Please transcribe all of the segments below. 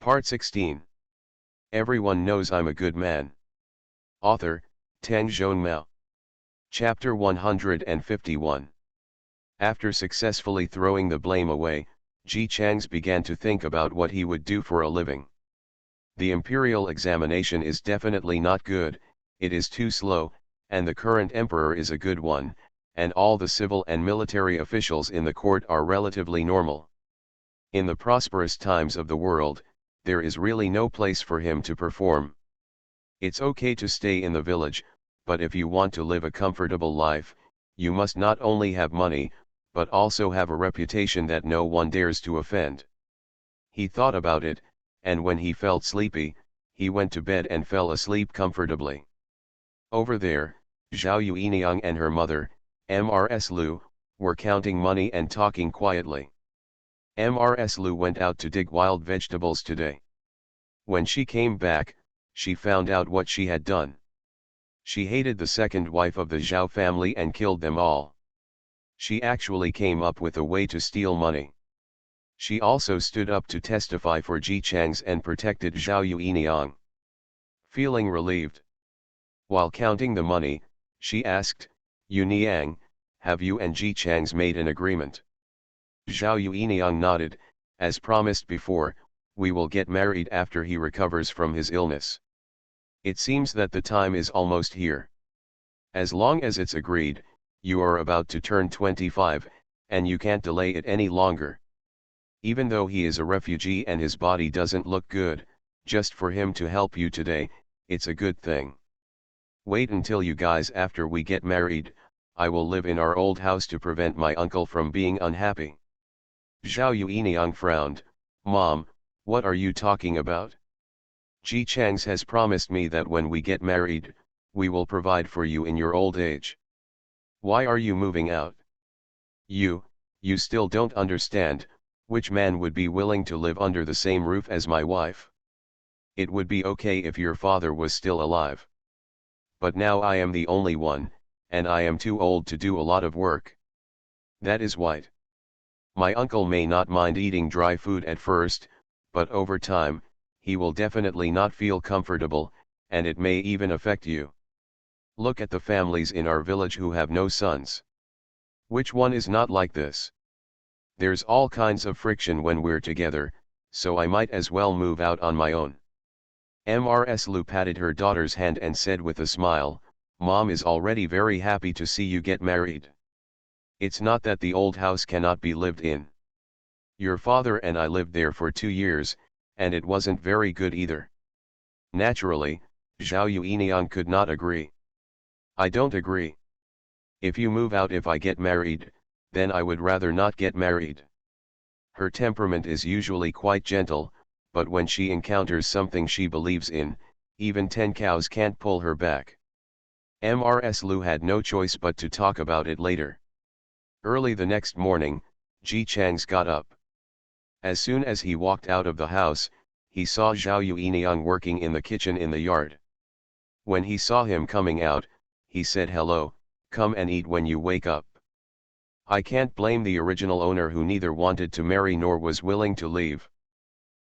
Part 16. Everyone knows I'm a good man. Author, Tang Zhonmao. Chapter 151. After successfully throwing the blame away, Ji Changs began to think about what he would do for a living. The imperial examination is definitely not good, it is too slow, and the current emperor is a good one, and all the civil and military officials in the court are relatively normal. In the prosperous times of the world, there is really no place for him to perform. It's okay to stay in the village, but if you want to live a comfortable life, you must not only have money, but also have a reputation that no one dares to offend. He thought about it, and when he felt sleepy, he went to bed and fell asleep comfortably. Over there, Zhao Yuiniang and her mother, Mrs. Lu, were counting money and talking quietly. Mrs. Lu went out to dig wild vegetables today. When she came back, she found out what she had done. She hated the second wife of the Zhao family and killed them all. She actually came up with a way to steal money. She also stood up to testify for Ji Changs and protected Zhao Yuiniang. Feeling relieved. While counting the money, she asked, "Yuiniang, have you and Ji Changs made an agreement?" Zhao Yuiniang nodded. "As promised before, we will get married after he recovers from his illness. It seems that the time is almost here. As long as it's agreed, you are about to turn 25, and you can't delay it any longer. Even though he is a refugee and his body doesn't look good, just for him to help you today, it's a good thing. Wait until you guys after we get married, I will live in our old house to prevent my uncle from being unhappy." Zhao Yuiniang frowned. "Mom, what are you talking about? Ji Changs has promised me that when we get married, we will provide for you in your old age. Why are you moving out? You still don't understand, which man would be willing to live under the same roof as my wife? It would be okay if your father was still alive. But now I am the only one, and I am too old to do a lot of work. That is why. My uncle may not mind eating dry food at first, but over time, he will definitely not feel comfortable, and it may even affect you. Look at the families in our village who have no sons. Which one is not like this? There's all kinds of friction when we're together, so I might as well move out on my own." Mrs. Lu patted her daughter's hand and said with a smile, "Mom is already very happy to see you get married. It's not that the old house cannot be lived in. Your father and I lived there for 2 years, and it wasn't very good either." Naturally, Zhao Yuiniang could not agree. "I don't agree. If you move out if I get married, then I would rather not get married." Her temperament is usually quite gentle, but when she encounters something she believes in, even 10 cows can't pull her back. Mrs. Lu had no choice but to talk about it later. Early the next morning, Ji Changs got up. As soon as he walked out of the house, he saw Zhao Yuiniang working in the kitchen in the yard. When he saw him coming out, he said, "Hello, come and eat when you wake up." I can't blame the original owner who neither wanted to marry nor was willing to leave.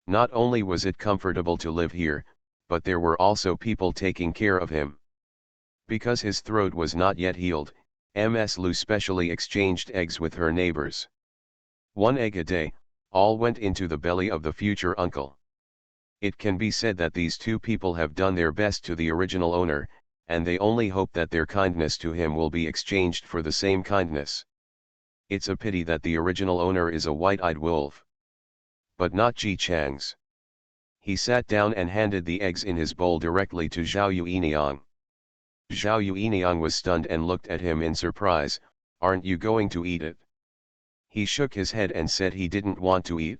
Not only was it comfortable to live here, but there were also people taking care of him. Because his throat was not yet healed, Ms. Lu specially exchanged eggs with her neighbors. 1 egg a day, all went into the belly of the future uncle. It can be said that these two people have done their best to the original owner, and they only hope that their kindness to him will be exchanged for the same kindness. It's a pity that the original owner is a white-eyed wolf. But not Ji Changs. He sat down and handed the eggs in his bowl directly to Zhao Yuiniang. Zhao Yuiniang was stunned and looked at him in surprise. "Aren't you going to eat it?" He shook his head and said he didn't want to eat.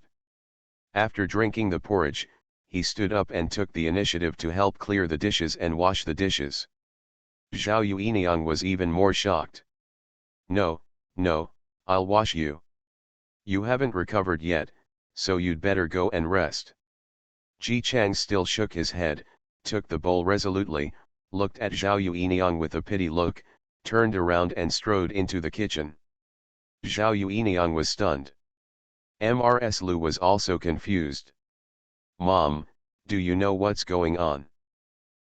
After drinking the porridge, he stood up and took the initiative to help clear the dishes and wash the dishes. Zhao Yuiniang was even more shocked. No, I'll wash you. You haven't recovered yet, so you'd better go and rest." Ji Chang still shook his head, took the bowl resolutely, looked at Zhao Yuiniang with a pity look, turned around and strode into the kitchen. Zhao Yuiniang was stunned. Mrs. Lu was also confused. Mom, do you know what's going on?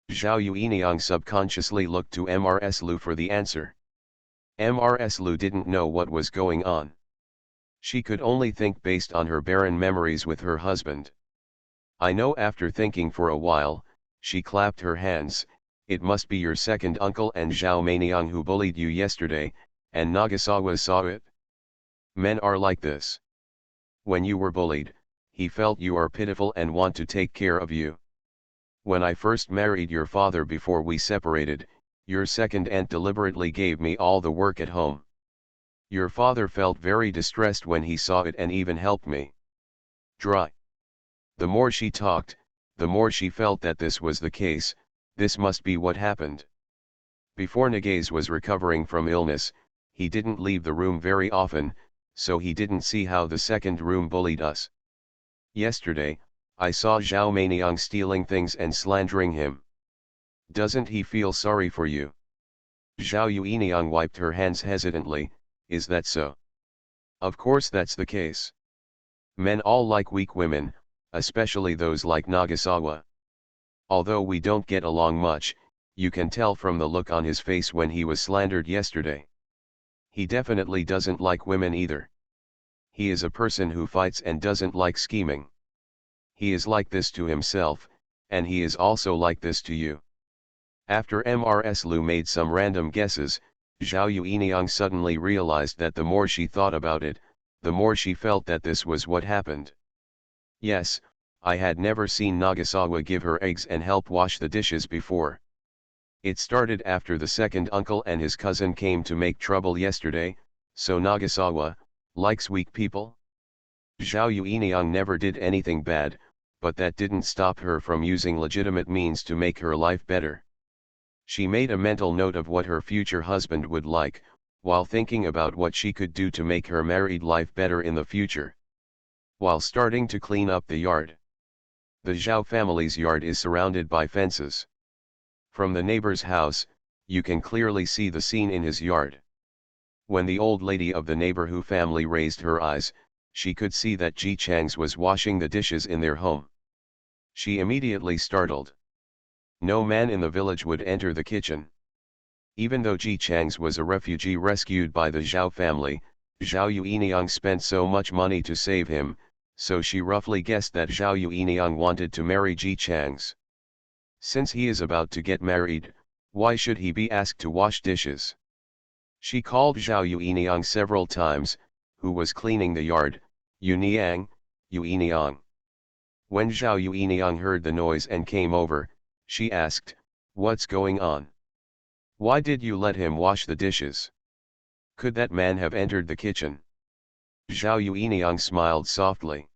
Zhao Yuiniang subconsciously looked to Mrs. Lu for the answer. Mrs. Lu didn't know what was going on. She could only think based on her barren memories with her husband. I know. After thinking for a while, she clapped her hands. It must be your second uncle and Zhao Meiniang who bullied you yesterday, and Nagasawa saw it. Men are like this. When you were bullied, he felt you are pitiful and want to take care of you. When I first married your father before we separated, your second aunt deliberately gave me all the work at home. Your father felt very distressed when he saw it and even helped me. Dry. The more she talked, the more she felt that this was the case. This must be what happened. Before Nagaze was recovering from illness, he didn't leave the room very often, so he didn't see how the second room bullied us. Yesterday, I saw Zhao Meiniang stealing things and slandering him. Doesn't he feel sorry for you? Zhao Yuiniang wiped her hands hesitantly. Is that so? Of course that's the case. Men all like weak women, especially those like Nagasawa. Although we don't get along much, you can tell from the look on his face when he was slandered yesterday. He definitely doesn't like women either. He is a person who fights and doesn't like scheming. He is like this to himself, and he is also like this to you. After Mrs. Lu made some random guesses, Zhao Yuiniang suddenly realized that the more she thought about it, the more she felt that this was what happened. Yes, I had never seen Nagasawa give her eggs and help wash the dishes before. It started after the second uncle and his cousin came to make trouble yesterday, so Nagasawa likes weak people? Zhao Yuiniang never did anything bad, but that didn't stop her from using legitimate means to make her life better. She made a mental note of what her future husband would like, while thinking about what she could do to make her married life better in the future. While starting to clean up the yard. The Zhao family's yard is surrounded by fences. From the neighbor's house, you can clearly see the scene in his yard. When the old lady of the neighbor family raised her eyes, she could see that Ji Chang's was washing the dishes in their home. She immediately startled. No man in the village would enter the kitchen. Even though Ji Chang's was a refugee rescued by the Zhao family, Zhao Yuiniang spent so much money to save him, so she roughly guessed that Zhao Yuiniang wanted to marry Ji Chang's. Since he is about to get married, why should he be asked to wash dishes? She called Zhao Yuiniang several times, who was cleaning the yard. Yuiniang, Yuiniang. When Zhao Yuiniang heard the noise and came over, she asked, "What's going on? Why did you let him wash the dishes? Could that man have entered the kitchen?" Zhao Yuiniang smiled softly.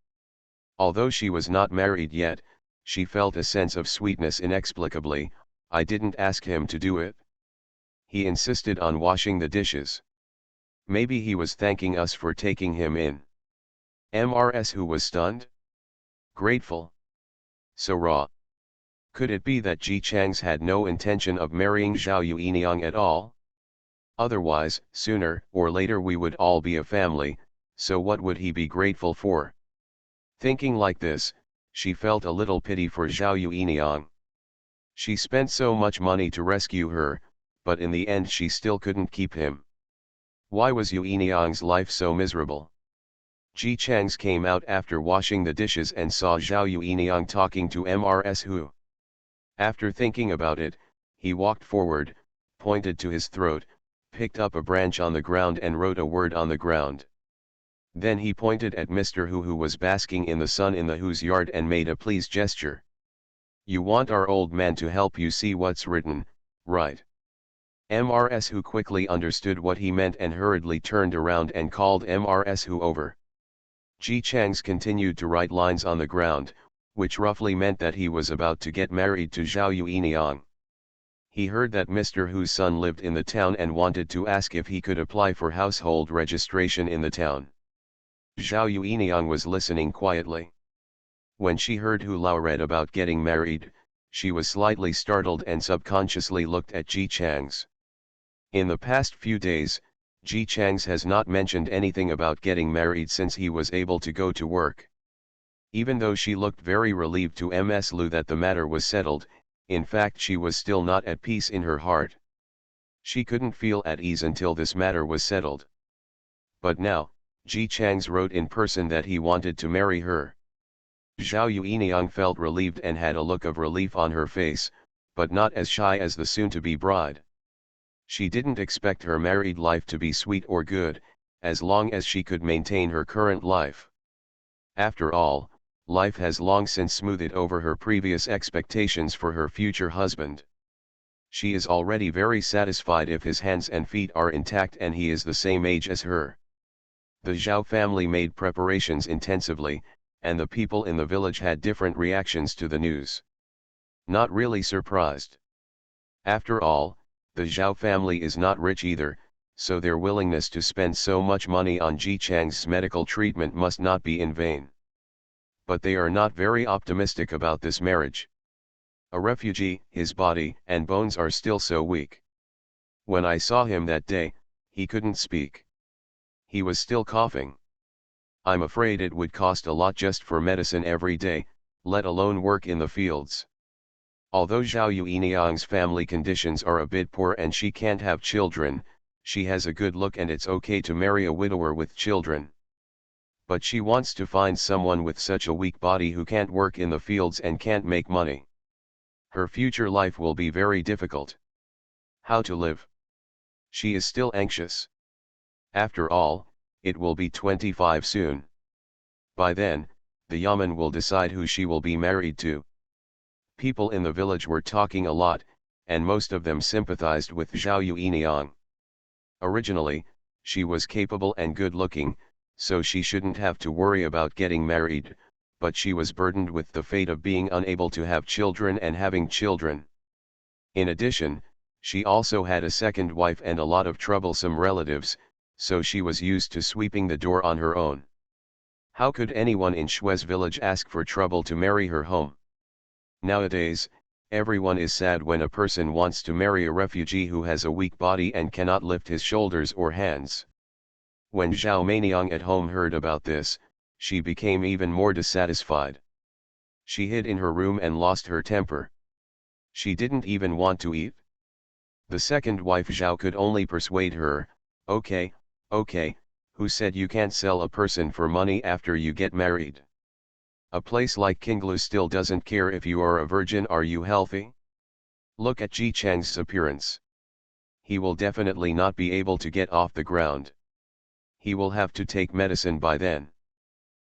Although she was not married yet, she felt a sense of sweetness inexplicably. "I didn't ask him to do it. He insisted on washing the dishes. Maybe he was thanking us for taking him in." Mrs. who was stunned? Grateful? So raw. Could it be that Ji Chang's had no intention of marrying Zhao Yuiniang at all? Otherwise, sooner or later we would all be a family, so what would he be grateful for? Thinking like this, she felt a little pity for Zhao Yuiniang. She spent so much money to rescue her, but in the end she still couldn't keep him. Why was Yuiniang's life so miserable? Ji Chang's came out after washing the dishes and saw Zhao Yuiniang talking to Mrs. Hu. After thinking about it, he walked forward, pointed to his throat, picked up a branch on the ground and wrote a word on the ground. Then he pointed at Mr. Hu who was basking in the sun in the Hu's yard and made a please gesture. "You want our old man to help you see what's written, right?" Mrs. Hu quickly understood what he meant and hurriedly turned around and called Mrs. Hu over. Ji Chang's continued to write lines on the ground, which roughly meant that he was about to get married to Zhao Yuiniang. He heard that Mr. Hu's son lived in the town and wanted to ask if he could apply for household registration in the town. Zhao Yuiniang was listening quietly. When she heard Hu Lao read about getting married, she was slightly startled and subconsciously looked at Ji Chang's. In the past few days, Ji Chang's has not mentioned anything about getting married since he was able to go to work. Even though she looked very relieved to Ms. Lu that the matter was settled, in fact she was still not at peace in her heart. She couldn't feel at ease until this matter was settled. But now, Ji Chang's wrote in person that he wanted to marry her. Zhao Yueniang felt relieved and had a look of relief on her face, but not as shy as the soon-to-be bride. She didn't expect her married life to be sweet or good, as long as she could maintain her current life. After all, life has long since smoothed over her previous expectations for her future husband. She is already very satisfied if his hands and feet are intact and he is the same age as her. The Zhao family made preparations intensively, and the people in the village had different reactions to the news. Not really surprised. After all, the Zhao family is not rich either, so their willingness to spend so much money on Ji Chang's medical treatment must not be in vain. But they are not very optimistic about this marriage. A refugee, his body and bones are still so weak. When I saw him that day, he couldn't speak. He was still coughing. I'm afraid it would cost a lot just for medicine every day, let alone work in the fields. Although Zhao Yueniang's family conditions are a bit poor and she can't have children, she has a good look and it's okay to marry a widower with children. But she wants to find someone with such a weak body who can't work in the fields and can't make money. Her future life will be very difficult. How to live? She is still anxious. After all, it will be 25 soon. By then, the Yamen will decide who she will be married to. People in the village were talking a lot, and most of them sympathized with Zhao Yueniang. Originally, she was capable and good-looking, so she shouldn't have to worry about getting married, but she was burdened with the fate of being unable to have children and having children. In addition, she also had a second wife and a lot of troublesome relatives, so she was used to sweeping the door on her own. How could anyone in Shui's village ask for trouble to marry her home? Nowadays, everyone is sad when a person wants to marry a refugee who has a weak body and cannot lift his shoulders or hands. When Zhao Meiniang at home heard about this, she became even more dissatisfied. She hid in her room and lost her temper. She didn't even want to eat. The second wife Zhao could only persuade her, okay, who said you can't sell a person for money after you get married? A place like Qinglu still doesn't care if you are a virgin. Are you healthy? Look at Ji Chang's appearance. He will definitely not be able to get off the ground. He will have to take medicine by then.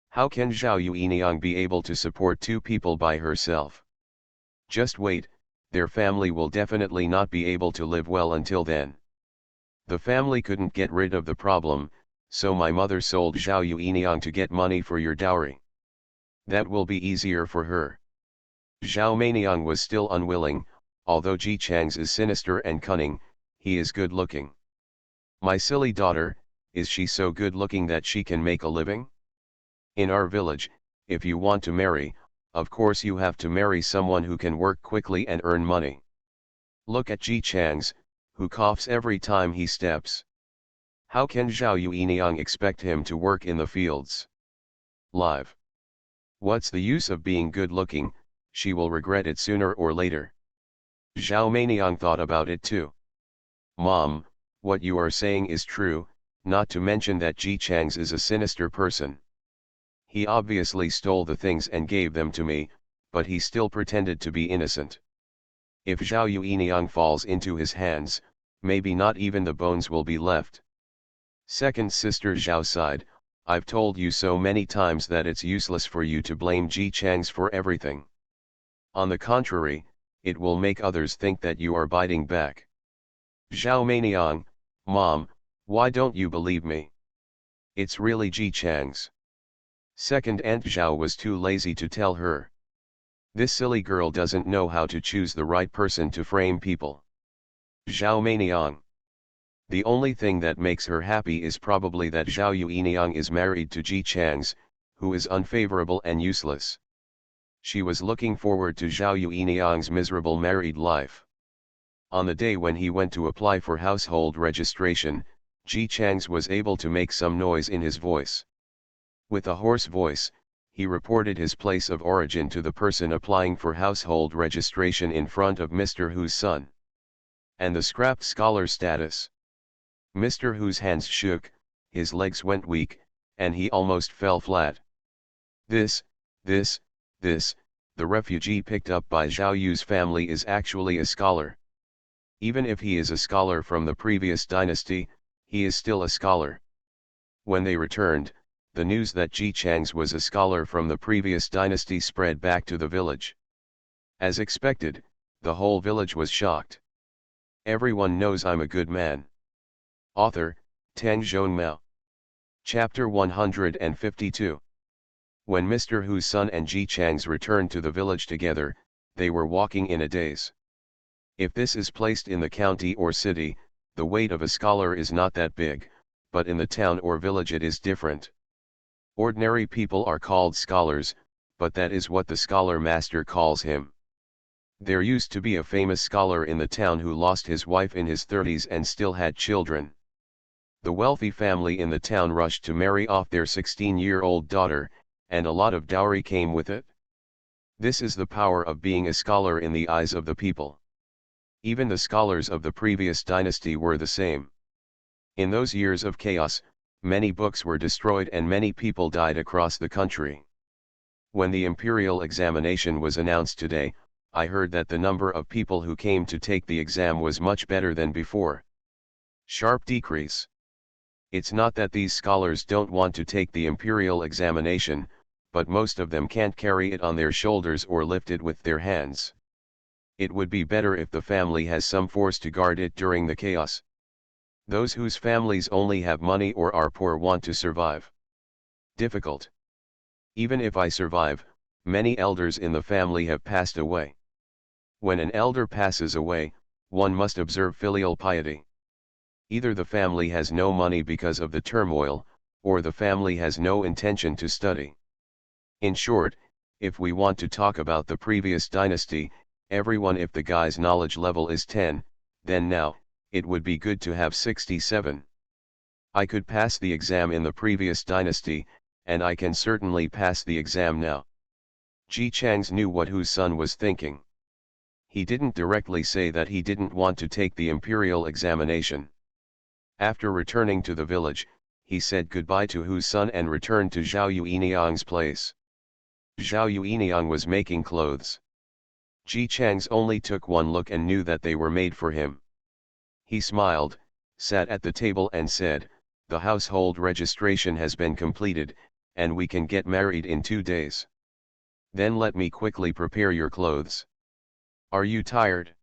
How can Zhao Yueniang be able to support two people by herself? Just wait, their family will definitely not be able to live well until then. The family couldn't get rid of the problem, so my mother sold Zhao Yueniang to get money for your dowry. That will be easier for her. Zhao Meiniang was still unwilling. Although Ji Chang's is sinister and cunning, he is good looking. My silly daughter, is she so good looking that she can make a living? In our village, if you want to marry, of course you have to marry someone who can work quickly and earn money. Look at Ji Chang's, who coughs every time he steps. How can Zhao Yueniang expect him to work in the fields? Live. What's the use of being good looking? She will regret it sooner or later. Zhao Meiniang thought about it too. Mom, what you are saying is true, not to mention that Ji Chang's is a sinister person. He obviously stole the things and gave them to me, but he still pretended to be innocent. If Zhao Yueniang falls into his hands, maybe not even the bones will be left. Second sister Zhao sighed, I've told you so many times that it's useless for you to blame Ji Chang's for everything. On the contrary, it will make others think that you are biting back. Zhao Meiniang, Mom, why don't you believe me? It's really Ji Chang's. Second Aunt Zhao was too lazy to tell her. This silly girl doesn't know how to choose the right person to frame people. Zhao Meiniang. The only thing that makes her happy is probably that Zhao Yueniang is married to Ji Chang's, who is unfavorable and useless. She was looking forward to Zhao Yueniang's miserable married life. On the day when he went to apply for household registration, Ji Chang's was able to make some noise in his voice. With a hoarse voice, he reported his place of origin to the person applying for household registration in front of Mr. Hu's son. And the scrapped scholar status. Mr. Hu's hands shook, his legs went weak, and he almost fell flat. This, the refugee picked up by Zhao Yu's family is actually a scholar. Even if he is a scholar from the previous dynasty, he is still a scholar. When they returned, the news that Ji Chang's was a scholar from the previous dynasty spread back to the village. As expected, the whole village was shocked. Everyone knows I'm a good man. Author, Tang Zhonmao. Chapter 152. When Mr. Hu's son and Ji Chang's returned to the village together, they were walking in a daze. If this is placed in the county or city, the weight of a scholar is not that big, but in the town or village it is different. Ordinary people are called scholars, but that is what the scholar master calls him. There used to be a famous scholar in the town who lost his wife in his 30s and still had children. The wealthy family in the town rushed to marry off their 16-year-old daughter, and a lot of dowry came with it. This is the power of being a scholar in the eyes of the people. Even the scholars of the previous dynasty were the same. In those years of chaos, many books were destroyed and many people died across the country. When the imperial examination was announced today, I heard that the number of people who came to take the exam was much better than before. Sharp decrease. It's not that these scholars don't want to take the imperial examination, but most of them can't carry it on their shoulders or lift it with their hands. It would be better if the family has some force to guard it during the chaos. Those whose families only have money or are poor want to survive. Difficult. Even if I survive, many elders in the family have passed away. When an elder passes away, one must observe filial piety. Either the family has no money because of the turmoil, or the family has no intention to study. In short, if we want to talk about the previous dynasty, everyone if the guy's knowledge level is 10, then now, it would be good to have 67. I could pass the exam in the previous dynasty, and I can certainly pass the exam now. Ji Chang's knew what Hu's son was thinking. He didn't directly say that he didn't want to take the imperial examination. After returning to the village, he said goodbye to Hu's son and returned to Zhao Yuiniang's place. Zhao Yuiniang was making clothes. Ji Chang's only took one look and knew that they were made for him. He smiled, sat at the table and said, "The household registration has been completed, and we can get married in 2 days. Then let me quickly prepare your clothes. Are you tired?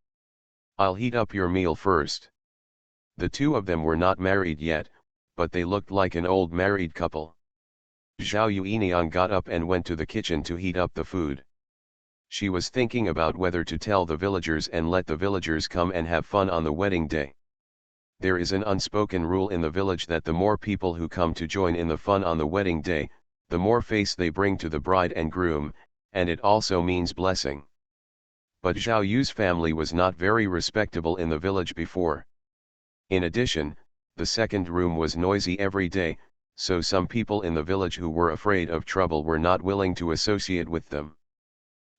I'll heat up your meal first." The two of them were not married yet, but they looked like an old married couple. Zhao Yuiniang got up and went to the kitchen to heat up the food. She was thinking about whether to tell the villagers and let the villagers come and have fun on the wedding day. There is an unspoken rule in the village that the more people who come to join in the fun on the wedding day, the more face they bring to the bride and groom, and it also means blessing. But Zhao Yu's family was not very respectable in the village before. In addition, the second room was noisy every day, so some people in the village who were afraid of trouble were not willing to associate with them.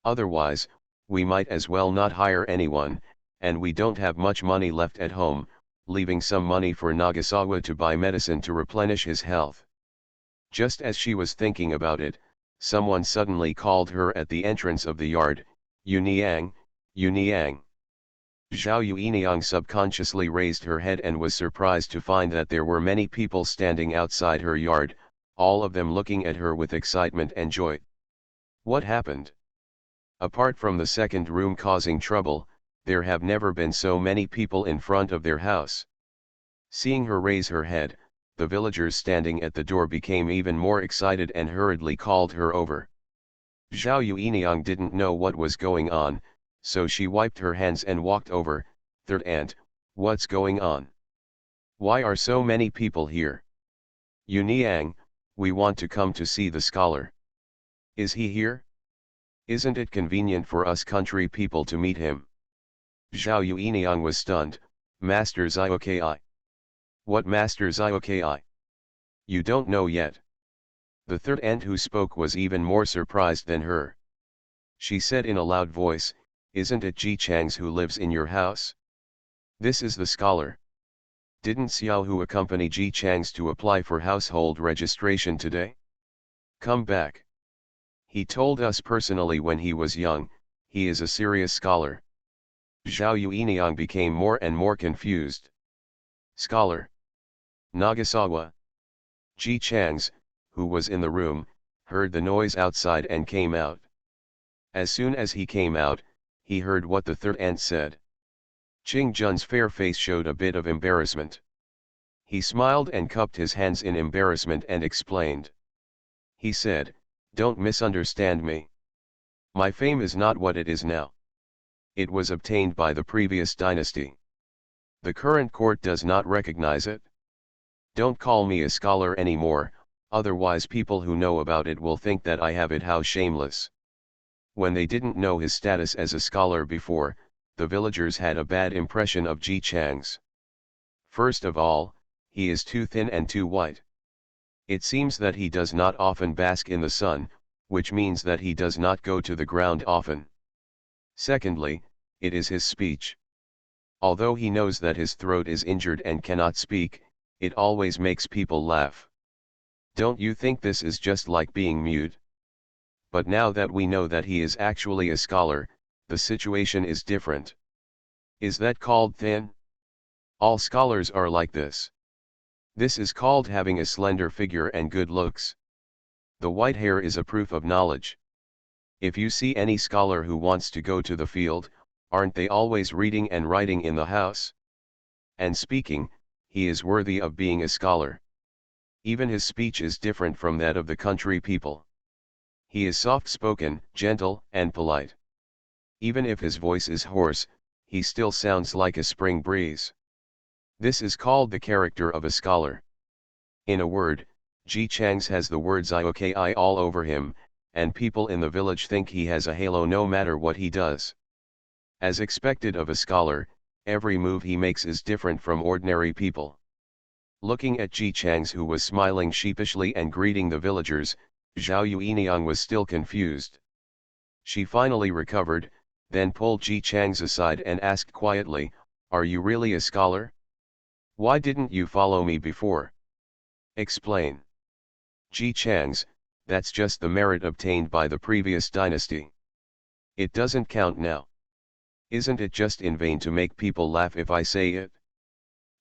Otherwise, we might as well not hire anyone, and we don't have much money left at home, leaving some money for Nagasawa to buy medicine to replenish his health. Just as she was thinking about it, someone suddenly called her at the entrance of the yard, "Yuniang, Yuniang." Zhao Yuiniang subconsciously raised her head and was surprised to find that there were many people standing outside her yard, all of them looking at her with excitement and joy. What happened? Apart from the second room causing trouble, there have never been so many people in front of their house. Seeing her raise her head, the villagers standing at the door became even more excited and hurriedly called her over. Zhao Yuiniang didn't know what was going on, so she wiped her hands and walked over. "Third aunt, what's going on? Why are so many people here? Yuniang, we want to come to see the scholar. Is he here? Isn't it convenient for us country people to meet him?" Zhao Yuiniang was stunned. "Master Zioki. What Master Zioki? You don't know yet?" The third aunt who spoke was even more surprised than her. She said in a loud voice, "Isn't it Ji Chang's who lives in your house? This is the scholar. Didn't Xiao Hu accompany Ji Chang's to apply for household registration today? Come back. He told us personally when he was young, he is a serious scholar." Zhao Yuiniang became more and more confused. Scholar. Nagasawa. Ji Chang's, who was in the room, heard the noise outside and came out. As soon as he came out, he heard what the third aunt said. Qing Jun's fair face showed a bit of embarrassment. He smiled and cupped his hands in embarrassment and explained. He said, "Don't misunderstand me. My fame is not what it is now. It was obtained by the previous dynasty. The current court does not recognize it. Don't call me a scholar anymore, otherwise people who know about it will think that I have it. How shameless." When they didn't know his status as a scholar before, the villagers had a bad impression of Ji Chang's. First of all, he is too thin and too white. It seems that he does not often bask in the sun, which means that he does not go to the ground often. Secondly, it is his speech. Although he knows that his throat is injured and cannot speak, it always makes people laugh. Don't you think this is just like being mute? But now that we know that he is actually a scholar, the situation is different. Is that called thin? All scholars are like this. This is called having a slender figure and good looks. The white hair is a proof of knowledge. If you see any scholar who wants to go to the field, aren't they always reading and writing in the house? And speaking, he is worthy of being a scholar. Even his speech is different from that of the country people. He is soft-spoken, gentle, and polite. Even if his voice is hoarse, he still sounds like a spring breeze. This is called the character of a scholar. In a word, Ji Chang's has the words "IOKI" all over him, and people in the village think he has a halo no matter what he does. As expected of a scholar, every move he makes is different from ordinary people. Looking at Ji Chang's, who was smiling sheepishly and greeting the villagers, Zhao Yuiniang was still confused. She finally recovered, then pulled Ji Chang's aside and asked quietly, "Are you really a scholar? Why didn't you follow me before? Explain." Ji Chang's, "That's just the merit obtained by the previous dynasty. It doesn't count now. Isn't it just in vain to make people laugh if I say it?"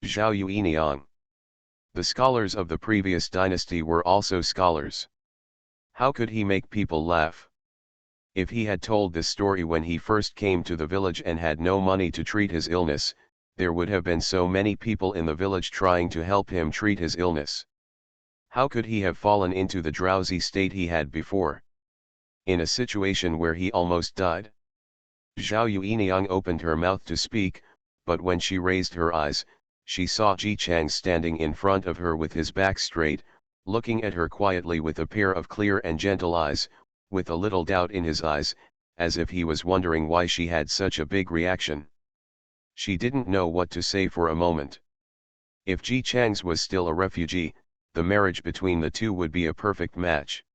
Zhao Yuiniang. The scholars of the previous dynasty were also scholars. How could he make people laugh? If he had told this story when he first came to the village and had no money to treat his illness, there would have been so many people in the village trying to help him treat his illness. How could he have fallen into the drowsy state he had before? In a situation where he almost died? Zhao Yuiniang opened her mouth to speak, but when she raised her eyes, she saw Ji Chang standing in front of her with his back straight, looking at her quietly with a pair of clear and gentle eyes, with a little doubt in his eyes, as if he was wondering why she had such a big reaction. She didn't know what to say for a moment. If Ji Chang's was still a refugee, the marriage between the two would be a perfect match.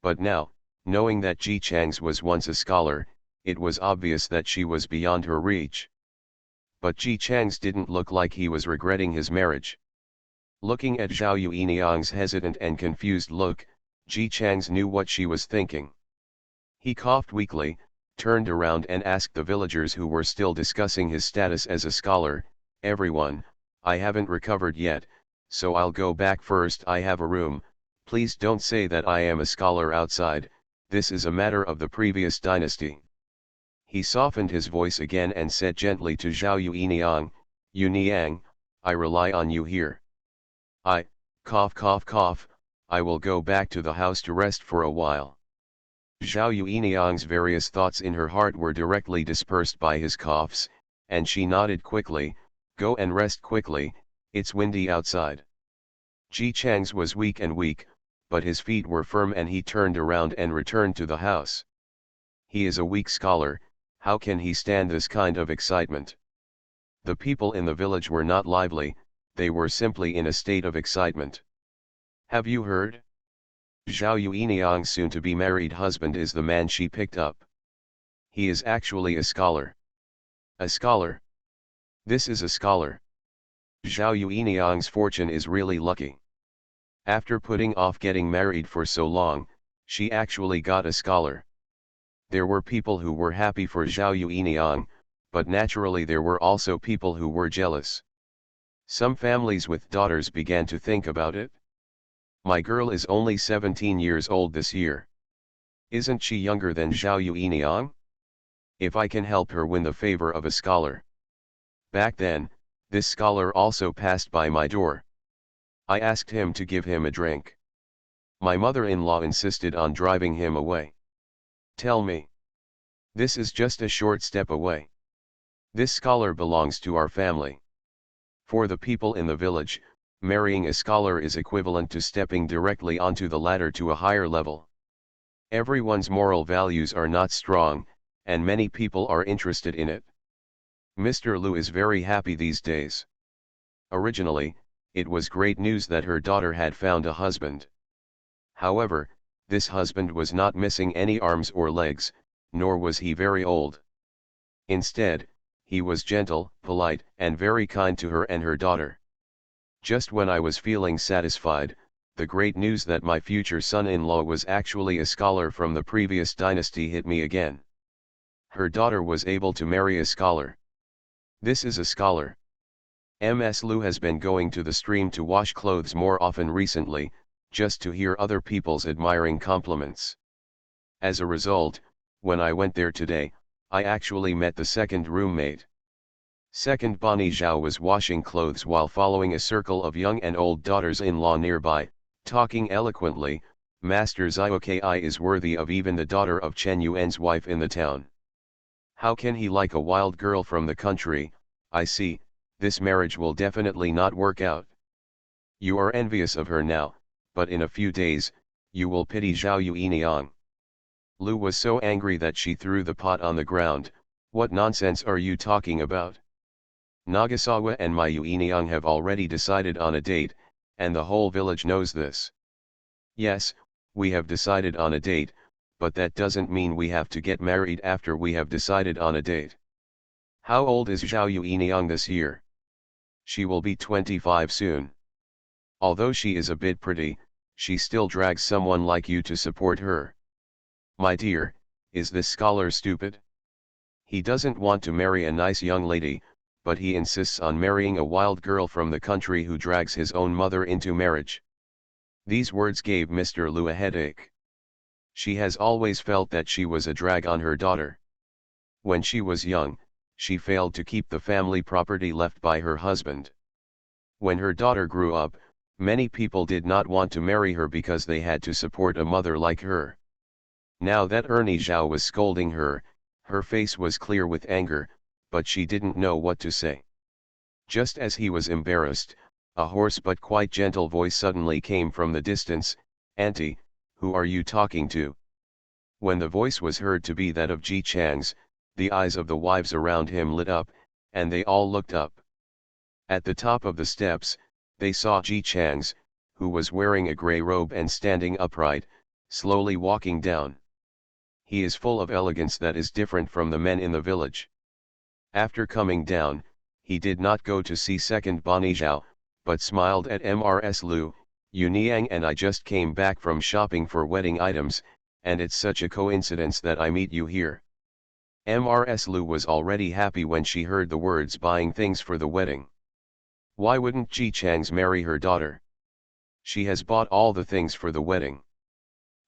But now, knowing that Ji Chang's was once a scholar, it was obvious that she was beyond her reach. But Ji Chang's didn't look like he was regretting his marriage. Looking at Zhao Yuiniang's hesitant and confused look, Ji Chang's knew what she was thinking. He coughed weakly, turned around and asked the villagers who were still discussing his status as a scholar, "Everyone, I haven't recovered yet, so I'll go back first. I have a room, please don't say that I am a scholar outside, this is a matter of the previous dynasty." He softened his voice again and said gently to Zhao Yuiniang, "Yuiniang, I rely on you here. Cough cough cough, I will go back to the house to rest for a while." Zhao Yuiniang's various thoughts in her heart were directly dispersed by his coughs, and she nodded quickly, "Go and rest quickly, it's windy outside." Ji Chang's was weak, but his feet were firm and he turned around and returned to the house. He is a weak scholar, how can he stand this kind of excitement? The people in the village were not lively, they were simply in a state of excitement. "Have you heard? Zhao Yuiniang's soon-to-be married husband is the man she picked up. He is actually a scholar. A scholar. This is a scholar. Zhao Yuiniang's fortune is really lucky. After putting off getting married for so long, she actually got a scholar. There were people who were happy for Zhao Yuiniang, but naturally there were also people who were jealous. Some families with daughters began to think about it. My girl is only 17 years old this year. Isn't she younger than Zhao Yuiniang? If I can help her win the favor of a scholar. Back then, this scholar also passed by my door. I asked him to give him a drink. My mother-in-law insisted on driving him away. Tell me. This is just a short step away. This scholar belongs to our family. For the people in the village, marrying a scholar is equivalent to stepping directly onto the ladder to a higher level. Everyone's moral values are not strong, and many people are interested in it. Mr. Lu is very happy these days. Originally, it was great news that her daughter had found a husband. However, this husband was not missing any arms or legs, nor was he very old. Instead, he was gentle, polite, and very kind to her and her daughter. Just when I was feeling satisfied, the great news that my future son-in-law was actually a scholar from the previous dynasty hit me again. Her daughter was able to marry a scholar. This is a scholar. Ms. Lu has been going to the stream to wash clothes more often recently, just to hear other people's admiring compliments. As a result, when I went there today, I actually met the second roommate. Second Bonnie Zhao was washing clothes while following a circle of young and old daughters-in-law nearby, talking eloquently. Master Zioki is worthy of even the daughter of Chen Yuan's wife in the town. How can he like a wild girl from the country? I see, this marriage will definitely not work out. You are envious of her now, but in a few days, you will pity Zhao Yuiniang. Lu was so angry that she threw the pot on the ground. What nonsense are you talking about? Nagasawa and my Yuiniang have already decided on a date, and the whole village knows this. Yes, we have decided on a date, but that doesn't mean we have to get married after we have decided on a date. How old is Zhao Yuiniang this year? She will be 25 soon. Although she is a bit pretty, she still drags someone like you to support her. My dear, is this scholar stupid? He doesn't want to marry a nice young lady, but he insists on marrying a wild girl from the country who drags his own mother into marriage. These words gave Mr. Lu a headache. She has always felt that she was a drag on her daughter. When she was young, she failed to keep the family property left by her husband. When her daughter grew up, many people did not want to marry her because they had to support a mother like her. Now that Ernie Zhao was scolding her, her face was clear with anger, but she didn't know what to say. Just as he was embarrassed, a hoarse but quite gentle voice suddenly came from the distance. "Auntie, who are you talking to?" When the voice was heard to be that of Ji Chang's, the eyes of the wives around him lit up, and they all looked up. At the top of the steps, they saw Ji Chang's, who was wearing a grey robe and standing upright, slowly walking down. He is full of elegance that is different from the men in the village. After coming down, he did not go to see second Bonnie Zhao, but smiled at Mrs. Lu. "Yuniang and I just came back from shopping for wedding items, and it's such a coincidence that I meet you here." Mrs. Lu was already happy when she heard the words buying things for the wedding. Why wouldn't Ji Chang's marry her daughter? She has bought all the things for the wedding.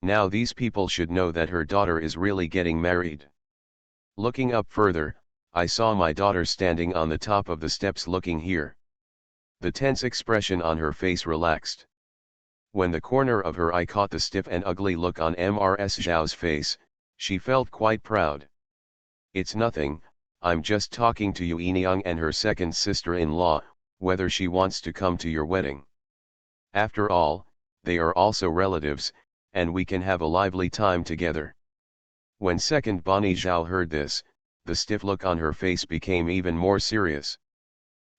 Now these people should know that her daughter is really getting married. Looking up further, I saw my daughter standing on the top of the steps looking here. The tense expression on her face relaxed. When the corner of her eye caught the stiff and ugly look on Mrs. Zhao's face, she felt quite proud. "It's nothing, I'm just talking to Yuiniang and her second sister-in-law, whether she wants to come to your wedding. After all, they are also relatives, and we can have a lively time together." When second Bonnie Zhao heard this, the stiff look on her face became even more serious.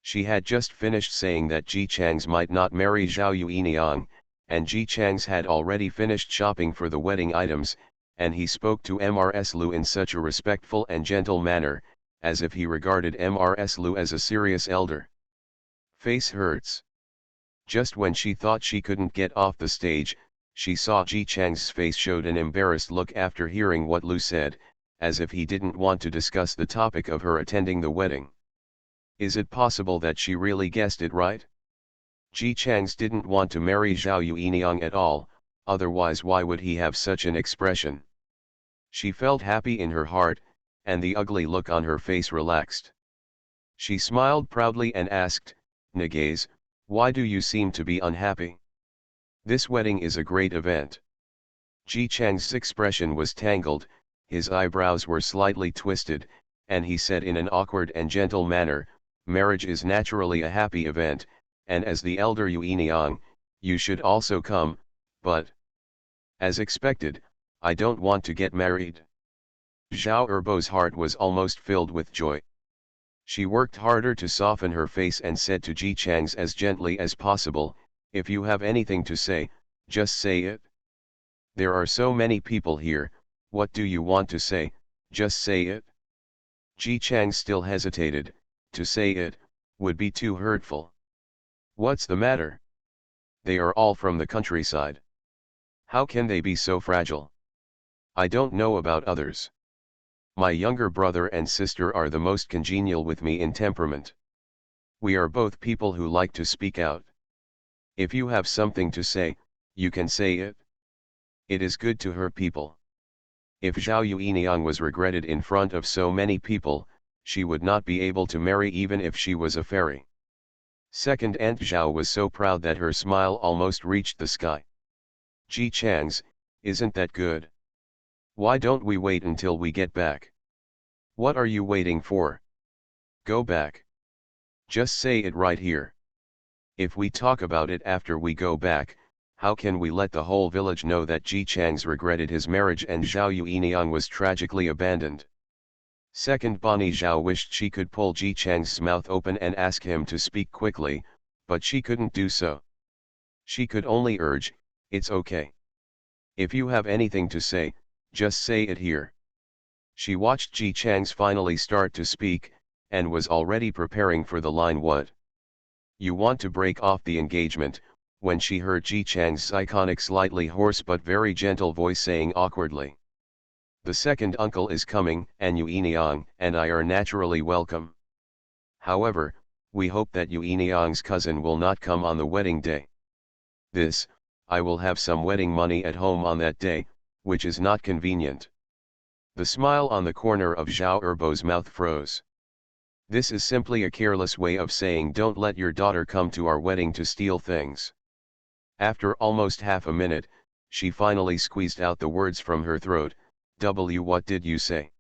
She had just finished saying that Ji Chang's might not marry Zhao Yuiniang, and Ji Chang's had already finished shopping for the wedding items, and he spoke to Mrs. Lu in such a respectful and gentle manner, as if he regarded Mrs. Lu as a serious elder. Face hurts. Just when she thought she couldn't get off the stage, she saw Ji Chang's face showed an embarrassed look after hearing what Lu said, as if he didn't want to discuss the topic of her attending the wedding. Is it possible that she really guessed it right? Ji Chang's didn't want to marry Zhao Yueniang at all, otherwise why would he have such an expression? She felt happy in her heart, and the ugly look on her face relaxed. She smiled proudly and asked, "Nagaze, why do you seem to be unhappy? This wedding is a great event." Ji Chang's expression was tangled, his eyebrows were slightly twisted, and he said in an awkward and gentle manner, "Marriage is naturally a happy event, and as the elder Yueniang, you should also come, but as expected, I don't want to get married." Zhao Erbo's heart was almost filled with joy. She worked harder to soften her face and said to Ji Chang's as gently as possible, "If you have anything to say, just say it. There are so many people here, what do you want to say, just say it." Ji Chang still hesitated, to say it would be too hurtful. "What's the matter? They are all from the countryside. How can they be so fragile? I don't know about others. My younger brother and sister are the most congenial with me in temperament. We are both people who like to speak out. If you have something to say, you can say it. It is good to hurt people." If Zhao Yueniang was regretted in front of so many people, she would not be able to marry even if she was a fairy. Second Aunt Zhao was so proud that her smile almost reached the sky. "Ji Chang's, isn't that good? Why don't we wait until we get back? What are you waiting for? Go back. Just say it right here. If we talk about it after we go back, how can we let the whole village know that Ji Chang's regretted his marriage and Zhao Yueniang was tragically abandoned?" Second Bonnie Zhao wished she could pull Ji Chang's mouth open and ask him to speak quickly, but she couldn't do so. She could only urge, "It's okay. If you have anything to say, just say it here." She watched Ji Chang's finally start to speak, and was already preparing for the line "What? You want to break off the engagement?" when she heard Ji Chang's iconic slightly hoarse but very gentle voice saying awkwardly, "The second uncle is coming, and Yueniang and I are naturally welcome. However, we hope that Yueniang's cousin will not come on the wedding day. I will have some wedding money at home on that day, which is not convenient." The smile on the corner of Zhao Erbo's mouth froze. This is simply a careless way of saying don't let your daughter come to our wedding to steal things. After almost half a minute, she finally squeezed out the words from her throat, What did you say?"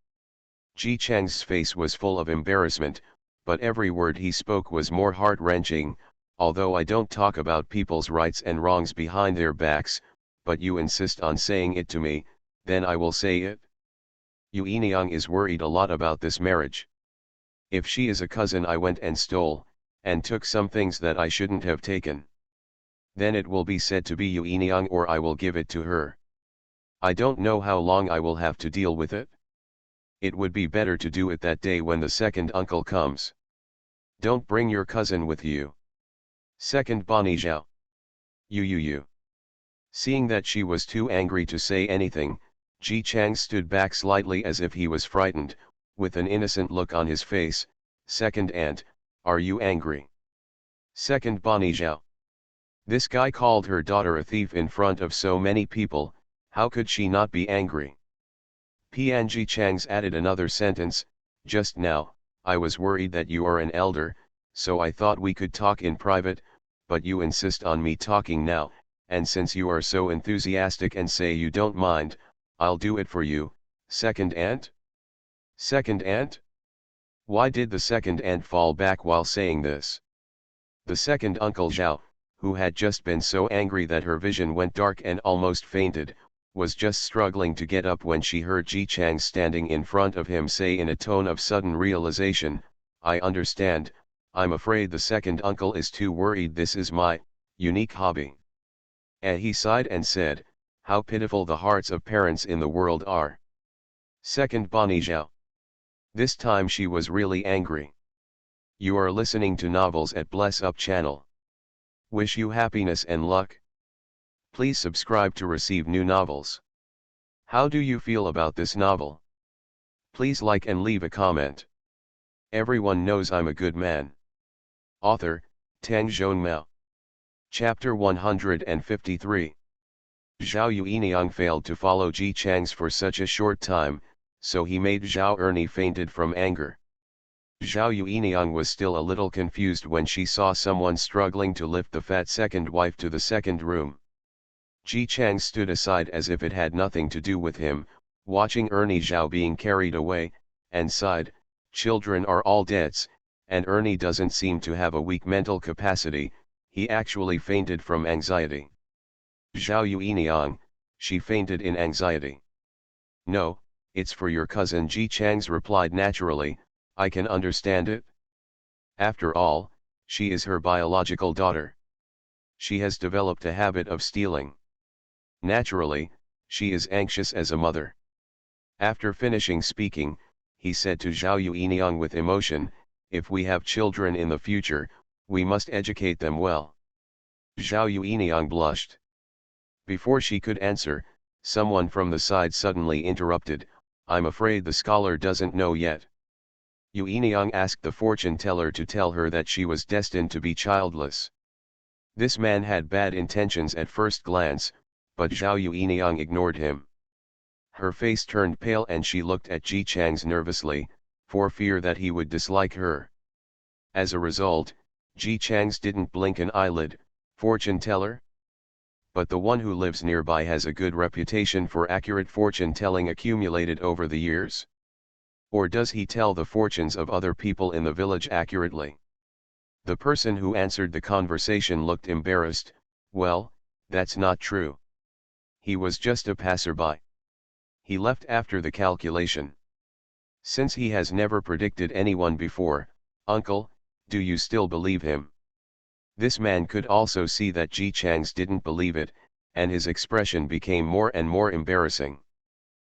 Ji Chang's face was full of embarrassment, but every word he spoke was more heart-wrenching. "Although I don't talk about people's rights and wrongs behind their backs, but you insist on saying it to me, then I will say it. Yueniang is worried a lot about this marriage. If she is a cousin I went and stole, and took some things that I shouldn't have taken, then it will be said to be Yueniang or I will give it to her. I don't know how long I will have to deal with it. It would be better to do it that day when the second uncle comes. Don't bring your cousin with you." Second Bonnie Zhao. You. Seeing that she was too angry to say anything, Ji Chang stood back slightly as if he was frightened, with an innocent look on his face. "Second Aunt, are you angry?" Second Bonnie Zhao. This guy called her daughter a thief in front of so many people, how could she not be angry? Ji Chang's added another sentence, "Just now, I was worried that you are an elder, so I thought we could talk in private, but you insist on me talking now, and since you are so enthusiastic and say you don't mind, I'll do it for you, second aunt?" Second aunt? Why did the second aunt fall back while saying this? The second uncle Zhao, who had just been so angry that her vision went dark and almost fainted, was just struggling to get up when she heard Ji Chang standing in front of him say in a tone of sudden realization, "I understand, I'm afraid the second uncle is too worried. This is my unique hobby." And he sighed and said, "How pitiful the hearts of parents in the world are." Second Bonnie Zhao. This time she was really angry. You are listening to novels at Bless Up channel. Wish you happiness and luck. Please subscribe to receive new novels. How do you feel about this novel? Please like and leave a comment. Everyone knows I'm a good man. Author, Tang Zhonmao. Chapter 153. Zhao Yuiniang failed to follow Ji Chang's for such a short time, so he made Zhao Ernie fainted from anger. Zhao Yuiniang was still a little confused when she saw someone struggling to lift the fat second wife to the second room. Ji Chang stood aside as if it had nothing to do with him, watching Ernie Zhao being carried away, and sighed, "Children are all debts, and Ernie doesn't seem to have a weak mental capacity, he actually fainted from anxiety." Zhao Yuiniang, she fainted in anxiety. "No, it's for your cousin," Ji Chang's replied naturally, "I can understand it. After all, she is her biological daughter. She has developed a habit of stealing. Naturally, she is anxious as a mother." After finishing speaking, he said to Zhao Yuiniang with emotion, "If we have children in the future, we must educate them well." Zhao Yuiniang blushed. Before she could answer, someone from the side suddenly interrupted, "I'm afraid the scholar doesn't know yet." Yuiniang asked the fortune teller to tell her that she was destined to be childless. This man had bad intentions at first glance, but Zhao Yuiniang ignored him. Her face turned pale and she looked at Ji Chang's nervously, for fear that he would dislike her. As a result, Ji Chang's didn't blink an eyelid. "Fortune teller? But the one who lives nearby has a good reputation for accurate fortune telling accumulated over the years. Or does he tell the fortunes of other people in the village accurately?" The person who answered the conversation looked embarrassed. "Well, that's not true. He was just a passerby. He left after the calculation. Since he has never predicted anyone before, uncle, do you still believe him?" This man could also see that Ji Chang's didn't believe it, and his expression became more and more embarrassing.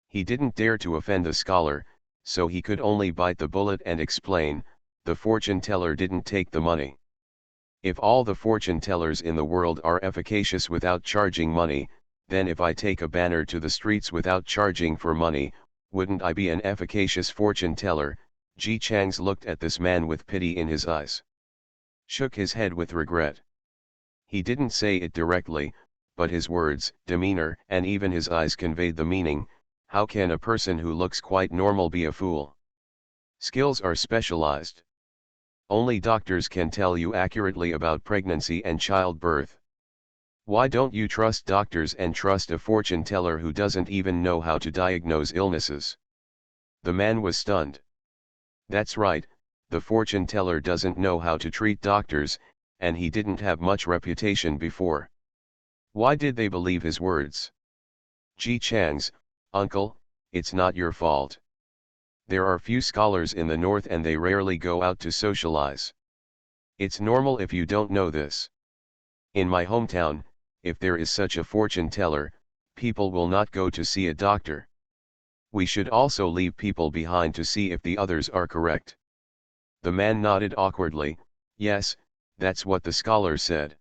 He didn't dare to offend the scholar, so he could only bite the bullet and explain, "The fortune teller didn't take the money. If all the fortune tellers in the world are efficacious without charging money, then if I take a banner to the streets without charging for money, wouldn't I be an efficacious fortune teller?" Ji Chang's looked at this man with pity in his eyes. Shook his head with regret. He didn't say it directly, but his words, demeanor, and even his eyes conveyed the meaning. How can a person who looks quite normal be a fool? Skills are specialized. Only doctors can tell you accurately about pregnancy and childbirth. Why don't you trust doctors and trust a fortune teller who doesn't even know how to diagnose illnesses? The man was stunned. That's right, the fortune teller doesn't know how to treat doctors, and he didn't have much reputation before. Why did they believe his words? Ji Chang's, "Uncle, it's not your fault. There are few scholars in the north and they rarely go out to socialize. It's normal if you don't know this. In my hometown, if there is such a fortune teller, people will not go to see a doctor. We should also leave people behind to see if the others are correct." The man nodded awkwardly, "Yes, that's what the scholar said."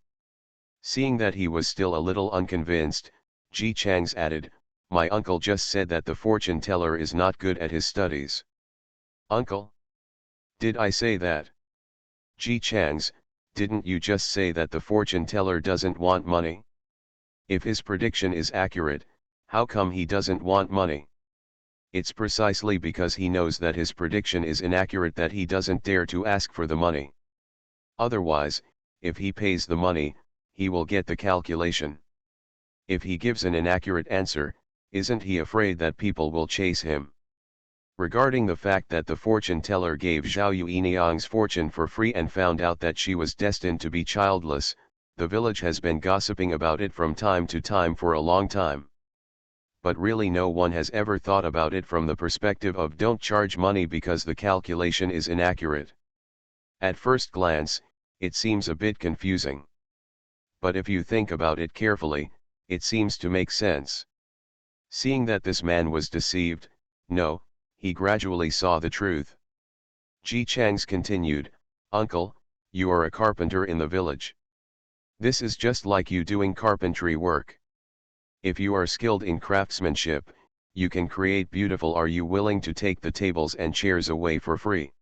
Seeing that he was still a little unconvinced, Ji Chang's added, "My uncle just said that the fortune teller is not good at his studies." "Uncle? Did I say that?" Ji Chang's, "Didn't you just say that the fortune teller doesn't want money? If his prediction is accurate, how come he doesn't want money? It's precisely because he knows that his prediction is inaccurate that he doesn't dare to ask for the money. Otherwise, if he pays the money, he will get the calculation. If he gives an inaccurate answer, isn't he afraid that people will chase him?" Regarding the fact that the fortune teller gave Zhao Yuiniang's fortune for free and found out that she was destined to be childless, the village has been gossiping about it from time to time for a long time. But really no one has ever thought about it from the perspective of don't charge money because the calculation is inaccurate. At first glance, it seems a bit confusing. But if you think about it carefully, it seems to make sense. Seeing that this man was deceived, no, he gradually saw the truth. Ji Changs continued, "Uncle, you are a carpenter in the village. This is just like you doing carpentry work. If you are skilled in craftsmanship, you can create beautiful. Are you willing to take the tables and chairs away for free?"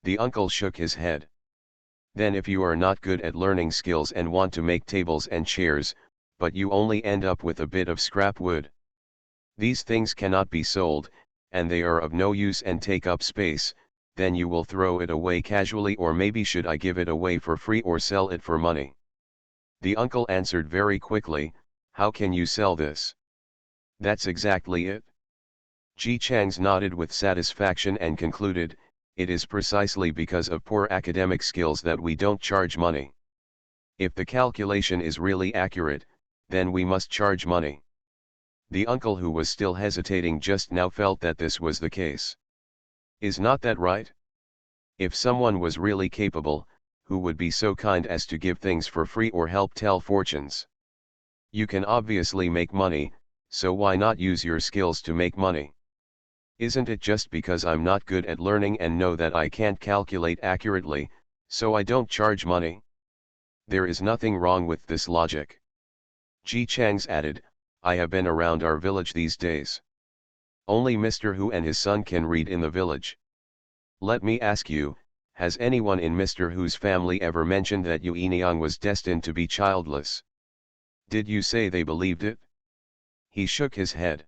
The uncle shook his head. "Then if you are not good at learning skills and want to make tables and chairs, but you only end up with a bit of scrap wood. These things cannot be sold, and they are of no use and take up space, then you will throw it away casually, or maybe should I give it away for free or sell it for money?" The uncle answered very quickly, "How can you sell this?" "That's exactly it." Ji Changs nodded with satisfaction and concluded, "It is precisely because of poor academic skills that we don't charge money. If the calculation is really accurate, then we must charge money." The uncle, who was still hesitating just now, felt that this was the case. Is not that right? If someone was really capable, who would be so kind as to give things for free or help tell fortunes? You can obviously make money, so why not use your skills to make money? Isn't it just because I'm not good at learning and know that I can't calculate accurately, so I don't charge money? There is nothing wrong with this logic." Ji Changs added, "I have been around our village these days. Only Mr. Hu and his son can read in the village. Let me ask you, has anyone in Mr. Hu's family ever mentioned that Yu Niang was destined to be childless? Did you say they believed it?" He shook his head.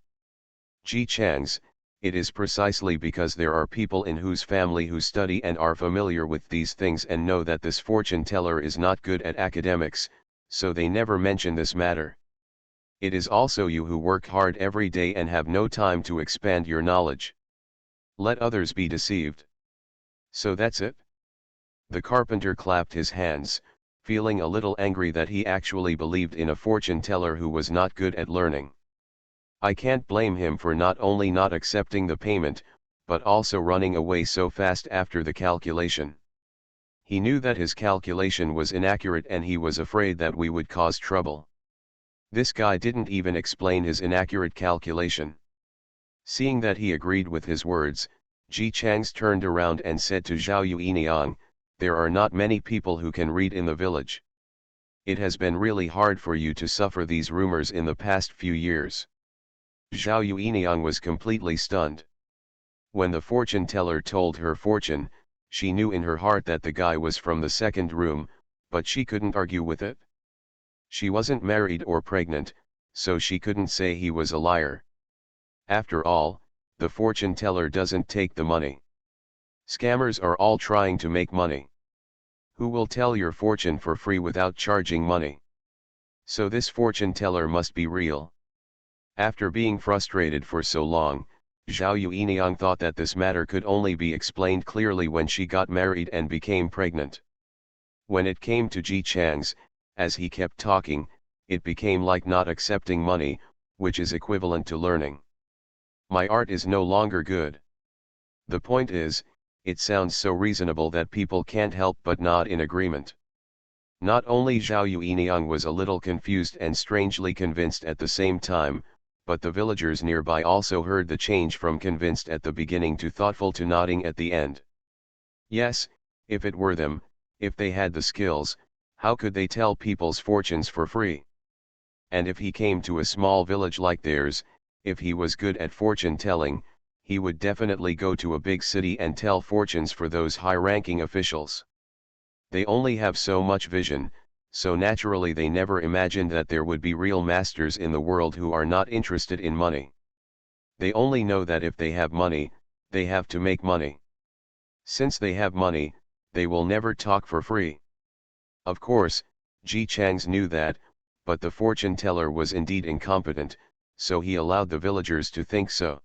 "Ji Changs, it is precisely because there are people in whose family who study and are familiar with these things and know that this fortune teller is not good at academics, so they never mention this matter. It is also you who work hard every day and have no time to expand your knowledge. Let others be deceived. So that's it?" The carpenter clapped his hands, feeling a little angry that he actually believed in a fortune teller who was not good at learning. I can't blame him for not only not accepting the payment, but also running away so fast after the calculation. He knew that his calculation was inaccurate and he was afraid that we would cause trouble. This guy didn't even explain his inaccurate calculation. Seeing that he agreed with his words, Ji Changs turned around and said to Zhao Yueniang, "There are not many people who can read in the village. It has been really hard for you to suffer these rumors in the past few years." Zhao Yueniang was completely stunned. When the fortune teller told her fortune, she knew in her heart that the guy was from the second room, but she couldn't argue with it. She wasn't married or pregnant, so she couldn't say he was a liar. After all, the fortune teller doesn't take the money. Scammers are all trying to make money. Who will tell your fortune for free without charging money? So this fortune teller must be real. After being frustrated for so long, Zhao Yueniang thought that this matter could only be explained clearly when she got married and became pregnant. When it came to Ji Changs, as he kept talking, it became like not accepting money, which is equivalent to learning. My art is no longer good. The point is, it sounds so reasonable that people can't help but nod in agreement. Not only Zhao Yueniang was a little confused and strangely convinced at the same time, but the villagers nearby also heard the change from convinced at the beginning to thoughtful to nodding at the end. Yes, if it were them, if they had the skills, how could they tell people's fortunes for free? And if he came to a small village like theirs, if he was good at fortune telling, he would definitely go to a big city and tell fortunes for those high-ranking officials. They only have so much vision, so naturally they never imagined that there would be real masters in the world who are not interested in money. They only know that if they have money, they have to make money. Since they have money, they will never talk for free. Of course, Ji Changs knew that, but the fortune teller was indeed incompetent, so he allowed the villagers to think so.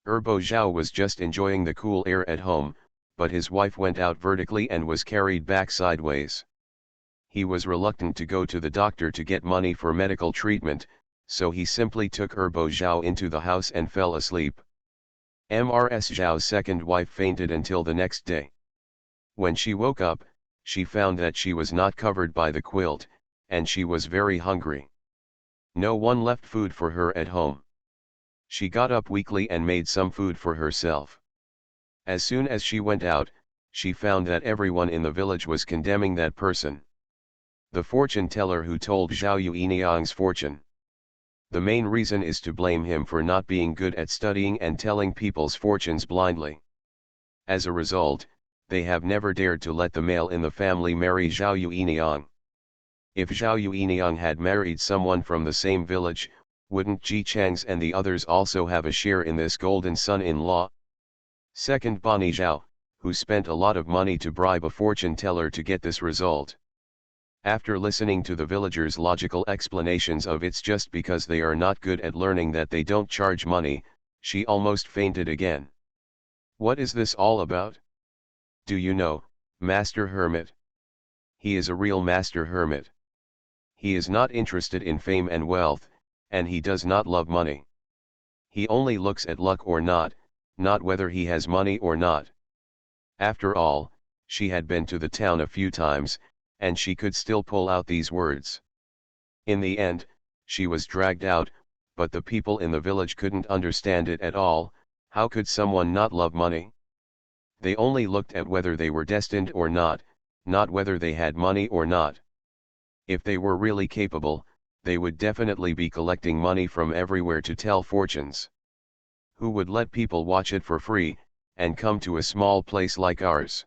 Erbo Zhao was just enjoying the cool air at home, but his wife went out vertically and was carried back sideways. He was reluctant to go to the doctor to get money for medical treatment, so he simply took Erbo Zhao into the house and fell asleep. Mrs. Zhao's second wife fainted until the next day. When she woke up, she found that she was not covered by the quilt, and she was very hungry. No one left food for her at home. She got up weakly and made some food for herself. As soon as she went out, she found that everyone in the village was condemning that person. The fortune teller who told Zhao Yuiniang's fortune. The main reason is to blame him for not being good at studying and telling people's fortunes blindly. As a result, they have never dared to let the male in the family marry Zhao Yuiniang. If Zhao Yuiniang had married someone from the same village, wouldn't Ji Chang's and the others also have a share in this golden son-in-law? Second, Bani Zhao, who spent a lot of money to bribe a fortune teller to get this result. After listening to the villagers' logical explanations of it's just because they are not good at learning that they don't charge money, she almost fainted again. What is this all about? Do you know, Master Hermit? He is a real Master Hermit. He is not interested in fame and wealth, and he does not love money. He only looks at luck or not whether he has money or not. After all, she had been to the town a few times, and she could still pull out these words. In the end, she was dragged out, but the people in the village couldn't understand it at all. How could someone not love money? They only looked at whether they were destined or not whether they had money or not. If they were really capable, they would definitely be collecting money from everywhere to tell fortunes. Who would let people watch it for free, and come to a small place like ours?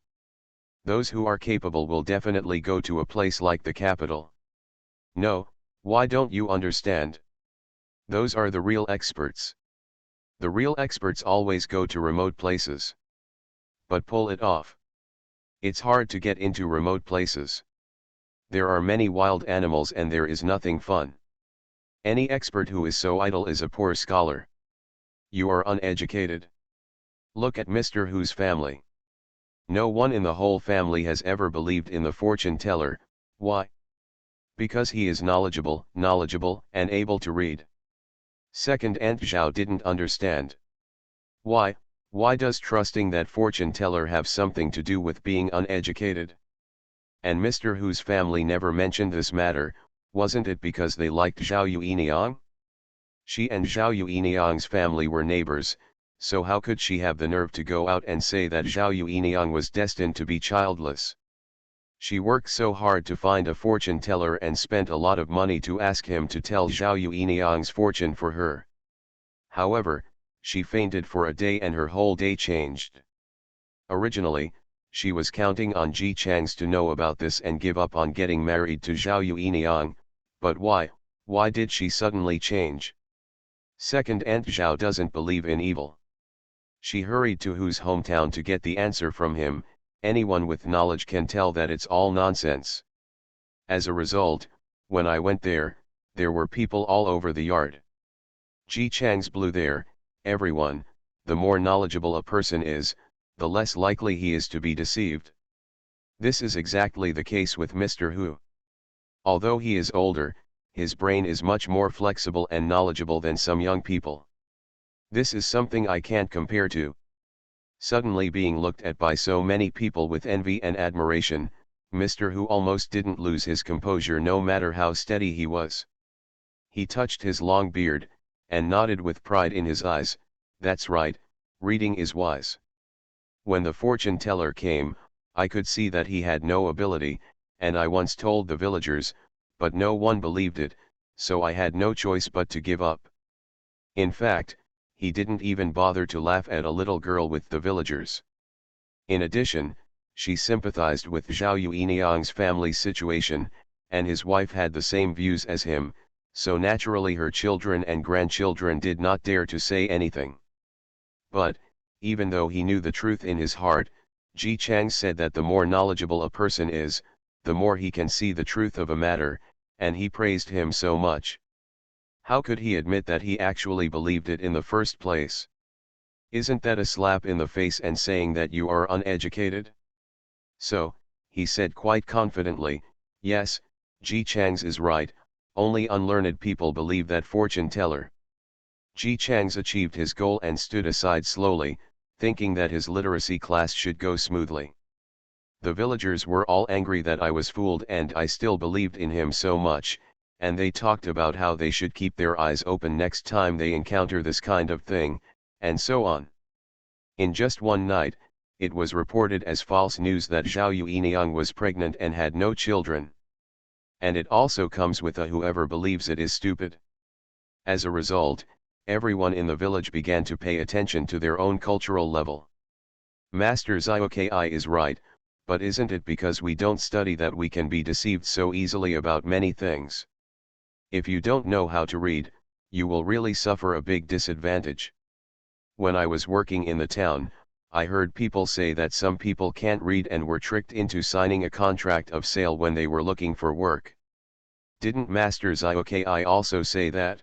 Those who are capable will definitely go to a place like the capital. No, why don't you understand? Those are the real experts. The real experts always go to remote places. But pull it off. It's hard to get into remote places. There are many wild animals and there is nothing fun. Any expert who is so idle is a poor scholar. You are uneducated. Look at Mr. Hu's family. No one in the whole family has ever believed in the fortune teller. Why? Because he is knowledgeable, and able to read. Second, Aunt Zhao didn't understand. Why does trusting that fortune teller have something to do with being uneducated? And Mr. Hu's family never mentioned this matter. Wasn't it because they liked Zhao Yuiniang? She and Zhao Yuiniang's family were neighbors, so how could she have the nerve to go out and say that Zhao Yuiniang was destined to be childless? She worked so hard to find a fortune teller and spent a lot of money to ask him to tell Zhao Yuiniang's fortune for her. However, she fainted for a day and her whole day changed. Originally, she was counting on Ji Chang's to know about this and give up on getting married to Zhao Yuiniang, but why did she suddenly change? Second, Aunt Zhao doesn't believe in evil. She hurried to Hu's hometown to get the answer from him. Anyone with knowledge can tell that it's all nonsense. As a result, when I went there were people all over the yard. Ji Chang's blew there. Everyone, the more knowledgeable a person is, the less likely he is to be deceived. This is exactly the case with Mr. Hu. Although he is older, his brain is much more flexible and knowledgeable than some young people. This is something I can't compare to. Suddenly being looked at by so many people with envy and admiration, Mr. Hu almost didn't lose his composure no matter how steady he was. He touched his long beard, and nodded with pride in his eyes. That's right, reading is wise. When the fortune teller came, I could see that he had no ability, and I once told the villagers, but no one believed it, so I had no choice but to give up. In fact, he didn't even bother to laugh at a little girl with the villagers. In addition, she sympathized with Zhao Yuiniang's family situation, and his wife had the same views as him, so naturally her children and grandchildren did not dare to say anything. But, even though he knew the truth in his heart, Ji Chang said that the more knowledgeable a person is, the more he can see the truth of a matter, and he praised him so much. How could he admit that he actually believed it in the first place? Isn't that a slap in the face and saying that you are uneducated? So, he said quite confidently, yes, Ji Chang's is right, only unlearned people believe that fortune teller. Ji Chang's achieved his goal and stood aside slowly, thinking that his literacy class should go smoothly. The villagers were all angry that I was fooled and I still believed in him so much, and they talked about how they should keep their eyes open next time they encounter this kind of thing, and so on. In just one night, it was reported as false news that Zhao Yuiniang was pregnant and had no children. And it also comes with a whoever believes it is stupid. As a result, everyone in the village began to pay attention to their own cultural level. Master Zioki is right, but isn't it because we don't study that we can be deceived so easily about many things? If you don't know how to read, you will really suffer a big disadvantage. When I was working in the town, I heard people say that some people can't read and were tricked into signing a contract of sale when they were looking for work. Didn't Master Zioki also say that?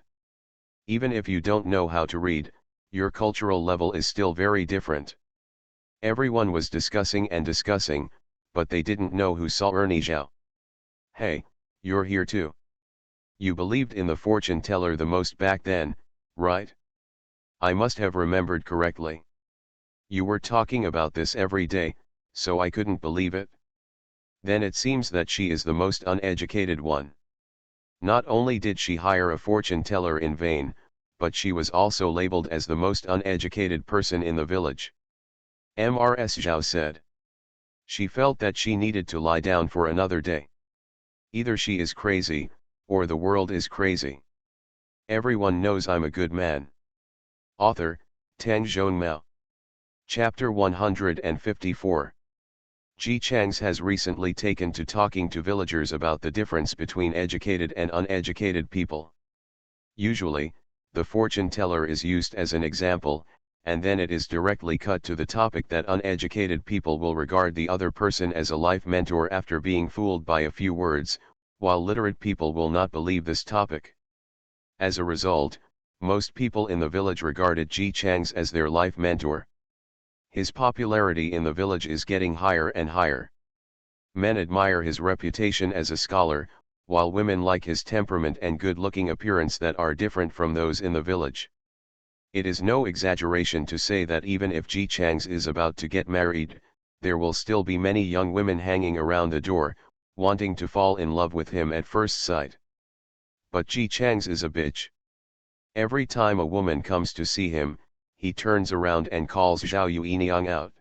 Even if you don't know how to read, your cultural level is still very different. Everyone was discussing and discussing, but they didn't know who saw Ernie Zhao. Hey, you're here too. You believed in the fortune teller the most back then, right? I must have remembered correctly. You were talking about this every day, so I couldn't believe it. Then it seems that she is the most uneducated one. Not only did she hire a fortune teller in vain, but she was also labeled as the most uneducated person in the village. Mrs. Zhao said. She felt that she needed to lie down for another day. Either she is crazy, or the world is crazy. Everyone knows I'm a good man. Author, Tang Zhonmao. Chapter 154. Ji Changs has recently taken to talking to villagers about the difference between educated and uneducated people. Usually, the fortune teller is used as an example, and then it is directly cut to the topic that uneducated people will regard the other person as a life mentor after being fooled by a few words, while literate people will not believe this topic. As a result, most people in the village regarded Ji Changs as their life mentor. His popularity in the village is getting higher and higher. Men admire his reputation as a scholar, while women like his temperament and good-looking appearance that are different from those in the village. It is no exaggeration to say that even if Ji Changs is about to get married, there will still be many young women hanging around the door, wanting to fall in love with him at first sight. But Ji Changs is a bitch. Every time a woman comes to see him, he turns around and calls Zhao Yuiniang out.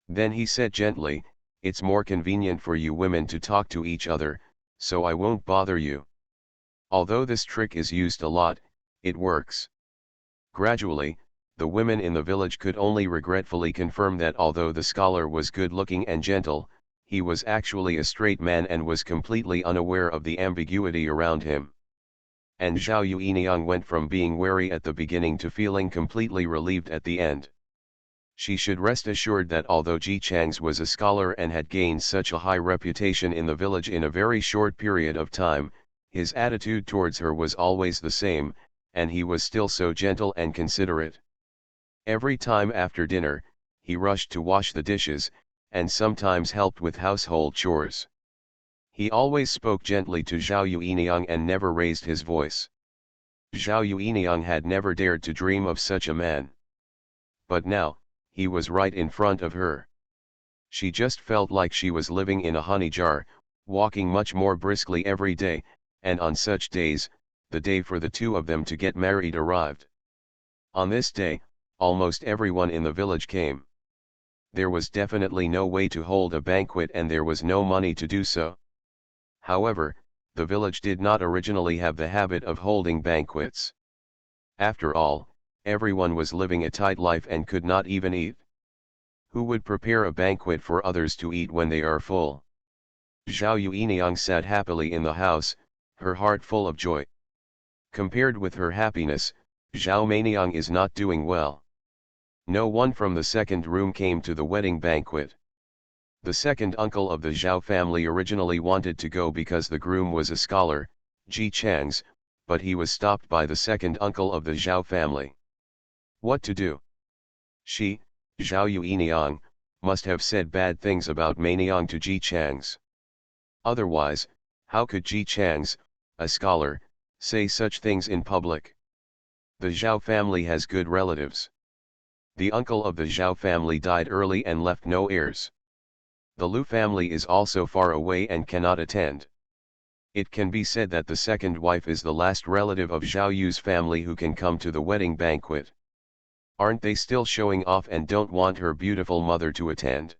Then he said gently, "It's more convenient for you women to talk to each other, so I won't bother you." Although this trick is used a lot, it works. Gradually, the women in the village could only regretfully confirm that although the scholar was good-looking and gentle, he was actually a straight man and was completely unaware of the ambiguity around him. And Zhao Yuiniang went from being wary at the beginning to feeling completely relieved at the end. She should rest assured that although Ji Changs was a scholar and had gained such a high reputation in the village in a very short period of time, his attitude towards her was always the same, and he was still so gentle and considerate. Every time after dinner, he rushed to wash the dishes, and sometimes helped with household chores. He always spoke gently to Zhao Yuiniang and never raised his voice. Zhao Yuiniang had never dared to dream of such a man. But now, he was right in front of her. She just felt like she was living in a honey jar, walking much more briskly every day, and on such days, the day for the two of them to get married arrived. On this day, almost everyone in the village came. There was definitely no way to hold a banquet and there was no money to do so. However, the village did not originally have the habit of holding banquets. After all, everyone was living a tight life and could not even eat. Who would prepare a banquet for others to eat when they are full? Zhao Yuiniang sat happily in the house, her heart full of joy. Compared with her happiness, Zhao Maniang is not doing well. No one from the second room came to the wedding banquet. The second uncle of the Zhao family originally wanted to go because the groom was a scholar, Ji Changs, but he was stopped by the second uncle of the Zhao family. What to do? She, Zhao Yuiniang, must have said bad things about Maniang to Ji Changs. Otherwise, how could Ji Changs, a scholar, say such things in public? The Zhao family has good relatives. The uncle of the Zhao family died early and left no heirs. The Lu family is also far away and cannot attend. It can be said that the second wife is the last relative of Zhao Yu's family who can come to the wedding banquet. Aren't they still showing off and don't want her beautiful mother to attend?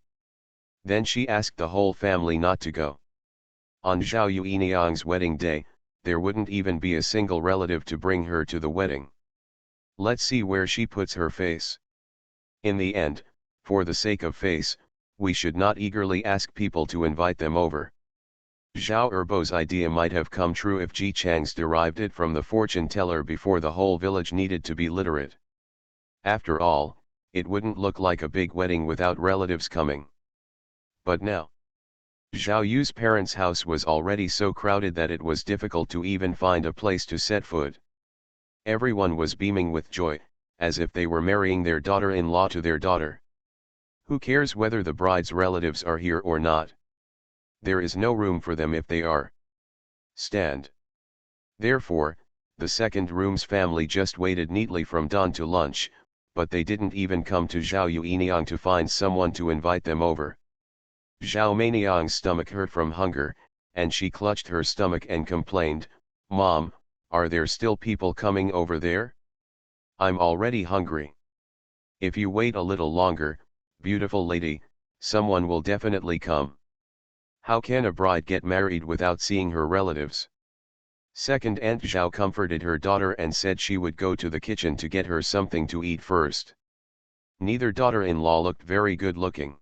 Then she asked the whole family not to go. On Zhao Yuiniang's wedding day, there wouldn't even be a single relative to bring her to the wedding. Let's see where she puts her face. In the end, for the sake of face, we should not eagerly ask people to invite them over. Zhao Erbo's idea might have come true if Ji Chang's derived it from the fortune teller before the whole village needed to be literate. After all, it wouldn't look like a big wedding without relatives coming. But now, Zhao Yu's parents' house was already so crowded that it was difficult to even find a place to set foot. Everyone was beaming with joy, as if they were marrying their daughter-in-law to their daughter. Who cares whether the bride's relatives are here or not? There is no room for them if they are. Stand. Therefore, the second room's family just waited neatly from dawn to lunch, but they didn't even come to Zhao Yuiniang to find someone to invite them over. Zhao Meiniang's stomach hurt from hunger, and she clutched her stomach and complained, "Mom, are there still people coming over there? I'm already hungry. If you wait a little longer, beautiful lady, someone will definitely come. How can a bride get married without seeing her relatives?" Second Aunt Zhao comforted her daughter and said she would go to the kitchen to get her something to eat first. Neither daughter-in-law looked very good looking.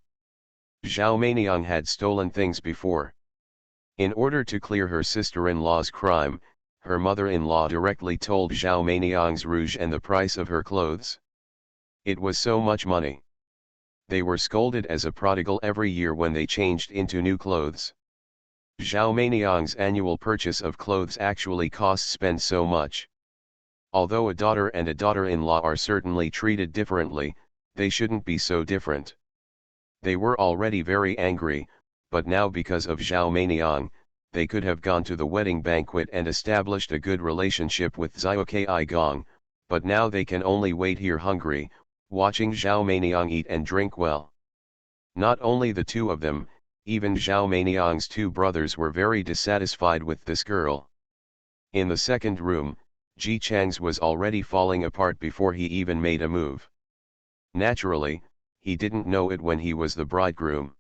Zhao Meiniang had stolen things before. In order to clear her sister-in-law's crime, her mother-in-law directly told Zhao Meiniang's rouge and the price of her clothes. It was so much money. They were scolded as a prodigal every year when they changed into new clothes. Zhao Meiniang's annual purchase of clothes actually costs spend so much. Although a daughter and a daughter-in-law are certainly treated differently, they shouldn't be so different. They were already very angry, but now because of Zhao Meiniang, they could have gone to the wedding banquet and established a good relationship with Zhao Gong, but now they can only wait here hungry, watching Zhao Meiniang eat and drink well. Not only the two of them, even Zhao Meiniang's two brothers were very dissatisfied with this girl. In the second room, Ji Chang's was already falling apart before he even made a move. Naturally, he didn't know it when he was the bridegroom.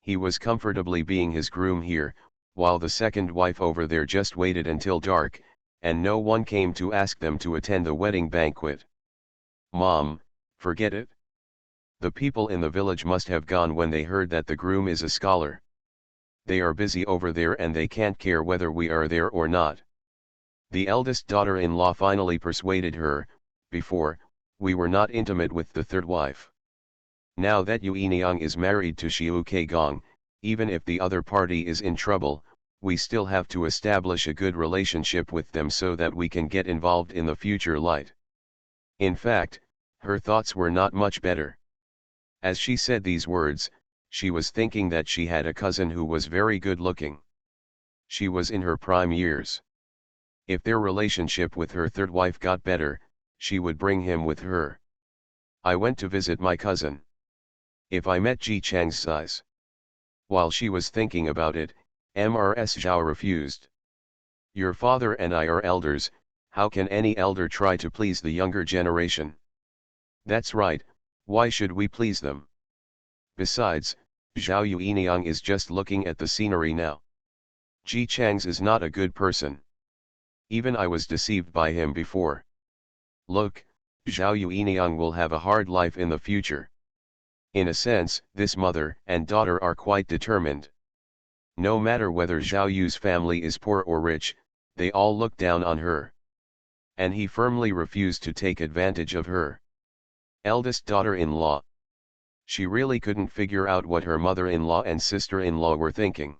He was comfortably being his groom here, while the second wife over there just waited until dark, and no one came to ask them to attend the wedding banquet. Mom, forget it. The people in the village must have gone when they heard that the groom is a scholar. They are busy over there and they can't care whether we are there or not. The eldest daughter-in-law finally persuaded her, before, we were not intimate with the third wife. Now that Yuiniang is married to Xiu Gong, even if the other party is in trouble, we still have to establish a good relationship with them so that we can get involved in the future light. In fact, her thoughts were not much better. As she said these words, she was thinking that she had a cousin who was very good looking. She was in her prime years. If their relationship with her third wife got better, she would bring him with her. I went to visit my cousin. If I met Ji Chang's size. While she was thinking about it, Ms. Zhao refused. Your father and I are elders, how can any elder try to please the younger generation? That's right, why should we please them? Besides, Zhao Yuiniang is just looking at the scenery now. Ji Chang's is not a good person. Even I was deceived by him before. Look, Zhao Yuiniang will have a hard life in the future. In a sense, this mother and daughter are quite determined. No matter whether Zhao Yu's family is poor or rich, they all look down on her. And he firmly refused to take advantage of her. Eldest daughter-in-law. She really couldn't figure out what her mother-in-law and sister-in-law were thinking.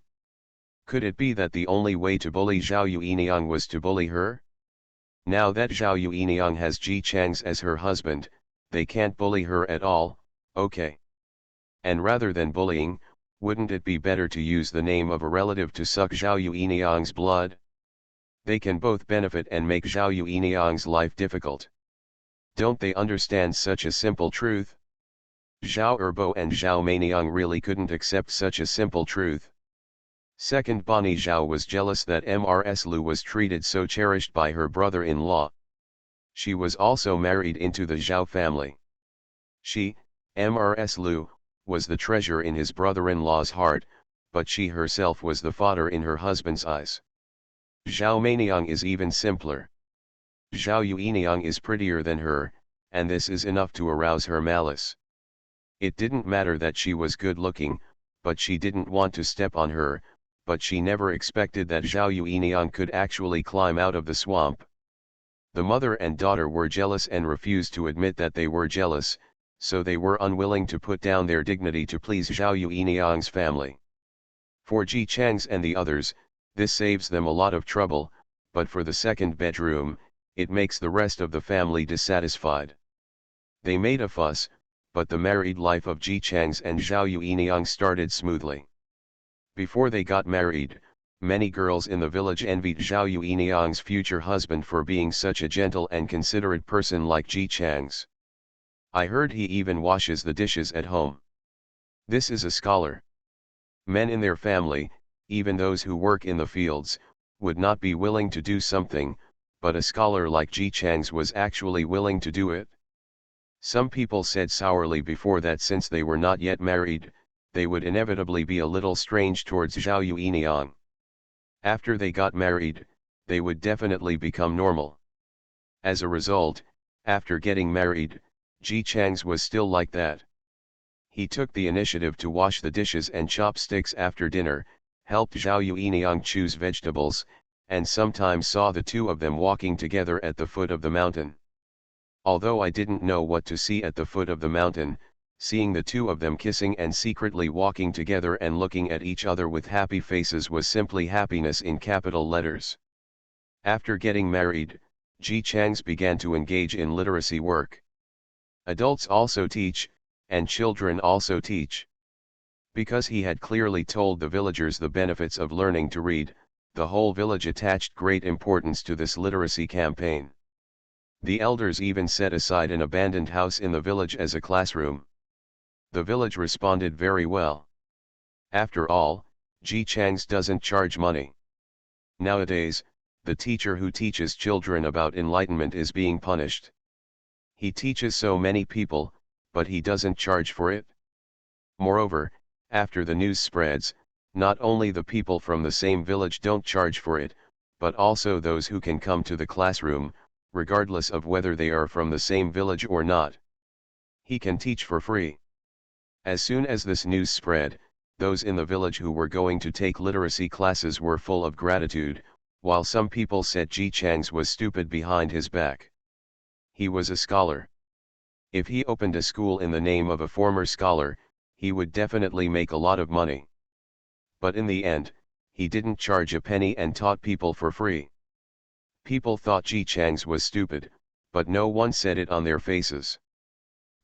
Could it be that the only way to bully Zhao Yuiniang was to bully her? Now that Zhao Yuiniang has Ji Chang's as her husband, they can't bully her at all, okay. And rather than bullying, wouldn't it be better to use the name of a relative to suck Zhao Yuiniang's blood? They can both benefit and make Zhao Yuiniang's life difficult. Don't they understand such a simple truth? Zhao Erbo and Zhao Meiniang really couldn't accept such a simple truth. Second, Bani Zhao was jealous that Mrs. Lu was treated so cherished by her brother-in-law. She was also married into the Zhao family. She, Mrs. Lu, was the treasure in his brother-in-law's heart, but she herself was the fodder in her husband's eyes. Zhao Meiniang is even simpler. Zhao Yuiniang is prettier than her, and this is enough to arouse her malice. It didn't matter that she was good-looking, but she didn't want to step on her, but she never expected that Zhao Yuiniang could actually climb out of the swamp. The mother and daughter were jealous and refused to admit that they were jealous, so they were unwilling to put down their dignity to please Zhao Yuiniang's family. For Ji Chang's and the others, this saves them a lot of trouble, but for the second bedroom, it makes the rest of the family dissatisfied. They made a fuss, but the married life of Ji Chang's and Zhao Yuiniang started smoothly. Before they got married, many girls in the village envied Zhao Yuiniang's future husband for being such a gentle and considerate person like Ji Chang's. I heard he even washes the dishes at home. This is a scholar. Men in their family, even those who work in the fields, would not be willing to do something, but a scholar like Ji Chang's was actually willing to do it. Some people said sourly before that since they were not yet married, they would inevitably be a little strange towards Zhao Yuiniang. After they got married, they would definitely become normal. As a result, after getting married, Ji Chang's was still like that. He took the initiative to wash the dishes and chop sticks after dinner, helped Zhao Yuiniang choose vegetables, and sometimes saw the two of them walking together at the foot of the mountain. Although I didn't know what to see at the foot of the mountain, seeing the two of them kissing and secretly walking together and looking at each other with happy faces was simply happiness in capital letters. After getting married, Ji Chang's began to engage in literacy work. Adults also teach, and children also teach. Because he had clearly told the villagers the benefits of learning to read, the whole village attached great importance to this literacy campaign. The elders even set aside an abandoned house in the village as a classroom. The village responded very well. After all, Ji Chang's doesn't charge money. Nowadays, the teacher who teaches children about enlightenment is being punished. He teaches so many people, but he doesn't charge for it. Moreover, after the news spreads, not only the people from the same village don't charge for it, but also those who can come to the classroom, regardless of whether they are from the same village or not. He can teach for free. As soon as this news spread, those in the village who were going to take literacy classes were full of gratitude, while some people said Ji Chang's was stupid behind his back. He was a scholar. If he opened a school in the name of a former scholar, he would definitely make a lot of money. But in the end, he didn't charge a penny and taught people for free. People thought Ji Chang's was stupid, but no one said it on their faces.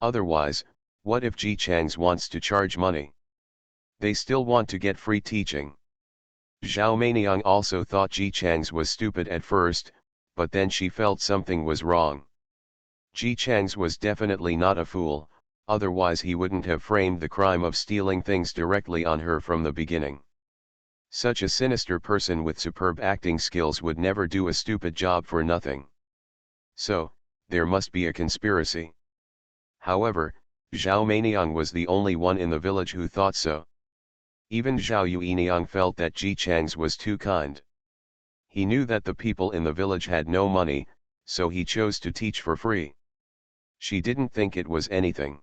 Otherwise, what if Ji Chang's wants to charge money? They still want to get free teaching. Zhao Meiniang also thought Ji Chang's was stupid at first, but then she felt something was wrong. Ji Chang's was definitely not a fool, otherwise he wouldn't have framed the crime of stealing things directly on her from the beginning. Such a sinister person with superb acting skills would never do a stupid job for nothing. So, there must be a conspiracy. However, Zhao Meiniang was the only one in the village who thought so. Even Zhao Yuiniang felt that Ji Chang's was too kind. He knew that the people in the village had no money, so he chose to teach for free. She didn't think it was anything.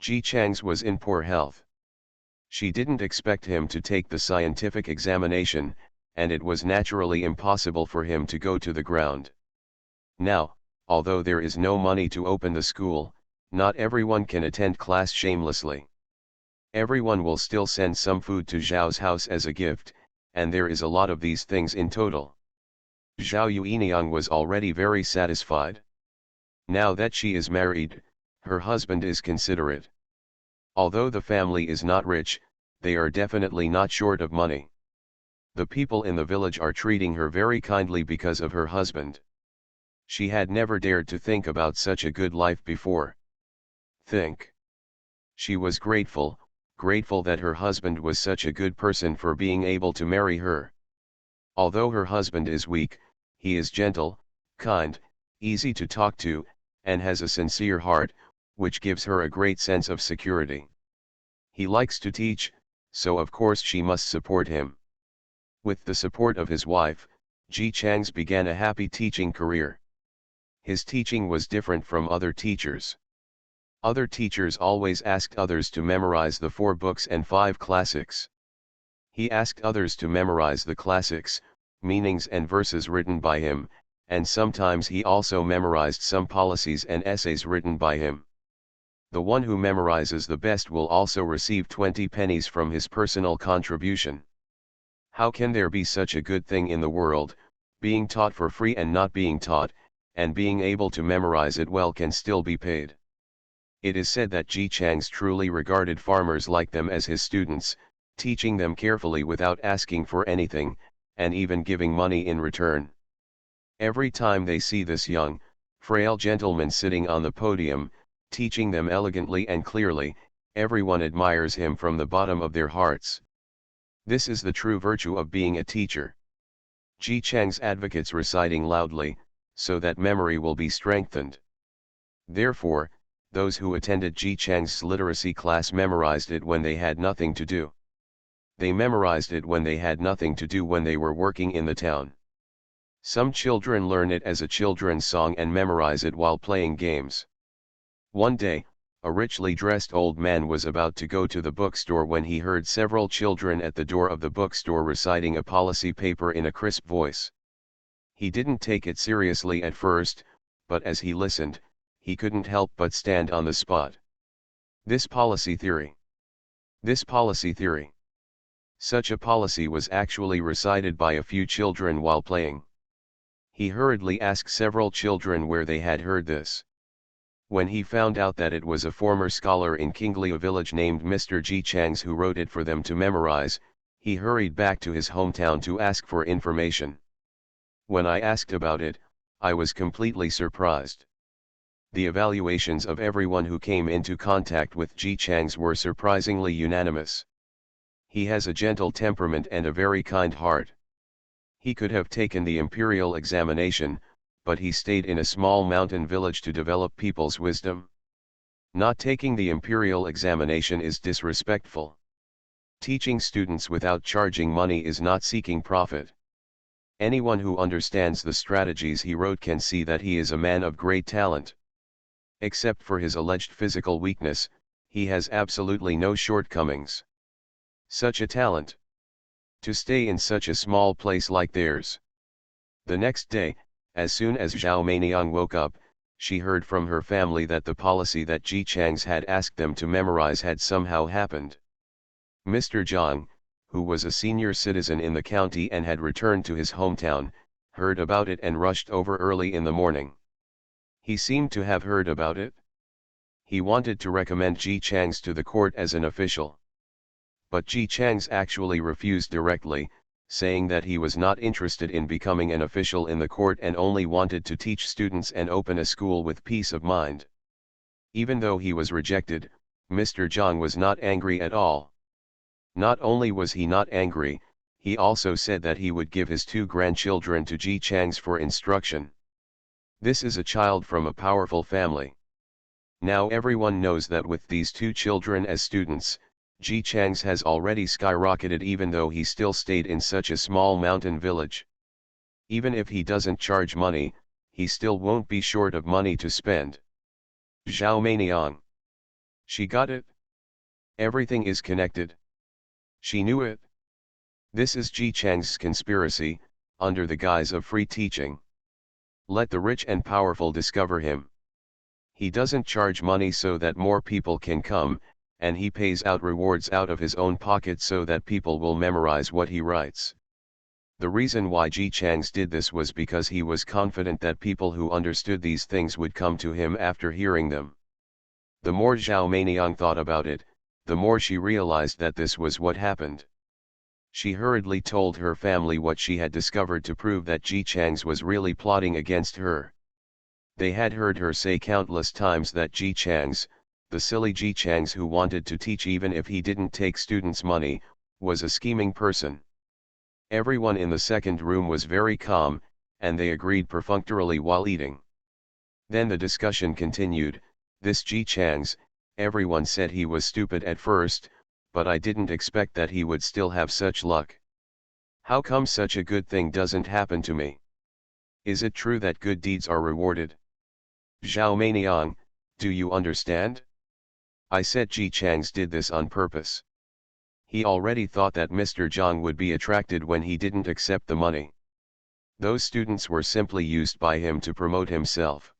Ji Chang's was in poor health. She didn't expect him to take the scientific examination, and it was naturally impossible for him to go to the ground. Now, although there is no money to open the school, not everyone can attend class shamelessly. Everyone will still send some food to Zhao's house as a gift, and there is a lot of these things in total. Zhao Yuiniang was already very satisfied. Now that she is married, her husband is considerate. Although the family is not rich, they are definitely not short of money. The people in the village are treating her very kindly because of her husband. She had never dared to think about such a good life before. Think. She was grateful that her husband was such a good person for being able to marry her. Although her husband is weak, he is gentle, kind, easy to talk to, and has a sincere heart, which gives her a great sense of security. He likes to teach, so of course she must support him. With the support of his wife, Ji Chang's began a happy teaching career. His teaching was different from other teachers. Other teachers always asked others to memorize the 4 books and 5 classics. He asked others to memorize the classics, meanings and verses written by him, and sometimes he also memorized some policies and essays written by him. The one who memorizes the best will also receive 20 pennies from his personal contribution. How can there be such a good thing in the world, being taught for free and not being taught, and being able to memorize it well can still be paid? It is said that Ji Chang's truly regarded farmers like them as his students, teaching them carefully without asking for anything, and even giving money in return. Every time they see this young, frail gentleman sitting on the podium, teaching them elegantly and clearly, everyone admires him from the bottom of their hearts. This is the true virtue of being a teacher. Ji Chang's advocates reciting loudly, so that memory will be strengthened. Therefore, those who attended Ji Chang's literacy class memorized it when they had nothing to do. They memorized it when they had nothing to do when they were working in the town. Some children learn it as a children's song and memorize it while playing games. One day, a richly dressed old man was about to go to the bookstore when he heard several children at the door of the bookstore reciting a policy paper in a crisp voice. He didn't take it seriously at first, but as he listened, he couldn't help but stand on the spot. This policy theory. This policy theory. Such a policy was actually recited by a few children while playing. He hurriedly asked several children where they had heard this. When he found out that it was a former scholar in Qinglia village named Mr. Ji Chang's who wrote it for them to memorize, he hurried back to his hometown to ask for information. When I asked about it, I was completely surprised. The evaluations of everyone who came into contact with Ji Chang's were surprisingly unanimous. He has a gentle temperament and a very kind heart. He could have taken the imperial examination, but he stayed in a small mountain village to develop people's wisdom. Not taking the imperial examination is disrespectful. Teaching students without charging money is not seeking profit. Anyone who understands the strategies he wrote can see that he is a man of great talent. Except for his alleged physical weakness, he has absolutely no shortcomings. Such a talent. To stay in such a small place like theirs. The next day, as soon as Zhao Meiniang woke up, she heard from her family that the policy that Ji Chang's had asked them to memorize had somehow happened. Mr. Zhang, who was a senior citizen in the county and had returned to his hometown, heard about it and rushed over early in the morning. He seemed to have heard about it. He wanted to recommend Ji Chang's to the court as an official. But Ji Chang's actually refused directly, saying that he was not interested in becoming an official in the court and only wanted to teach students and open a school with peace of mind. Even though he was rejected, Mr. Zhang was not angry at all. Not only was he not angry, he also said that he would give his 2 grandchildren to Ji Chang's for instruction. This is a child from a powerful family. Now everyone knows that with these 2 children as students, Ji Chang's has already skyrocketed even though he still stayed in such a small mountain village. Even if he doesn't charge money, he still won't be short of money to spend. Zhao Meiniang. She got it. Everything is connected. She knew it. This is Ji Chang's conspiracy, under the guise of free teaching. Let the rich and powerful discover him. He doesn't charge money so that more people can come, and he pays out rewards out of his own pocket so that people will memorize what he writes. The reason why Ji Chang's did this was because he was confident that people who understood these things would come to him after hearing them. The more Zhao Meiniang thought about it, the more she realized that this was what happened. She hurriedly told her family what she had discovered to prove that Ji Chang's was really plotting against her. They had heard her say countless times that Ji Chang's, the silly Ji Changs who wanted to teach even if he didn't take students' money, was a scheming person. Everyone in the second room was very calm, and they agreed perfunctorily while eating. Then the discussion continued. This Ji Changs, everyone said he was stupid at first, but I didn't expect that he would still have such luck. How come such a good thing doesn't happen to me? Is it true that good deeds are rewarded? Zhao Meiniang, do you understand? I said Ji Changs did this on purpose. He already thought that Mr. Zhang would be attracted when he didn't accept the money. Those students were simply used by him to promote himself.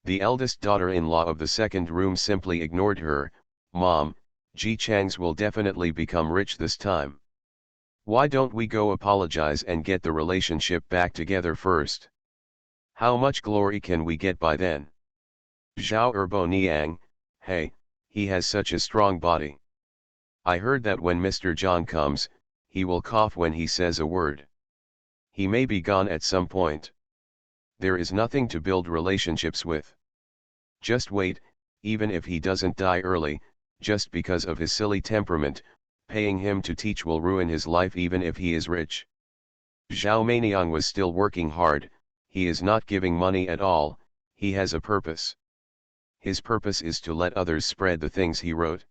The eldest daughter-in-law of the second room simply ignored her. Mom, Ji Changs will definitely become rich this time. Why don't we go apologize and get the relationship back together first? How much glory can we get by then? Zhao Erbo Niang, hey, he has such a strong body. I heard that when Mr. Zhang comes, he will cough when he says a word. He may be gone at some point. There is nothing to build relationships with. Just wait, even if he doesn't die early, just because of his silly temperament, paying him to teach will ruin his life even if he is rich. Zhao Meiniang was still working hard. He is not giving money at all, he has a purpose. His purpose is to let others spread the things he wrote.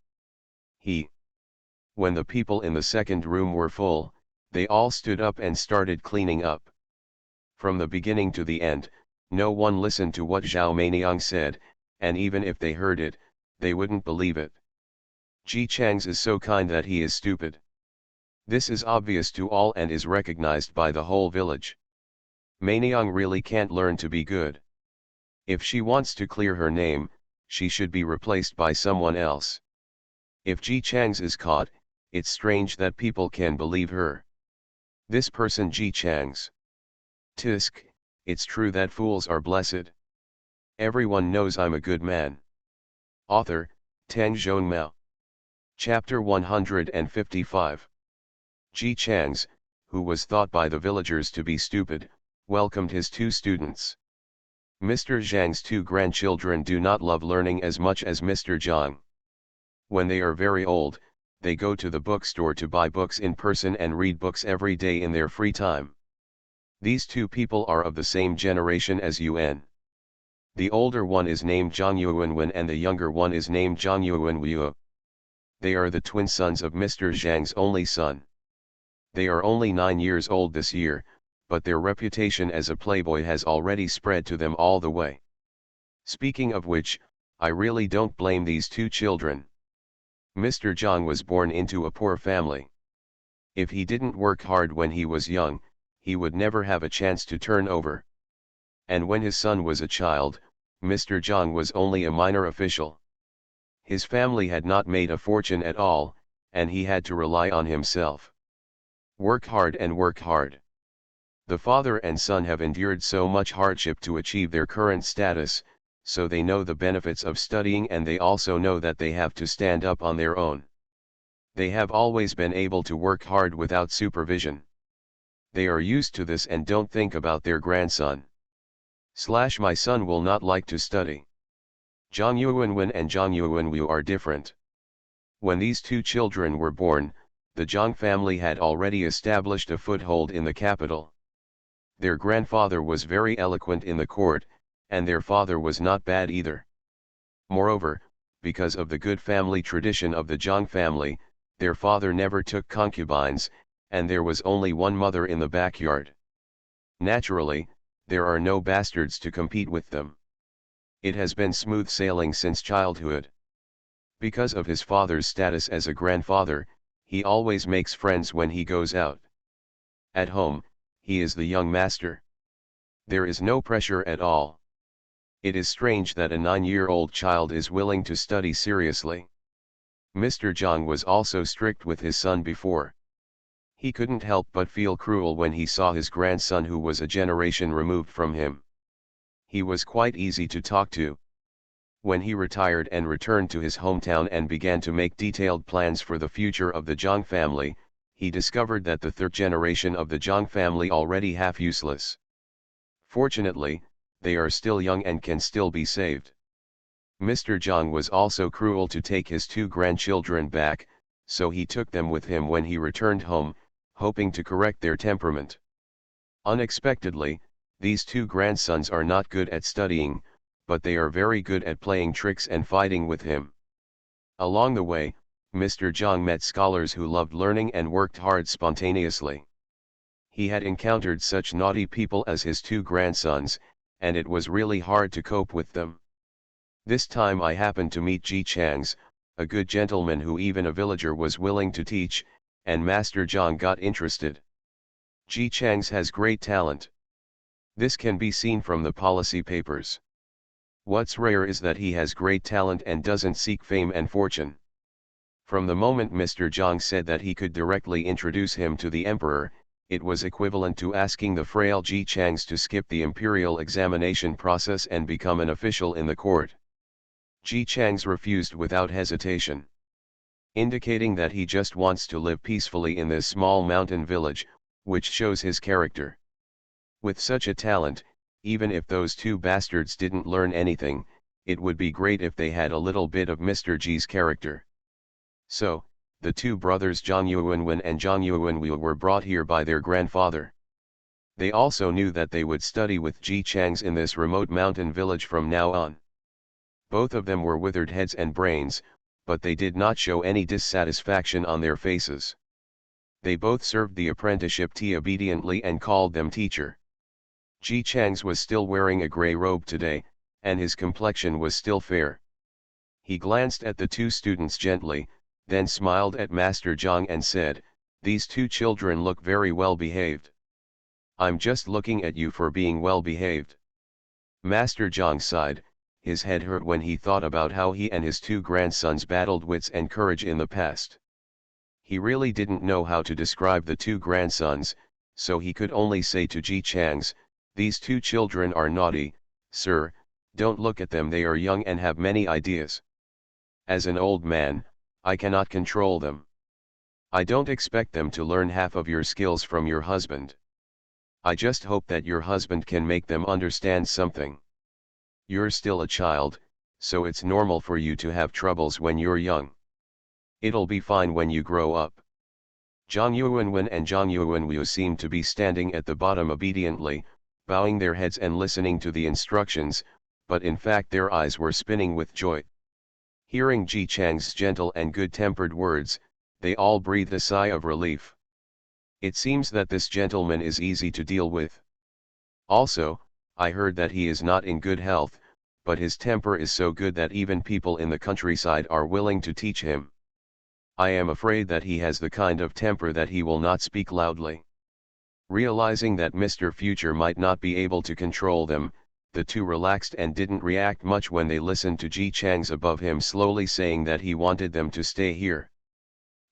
When the people in the second room were full, they all stood up and started cleaning up. From the beginning to the end, no one listened to what Zhao Meiniang said, and even if they heard it, they wouldn't believe it. Ji Changs is so kind that he is stupid. This is obvious to all and is recognized by the whole village. Meiniang really can't learn to be good. If she wants to clear her name, she should be replaced by someone else. If Ji Changs is caught, it's strange that people can believe her. This person Ji Changs. Tisk, it's true that fools are blessed. Everyone knows I'm a good man. Author, Tang Zhonmao. Chapter 155. Ji Changs, who was thought by the villagers to be stupid, welcomed his two students. Mr. Zhang's two grandchildren do not love learning as much as Mr. Zhang. When they are very old, they go to the bookstore to buy books in person and read books every day in their free time. These two people are of the same generation as Yuan. The older one is named Zhang Yuanwen and the younger one is named Zhang Yuanwu. They are the twin sons of Mr. Zhang's only son. They are only 9 years old this year, but their reputation as a playboy has already spread to them all the way. Speaking of which, I really don't blame these two children. Mr. Zhang was born into a poor family. If he didn't work hard when he was young, he would never have a chance to turn over. And when his son was a child, Mr. Zhang was only a minor official. His family had not made a fortune at all, and he had to rely on himself. Work hard and work hard. The father and son have endured so much hardship to achieve their current status, so they know the benefits of studying and they also know that they have to stand up on their own. They have always been able to work hard without supervision. They are used to this and don't think about their grandson. My son will not like to study. Zhang Yuanwen and Zhang Yuanwu are different. When these two children were born, the Zhang family had already established a foothold in the capital. Their grandfather was very eloquent in the court, and their father was not bad either. Moreover, because of the good family tradition of the Zhang family, their father never took concubines, and there was only one mother in the backyard. Naturally, there are no bastards to compete with them. It has been smooth sailing since childhood. Because of his father's status as a grandfather, he always makes friends when he goes out. At home, he is the young master. There is no pressure at all. It is strange that a 9-year-old child is willing to study seriously. Mr. Zhang was also strict with his son before. He couldn't help but feel cruel when he saw his grandson who was a generation removed from him. He was quite easy to talk to. When he retired and returned to his hometown and began to make detailed plans for the future of the Zhang family, he discovered that the third generation of the Zhang family already half useless. Fortunately, they are still young and can still be saved. Mr. Zhang was also cruel to take his two grandchildren back, so he took them with him when he returned home, hoping to correct their temperament. Unexpectedly, these two grandsons are not good at studying, but they are very good at playing tricks and fighting with him. Along the way, Mr. Zhang met scholars who loved learning and worked hard spontaneously. He had encountered such naughty people as his two grandsons, and it was really hard to cope with them. This time I happened to meet Ji Changs, a good gentleman who even a villager was willing to teach, and Master Zhang got interested. Ji Changs has great talent. This can be seen from the policy papers. What's rare is that he has great talent and doesn't seek fame and fortune. From the moment Mr. Zhang said that he could directly introduce him to the emperor, it was equivalent to asking the frail Ji Changs to skip the imperial examination process and become an official in the court. Ji Changs refused without hesitation, indicating that he just wants to live peacefully in this small mountain village, which shows his character. With such a talent, even if those two bastards didn't learn anything, it would be great if they had a little bit of Mr. Ji's character. So, the two brothers Zhang Yuanwen and Zhang Yuanwu were brought here by their grandfather. They also knew that they would study with Ji Changs in this remote mountain village from now on. Both of them were withered heads and brains, but they did not show any dissatisfaction on their faces. They both served the apprenticeship tea obediently and called them teacher. Ji Changs was still wearing a grey robe today, and his complexion was still fair. He glanced at the two students gently, then smiled at Master Zhang and said, "These two children look very well behaved. I'm just looking at you for being well behaved." Master Zhang sighed, his head hurt when he thought about how he and his two grandsons battled wits and courage in the past. He really didn't know how to describe the two grandsons, so he could only say to Ji Changs, "These two children are naughty, sir, don't look at them, they are young and have many ideas. As an old man, I cannot control them. I don't expect them to learn half of your skills from your husband. I just hope that your husband can make them understand something. You're still a child, so it's normal for you to have troubles when you're young. It'll be fine when you grow up." Zhang Yuanwen and Zhang Yuanwu seemed to be standing at the bottom obediently, bowing their heads and listening to the instructions, but in fact their eyes were spinning with joy. Hearing Ji Chang's gentle and good-tempered words, they all breathed a sigh of relief. It seems that this gentleman is easy to deal with. Also, I heard that he is not in good health, but his temper is so good that even people in the countryside are willing to teach him. I am afraid that he has the kind of temper that he will not speak loudly. Realizing that Mr. Future might not be able to control them, the two relaxed and didn't react much when they listened to Ji Changs above him slowly saying that he wanted them to stay here.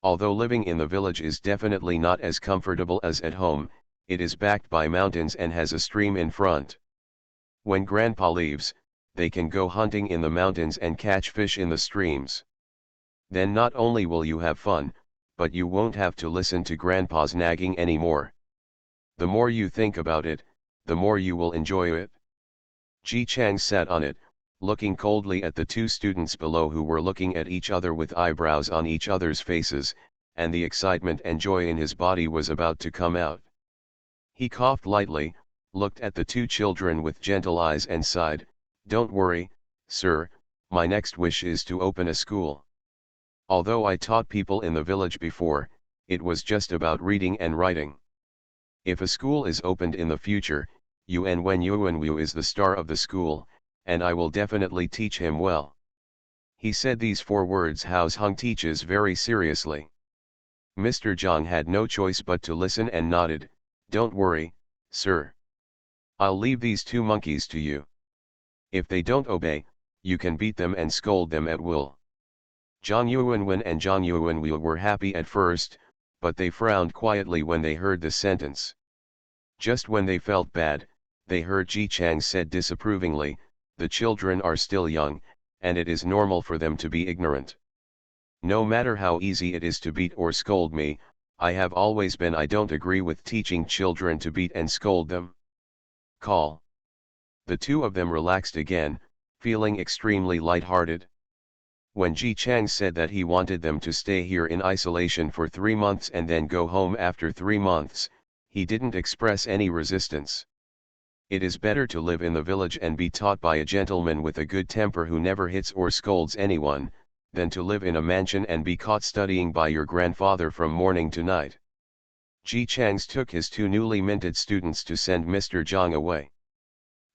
Although living in the village is definitely not as comfortable as at home, it is backed by mountains and has a stream in front. When Grandpa leaves, they can go hunting in the mountains and catch fish in the streams. Then not only will you have fun, but you won't have to listen to Grandpa's nagging anymore. The more you think about it, the more you will enjoy it. Ji Chang sat on it, looking coldly at the two students below who were looking at each other with eyebrows on each other's faces, and the excitement and joy in his body was about to come out. He coughed lightly, looked at the two children with gentle eyes and sighed, "Don't worry, sir, my next wish is to open a school. Although I taught people in the village before, it was just about reading and writing. If a school is opened in the future, Yuan Yuanwu is the star of the school, and I will definitely teach him well." He said these 4 words House Hung teaches very seriously. Mr. Zhang had no choice but to listen and nodded, "Don't worry, sir. I'll leave these 2 monkeys to you. If they don't obey, you can beat them and scold them at will." Zhang Yuanwen and Zhang Yuanwu were happy at first, but they frowned quietly when they heard the sentence. Just when they felt bad, they heard Ji Chang said disapprovingly, "The children are still young, and it is normal for them to be ignorant. No matter how easy it is to beat or scold me, I have always been I don't agree with teaching children to beat and scold them. Call." The 2 of them relaxed again, feeling extremely light-hearted. When Ji Chang said that he wanted them to stay here in isolation for 3 months and then go home after 3 months, he didn't express any resistance. It is better to live in the village and be taught by a gentleman with a good temper who never hits or scolds anyone, than to live in a mansion and be caught studying by your grandfather from morning to night. Ji Chang's took his 2 newly minted students to send Mr. Zhang away.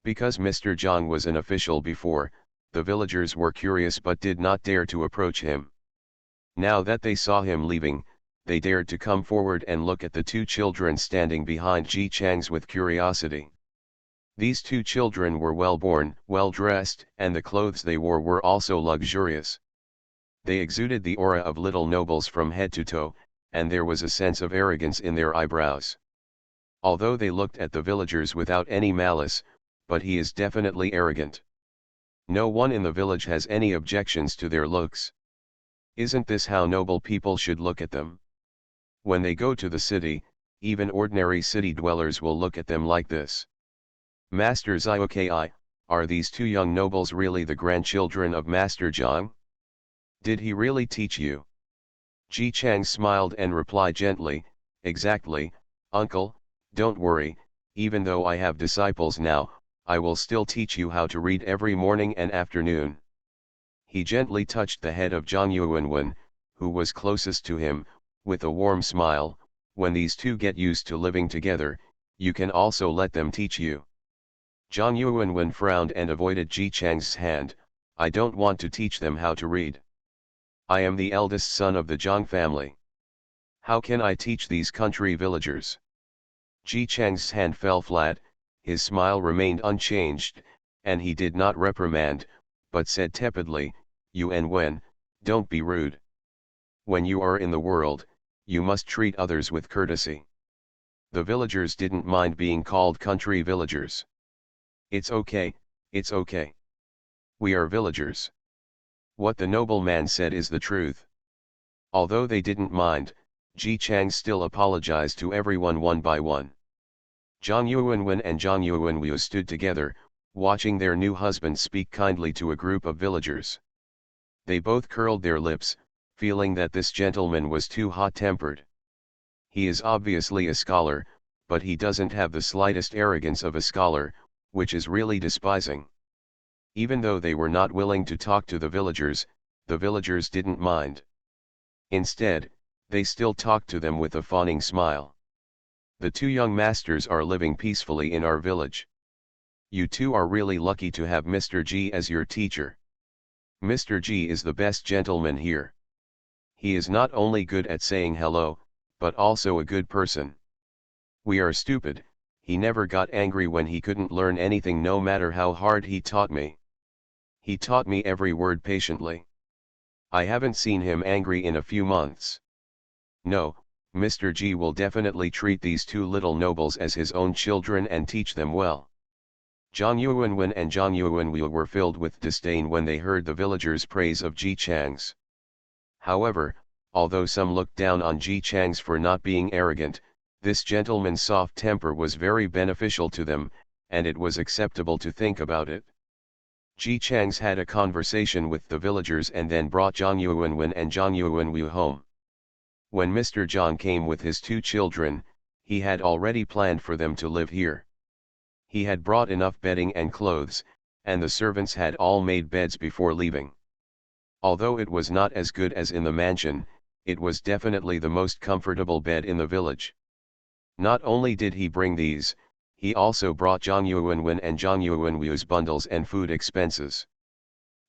Because Mr. Zhang was an official before, the villagers were curious but did not dare to approach him. Now that they saw him leaving, they dared to come forward and look at the 2 children standing behind Ji Chang's with curiosity. These 2 children were well-born, well-dressed, and the clothes they wore were also luxurious. They exuded the aura of little nobles from head to toe, and there was a sense of arrogance in their eyebrows. Although they looked at the villagers without any malice, but he is definitely arrogant. No one in the village has any objections to their looks. Isn't this how noble people should look at them? When they go to the city, even ordinary city dwellers will look at them like this. Master Zioki, are these 2 young nobles really the grandchildren of Master Zhang? Did he really teach you? Ji Chang smiled and replied gently, exactly, uncle, don't worry, even though I have disciples now, I will still teach you how to read every morning and afternoon. He gently touched the head of Zhang Yuanwen, who was closest to him, with a warm smile, when these 2 get used to living together, you can also let them teach you. Zhang Yuanwen frowned and avoided Ji Chang's hand, I don't want to teach them how to read. I am the eldest son of the Zhang family. How can I teach these country villagers? Ji Chang's hand fell flat, his smile remained unchanged, and he did not reprimand, but said tepidly, Yuanwen, don't be rude. When you are in the world, you must treat others with courtesy. The villagers didn't mind being called country villagers. It's okay, it's okay. We are villagers. What the nobleman said is the truth. Although they didn't mind, Ji Chang still apologized to everyone one by one. Zhang Yuanwen and Zhang Yuanwu stood together, watching their new husband speak kindly to a group of villagers. They both curled their lips, feeling that this gentleman was too hot-tempered. He is obviously a scholar, but he doesn't have the slightest arrogance of a scholar, which is really despising. Even though they were not willing to talk to the villagers didn't mind. Instead, they still talked to them with a fawning smile. The 2 young masters are living peacefully in our village. You 2 are really lucky to have Mr. G as your teacher. Mr. G is the best gentleman here. He is not only good at saying hello, but also a good person. We are stupid, he never got angry when he couldn't learn anything no matter how hard he taught me. He taught me every word patiently. I haven't seen him angry in a few months. No, Mr. G will definitely treat these 2 little nobles as his own children and teach them well. Zhang Yuanwen and Zhang Yuanwu were filled with disdain when they heard the villagers' praise of Ji Chang's. However, although some looked down on Ji Chang's for not being arrogant, this gentleman's soft temper was very beneficial to them, and it was acceptable to think about it. Ji Chang's had a conversation with the villagers and then brought Zhang Yuanwen and Zhang Yuanwu home. When Mr. Zhang came with his 2 children, he had already planned for them to live here. He had brought enough bedding and clothes, and the servants had all made beds before leaving. Although it was not as good as in the mansion, it was definitely the most comfortable bed in the village. Not only did he bring these, he also brought Zhang Yuanwen and Zhang Yuanwu's bundles and food expenses.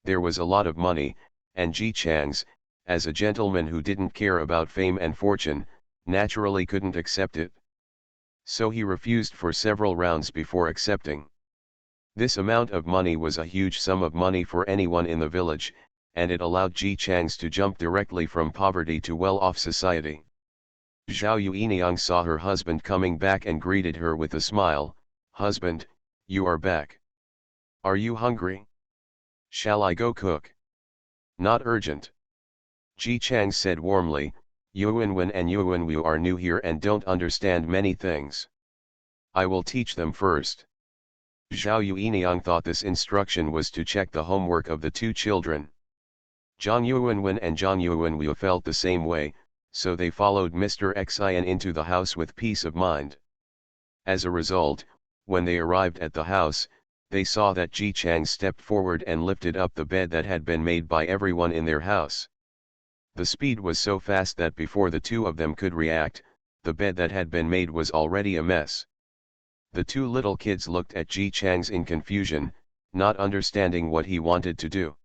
There was a lot of money, and Ji Chang's, as a gentleman who didn't care about fame and fortune, naturally couldn't accept it. So he refused for several rounds before accepting. This amount of money was a huge sum of money for anyone in the village, and it allowed Ji Chang's to jump directly from poverty to well-off society. Zhao Yueniang saw her husband coming back and greeted her with a smile, "Husband, you are back. Are you hungry? Shall I go cook?" "Not urgent." Ji Chang said warmly, "Yuanwen and Yuanwu are new here and don't understand many things. I will teach them first." Zhao Yueniang thought this instruction was to check the homework of the two children. Zhang Yuanwen and Zhang Yuanwu felt the same way, so they followed Mr. Xin into the house with peace of mind. As a result, when they arrived at the house, they saw that Ji Chang stepped forward and lifted up the bed that had been made by everyone in their house. The speed was so fast that before the two of them could react, the bed that had been made was already a mess. The two little kids looked at Ji Chang's in confusion, not understanding what he wanted to do.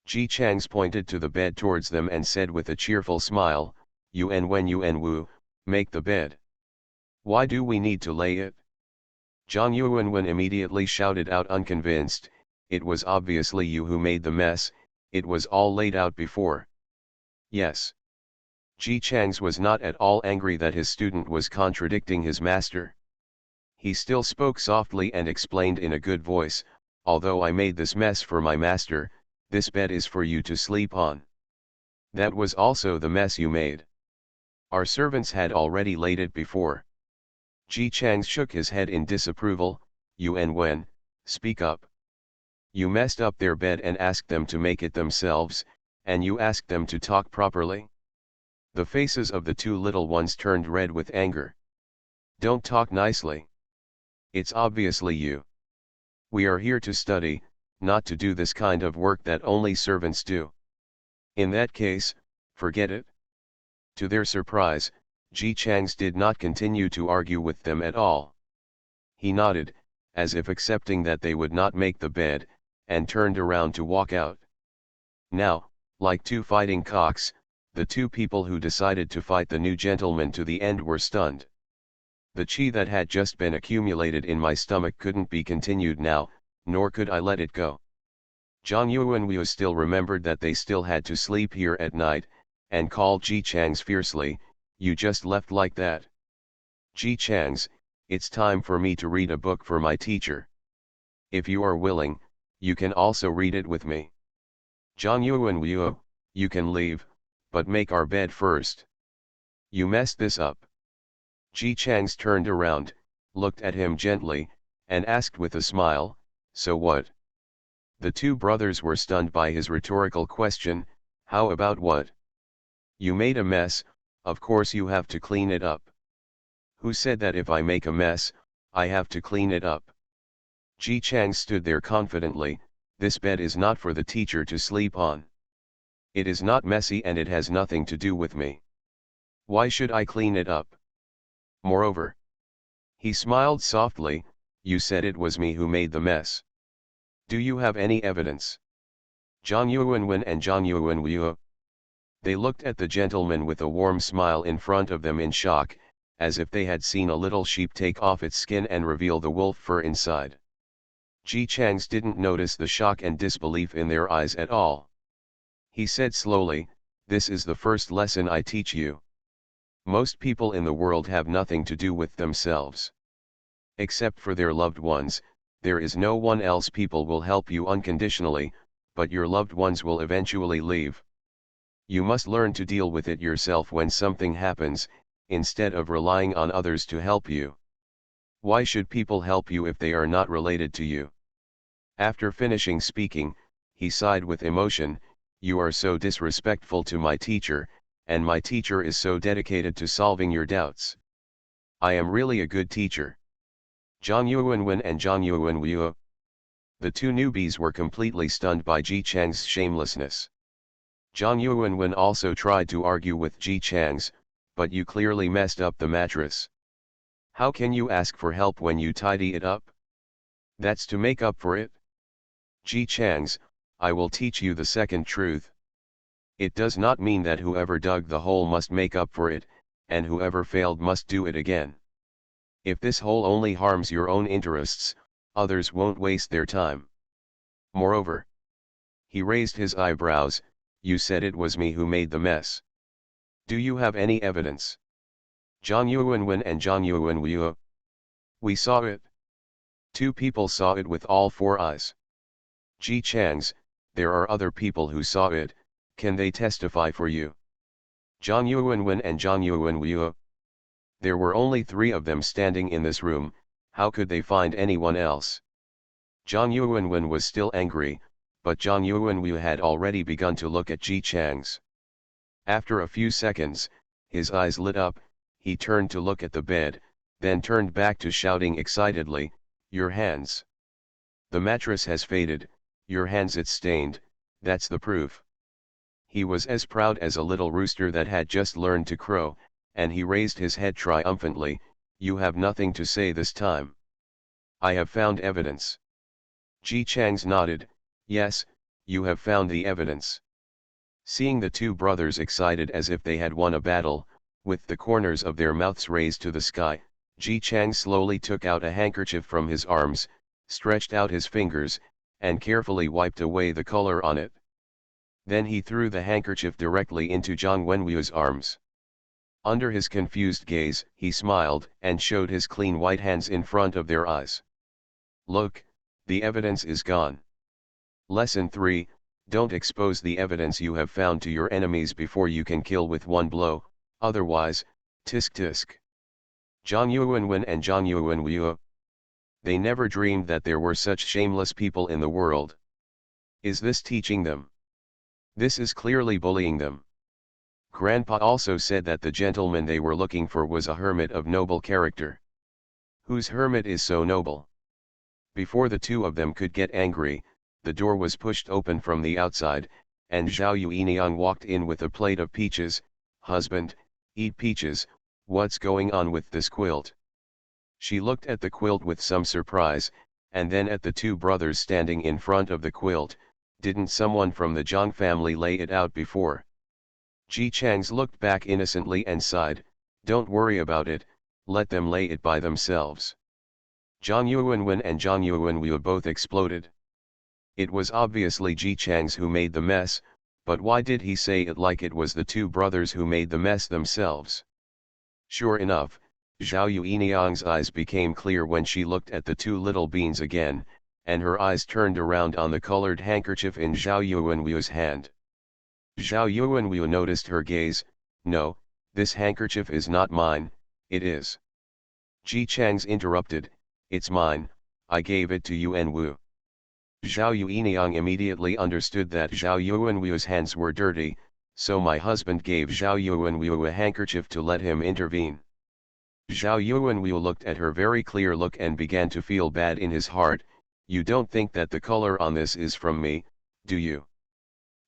Ji Chang's pointed to the bed towards them and said with a cheerful smile, "Yuan Wu, make the bed. Why do we need to lay it?" Zhang Yuanwen immediately shouted out unconvinced, "It was obviously you who made the mess, it was all laid out before." Yes. Ji Chang's was not at all angry that his student was contradicting his master. He still spoke softly and explained in a good voice, "Although I made this mess for my master, this bed is for you to sleep on. That was also the mess you made. Our servants had already laid it before." Ji Chang shook his head in disapproval, "Yuan Wen, speak up. You messed up their bed and asked them to make it themselves, and you asked them to talk properly?" The faces of the two little ones turned red with anger. "Don't talk nicely. It's obviously you. We are here to study, not to do this kind of work that only servants do. In that case, forget it." To their surprise, Ji Chang's did not continue to argue with them at all. He nodded, as if accepting that they would not make the bed, and turned around to walk out. Now, like two fighting cocks, the two people who decided to fight the new gentleman to the end were stunned. The qi that had just been accumulated in my stomach couldn't be continued now, nor could I let it go. Zhang Yuanwu still remembered that they still had to sleep here at night, and called Ji Chang's fiercely, "You just left like that. Ji Chang's, it's time for me to read a book for my teacher. If you are willing, you can also read it with me. Zhang Yuanwu, you can leave, but make our bed first. You messed this up." Ji Chang's turned around, looked at him gently, and asked with a smile, "So what?" The two brothers were stunned by his rhetorical question, "How about what? You made a mess, of course you have to clean it up. Who said that if I make a mess, I have to clean it up?" Ji Chang stood there confidently, "This bed is not for the teacher to sleep on. It is not messy and it has nothing to do with me. Why should I clean it up? Moreover," he smiled softly, "you said it was me who made the mess. Do you have any evidence?" Zhang Yuanwen and Zhang Yuanwu. They looked at the gentleman with a warm smile in front of them in shock, as if they had seen a little sheep take off its skin and reveal the wolf fur inside. Ji Chang's didn't notice the shock and disbelief in their eyes at all. He said slowly, "This is the first lesson I teach you. Most people in the world have nothing to do with themselves. Except for their loved ones, there is no one else. People will help you unconditionally, but your loved ones will eventually leave. You must learn to deal with it yourself when something happens, instead of relying on others to help you. Why should people help you if they are not related to you?" After finishing speaking, he sighed with emotion, "You are so disrespectful to my teacher, and my teacher is so dedicated to solving your doubts. I am really a good teacher." Zhang Yuanwen and Zhang Yuanwu. The two newbies were completely stunned by Ji Chang's shamelessness. Zhang Yuanwen also tried to argue with Ji Chang's, "But you clearly messed up the mattress. How can you ask for help when you tidy it up? That's to make up for it. Ji Chang's, I will teach you the second truth. It does not mean that whoever dug the hole must make up for it, and whoever failed must do it again. If this hole only harms your own interests, others won't waste their time. Moreover," he raised his eyebrows, "you said it was me who made the mess. Do you have any evidence?" Zhang Yuanwen and Zhang Yuanwu. "We saw it. Two people saw it with all four eyes." Ji Chang's, "There are other people who saw it, can they testify for you?" Zhang Yuanwen and Zhang Yuanwu. "There were only 3 of them standing in this room, how could they find anyone else?" Zhang Yuanwen was still angry, but Zhang Yuanwu had already begun to look at Ji Chang's. After a few seconds, his eyes lit up, he turned to look at the bed, then turned back to shouting excitedly, "Your hands! The mattress has faded, your hands it's stained, that's the proof." He was as proud as a little rooster that had just learned to crow, and he raised his head triumphantly, "You have nothing to say this time. I have found evidence." Ji Chang's nodded, "Yes, you have found the evidence." Seeing the two brothers excited as if they had won a battle, with the corners of their mouths raised to the sky, Ji Chang slowly took out a handkerchief from his arms, stretched out his fingers, and carefully wiped away the color on it. Then he threw the handkerchief directly into Zhang Wenwu's arms. Under his confused gaze, he smiled and showed his clean white hands in front of their eyes. "Look, the evidence is gone." Lesson 3, don't expose the evidence you have found to your enemies before you can kill with one blow, otherwise, tisk tisk. Zhang Yuanwen and Zhang Yuanwu. They never dreamed that there were such shameless people in the world. Is this teaching them? This is clearly bullying them. Grandpa also said that the gentleman they were looking for was a hermit of noble character. Whose hermit is so noble? Before the two of them could get angry, the door was pushed open from the outside, and Zhao Yuiniang walked in with a plate of peaches. "Husband, eat peaches, what's going on with this quilt?" She looked at the quilt with some surprise, and then at the two brothers standing in front of the quilt. "Didn't someone from the Zhang family lay it out before?" Ji Chang's looked back innocently and sighed, "Don't worry about it, let them lay it by themselves." Zhang Yuanwen and Zhang Yuanwu both exploded. It was obviously Ji Chang's who made the mess, but why did he say it like it was the two brothers who made the mess themselves? Sure enough, Zhao Yuiniang's eyes became clear when she looked at the two little beans again, and her eyes turned around on the colored handkerchief in Zhao Yuanwu's hand. Zhao Yuanwu noticed her gaze. "No, this handkerchief is not mine, it is." Ji Chang's interrupted, "It's mine, I gave it to Yuanwu." Zhao Yuiniang immediately understood that Zhao Yuanwu's hands were dirty, so my husband gave Zhao Yuanwu a handkerchief to let him intervene. Zhao Yuanwu looked at her very clear look and began to feel bad in his heart. "You don't think that the color on this is from me, do you?"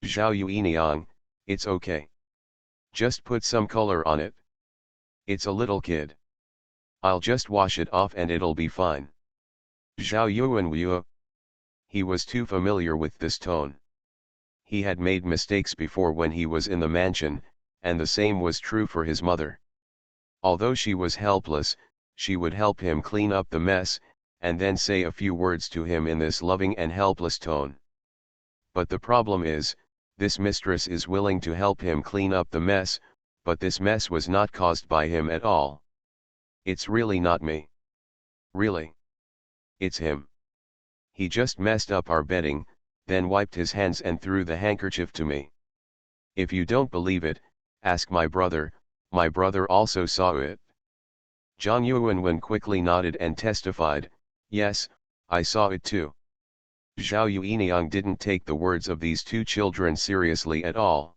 Zhao Yuiniang, "It's okay. Just put some color on it. It's a little kid. I'll just wash it off and it'll be fine." Zhao Yuanwu. He was too familiar with this tone. He had made mistakes before when he was in the mansion, and the same was true for his mother. Although she was helpless, she would help him clean up the mess, and then say a few words to him in this loving and helpless tone. But the problem is, this mistress is willing to help him clean up the mess, but this mess was not caused by him at all. "It's really not me. Really. It's him. He just messed up our bedding, then wiped his hands and threw the handkerchief to me. If you don't believe it, ask my brother also saw it." Zhang Yuanwen quickly nodded and testified, "Yes, I saw it too." Zhao Yuiniang didn't take the words of these two children seriously at all.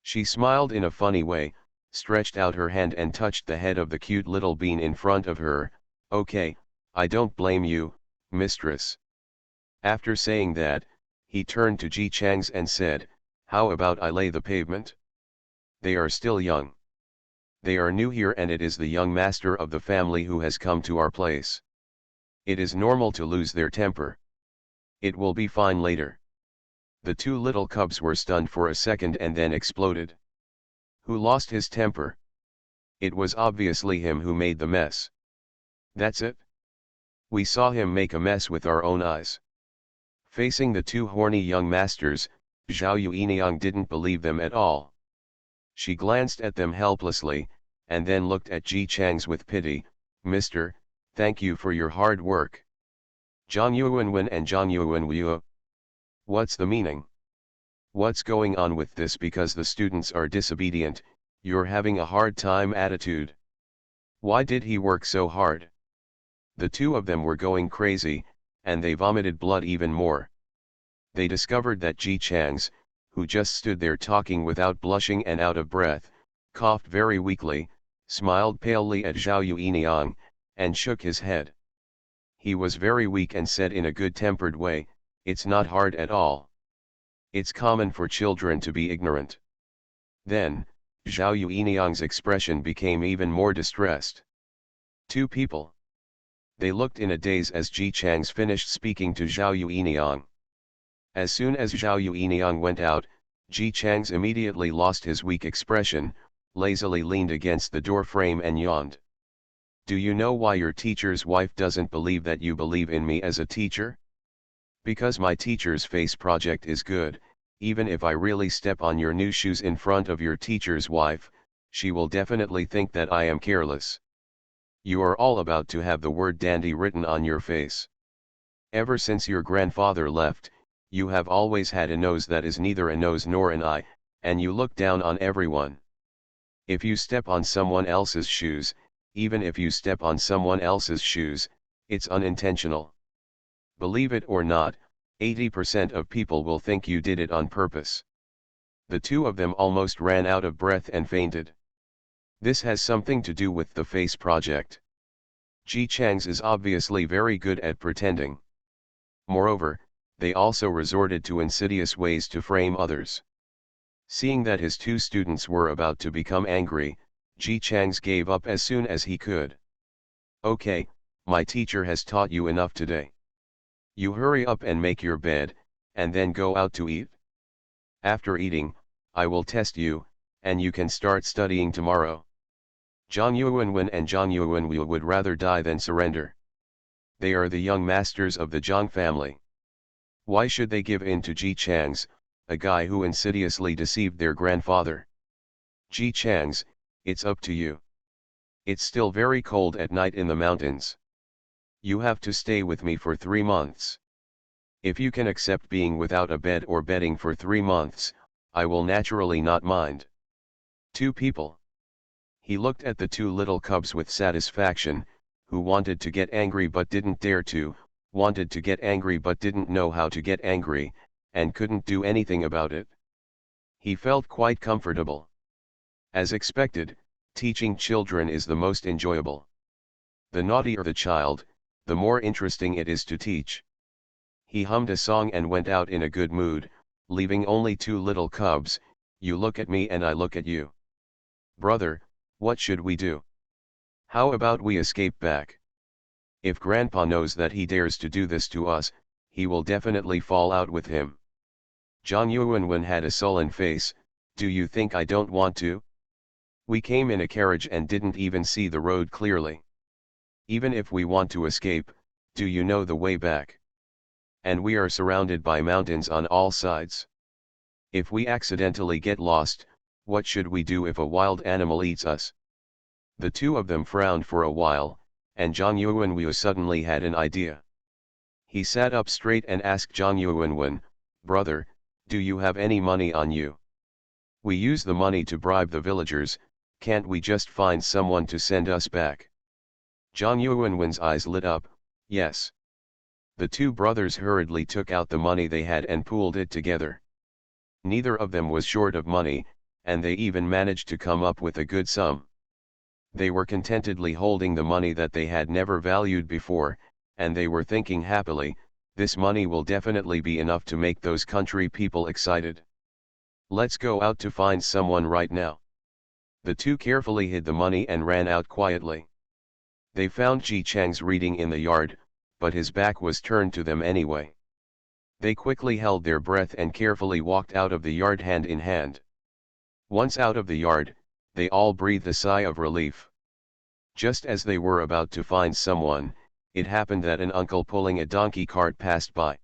She smiled in a funny way, stretched out her hand and touched the head of the cute little bean in front of her. "Okay, I don't blame you, mistress." After saying that, he turned to Ji Chang's and said, "How about I lay the pavement? They are still young. They are new here and it is the young master of the family who has come to our place. It is normal to lose their temper. It will be fine later." The two little cubs were stunned for a second and then exploded. Who lost his temper? It was obviously him who made the mess. That's it. We saw him make a mess with our own eyes. Facing the two horny young masters, Zhao Yuiniang didn't believe them at all. She glanced at them helplessly, and then looked at Ji Chang's with pity. "Mister, thank you for your hard work." Zhang Yuanwen and Zhang Yuanwu. What's the meaning? What's going on with this? Because the students are disobedient, you're having a hard time attitude. Why did he work so hard? The two of them were going crazy, and they vomited blood even more. They discovered that Ji Chang's, who just stood there talking without blushing and out of breath, coughed very weakly, smiled palely at Zhao Yueniang, and shook his head. He was very weak and said in a good-tempered way, "It's not hard at all. It's common for children to be ignorant." Then, Zhao Yueniang's expression became even more distressed. Two people. They looked in a daze as Ji Chang's finished speaking to Zhao Yueniang. As soon as Zhao Yueniang went out, Ji Chang's immediately lost his weak expression, lazily leaned against the door frame and yawned. "Do you know why your teacher's wife doesn't believe that you believe in me as a teacher? Because my teacher's face project is good. Even if I really step on your new shoes in front of your teacher's wife, she will definitely think that I am careless. You are all about to have the word dandy written on your face. Ever since your grandfather left, you have always had a nose that is neither a nose nor an eye, and you look down on everyone. If you step on someone else's shoes, even if you step on someone else's shoes, it's unintentional. Believe it or not, 80% of people will think you did it on purpose." The two of them almost ran out of breath and fainted. This has something to do with the face project. Ji Chang's is obviously very good at pretending. Moreover, they also resorted to insidious ways to frame others. Seeing that his two students were about to become angry, Ji Chang's gave up as soon as he could. "Okay, my teacher has taught you enough today. You hurry up and make your bed, and then go out to eat. After eating, I will test you, and you can start studying tomorrow." Zhang Yuanwen and Zhang Yuanwu would rather die than surrender. They are the young masters of the Zhang family. Why should they give in to Ji Chang's, a guy who insidiously deceived their grandfather? "Ji Chang's, it's up to you. It's still very cold at night in the mountains. You have to stay with me for 3 months. If you can accept being without a bed or bedding for 3 months, I will naturally not mind." Two people. He looked at the two little cubs with satisfaction, who wanted to get angry but didn't dare to, wanted to get angry but didn't know how to get angry, and couldn't do anything about it. He felt quite comfortable. As expected, teaching children is the most enjoyable. The naughtier the child, the more interesting it is to teach. He hummed a song and went out in a good mood, leaving only two little cubs. "You look at me and I look at you. Brother, what should we do? How about we escape back? If Grandpa knows that he dares to do this to us, he will definitely fall out with him." Zhang Yuanwen had a sullen face. "Do you think I don't want to? We came in a carriage and didn't even see the road clearly. Even if we want to escape, do you know the way back? And we are surrounded by mountains on all sides. If we accidentally get lost, what should we do if a wild animal eats us?" The two of them frowned for a while, and Zhang Yuanwu suddenly had an idea. He sat up straight and asked Zhang Yuanwen, "Brother, do you have any money on you? We use the money to bribe the villagers, can't we just find someone to send us back?" Zhang Yuanwen's eyes lit up. "Yes." The two brothers hurriedly took out the money they had and pooled it together. Neither of them was short of money, and they even managed to come up with a good sum. They were contentedly holding the money that they had never valued before, and they were thinking happily, "This money will definitely be enough to make those country people excited. Let's go out to find someone right now." The two carefully hid the money and ran out quietly. They found Ji Chang's reading in the yard, but his back was turned to them anyway. They quickly held their breath and carefully walked out of the yard hand in hand. Once out of the yard, they all breathed a sigh of relief. Just as they were about to find someone, it happened that an uncle pulling a donkey cart passed by.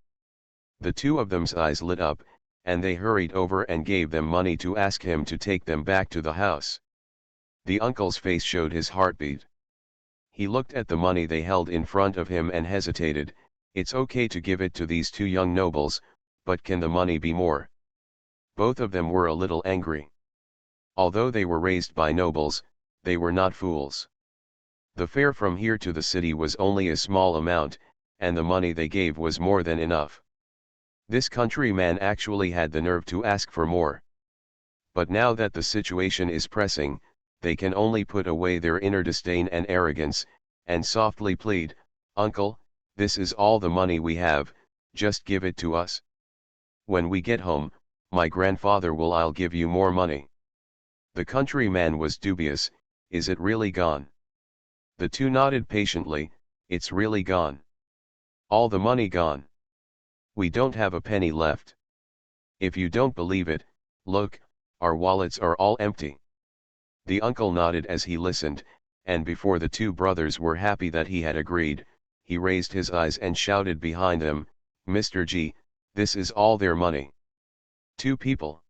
The two of them's eyes lit up, and they hurried over and gave them money to ask him to take them back to the house. The uncle's face showed his heartbeat. He looked at the money they held in front of him and hesitated. It's okay to give it to these two young nobles, but can the money be more? Both of them were a little angry. Although they were raised by nobles, they were not fools. The fare from here to the city was only a small amount, and the money they gave was more than enough. This countryman actually had the nerve to ask for more. But now that the situation is pressing, they can only put away their inner disdain and arrogance, and softly plead, "Uncle, this is all the money we have, just give it to us. When we get home, my grandfather will I'll give you more money." The countryman was dubious, "Is it really gone?" The two nodded patiently, "It's really gone. All the money gone. We don't have a penny left. If you don't believe it, look, our wallets are all empty." The uncle nodded as he listened, and before the two brothers were happy that he had agreed, he raised his eyes and shouted behind them, "Mr. G, this is all their money." Two people.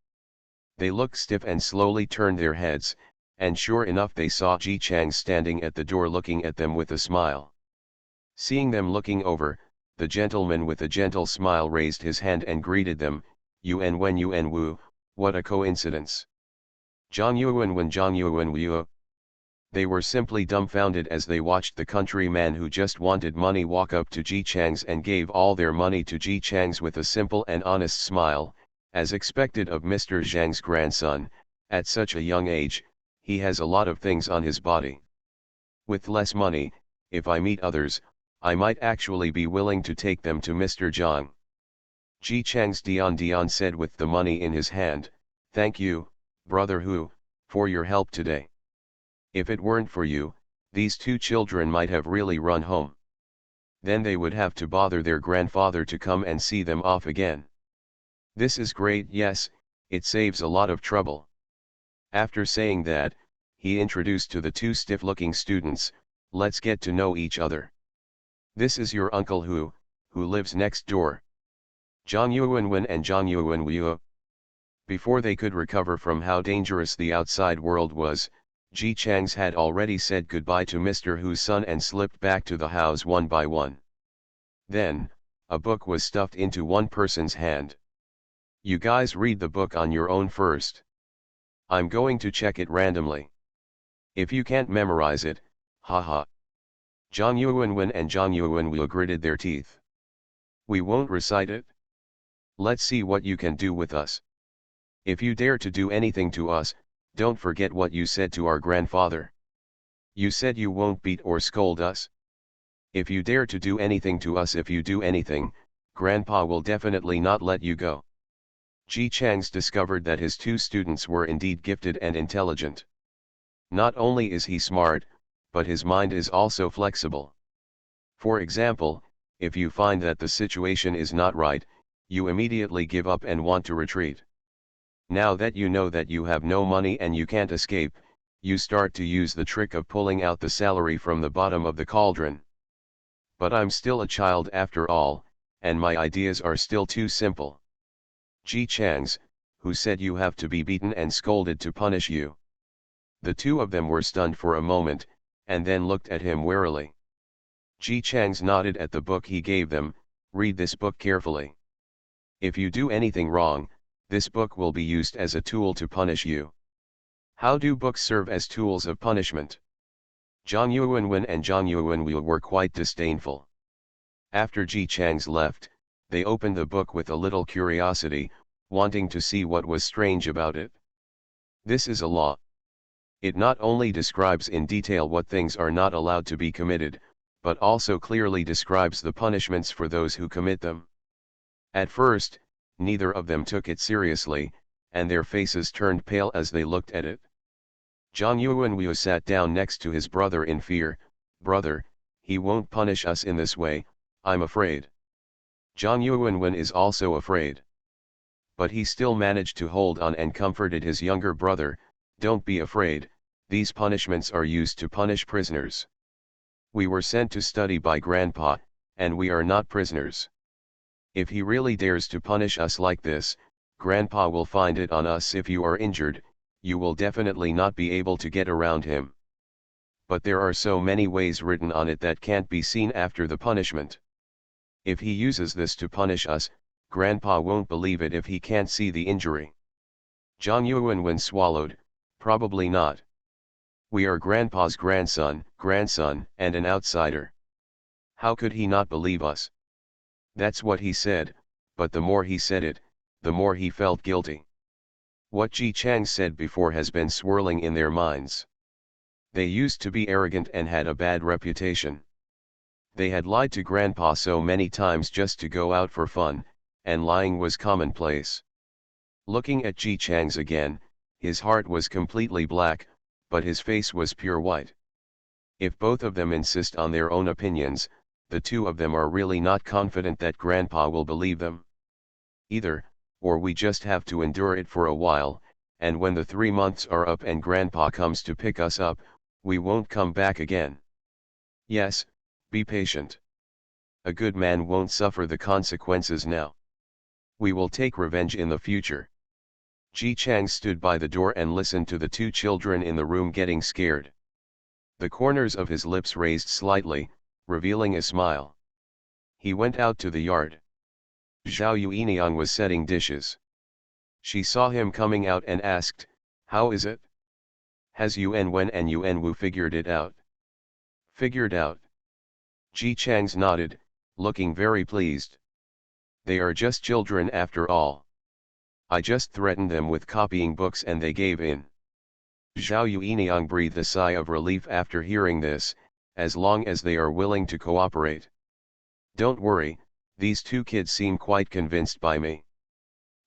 They looked stiff and slowly turned their heads, and sure enough they saw Ji Chang standing at the door looking at them with a smile. Seeing them looking over, the gentleman with a gentle smile raised his hand and greeted them, "Yuan Wen Yuan Wu, what a coincidence. Zhang Yuan Wen Zhang Yuan Wu." They were simply dumbfounded as they watched the countryman who just wanted money walk up to Ji Chang's and gave all their money to Ji Chang's with a simple and honest smile, as expected of Mr. Zhang's grandson. At such a young age, he has a lot of things on his body. With less money, if I meet others, I might actually be willing to take them to Mr. Zhang. Ji Chang's Dion said with the money in his hand, "Thank you, brother Hu, for your help today. If it weren't for you, these two children might have really run home. Then they would have to bother their grandfather to come and see them off again. This is great, yes, it saves a lot of trouble." After saying that, he introduced to the two stiff-looking students, "Let's get to know each other. This is your uncle who lives next door. Zhang Yuanwen and Zhang Yuanwu." Before they could recover from how dangerous the outside world was, Ji Chang's had already said goodbye to Mr. Hu's son and slipped back to the house one by one. Then, a book was stuffed into one person's hand. "You guys read the book on your own first. I'm going to check it randomly. If you can't memorize it, haha." Zhang Yuanwen and Zhang Yuanwu gritted their teeth. "We won't recite it. Let's see what you can do with us. If you dare to do anything to us, don't forget what you said to our grandfather. You said you won't beat or scold us. If you dare to do anything to us, if you do anything, Grandpa will definitely not let you go." Ji Chang's discovered that his two students were indeed gifted and intelligent. Not only is he smart, but his mind is also flexible. For example, if you find that the situation is not right, you immediately give up and want to retreat. Now that you know that you have no money and you can't escape, you start to use the trick of pulling out the celery from the bottom of the cauldron. "But I'm still a child after all, and my ideas are still too simple." Ji Chang's, "Who said you have to be beaten and scolded to punish you?" The two of them were stunned for a moment, and then looked at him warily. Ji Chang's nodded at the book he gave them, "Read this book carefully. If you do anything wrong, this book will be used as a tool to punish you." How do books serve as tools of punishment? Zhang Yuanwen and Zhang Yuanwu were quite disdainful. After Ji Chang's left, they opened the book with a little curiosity, wanting to see what was strange about it. This is a law. It not only describes in detail what things are not allowed to be committed, but also clearly describes the punishments for those who commit them. At first, neither of them took it seriously, and their faces turned pale as they looked at it. Zhang Yuanwu sat down next to his brother in fear. "Brother, he won't punish us in this way, I'm afraid." Zhang Yuanwen is also afraid. But he still managed to hold on and comforted his younger brother, "Don't be afraid, these punishments are used to punish prisoners. We were sent to study by Grandpa, and we are not prisoners. If he really dares to punish us like this, Grandpa will find it on us. If you are injured, you will definitely not be able to get around him. But there are so many ways written on it that can't be seen after the punishment. If he uses this to punish us, Grandpa won't believe it if he can't see the injury." Zhang Yuanwen swallowed, "Probably not. We are Grandpa's grandson, and an outsider. How could he not believe us? That's what he said, but the more he said it, the more he felt guilty. What Ji Chang said before has been swirling in their minds. They used to be arrogant and had a bad reputation. They had lied to Grandpa so many times just to go out for fun, and lying was commonplace. Looking at Ji Chang's again, his heart was completely black, but his face was pure white. If both of them insist on their own opinions, the two of them are really not confident that Grandpa will believe them. Either, or we just have to endure it for a while, and when the 3 months are up and Grandpa comes to pick us up, we won't come back again. Yes, be patient. A good man won't suffer the consequences now. We will take revenge in the future. Ji Chang stood by the door and listened to the two children in the room getting scared. The corners of his lips raised slightly, revealing a smile. He went out to the yard. Zhao Yueniang was setting dishes. She saw him coming out and asked, "How is it? Has Yuan Wen and Yuan Wu figured it out?" "Figured out?" Ji Chang's nodded, looking very pleased. "They are just children after all. I just threatened them with copying books and they gave in." Zhao Yueniang breathed a sigh of relief after hearing this, as long as they are willing to cooperate. "Don't worry, these two kids seem quite convinced by me."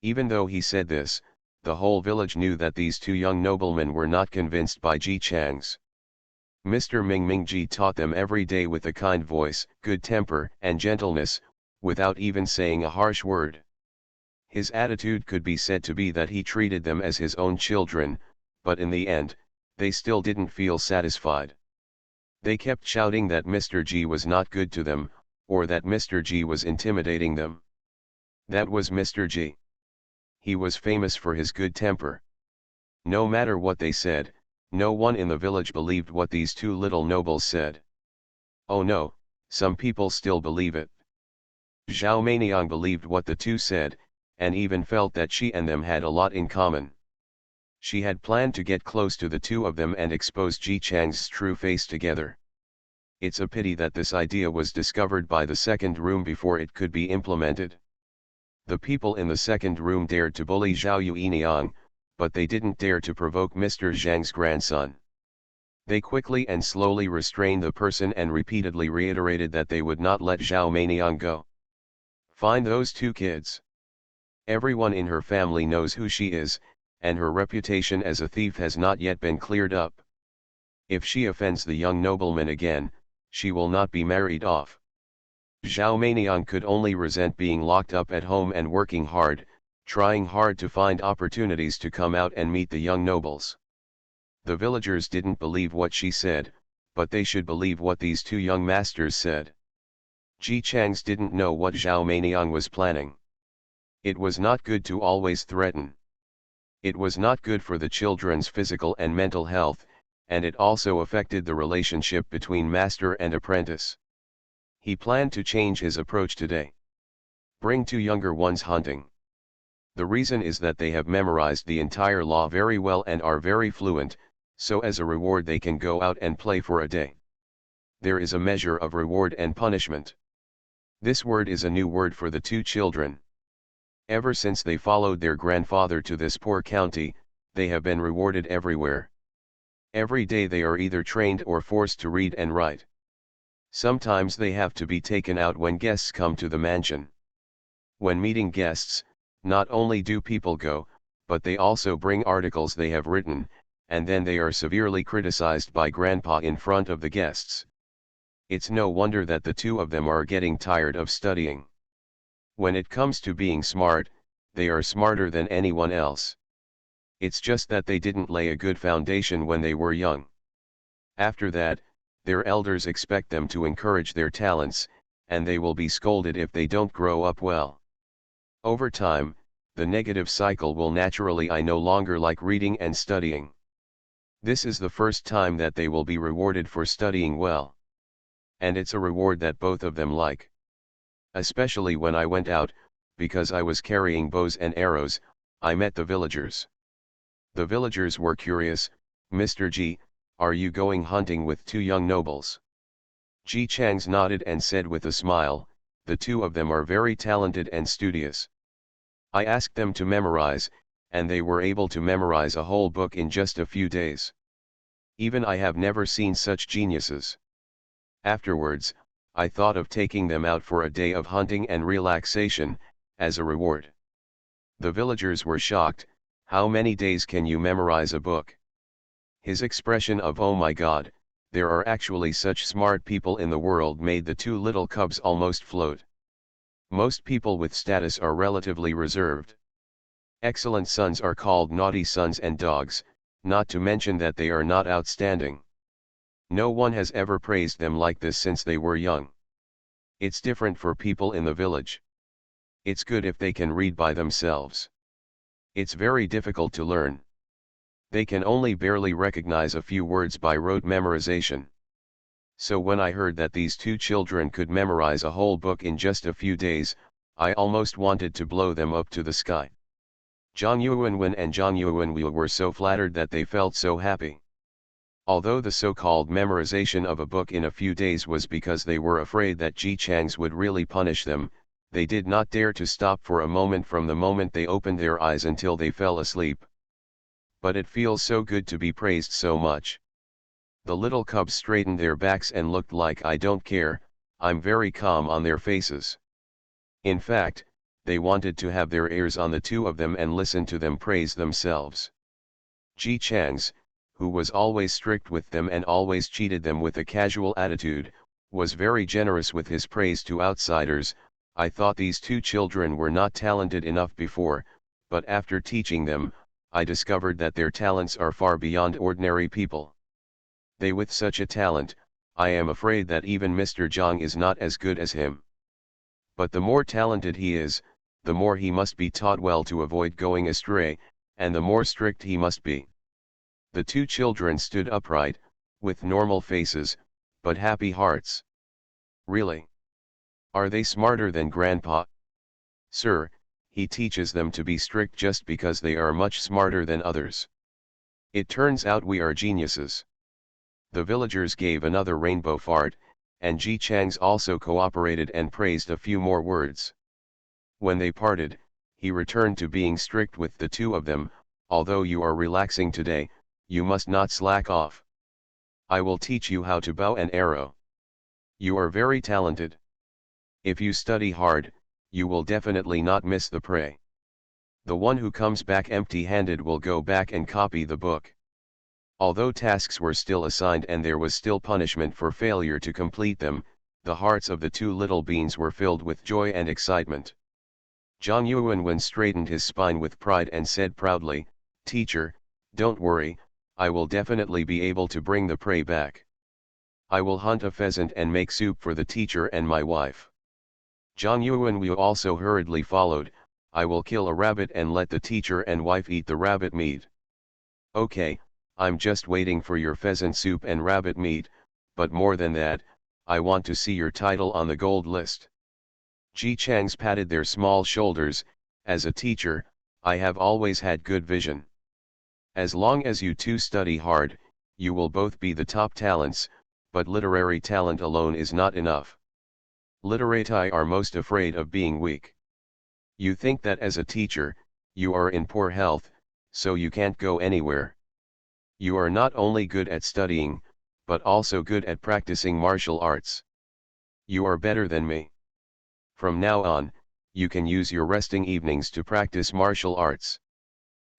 Even though he said this, the whole village knew that these two young noblemen were not convinced by Ji Chang's. Mr. Ming Mingji taught them every day with a kind voice, good temper, and gentleness, without even saying a harsh word. His attitude could be said to be that he treated them as his own children, but in the end, they still didn't feel satisfied. They kept shouting that Mr. G was not good to them, or that Mr. G was intimidating them. That was Mr. G. He was famous for his good temper. No matter what they said, no one in the village believed what these two little nobles said. Oh no, some people still believe it. Zhao Meiniang believed what the two said, and even felt that she and them had a lot in common. She had planned to get close to the two of them and expose Ji Chang's true face together. It's a pity that this idea was discovered by the second room before it could be implemented. The people in the second room dared to bully Zhao Yueniang, but they didn't dare to provoke Mr. Zhang's grandson. They quickly and slowly restrained the person and repeatedly reiterated that they would not let Zhao Meiniang go. Find those two kids. Everyone in her family knows who she is, and her reputation as a thief has not yet been cleared up. If she offends the young nobleman again, she will not be married off. Zhao Meiniang could only resent being locked up at home and working hard, trying hard to find opportunities to come out and meet the young nobles. The villagers didn't believe what she said, but they should believe what these two young masters said. Ji Chang's didn't know what Zhao Meiniang was planning. It was not good to always threaten. It was not good for the children's physical and mental health, and it also affected the relationship between master and apprentice. He planned to change his approach today. Bring two younger ones hunting. The reason is that they have memorized the entire law very well and are very fluent, so as a reward they can go out and play for a day. There is a measure of reward and punishment. This word is a new word for the two children. Ever since they followed their grandfather to this poor county, they have been rewarded everywhere. Every day they are either trained or forced to read and write. Sometimes they have to be taken out when guests come to the mansion. When meeting guests, not only do people go, but they also bring articles they have written, and then they are severely criticized by Grandpa in front of the guests. It's no wonder that the two of them are getting tired of studying. When it comes to being smart, they are smarter than anyone else. It's just that they didn't lay a good foundation when they were young. After that, their elders expect them to encourage their talents, and they will be scolded if they don't grow up well. Over time, the negative cycle will naturally I no longer like reading and studying. This is the first time that they will be rewarded for studying well. And it's a reward that both of them like. Especially when I went out, because I was carrying bows and arrows, I met the villagers. The villagers were curious, "Mr. G, are you going hunting with two young nobles?" Ji Changs nodded and said with a smile, "The two of them are very talented and studious. I asked them to memorize, and they were able to memorize a whole book in just a few days. Even I have never seen such geniuses." Afterwards, I thought of taking them out for a day of hunting and relaxation, as a reward. The villagers were shocked. "How many days can you memorize a book?" His expression of "Oh my God, there are actually such smart people in the world" made the two little cubs almost float. Most people with status are relatively reserved. Excellent sons are called naughty sons and dogs, not to mention that they are not outstanding. No one has ever praised them like this since they were young. It's different for people in the village. It's good if they can read by themselves. It's very difficult to learn. They can only barely recognize a few words by rote memorization. So when I heard that these two children could memorize a whole book in just a few days, I almost wanted to blow them up to the sky. Zhang Yuanwen and Zhang Yuanwei were so flattered that they felt so happy. Although the so-called memorization of a book in a few days was because they were afraid that Ji Changs would really punish them, they did not dare to stop for a moment from the moment they opened their eyes until they fell asleep. But it feels so good to be praised so much. The little cubs straightened their backs and looked like "I don't care, I'm very calm" on their faces. In fact, they wanted to have their ears on the two of them and listen to them praise themselves. Ji Changs, who was always strict with them and always cheated them with a casual attitude, was very generous with his praise to outsiders. I thought these two children were not talented enough before, but after teaching them, I discovered that their talents are far beyond ordinary people. They with such a talent, I am afraid that even Mr. Zhang is not as good as him. But the more talented he is, the more he must be taught well to avoid going astray, and the more strict he must be. The two children stood upright, with normal faces, but happy hearts. "Really? Are they smarter than Grandpa?" "Sir, he teaches them to be strict just because they are much smarter than others. It turns out we are geniuses." The villagers gave another rainbow fart, and Ji Changs also cooperated and praised a few more words. When they parted, he returned to being strict with the two of them. "Although you are relaxing today, you must not slack off. I will teach you how to bow an arrow. You are very talented. If you study hard, you will definitely not miss the prey. The one who comes back empty-handed will go back and copy the book." Although tasks were still assigned and there was still punishment for failure to complete them, the hearts of the two little beings were filled with joy and excitement. Zhang Yuanwen straightened his spine with pride and said proudly, "Teacher, don't worry, I will definitely be able to bring the prey back. I will hunt a pheasant and make soup for the teacher and my wife." Zhang Yuanwei also hurriedly followed, "I will kill a rabbit and let the teacher and wife eat the rabbit meat." "Okay, I'm just waiting for your pheasant soup and rabbit meat, but more than that, I want to see your title on the gold list." Ji Changs patted their small shoulders. "As a teacher, I have always had good vision. As long as you two study hard, you will both be the top talents, but literary talent alone is not enough. Literati are most afraid of being weak. You think that as a teacher, you are in poor health, so you can't go anywhere. You are not only good at studying, but also good at practicing martial arts. You are better than me. From now on, you can use your resting evenings to practice martial arts.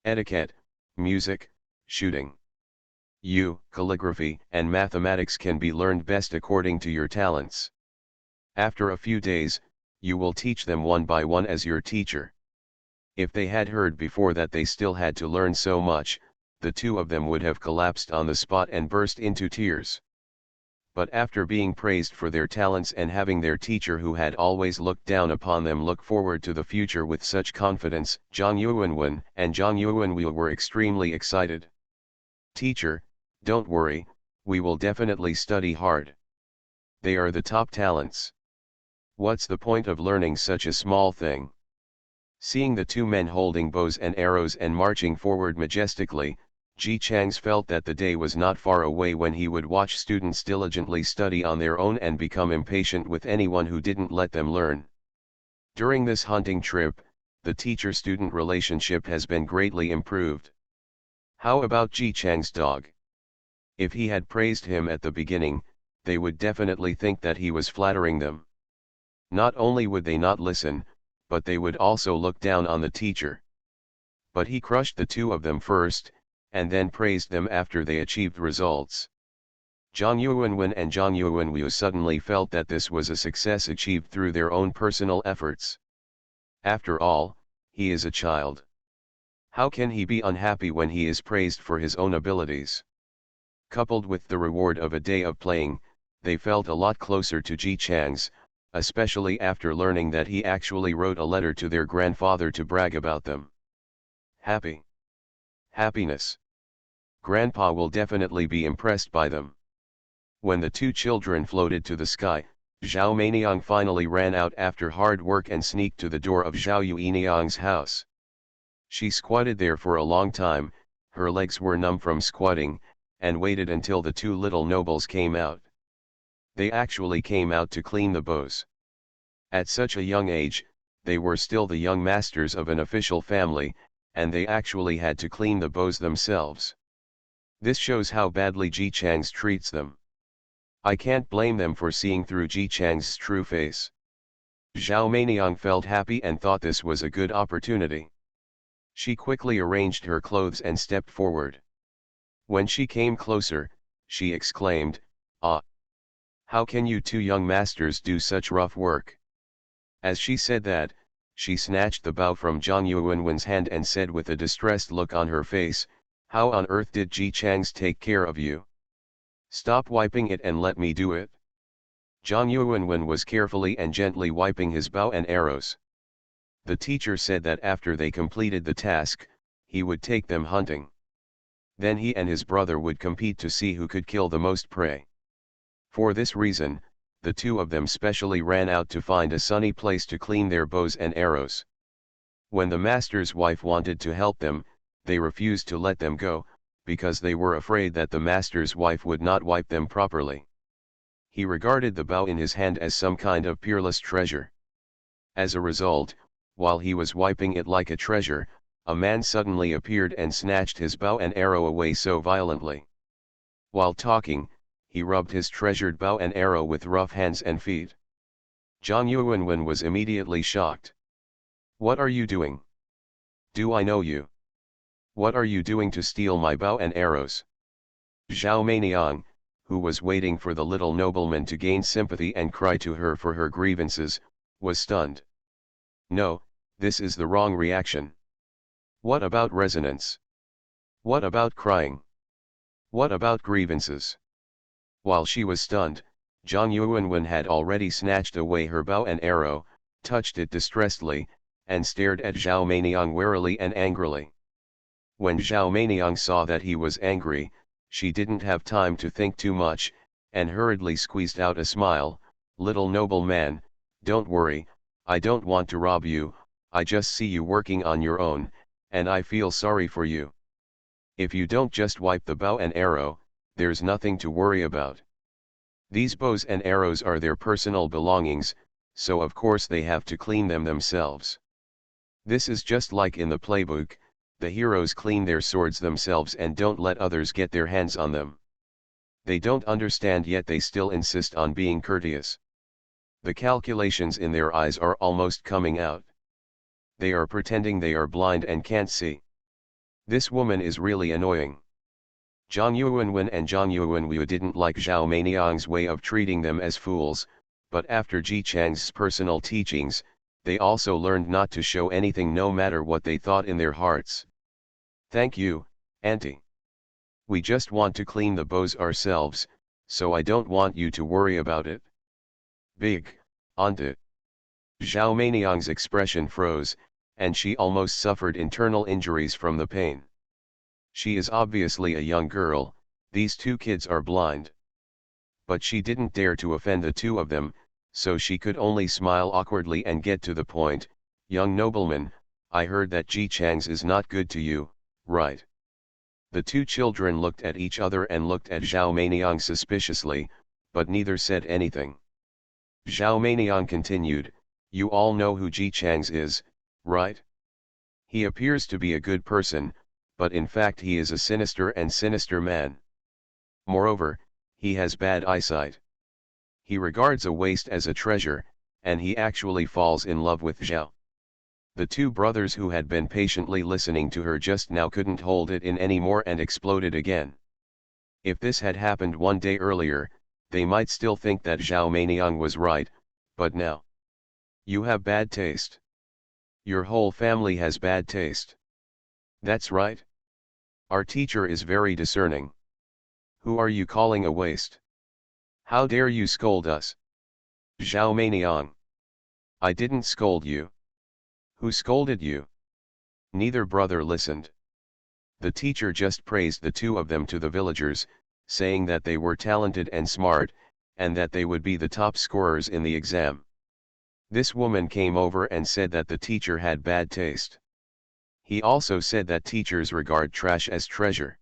Etiquette, music, shooting. Calligraphy and mathematics can be learned best according to your talents. After a few days, you will teach them one by one as your teacher." If they had heard before that they still had to learn so much, the two of them would have collapsed on the spot and burst into tears. But after being praised for their talents and having their teacher who had always looked down upon them look forward to the future with such confidence, Zhang Yuanwen and Zhang Yuanwei were extremely excited. "Teacher, don't worry, we will definitely study hard. They are the top talents. What's the point of learning such a small thing?" Seeing the two men holding bows and arrows and marching forward majestically, Ji Chang's felt that the day was not far away when he would watch students diligently study on their own and become impatient with anyone who didn't let them learn. During this hunting trip, the teacher-student relationship has been greatly improved. How about Ji Chang's dog? If he had praised him at the beginning, they would definitely think that he was flattering them. Not only would they not listen, but they would also look down on the teacher. But he crushed the two of them first, and then praised them after they achieved results. Zhang Yuanwen and Zhang Yuanwu suddenly felt that this was a success achieved through their own personal efforts. After all, he is a child. How can he be unhappy when he is praised for his own abilities? Coupled with the reward of a day of playing, they felt a lot closer to Ji Chang's, especially after learning that he actually wrote a letter to their grandfather to brag about them. Happy. Happiness. Grandpa will definitely be impressed by them. When the two children floated to the sky, Zhao Meiniang finally ran out after hard work and sneaked to the door of Zhao Yuiniang's house. She squatted there for a long time, her legs were numb from squatting, and waited until the two little nobles came out. They actually came out to clean the bows. At such a young age, they were still the young masters of an official family, and they actually had to clean the bows themselves. This shows how badly Ji Chang's treats them. I can't blame them for seeing through Ji Chang's true face. Zhao Meiniang felt happy and thought this was a good opportunity. She quickly arranged her clothes and stepped forward. When she came closer, she exclaimed, "Ah! How can you two young masters do such rough work?" As she said that, she snatched the bow from Zhang Yuanwen's hand and said with a distressed look on her face, "How on earth did Ji Chang's take care of you? Stop wiping it and let me do it." Zhang Yuanwen was carefully and gently wiping his bow and arrows. The teacher said that after they completed the task, he would take them hunting. Then he and his brother would compete to see who could kill the most prey. For this reason, the two of them specially ran out to find a sunny place to clean their bows and arrows. When the master's wife wanted to help them, they refused to let them go, because they were afraid that the master's wife would not wipe them properly. He regarded the bow in his hand as some kind of peerless treasure. As a result, while he was wiping it like a treasure, a man suddenly appeared and snatched his bow and arrow away so violently. While talking, he rubbed his treasured bow and arrow with rough hands and feet. Zhang Yuanwen was immediately shocked. "What are you doing? Do I know you? What are you doing to steal my bow and arrows?" Zhao Meiniang, who was waiting for the little nobleman to gain sympathy and cry to her for her grievances, was stunned. No, this is the wrong reaction. What about resonance? What about crying? What about grievances? While she was stunned, Zhang Yuanwen had already snatched away her bow and arrow, touched it distressedly, and stared at Zhao Meiniang warily and angrily. When Zhao Meiniang saw that he was angry, she didn't have time to think too much, and hurriedly squeezed out a smile. "Little nobleman, don't worry, I don't want to rob you, I just see you working on your own, and I feel sorry for you. If you don't just wipe the bow and arrow, there's nothing to worry about. These bows and arrows are their personal belongings, so of course they have to clean them themselves. This is just like in the playbook, the heroes clean their swords themselves and don't let others get their hands on them. They don't understand yet they still insist on being courteous. The calculations in their eyes are almost coming out. They are pretending they are blind and can't see. This woman is really annoying." Zhang Yuanwen and Zhang Yuanwu didn't like Zhao Meiniang's way of treating them as fools, but after Ji Chang's personal teachings, they also learned not to show anything no matter what they thought in their hearts. "Thank you, Auntie. We just want to clean the bows ourselves, so I don't want you to worry about it." "Big, Auntie." Zhao Meiniang's expression froze, and she almost suffered internal injuries from the pain. She is obviously a young girl, these two kids are blind. But she didn't dare to offend the two of them, so she could only smile awkwardly and get to the point. "Young nobleman, I heard that Ji Chang's is not good to you, right? The two children looked at each other and looked at Zhao Meiniang suspiciously, but neither said anything. Zhao Meiniang continued, "You all know who Ji Chang's is, right? He appears to be a good person, but in fact he is a sinister man. Moreover, he has bad eyesight. He regards a waist as a treasure, and he actually falls in love with Zhao." The two brothers who had been patiently listening to her just now couldn't hold it in anymore and exploded again. If this had happened one day earlier, they might still think that Zhao Meiniang was right, but now. You have bad taste. Your whole family has bad taste. That's right. Our teacher is very discerning. Who are you calling a waste? How dare you scold us? Zhao Meiniang. I didn't scold you. Who scolded you? Neither brother listened. The teacher just praised the two of them to the villagers, saying that they were talented and smart, and that they would be the top scorers in the exam. This woman came over and said that the teacher had bad taste. He also said that teachers regard trash as treasure.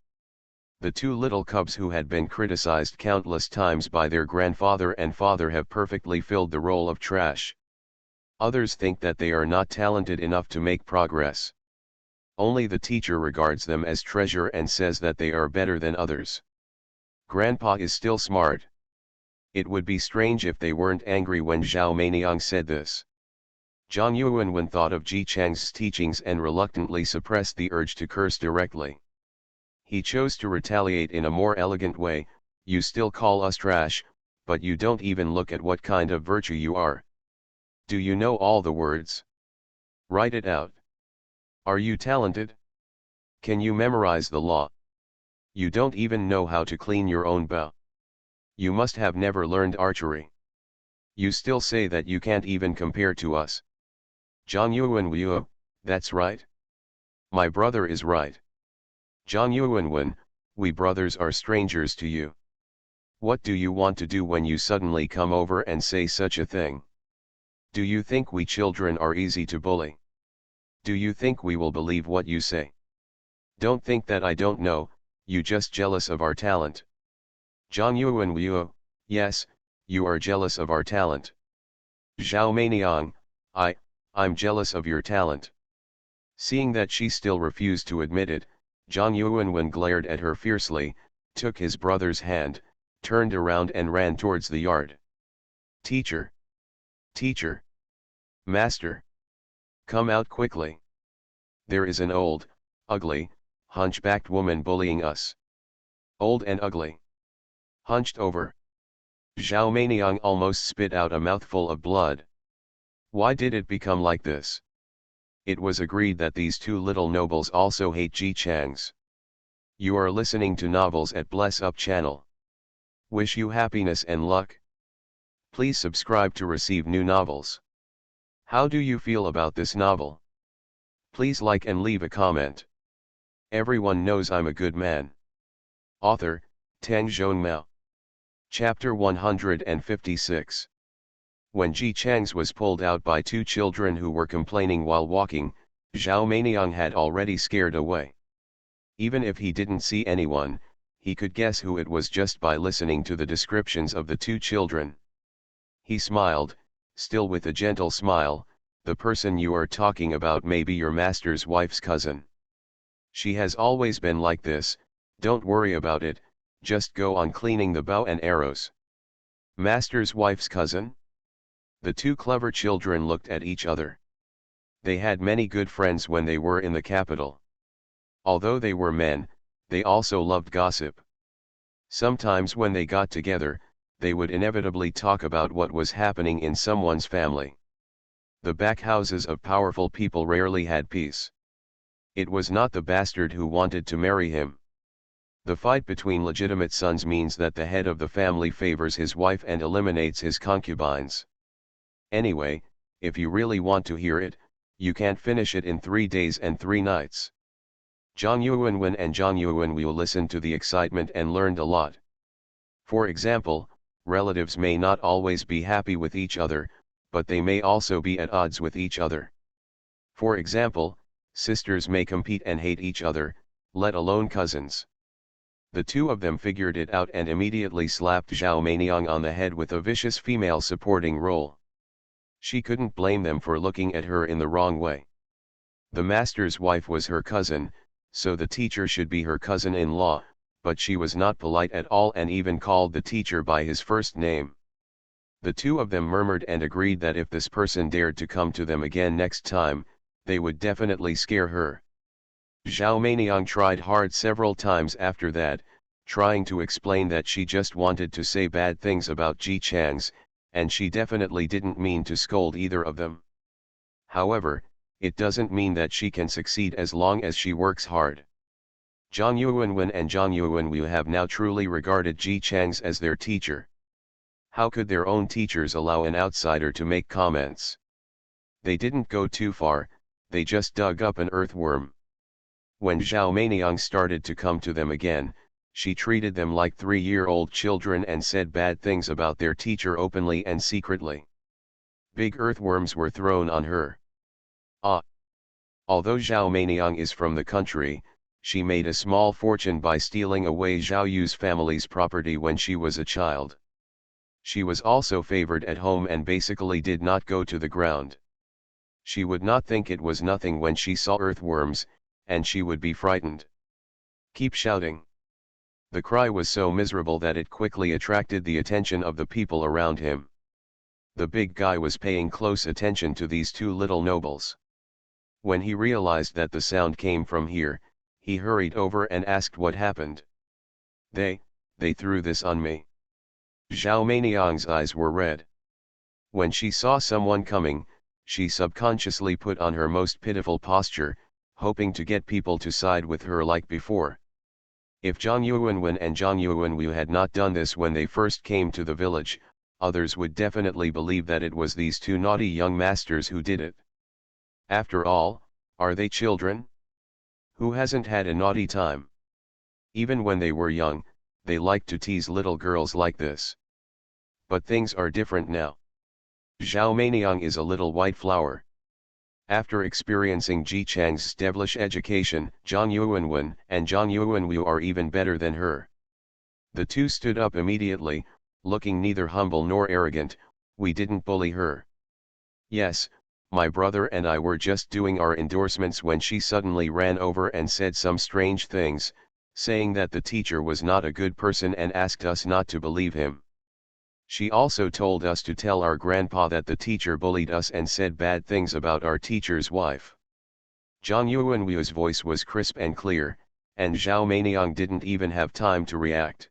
The two little cubs who had been criticized countless times by their grandfather and father have perfectly filled the role of trash. Others think that they are not talented enough to make progress. Only the teacher regards them as treasure and says that they are better than others. Grandpa is still smart. It would be strange if they weren't angry when Zhao Meiniang said this. Zhang Yuanwen thought of Ji Chang's teachings and reluctantly suppressed the urge to curse directly. He chose to retaliate in a more elegant way. You still call us trash, but you don't even look at what kind of virtue you are. Do you know all the words? Write it out. Are you talented? Can you memorize the law? You don't even know how to clean your own bow. You must have never learned archery. You still say that you can't even compare to us. Zhang Yuanwen, that's right. My brother is right. Zhang Yuanwen, we brothers are strangers to you. What do you want to do when you suddenly come over and say such a thing? Do you think we children are easy to bully? Do you think we will believe what you say? Don't think that I don't know, you just jealous of our talent. Zhang Yuanwen, yes, you are jealous of our talent. Zhao Meiniang, I'm jealous of your talent. Seeing that she still refused to admit it, Zhang Yuanwen glared at her fiercely, took his brother's hand, turned around and ran towards the yard. Teacher! Teacher! Master! Come out quickly. There is an old, ugly, hunchbacked woman bullying us. Old and ugly. Hunched over. Zhao Meiniang almost spit out a mouthful of blood. Why did it become like this? It was agreed that these two little nobles also hate Ji Chang's. You are listening to novels at Bless Up channel. Wish you happiness and luck. Please subscribe to receive new novels. How do you feel about this novel? Please like and leave a comment. Everyone knows I'm a good man. Author, Tang Zhonmao. Chapter 156. When Ji Chang's was pulled out by two children who were complaining while walking, Zhao Meiniang had already scared away. Even if he didn't see anyone, he could guess who it was just by listening to the descriptions of the two children. He smiled, still with a gentle smile. The person you are talking about may be your master's wife's cousin. She has always been like this, don't worry about it, just go on cleaning the bow and arrows. Master's wife's cousin? The two clever children looked at each other. They had many good friends when they were in the capital. Although they were men, they also loved gossip. Sometimes when they got together, they would inevitably talk about what was happening in someone's family. The back houses of powerful people rarely had peace. It was not the bastard who wanted to marry him. The fight between legitimate sons means that the head of the family favors his wife and eliminates his concubines. Anyway, if you really want to hear it, you can't finish it in 3 days and 3 nights. Zhang Yuanwen and Zhang Yuanwu listened to the excitement and learned a lot. For example, relatives may not always be happy with each other, but they may also be at odds with each other. For example, sisters may compete and hate each other, let alone cousins. The two of them figured it out and immediately slapped Zhao Meiniang on the head with a vicious female supporting role. She couldn't blame them for looking at her in the wrong way. The master's wife was her cousin, so the teacher should be her cousin-in-law, but she was not polite at all and even called the teacher by his first name. The two of them murmured and agreed that if this person dared to come to them again next time, they would definitely scare her. Zhao Meiniang tried hard several times after that, trying to explain that she just wanted to say bad things about Ji Chang's, and she definitely didn't mean to scold either of them. However, it doesn't mean that she can succeed as long as she works hard. Zhang Yuanwen and Zhang Yuanwu have now truly regarded Ji Chang's as their teacher. How could their own teachers allow an outsider to make comments? They didn't go too far, they just dug up an earthworm. When Zhao Meiniang started to come to them again, she treated them like 3-year-old children and said bad things about their teacher openly and secretly. Big earthworms were thrown on her. Although Zhao Meiniang is from the country, she made a small fortune by stealing away Zhao Yu's family's property when she was a child. She was also favored at home and basically did not go to the ground. She would not think it was nothing when she saw earthworms, and she would be frightened. Keep shouting. The cry was so miserable that it quickly attracted the attention of the people around him. The big guy was paying close attention to these two little nobles. When he realized that the sound came from here, he hurried over and asked what happened. They threw this on me. Zhao Meiniang's eyes were red. When she saw someone coming, she subconsciously put on her most pitiful posture, hoping to get people to side with her like before. If Zhang Yuanwen and Zhang Yuanwu had not done this when they first came to the village, others would definitely believe that it was these two naughty young masters who did it. After all, are they children? Who hasn't had a naughty time? Even when they were young, they liked to tease little girls like this. But things are different now. Zhao Meiniang is a little white flower. After experiencing Ji Chang's devilish education, Zhang Yuanwen and Zhang Yuanwu are even better than her. The two stood up immediately, looking neither humble nor arrogant. We didn't bully her. Yes, my brother and I were just doing our endorsements when she suddenly ran over and said some strange things, saying that the teacher was not a good person and asked us not to believe him. She also told us to tell our grandpa that the teacher bullied us and said bad things about our teacher's wife. Zhang Yuanwu's voice was crisp and clear, and Zhao Meiniang didn't even have time to react.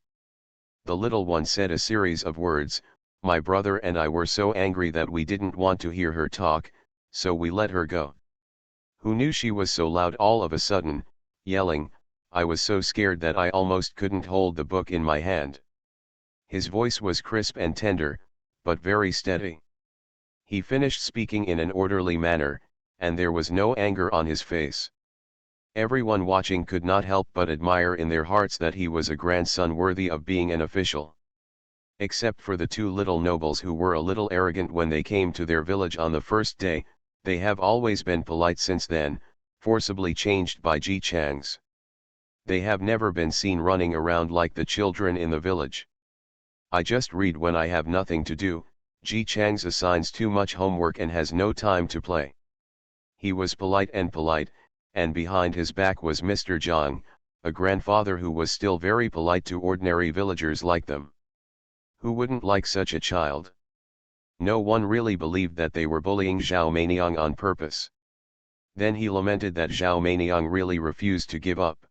The little one said a series of words. My brother and I were so angry that we didn't want to hear her talk, so we let her go. Who knew she was so loud all of a sudden, yelling? I was so scared that I almost couldn't hold the book in my hand. His voice was crisp and tender, but very steady. He finished speaking in an orderly manner, and there was no anger on his face. Everyone watching could not help but admire in their hearts that he was a grandson worthy of being an official. Except for the two little nobles who were a little arrogant when they came to their village on the first day, they have always been polite since then, forcibly changed by Ji Chang's. They have never been seen running around like the children in the village. I just read when I have nothing to do. Ji Chang's assigns too much homework and has no time to play. He was polite, and behind his back was Mr. Zhang, a grandfather who was still very polite to ordinary villagers like them. Who wouldn't like such a child? No one really believed that they were bullying Zhao Meiniang on purpose. Then he lamented that Zhao Meiniang really refused to give up.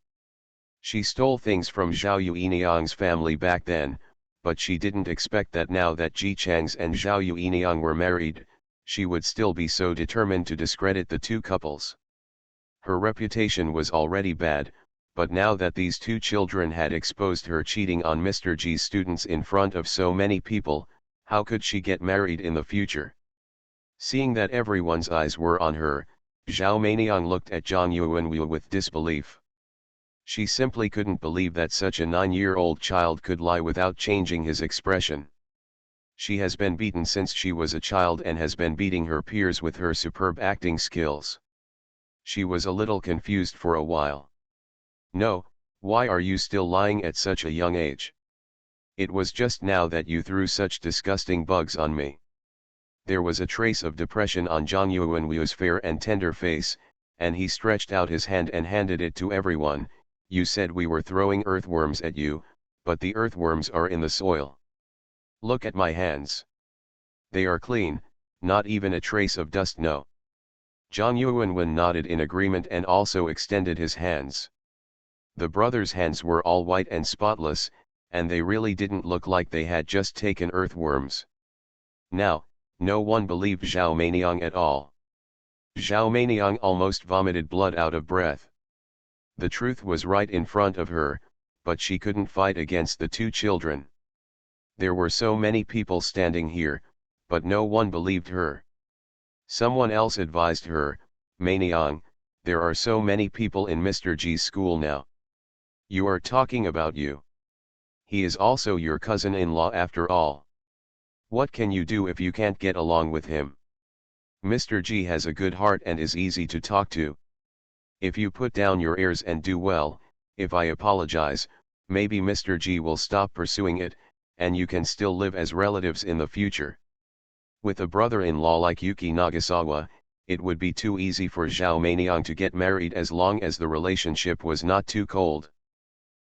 She stole things from Zhao Yuaniang's family back then, but she didn't expect that now that Ji Chang's and Zhao Yuaniang were married, she would still be so determined to discredit the two couples. Her reputation was already bad, but now that these two children had exposed her cheating on Mr. Ji's students in front of so many people, how could she get married in the future? Seeing that everyone's eyes were on her, Zhao Meiniang looked at Zhang Yuanwu with disbelief. She simply couldn't believe that such a 9-year-old child could lie without changing his expression. She has been beaten since she was a child and has been beating her peers with her superb acting skills. She was a little confused for a while. No, why are you still lying at such a young age? It was just now that you threw such disgusting bugs on me. There was a trace of depression on Zhang Yuanwu's fair and tender face, and he stretched out his hand and handed it to everyone. You said we were throwing earthworms at you, but the earthworms are in the soil. Look at my hands. They are clean, not even a trace of dust, no. Zhang Yuanwen nodded in agreement and also extended his hands. The brothers' hands were all white and spotless, and they really didn't look like they had just taken earthworms. Now, no one believed Zhao Meiniang at all. Zhao Meiniang almost vomited blood out of breath. The truth was right in front of her, but she couldn't fight against the two children. There were so many people standing here, but no one believed her. Someone else advised her, Meiniang, there are so many people in Mr. G's school now. You are talking about you. He is also your cousin-in-law after all. What can you do if you can't get along with him? Mr. G has a good heart and is easy to talk to. If you put down your airs and do well, if I apologize, maybe Mr. G will stop pursuing it, and you can still live as relatives in the future. With a brother-in-law like Yuki Nagasawa, it would be too easy for Zhao Meiniang to get married as long as the relationship was not too cold.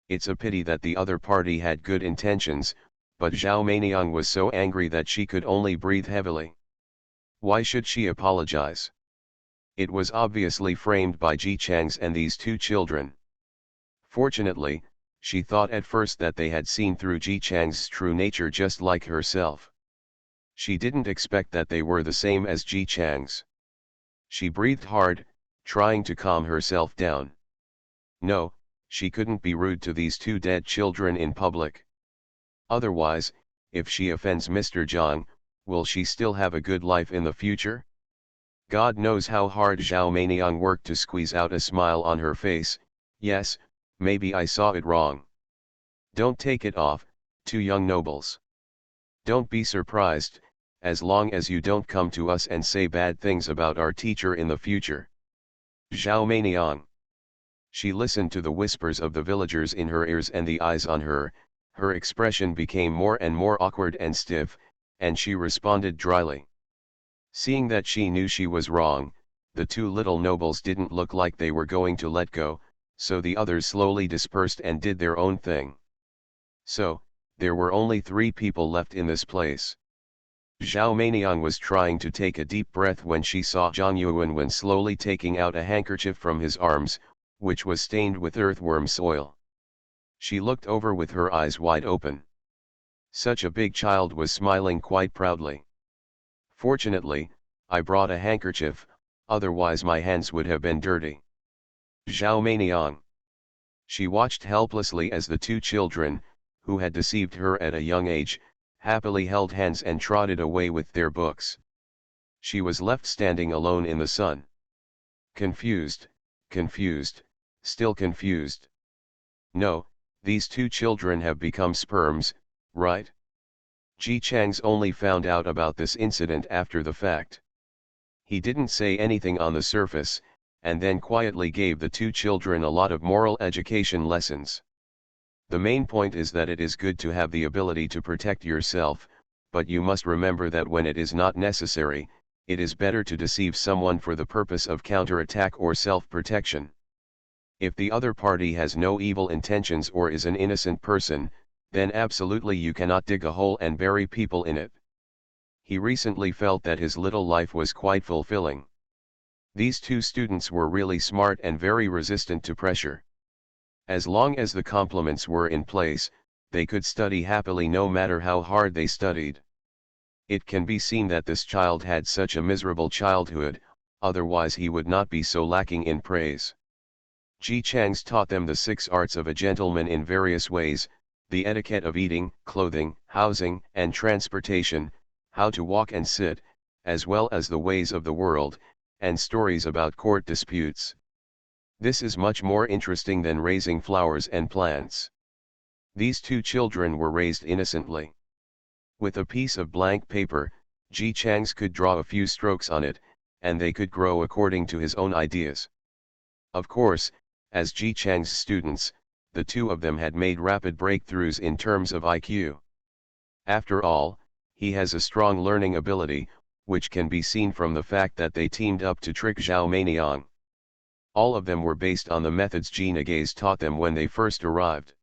It's a pity that the other party had good intentions, but Zhao Meiniang was so angry that she could only breathe heavily. Why should she apologize? It was obviously framed by Ji Chang's and these two children. Fortunately, she thought at first that they had seen through Ji Chang's true nature just like herself. She didn't expect that they were the same as Ji Chang's. She breathed hard, trying to calm herself down. No, she couldn't be rude to these two dead children in public. Otherwise, if she offends Mr. Zhang, will she still have a good life in the future? God knows how hard Zhao Meiniang worked to squeeze out a smile on her face. Yes, maybe I saw it wrong. Don't take it off, two young nobles. Don't be surprised, as long as you don't come to us and say bad things about our teacher in the future. Zhao Meiniang. She listened to the whispers of the villagers in her ears and the eyes on her. Her expression became more and more awkward and stiff, and she responded dryly. Seeing that she knew she was wrong, the two little nobles didn't look like they were going to let go, so the others slowly dispersed and did their own thing. So, there were only 3 people left in this place. Zhao Meiniang was trying to take a deep breath when she saw Zhang Yuanwen slowly taking out a handkerchief from his arms, which was stained with earthworm soil. She looked over with her eyes wide open. Such a big child was smiling quite proudly. Fortunately, I brought a handkerchief, otherwise my hands would have been dirty. Zhao Meiniang. She watched helplessly as the 2 children, who had deceived her at a young age, happily held hands and trotted away with their books. She was left standing alone in the sun. Confused, still confused. No, these 2 children have become sperms, right? Ji Chang's only found out about this incident after the fact. He didn't say anything on the surface, and then quietly gave the 2 children a lot of moral education lessons. The main point is that it is good to have the ability to protect yourself, but you must remember that when it is not necessary, it is better to deceive someone for the purpose of counterattack or self-protection. If the other party has no evil intentions or is an innocent person, then absolutely you cannot dig a hole and bury people in it. He recently felt that his little life was quite fulfilling. These 2 students were really smart and very resistant to pressure. As long as the complements were in place, they could study happily no matter how hard they studied. It can be seen that this child had such a miserable childhood, otherwise he would not be so lacking in praise. Ji Chang's taught them the 6 arts of a gentleman in various ways, the etiquette of eating, clothing, housing, and transportation, how to walk and sit, as well as the ways of the world, and stories about court disputes. This is much more interesting than raising flowers and plants. These 2 children were raised innocently. With a piece of blank paper, Ji Chang's could draw a few strokes on it, and they could grow according to his own ideas. Of course, As Ji Chang's students, the two of them had made rapid breakthroughs in terms of IQ. After all, he has a strong learning ability, which can be seen from the fact that they teamed up to trick Zhao Meiniang. All of them were based on the methods Ji Nagaze taught them when they first arrived.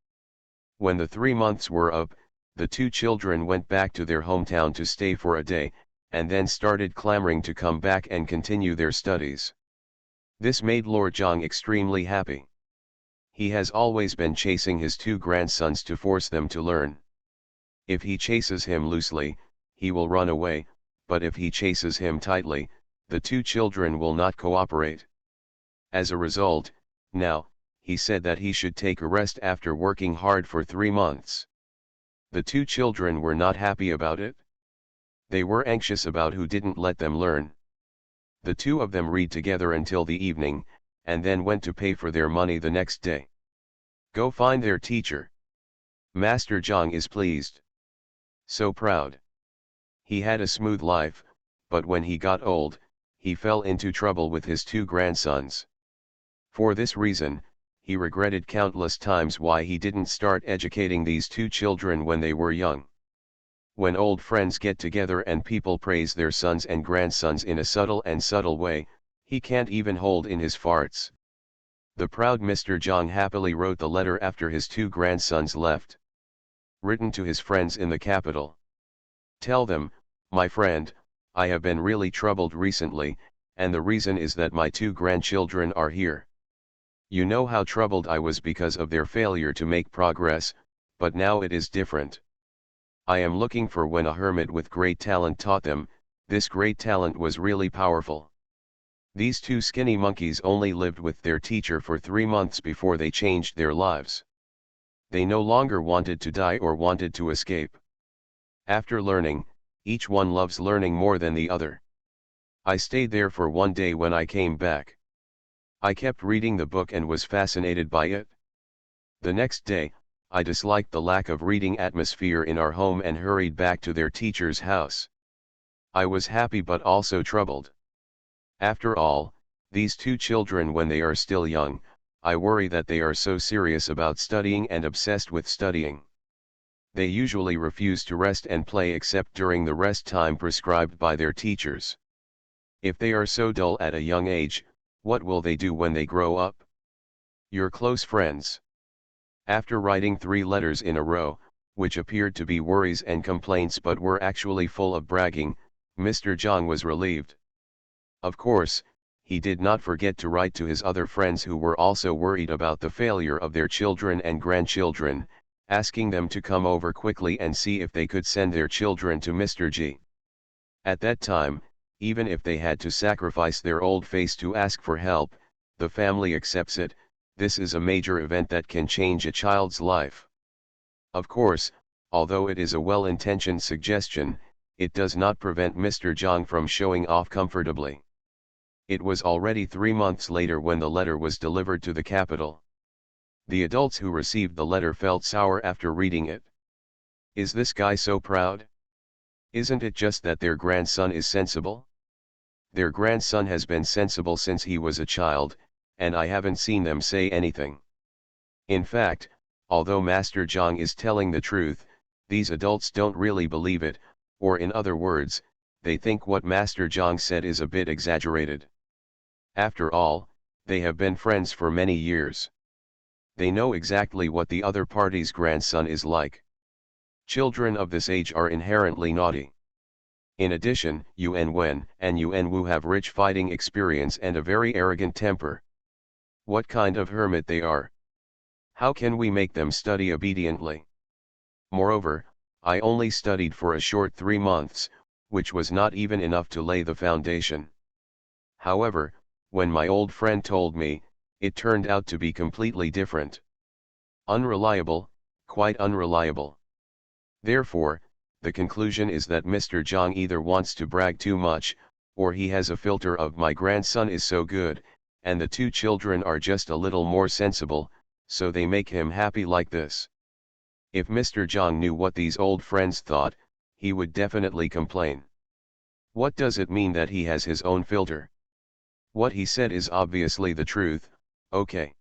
When the 3 months were up, the two children went back to their hometown to stay for a day, and then started clamoring to come back and continue their studies. This made Lord Zhang extremely happy. He has always been chasing his two grandsons to force them to learn. If he chases him loosely, he will run away, but if he chases him tightly, the two children will not cooperate. As a result, now, he said that he should take a rest after working hard for 3 months. The two children were not happy about it. They were anxious about who didn't let them learn. The two of them read together until the evening, and then went to pay for their money the next day. Go find their teacher. Master Zhang is pleased. So proud. He had a smooth life, but when he got old, he fell into trouble with his two grandsons. For this reason, he regretted countless times why he didn't start educating these two children when they were young. When old friends get together and people praise their sons and grandsons in a subtle way, he can't even hold in his farts. The proud Mr. Zhang happily wrote the letter after his two grandsons left. Written to his friends in the capital. Tell them, my friend, I have been really troubled recently, and the reason is that my two grandchildren are here. You know how troubled I was because of their failure to make progress, but now it is different. I am looking for when a hermit with great talent taught them. This great talent was really powerful. These two skinny monkeys only lived with their teacher for 3 months before they changed their lives. They no longer wanted to die or wanted to escape. After learning, each one loves learning more than the other. I stayed there for 1 day when I came back. I kept reading the book and was fascinated by it. The next day, I disliked the lack of reading atmosphere in our home and hurried back to their teacher's house. I was happy but also troubled. After all, these two children when they are still young, I worry that they are so serious about studying and obsessed with studying. They usually refuse to rest and play except during the rest time prescribed by their teachers. If they are so dull at a young age, what will they do when they grow up? Your close friends. After writing 3 letters in a row, which appeared to be worries and complaints but were actually full of bragging, Mr. Zhang was relieved. Of course, he did not forget to write to his other friends who were also worried about the failure of their children and grandchildren, asking them to come over quickly and see if they could send their children to Mr. G. At that time, even if they had to sacrifice their old face to ask for help, the family accepts it. This is a major event that can change a child's life. Of course, although it is a well-intentioned suggestion, it does not prevent Mr. Zhang from showing off comfortably. It was already 3 months later when the letter was delivered to the capital. The adults who received the letter felt sour after reading it. Is this guy so proud? Isn't it just that their grandson is sensible? Their grandson has been sensible since he was a child, and I haven't seen them say anything. In fact, although Master Zhang is telling the truth, these adults don't really believe it, or in other words, they think what Master Zhang said is a bit exaggerated. After all, they have been friends for many years. They know exactly what the other party's grandson is like. Children of this age are inherently naughty. In addition, Yuan Wen and Yuan Wu have rich fighting experience and a very arrogant temper. What kind of hermit they are? How can we make them study obediently? Moreover, I only studied for a short 3 months, which was not even enough to lay the foundation. However, when my old friend told me, it turned out to be completely different. Unreliable, quite unreliable. Therefore, the conclusion is that Mr. Zhang either wants to brag too much, or he has a filter of my grandson is so good, and the two children are just a little more sensible, so they make him happy like this. If Mr. Zhang knew what these old friends thought, he would definitely complain. What does it mean that he has his own filter? What he said is obviously the truth, okay.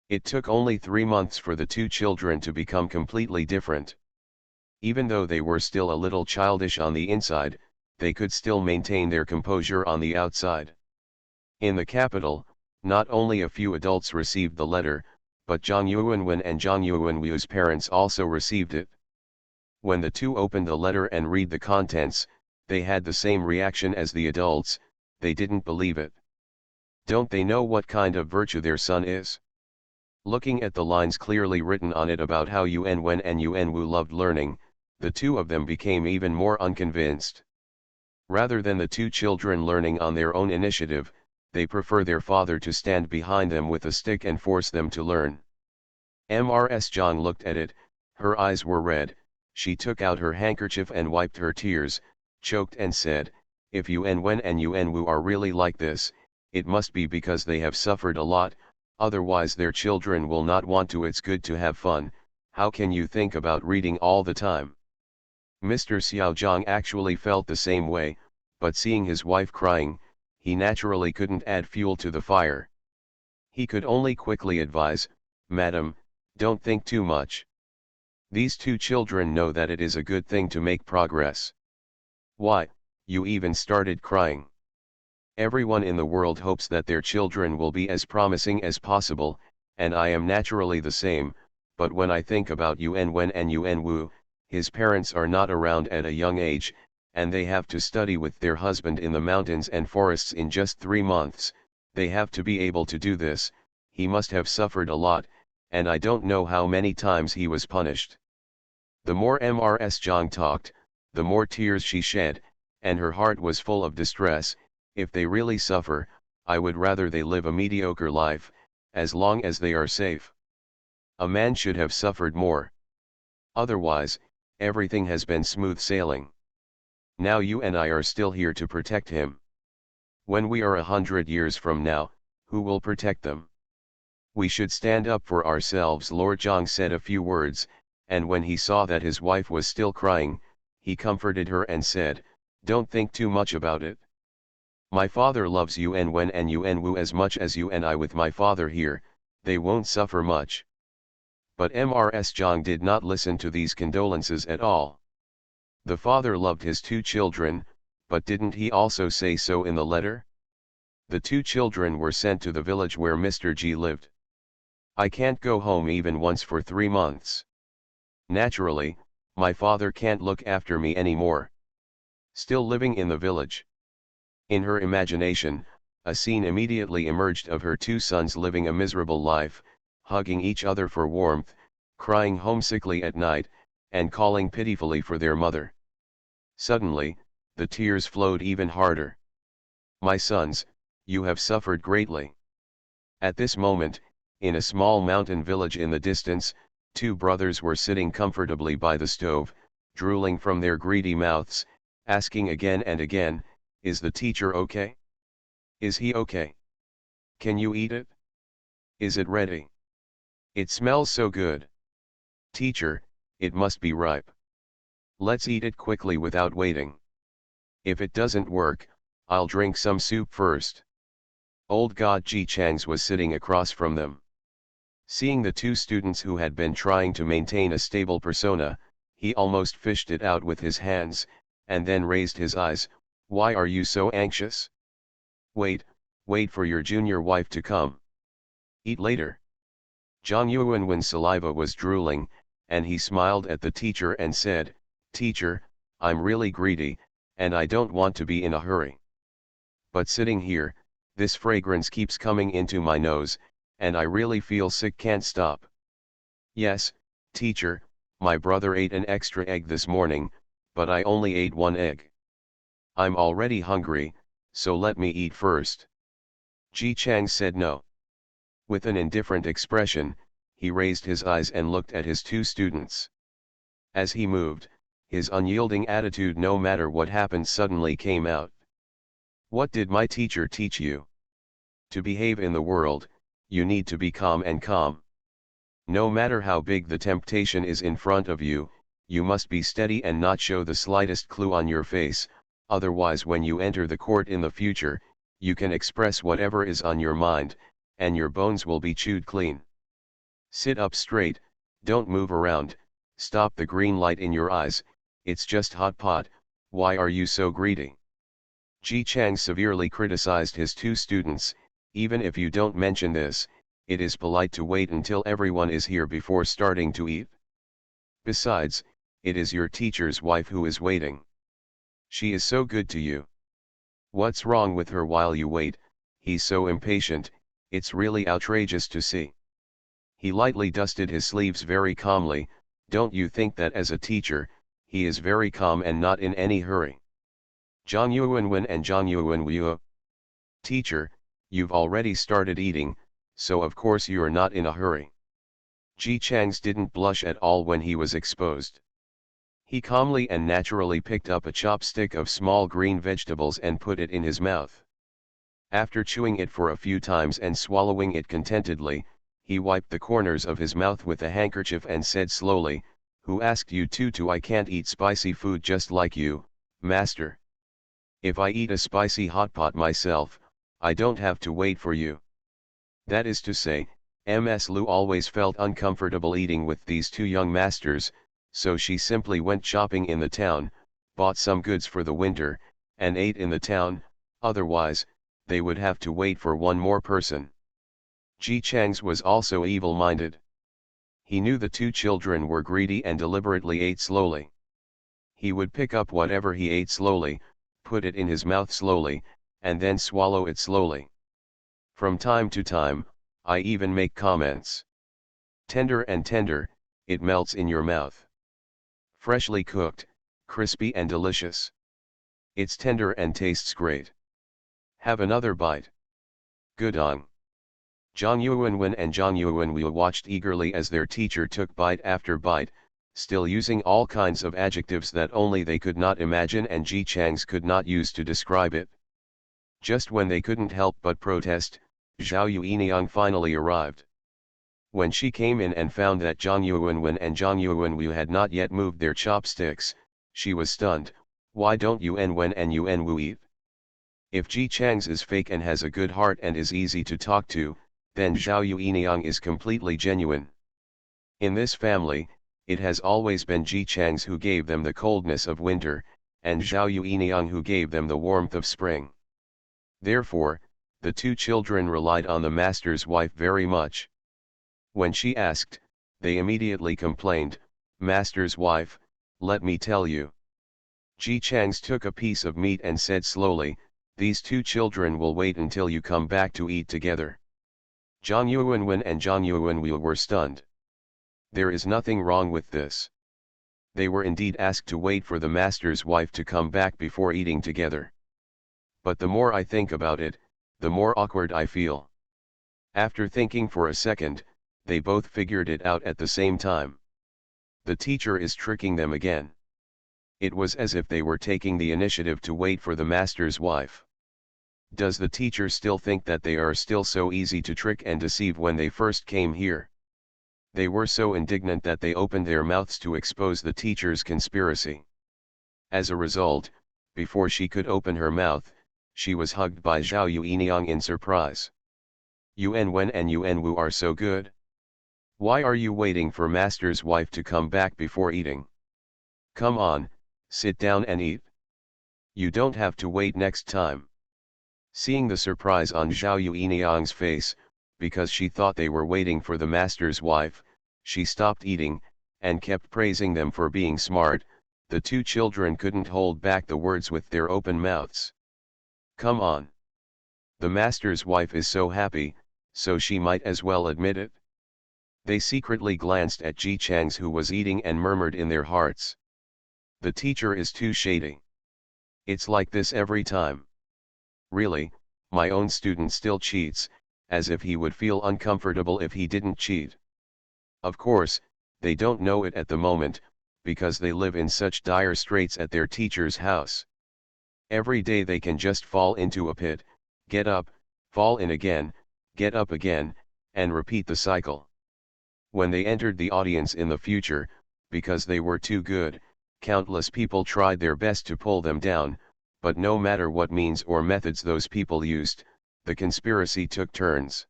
It took only 3 months for the two children to become completely different. Even though they were still a little childish on the inside, they could still maintain their composure on the outside. In the capital, not only a few adults received the letter, but Zhang Yuanwen and Zhang Yuanwu's parents also received it. When the two opened the letter and read the contents, they had the same reaction as the adults, they didn't believe it. Don't they know what kind of virtue their son is? Looking at the lines clearly written on it about how Yuanwen and Yuanwu loved learning, the two of them became even more unconvinced. Rather than the two children learning on their own initiative, they prefer their father to stand behind them with a stick and force them to learn. Mrs. Zhang looked at it, her eyes were red, she took out her handkerchief and wiped her tears, choked and said, "If Yuanwen and Yuanwu are really like this, it must be because they have suffered a lot, otherwise their children will not want to. It's good to have fun, how can you think about reading all the time?" Mr. Xiaozhang actually felt the same way, but seeing his wife crying, he naturally couldn't add fuel to the fire. He could only quickly advise, "Madam, don't think too much. These two children know that it is a good thing to make progress. Why, you even started crying. Everyone in the world hopes that their children will be as promising as possible, and I am naturally the same, but when I think about Yuanwen and Yuanwu, his parents are not around at a young age, and they have to study with their husband in the mountains and forests in just 3 months, they have to be able to do this, he must have suffered a lot, and I don't know how many times he was punished." The more Mrs. Zhang talked, the more tears she shed, and her heart was full of distress. If they really suffer, I would rather they live a mediocre life, as long as they are safe. A man should have suffered more. Otherwise, everything has been smooth sailing. Now you and I are still here to protect him. When we are 100 years from now, who will protect them? We should stand up for ourselves. Lord Zhang said a few words, and when he saw that his wife was still crying, he comforted her and said, "Don't think too much about it. My father loves Yuanwen and Yuanwu as much as you and I with my father here, they won't suffer much." But Mrs. Zhang did not listen to these condolences at all. The father loved his two children, but didn't he also say so in the letter? The two children were sent to the village where Mr. G lived. "I can't go home even once for 3 months. Naturally, my father can't look after me anymore." Still living in the village. In her imagination, a scene immediately emerged of her two sons living a miserable life, hugging each other for warmth, crying homesickly at night, and calling pitifully for their mother. Suddenly, the tears flowed even harder. "My sons, you have suffered greatly." At this moment, in a small mountain village in the distance, two brothers were sitting comfortably by the stove, drooling from their greedy mouths, asking again and again, "Is the teacher okay? Is he okay? Can you eat it? Is it ready? It smells so good. Teacher, it must be ripe. Let's eat it quickly without waiting. If it doesn't work, I'll drink some soup first." Old God Ji Chang's was sitting across from them. Seeing the two students who had been trying to maintain a stable persona, he almost fished it out with his hands, and then raised his eyes. "Why are you so anxious? Wait for your junior wife to come. Eat later." Zhang Yuanwen's saliva was drooling, and he smiled at the teacher and said, "Teacher, I'm really greedy, and I don't want to be in a hurry. But sitting here, this fragrance keeps coming into my nose, and I really feel sick, can't stop." "Yes, teacher, my brother ate an extra egg this morning, but I only ate 1 egg. I'm already hungry, so let me eat first." Ji Chang said no. With an indifferent expression, he raised his eyes and looked at his two students. As he moved, his unyielding attitude no matter what happened suddenly came out. "What did my teacher teach you? To behave in the world, you need to be calm and calm. No matter how big the temptation is in front of you, you must be steady and not show the slightest clue on your face, otherwise when you enter the court in the future, you can express whatever is on your mind, and your bones will be chewed clean. Sit up straight, don't move around, stop the green light in your eyes, it's just hot pot, why are you so greedy? Ji Chang severely criticized his two students. Even if you don't mention this, it is polite to wait until everyone is here before starting to eat. Besides, it is your teacher's wife who is waiting. She is so good to you. What's wrong with her while you wait? He's so impatient, it's really outrageous to see. He lightly dusted his sleeves very calmly. Don't you think that as a teacher, he is very calm and not in any hurry? Zhang Yuanwen and Zhang Yuanwu. Teacher, you've already started eating, so of course you're not in a hurry. Ji Chang's didn't blush at all when he was exposed. He calmly and naturally picked up a chopstick of small green vegetables and put it in his mouth. After chewing it for a few times and swallowing it contentedly, he wiped the corners of his mouth with a handkerchief and said slowly, "Who asked you to? I can't eat spicy food just like you, master. If I eat a spicy hot pot myself, I don't have to wait for you." That is to say, Ms. Lu always felt uncomfortable eating with these two young masters, so she simply went shopping in the town, bought some goods for the winter, and ate in the town. Otherwise, they would have to wait for one more person. Ji Chang's was also evil-minded. He knew the two children were greedy and deliberately ate slowly. He would pick up whatever he ate slowly, put it in his mouth slowly, and then swallow it slowly. From time to time, I even make comments. Tender and tender, it melts in your mouth. Freshly cooked, crispy and delicious. It's tender and tastes great. Have another bite. Gudong. Zhang Yuanwen and Zhang Yuanwu watched eagerly as their teacher took bite after bite, still using all kinds of adjectives that only they could not imagine and Ji Chang's could not use to describe it. Just when they couldn't help but protest, Zhao Yuiniang finally arrived. When she came in and found that Zhang Yuanwen and Zhang Yuanwu had not yet moved their chopsticks, she was stunned. Why don't Yuanwen and Yuanwu eat? If Ji Chang's is fake and has a good heart and is easy to talk to, then Zhao Yuiniang is completely genuine. In this family, it has always been Ji Chang's who gave them the coldness of winter, and Zhao Yuiniang who gave them the warmth of spring. Therefore, the two children relied on the master's wife very much. When she asked, they immediately complained, "Master's wife, let me tell you." Ji Chang's took a piece of meat and said slowly, "These two children will wait until you come back to eat together." Zhang Yuanwen and Zhang Yuanwu were stunned. There is nothing wrong with this. They were indeed asked to wait for the master's wife to come back before eating together. But the more I think about it, the more awkward I feel. After thinking for a second, they both figured it out at the same time. The teacher is tricking them again. It was as if they were taking the initiative to wait for the master's wife. Does the teacher still think that they are still so easy to trick and deceive when they first came here? They were so indignant that they opened their mouths to expose the teacher's conspiracy. As a result, before she could open her mouth, she was hugged by Zhao Yuiniang in surprise. "Yuanwen and Yuanwu are so good. Why are you waiting for master's wife to come back before eating? Come on, sit down and eat. You don't have to wait next time." Seeing the surprise on Zhao Yuiniang's face, because she thought they were waiting for the master's wife, she stopped eating, and kept praising them for being smart. The two children couldn't hold back the words with their open mouths. Come on. The master's wife is so happy, so she might as well admit it. They secretly glanced at Ji Chang's who was eating and murmured in their hearts. The teacher is too shady. It's like this every time. Really, my own student still cheats, as if he would feel uncomfortable if he didn't cheat. Of course, they don't know it at the moment, because they live in such dire straits at their teacher's house. Every day they can just fall into a pit, get up, fall in again, get up again, and repeat the cycle. When they entered the audience in the future, because they were too good, countless people tried their best to pull them down, but no matter what means or methods those people used, the conspiracy took turns.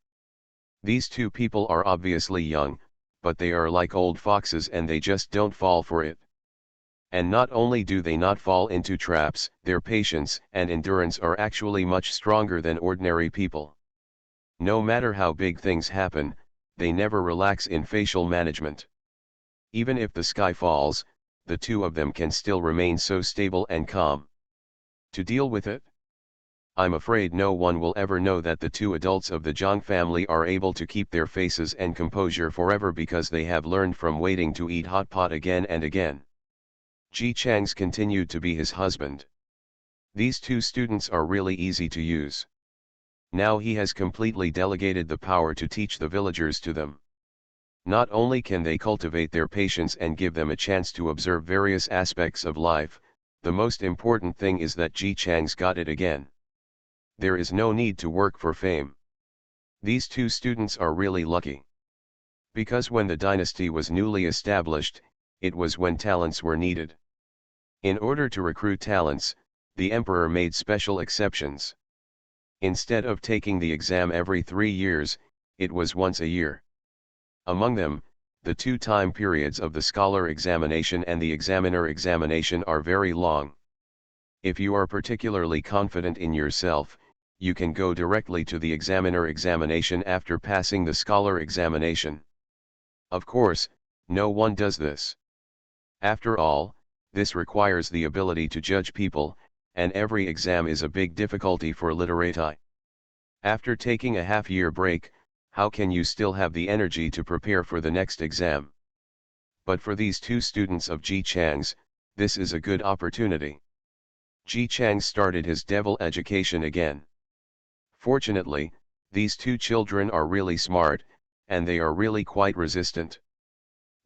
These two people are obviously young, but they are like old foxes and they just don't fall for it. And not only do they not fall into traps, their patience and endurance are actually much stronger than ordinary people. No matter how big things happen, they never relax in facial management. Even if the sky falls, the two of them can still remain so stable and calm. To deal with it? I'm afraid no one will ever know that the two adults of the Zhang family are able to keep their faces and composure forever because they have learned from waiting to eat hot pot again and again. Ji Chang's continued to be his husband. These two students are really easy to use. Now he has completely delegated the power to teach the villagers to them. Not only can they cultivate their patience and give them a chance to observe various aspects of life, the most important thing is that Ji Chang's got it again. There is no need to work for fame. These two students are really lucky. Because when the dynasty was newly established, it was when talents were needed. In order to recruit talents, the emperor made special exceptions. Instead of taking the exam every 3 years, it was once a year. Among them, the two time periods of the scholar examination and the examiner examination are very long. If you are particularly confident in yourself, you can go directly to the examiner examination after passing the scholar examination. Of course, no one does this. After all, this requires the ability to judge people, and every exam is a big difficulty for literati. After taking a half-year break, how can you still have the energy to prepare for the next exam? But for these two students of Ji Chang's, this is a good opportunity. Ji Chang started his devil education again. Fortunately, these two children are really smart, and they are really quite resistant.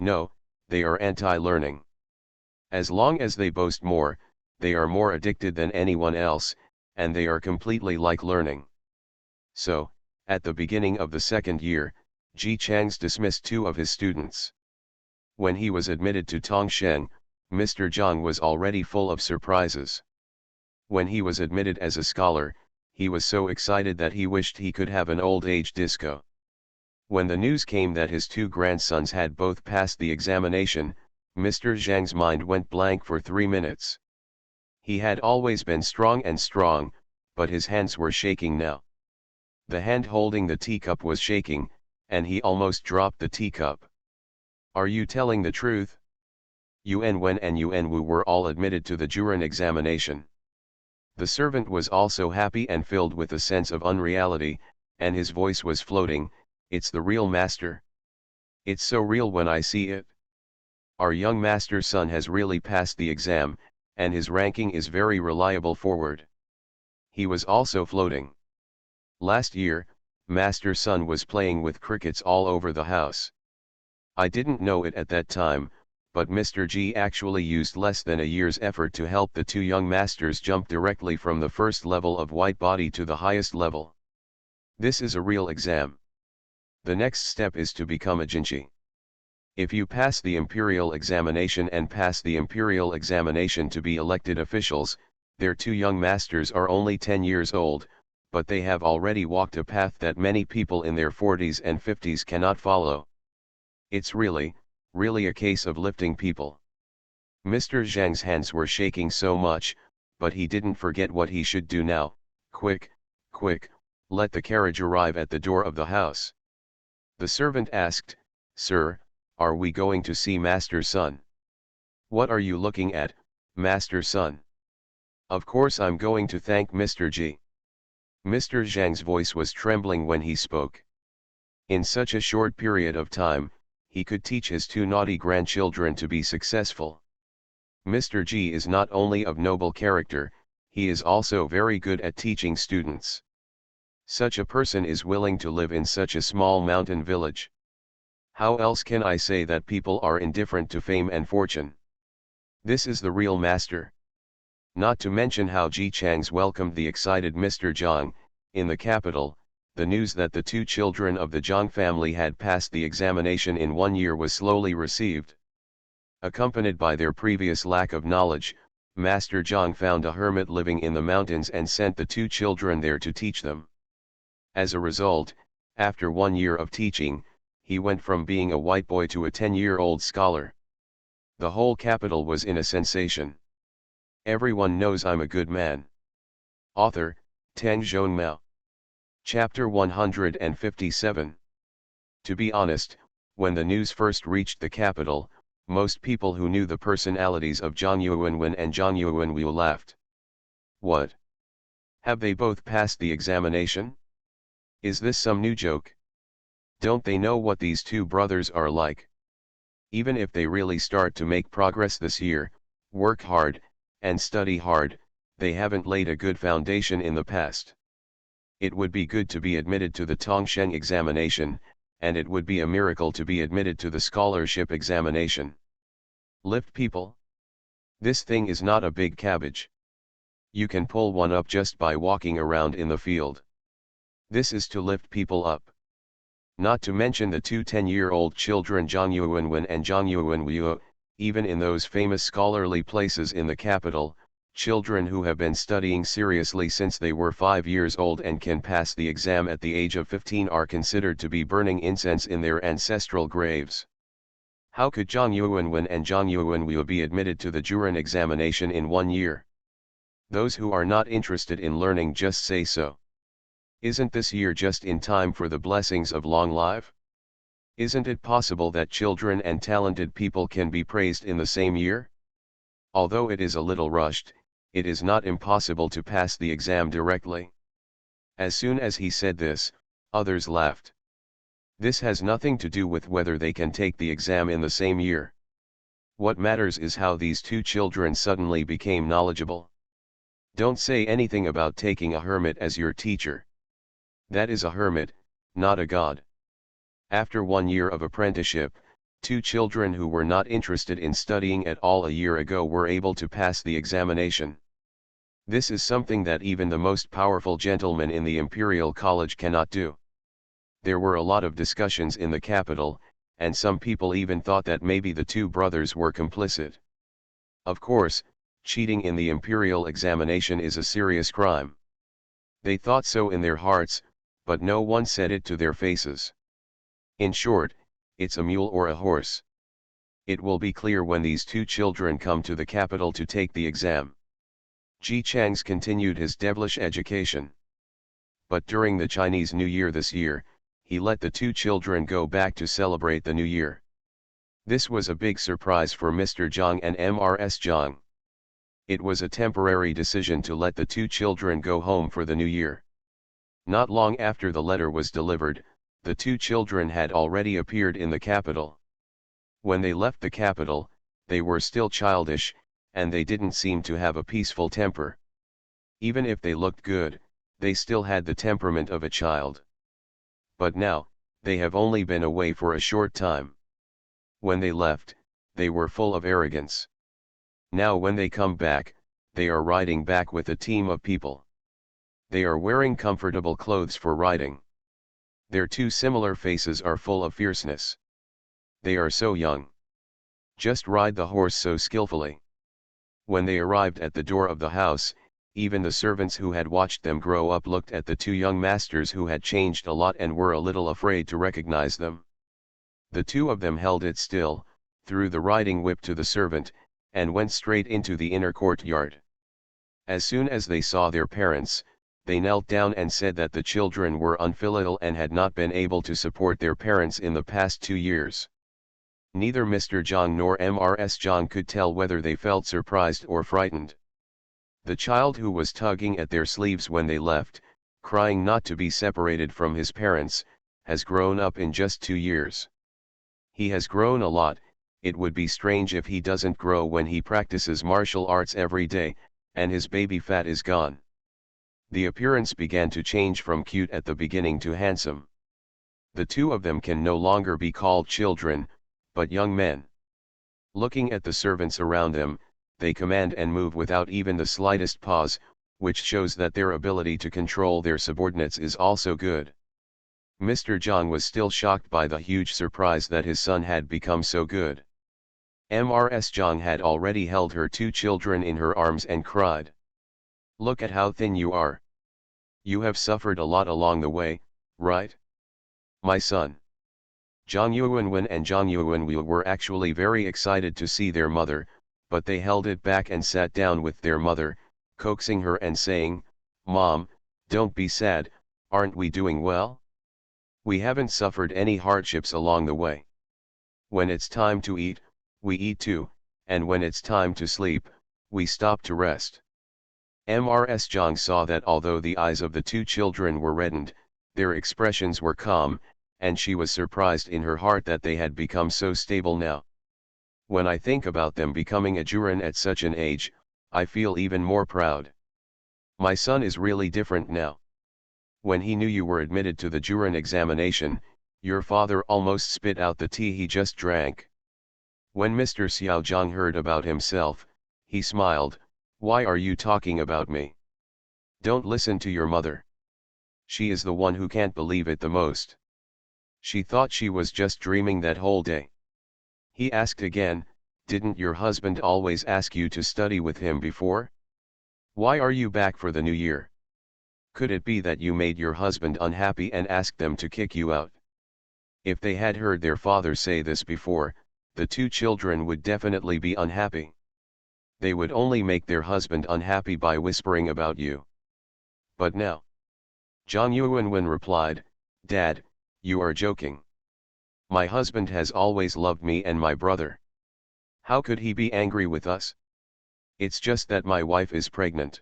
No, they are anti-learning. As long as they boast more, they are more addicted than anyone else, and they are completely like learning. So, at the beginning of the second year, Ji Chang's dismissed 2 of his students. When he was admitted to Tongsheng, Mr. Zhang was already full of surprises. When he was admitted as a scholar, he was so excited that he wished he could have an old age disco. When the news came that his 2 grandsons had both passed the examination, Mr. Zhang's mind went blank for 3 minutes. He had always been strong, but his hands were shaking now. The hand holding the teacup was shaking, and he almost dropped the teacup. Are you telling the truth? Yuan Wen and Yuan Wu were all admitted to the Juran examination. The servant was also happy and filled with a sense of unreality, and his voice was floating, "It's the real master. It's so real when I see it. Our young master's son has really passed the exam, and his ranking is very reliable forward." He was also floating. Last year, Master Sun was playing with crickets all over the house. I didn't know it at that time, but Mr. G actually used less than a year's effort to help the 2 young masters jump directly from the first level of white body to the highest level. This is a real exam. The next step is to become a Jinchi. If you pass the imperial examination and pass the imperial examination to be elected officials, their 2 young masters are only 10 years old, but they have already walked a path that many people in their 40s and 50s cannot follow. It's really a case of lifting people. Mr. Zhang's hands were shaking so much, but he didn't forget what he should do now. Quick, let the carriage arrive at the door of the house. The servant asked, "Sir, are we going to see Master Sun?" "What are you looking at, Master Sun?" "Of course I'm going to thank Mr. G." Mr. Zhang's voice was trembling when he spoke. In such a short period of time, he could teach his 2 naughty grandchildren to be successful. Mr. G is not only of noble character, he is also very good at teaching students. Such a person is willing to live in such a small mountain village. How else can I say that people are indifferent to fame and fortune? This is the real master. Not to mention how Ji Chang's welcomed the excited Mr. Zhang. In the capital, the news that the 2 children of the Zhang family had passed the examination in 1 year was slowly received. Accompanied by their previous lack of knowledge, Master Zhang found a hermit living in the mountains and sent the 2 children there to teach them. As a result, after 1 year of teaching, he went from being a white boy to a 10-year-old scholar. The whole capital was in a sensation. Everyone knows I'm a good man. Author, Tang Zhongmao. Chapter 157. To be honest, when the news first reached the capital, most people who knew the personalities of Zhang Yuanwen and Zhang Yuanwu laughed. What? Have they both passed the examination? Is this some new joke? Don't they know what these two brothers are like? Even if they really start to make progress this year, work hard, and study hard, they haven't laid a good foundation in the past. It would be good to be admitted to the Tongsheng examination, and it would be a miracle to be admitted to the scholarship examination. Lift people? This thing is not a big cabbage. You can pull one up just by walking around in the field. This is to lift people up. Not to mention the two 10-year-old children Zhang Yuanwen and Zhang Yuanwu, even in those famous scholarly places in the capital, children who have been studying seriously since they were 5 years old and can pass the exam at the age of 15 are considered to be burning incense in their ancestral graves. How could Zhang Yuanwen and Zhang Yuanwu be admitted to the Juran examination in 1 year? Those who are not interested in learning just say so. Isn't this year just in time for the blessings of long life? Isn't it possible that children and talented people can be praised in the same year? Although it is a little rushed, it is not impossible to pass the exam directly. As soon as he said this, others laughed. This has nothing to do with whether they can take the exam in the same year. What matters is how these two children suddenly became knowledgeable. Don't say anything about taking a hermit as your teacher. That is a hermit, not a god. After 1 year of apprenticeship, two children who were not interested in studying at all a year ago were able to pass the examination. This is something that even the most powerful gentleman in the Imperial College cannot do. There were a lot of discussions in the capital, and some people even thought that maybe the two brothers were complicit. Of course, cheating in the Imperial examination is a serious crime. They thought so in their hearts, but no one said it to their faces. In short, it's a mule or a horse. It will be clear when these two children come to the capital to take the exam. Ji Chang's continued his devilish education. But during the Chinese New Year this year, he let the two children go back to celebrate the New Year. This was a big surprise for Mr. Zhang and Mrs. Zhang. It was a temporary decision to let the two children go home for the New Year. Not long after the letter was delivered, the two children had already appeared in the capital. When they left the capital, they were still childish, and they didn't seem to have a peaceful temper. Even if they looked good, they still had the temperament of a child. But now, they have only been away for a short time. When they left, they were full of arrogance. Now when they come back, they are riding back with a team of people. They are wearing comfortable clothes for riding. Their two similar faces are full of fierceness. They are so young. Just ride the horse so skillfully. When they arrived at the door of the house, even the servants who had watched them grow up looked at the two young masters who had changed a lot and were a little afraid to recognize them. The two of them held it still, threw the riding whip to the servant, and went straight into the inner courtyard. As soon as they saw their parents, they knelt down and said that the children were unfilial and had not been able to support their parents in the past 2 years. Neither Mr. Zhang nor Mrs. Zhang could tell whether they felt surprised or frightened. The child who was tugging at their sleeves when they left, crying not to be separated from his parents, has grown up in just 2 years. He has grown a lot. It would be strange if he doesn't grow when he practices martial arts every day, and his baby fat is gone. The appearance began to change from cute at the beginning to handsome. The two of them can no longer be called children, but young men. Looking at the servants around them, they command and move without even the slightest pause, which shows that their ability to control their subordinates is also good. Mr. Zhang was still shocked by the huge surprise that his son had become so good. Mrs. Zhang had already held her two children in her arms and cried. "Look at how thin you are. You have suffered a lot along the way, right? My son. Zhang Yuanwen and Zhang Yuanwu were actually very excited to see their mother, but they held it back and sat down with their mother, coaxing her and saying, "Mom, don't be sad, aren't we doing well? We haven't suffered any hardships along the way. When it's time to eat, we eat too, and when it's time to sleep, we stop to rest." Mrs. Zhang saw that although the eyes of the two children were reddened, their expressions were calm, and she was surprised in her heart that they had become so stable now. When I think about them becoming a Juren at such an age, I feel even more proud. My son is really different now. When he knew you were admitted to the Juren examination, your father almost spit out the tea he just drank. When Mr. Xiaozhang heard about himself, he smiled. "Why are you talking about me? Don't listen to your mother. She is the one who can't believe it the most. She thought she was just dreaming that whole day." He asked again, "Didn't your husband always ask you to study with him before? Why are you back for the new year? Could it be that you made your husband unhappy and asked them to kick you out?" If they had heard their father say this before, the two children would definitely be unhappy. They would only make their husband unhappy by whispering about you. But now, Zhang Yuanwen replied, "Dad, you are joking. My husband has always loved me and my brother. How could he be angry with us? It's just that my wife is pregnant.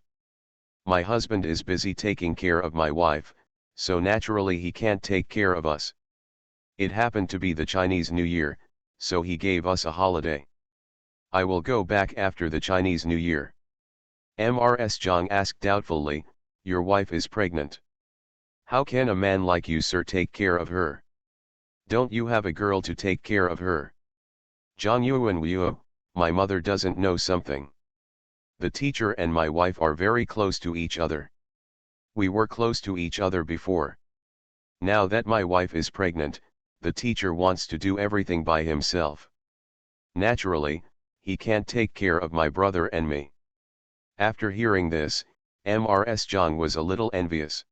My husband is busy taking care of my wife, so naturally he can't take care of us. It happened to be the Chinese New Year, so he gave us a holiday. I will go back after the Chinese New Year." Mrs. Zhang asked doubtfully, "Your wife is pregnant. How can a man like you, sir, take care of her? Don't you have a girl to take care of her?" Zhang Yuanwu, "My mother doesn't know something. The teacher and my wife are very close to each other. We were close to each other before. Now that my wife is pregnant, the teacher wants to do everything by himself. Naturally, he can't take care of my brother and me." After hearing this, Mrs. Zhang was a little envious.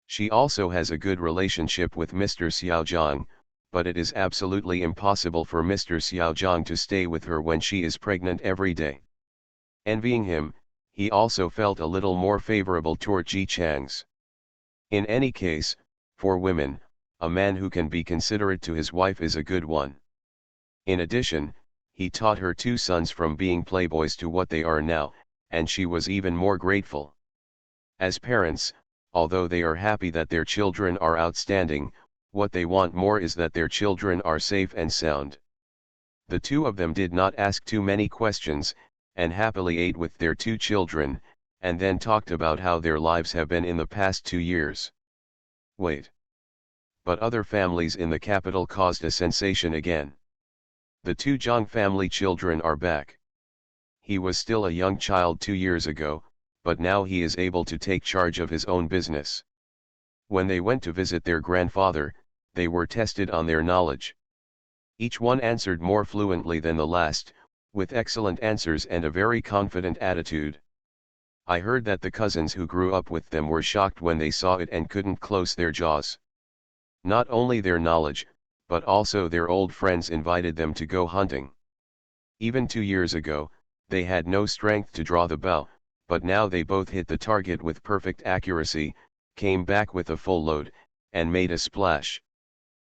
She also has a good relationship with Mr. Xiaozhang, but it is absolutely impossible for Mr. Xiaozhang to stay with her when she is pregnant every day. Envying him, he also felt a little more favorable toward Ji Chang's. In any case, for women, a man who can be considerate to his wife is a good one. In addition, he taught her two sons from being playboys to what they are now, and she was even more grateful. As parents, although they are happy that their children are outstanding, what they want more is that their children are safe and sound. The two of them did not ask too many questions, and happily ate with their two children, and then talked about how their lives have been in the past 2 years. Wait. But other families in the capital caused a sensation again. The two Zhang family children are back. He was still a young child 2 years ago, but now he is able to take charge of his own business. When they went to visit their grandfather, they were tested on their knowledge. Each one answered more fluently than the last, with excellent answers and a very confident attitude. I heard that the cousins who grew up with them were shocked when they saw it and couldn't close their jaws. Not only their knowledge, but also their old friends invited them to go hunting. Even 2 years ago, they had no strength to draw the bow, but now they both hit the target with perfect accuracy, came back with a full load, and made a splash.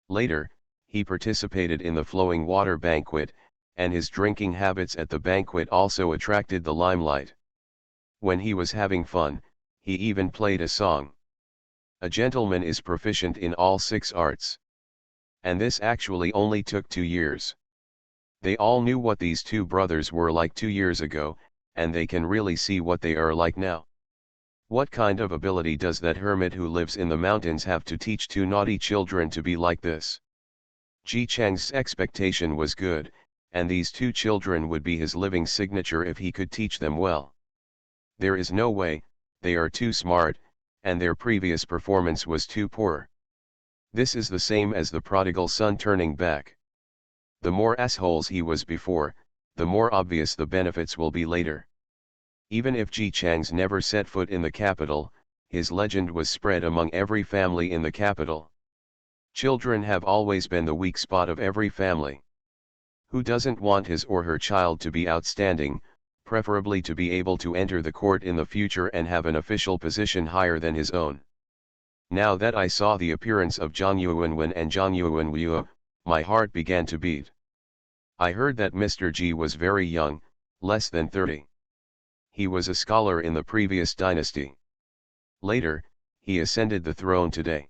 Later, he participated in the flowing water banquet, and his drinking habits at the banquet also attracted the limelight. When he was having fun, he even played a song. A gentleman is proficient in all 6 arts. And this actually only took 2 years. They all knew what these two brothers were like 2 years ago, and they can really see what they are like now. What kind of ability does that hermit who lives in the mountains have to teach 2 naughty children to be like this? Ji Chang's expectation was good, and these 2 children would be his living signature if he could teach them well. There is no way, they are too smart, and their previous performance was too poor. This is the same as the prodigal son turning back. The more assholes he was before, the more obvious the benefits will be later. Even if Ji Chang's never set foot in the capital, his legend was spread among every family in the capital. Children have always been the weak spot of every family. Who doesn't want his or her child to be outstanding, preferably to be able to enter the court in the future and have an official position higher than his own? Now that I saw the appearance of Zhang Yuanwen and Zhang Yuanwu, my heart began to beat. I heard that Mr. G was very young, less than 30. He was a scholar in the previous dynasty. Later, he ascended the throne today.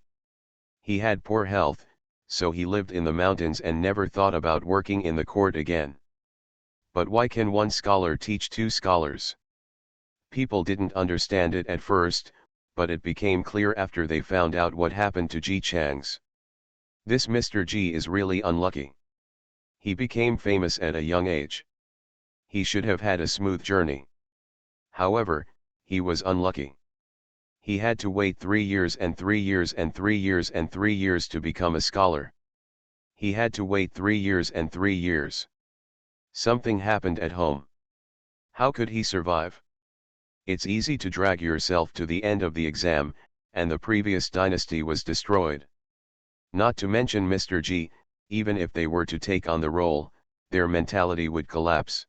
He had poor health, so he lived in the mountains and never thought about working in the court again. But why can one scholar teach two scholars? People didn't understand it at first, but it became clear after they found out what happened to Ji Chang's. This Mr. G is really unlucky. He became famous at a young age. He should have had a smooth journey. However, he was unlucky. He had to wait 3 years and 3 years and 3 years and 3 years to become a scholar. He had to wait 3 years and 3 years. Something happened at home. How could he survive? It's easy to drag yourself to the end of the exam, and the previous dynasty was destroyed. Not to mention Mr. G, even if they were to take on the role, their mentality would collapse.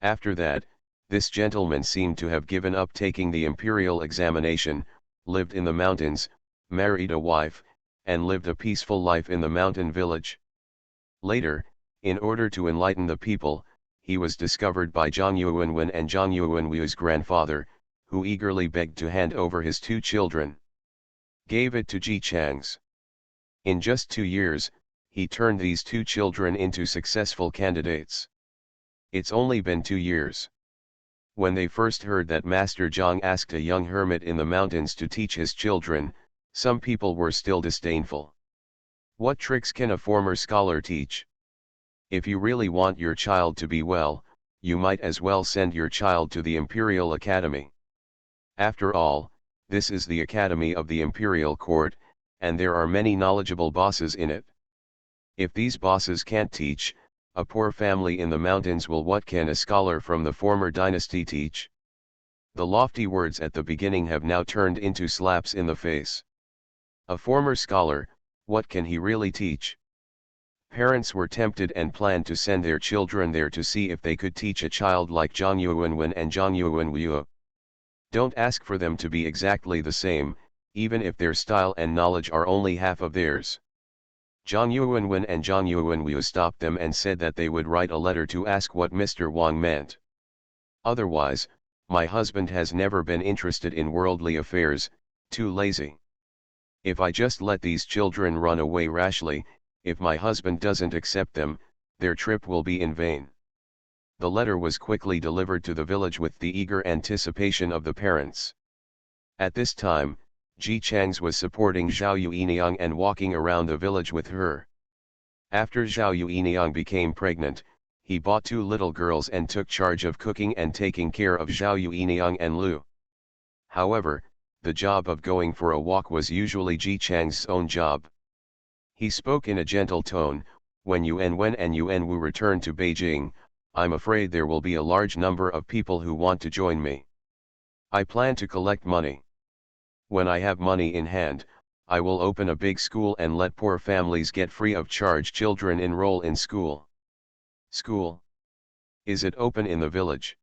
After that, this gentleman seemed to have given up taking the imperial examination, lived in the mountains, married a wife, and lived a peaceful life in the mountain village. Later, in order to enlighten the people, he was discovered by Zhang Yuanwen and Zhang Yuanwu's grandfather, who eagerly begged to hand over his 2 children. Gave it to Ji Chang's. In just 2 years, he turned these 2 children into successful candidates. It's only been 2 years. When they first heard that Master Zhang asked a young hermit in the mountains to teach his children, some people were still disdainful. What tricks can a former scholar teach? If you really want your child to be well, you might as well send your child to the Imperial Academy. After all, this is the academy of the Imperial Court, and there are many knowledgeable bosses in it. If these bosses can't teach, a poor family in the mountains will. What can a scholar from the former dynasty teach? The lofty words at the beginning have now turned into slaps in the face. A former scholar, what can he really teach? Parents were tempted and planned to send their children there to see if they could teach a child like Zhang Yuanwen and Zhang Yuanwu. Don't ask for them to be exactly the same, even if their style and knowledge are only half of theirs. Zhang Yuanwen and Zhang Yuanwu stopped them and said that they would write a letter to ask what Mr. Wang meant. Otherwise, my husband has never been interested in worldly affairs, too lazy. If I just let these children run away rashly, if my husband doesn't accept them, their trip will be in vain. The letter was quickly delivered to the village with the eager anticipation of the parents. At this time, Ji Chang's was supporting Zhao Yueniang and walking around the village with her. After Zhao Yueniang became pregnant, he bought 2 little girls and took charge of cooking and taking care of Zhao Yueniang and Lu. However, the job of going for a walk was usually Ji Chang's own job. He spoke in a gentle tone, "When Yuanwen and Yuanwu return to Beijing, I'm afraid there will be a large number of people who want to join me. I plan to collect money. When I have money in hand, I will open a big school and let poor families get free of charge children enroll in school." School? Is it open in the village?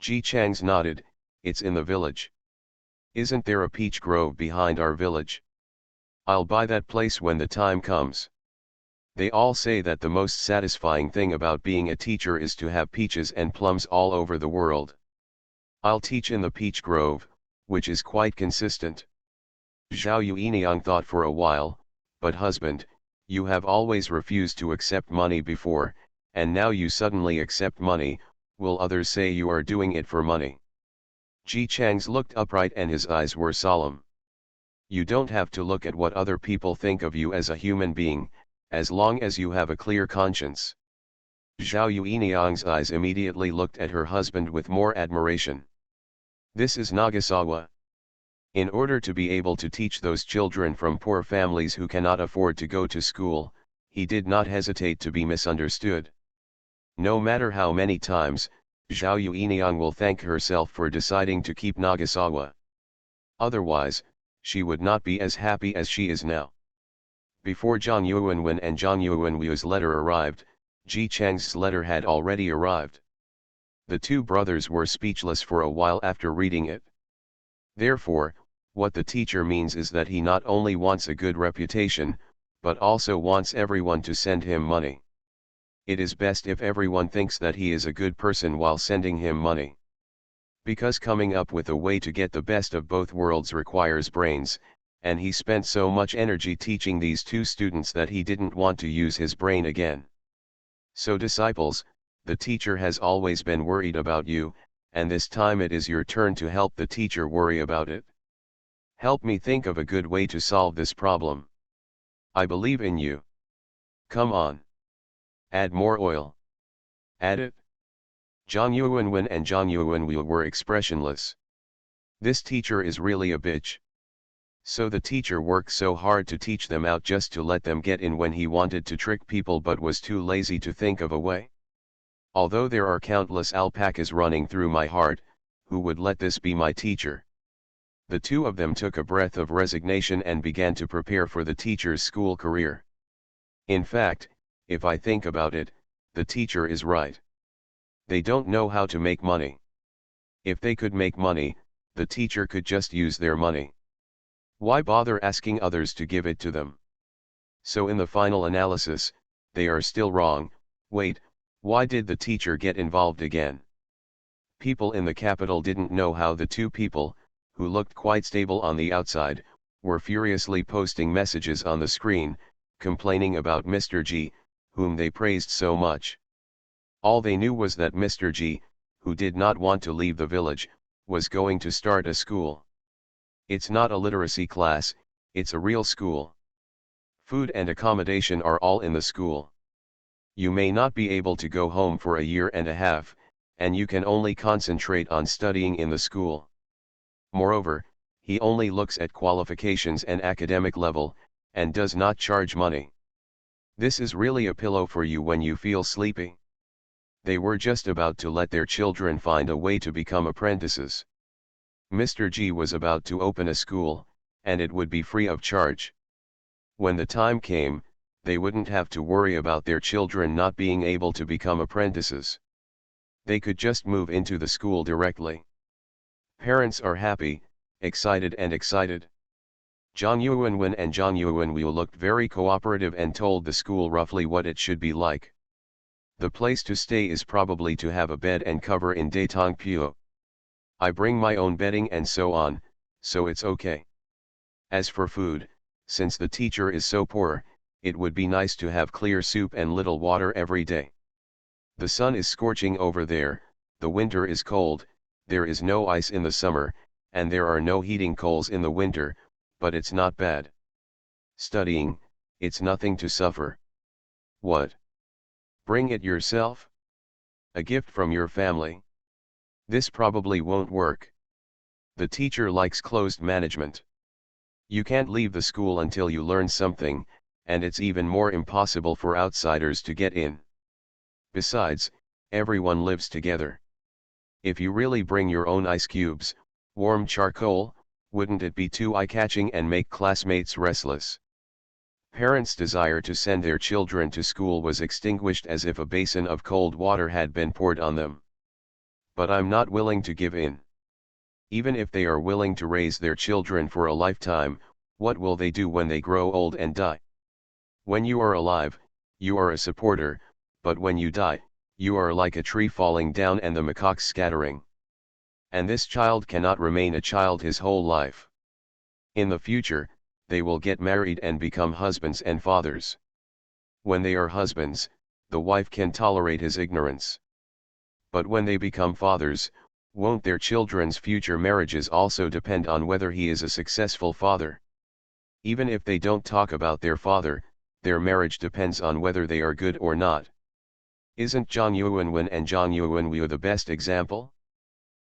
Ji Chang's nodded, "It's in the village. Isn't there a peach grove behind our village? I'll buy that place when the time comes." They all say that the most satisfying thing about being a teacher is to have peaches and plums all over the world. I'll teach in the peach grove, which is quite consistent. Zhao Yueniang thought for a while, "But husband, you have always refused to accept money before, and now you suddenly accept money, will others say you are doing it for money?" Ji Chang's looked upright and his eyes were solemn. "You don't have to look at what other people think of you as a human being, as long as you have a clear conscience." Zhao Yueniang's eyes immediately looked at her husband with more admiration. This is Nagasawa. In order to be able to teach those children from poor families who cannot afford to go to school, he did not hesitate to be misunderstood. No matter how many times, Zhao Yueniang will thank herself for deciding to keep Nagasawa. Otherwise, she would not be as happy as she is now. Before Zhang Yuanwen and Zhang Yuanwu's letter arrived, Ji Cheng's letter had already arrived. The two brothers were speechless for a while after reading it. Therefore, what the teacher means is that he not only wants a good reputation, but also wants everyone to send him money. It is best if everyone thinks that he is a good person while sending him money. Because coming up with a way to get the best of both worlds requires brains, and he spent so much energy teaching these two students that he didn't want to use his brain again. So disciples, the teacher has always been worried about you, and this time it is your turn to help the teacher worry about it. Help me think of a good way to solve this problem. I believe in you. Come on. Add more oil. Add it. Zhang Yuanwen and Zhang Yuanwu were expressionless. This teacher is really a bitch. So the teacher worked so hard to teach them out just to let them get in when he wanted to trick people but was too lazy to think of a way. Although there are countless alpacas running through my heart, who would let this be my teacher? The two of them took a breath of resignation and began to prepare for the teacher's school career. In fact, if I think about it, the teacher is right. They don't know how to make money. If they could make money, the teacher could just use their money. Why bother asking others to give it to them? So in the final analysis, they are still wrong. Wait, why did the teacher get involved again? People in the capital didn't know how the two people, who looked quite stable on the outside, were furiously posting messages on the screen, complaining about Mr. G, whom they praised so much. All they knew was that Mr. G, who did not want to leave the village, was going to start a school. It's not a literacy class, it's a real school. Food and accommodation are all in the school. You may not be able to go home for a year and a half, and you can only concentrate on studying in the school. Moreover, he only looks at qualifications and academic level, and does not charge money. This is really a pillow for you when you feel sleepy. They were just about to let their children find a way to become apprentices. Mr. G was about to open a school, and it would be free of charge. When the time came, they wouldn't have to worry about their children not being able to become apprentices. They could just move into the school directly. Parents are happy, excited. Zhang Yuanwen and Zhang Yuanwu looked very cooperative and told the school roughly what it should be like. The place to stay is probably to have a bed and cover in Datong Puo. I bring my own bedding and so on, so it's okay. As for food, since the teacher is so poor, it would be nice to have clear soup and little water every day. The sun is scorching over there, the winter is cold, there is no ice in the summer, and there are no heating coals in the winter, but it's not bad. Studying, it's nothing to suffer. What? Bring it yourself? A gift from your family? This probably won't work. The teacher likes closed management. You can't leave the school until you learn something, and it's even more impossible for outsiders to get in. Besides, everyone lives together. If you really bring your own ice cubes, warm charcoal, wouldn't it be too eye-catching and make classmates restless? Parents' desire to send their children to school was extinguished as if a basin of cold water had been poured on them. But I'm not willing to give in. Even if they are willing to raise their children for a lifetime, what will they do when they grow old and die? When you are alive, you are a supporter, but when you die, you are like a tree falling down and the macaques scattering. And this child cannot remain a child his whole life. In the future, they will get married and become husbands and fathers. When they are husbands, the wife can tolerate his ignorance. But when they become fathers, won't their children's future marriages also depend on whether he is a successful father? Even if they don't talk about their father, their marriage depends on whether they are good or not. Isn't Zhang Yuanwen and Zhang Yuanwu the best example?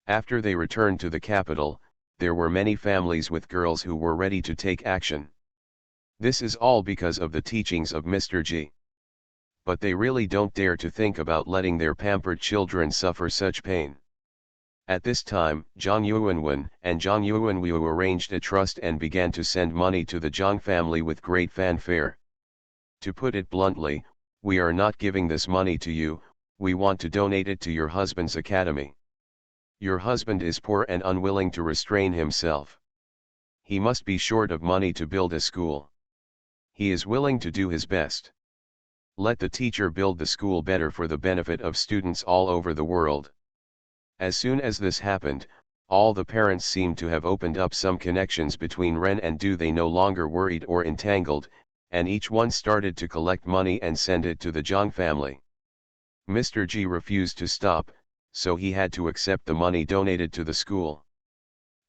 After they returned to the capital, there were many families with girls who were ready to take action. This is all because of the teachings of Mr. G. But they really don't dare to think about letting their pampered children suffer such pain. At this time, Zhang Yuanwen and Zhang Yuanwu arranged a trust and began to send money to the Zhang family with great fanfare. To put it bluntly, we are not giving this money to you, we want to donate it to your husband's academy. Your husband is poor and unwilling to restrain himself. He must be short of money to build a school. He is willing to do his best. Let the teacher build the school better for the benefit of students all over the world. As soon as this happened, all the parents seemed to have opened up some connections between Ren and Du. They no longer worried or entangled, and each one started to collect money and send it to the Zhang family. Mr. G refused to stop, so he had to accept the money donated to the school.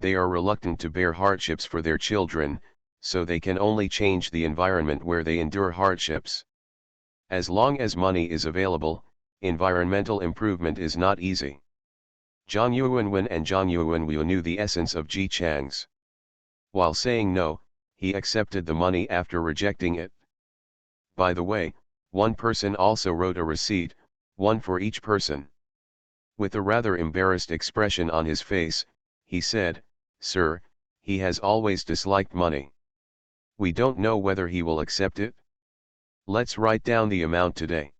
They are reluctant to bear hardships for their children, so they can only change the environment where they endure hardships. As long as money is available, environmental improvement is not easy. Zhang Yuanwen and Zhang Yuanwu knew the essence of Ji Chang's. While saying no, he accepted the money after rejecting it. By the way, one person also wrote a receipt, one for each person. With a rather embarrassed expression on his face, he said, "Sir, he has always disliked money. We don't know whether he will accept it. Let's write down the amount today.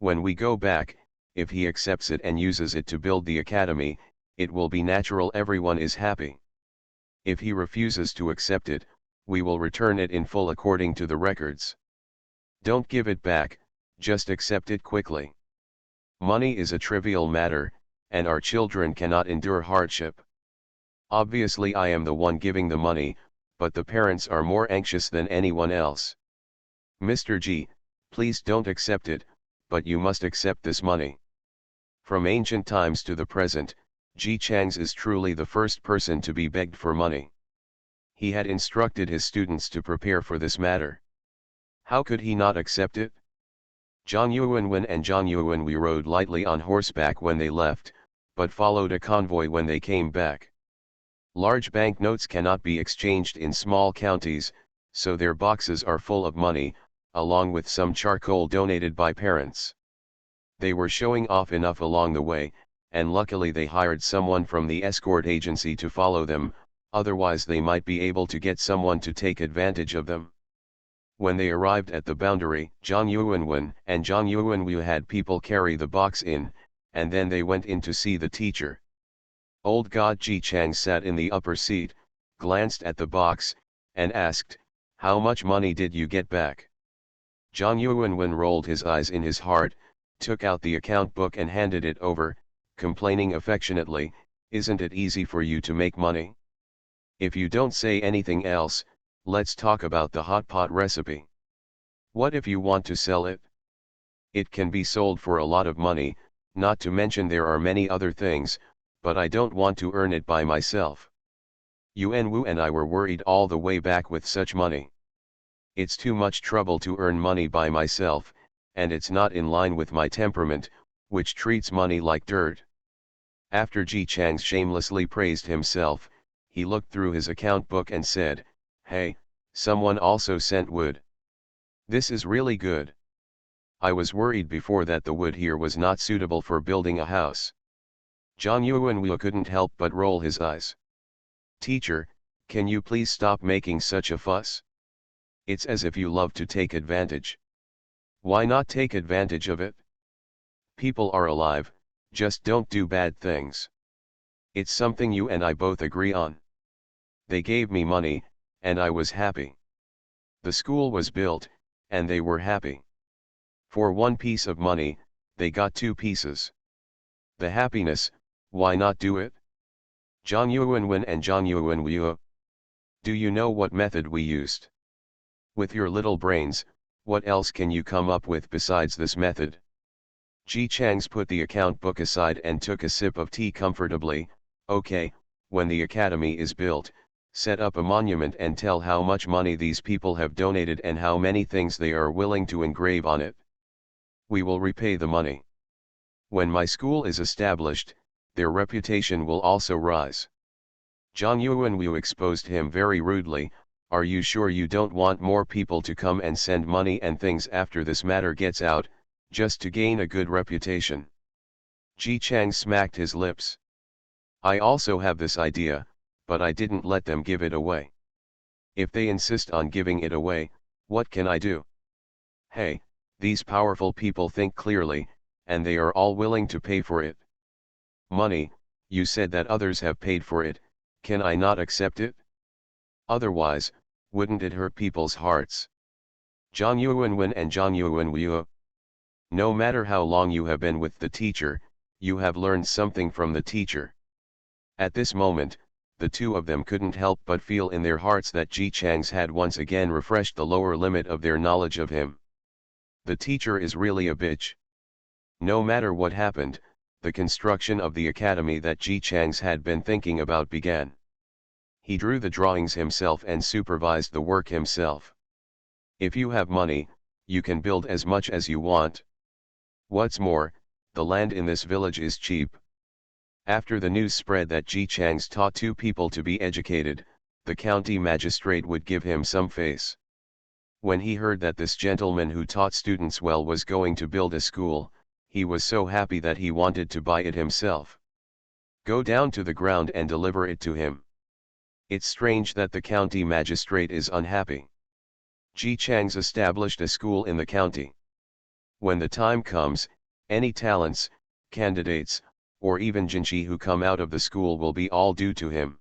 When we go back, if he accepts it and uses it to build the academy, it will be natural, everyone is happy. If he refuses to accept it, we will return it in full according to the records. Don't give it back, just accept it quickly. Money is a trivial matter, and our children cannot endure hardship. Obviously I am the one giving the money, but the parents are more anxious than anyone else. Mr. G, please don't accept it, but you must accept this money." From ancient times to the present, Ji Chang's is truly the first person to be begged for money. He had instructed his students to prepare for this matter. How could he not accept it? Zhang Yuanwen and Zhang Yuanwu rode lightly on horseback when they left, but followed a convoy when they came back. Large banknotes cannot be exchanged in small counties, so their boxes are full of money, along with some charcoal donated by parents. They were showing off enough along the way, and luckily they hired someone from the escort agency to follow them, otherwise they might be able to get someone to take advantage of them. When they arrived at the boundary, Zhang Yuanwen and Zhang Yuanwu had people carry the box in, and then they went in to see the teacher. Old God Ji Chang sat in the upper seat, glanced at the box, and asked, "How much money did you get back?" Zhang Yuanwen rolled his eyes in his heart, took out the account book and handed it over, complaining affectionately, "Isn't it easy for you to make money? If you don't say anything else, let's talk about the hot pot recipe. What if you want to sell it? It can be sold for a lot of money, not to mention there are many other things, but I don't want to earn it by myself. Yuan Wu and I were worried all the way back with such money. It's too much trouble to earn money by myself, and it's not in line with my temperament, which treats money like dirt." After Ji Chang shamelessly praised himself, he looked through his account book and said, "Hey, someone also sent wood. This is really good. I was worried before that the wood here was not suitable for building a house." Zhang Yuanwu couldn't help but roll his eyes. "Teacher, can you please stop making such a fuss? It's as if you love to take advantage. Why not take advantage of it? People are alive, just don't do bad things. It's something you and I both agree on. They gave me money, and I was happy. The school was built, and they were happy. For one piece of money, they got two pieces. The happiness, why not do it?" Zhang Yuanwen and Zhang Yuanwu. "Do you know what method we used? With your little brains, what else can you come up with besides this method?" Ji Chang's put the account book aside and took a sip of tea comfortably. "Okay, when the academy is built, set up a monument and tell how much money these people have donated and how many things they are willing to engrave on it. We will repay the money. When my school is established, their reputation will also rise." Zhang Yuanwu exposed him very rudely. "Are you sure you don't want more people to come and send money and things after this matter gets out, just to gain a good reputation?" Ji Chang smacked his lips. "I also have this idea, but I didn't let them give it away. If they insist on giving it away, what can I do? Hey, these powerful people think clearly, and they are all willing to pay for it. Money, you said that others have paid for it, can I not accept it? Otherwise, wouldn't it hurt people's hearts? Zhang Yuanwen and Zhang Yuanwu. No matter how long you have been with the teacher, you have learned something from the teacher. At this moment, the two of them couldn't help but feel in their hearts that Ji Chang's had once again refreshed the lower limit of their knowledge of him. The teacher is really a bitch. No matter what happened, the construction of the academy that Ji Chang's had been thinking about began. He drew the drawings himself and supervised the work himself. If you have money, you can build as much as you want. What's more, the land in this village is cheap. After the news spread that Ji Chang's taught two people to be educated, the county magistrate would give him some face. When he heard that this gentleman who taught students well was going to build a school, he was so happy that he wanted to buy it himself. Go down to the ground and deliver it to him. It's strange that the county magistrate is unhappy. Ji Chang's established a school in the county. When the time comes, any talents, candidates, or even jinshi who come out of the school will be all due to him.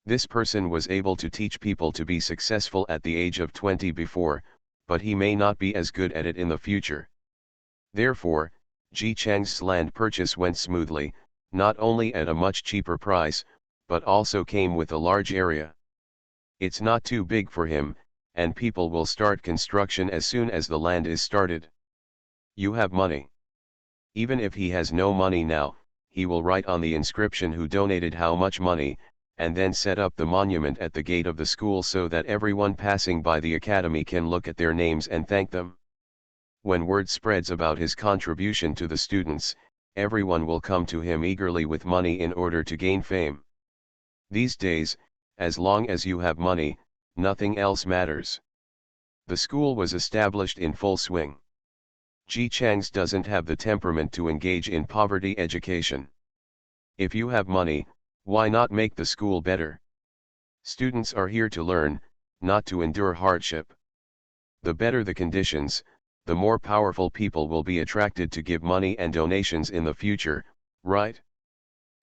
This person was able to teach people to be successful at the age of 20 before, but he may not be as good at it in the future. Therefore, Ji Chang's land purchase went smoothly, not only at a much cheaper price, but also came with a large area. It's not too big for him, and people will start construction as soon as the land is started. You have money. Even if he has no money now, he will write on the inscription who donated how much money, and then set up the monument at the gate of the school so that everyone passing by the academy can look at their names and thank them. When word spreads about his contribution to the students, everyone will come to him eagerly with money in order to gain fame. These days, as long as you have money, nothing else matters. The school was established in full swing. Ji Chang's doesn't have the temperament to engage in poverty education. If you have money, why not make the school better? Students are here to learn, not to endure hardship. The better the conditions, the more powerful people will be attracted to give money and donations in the future, right?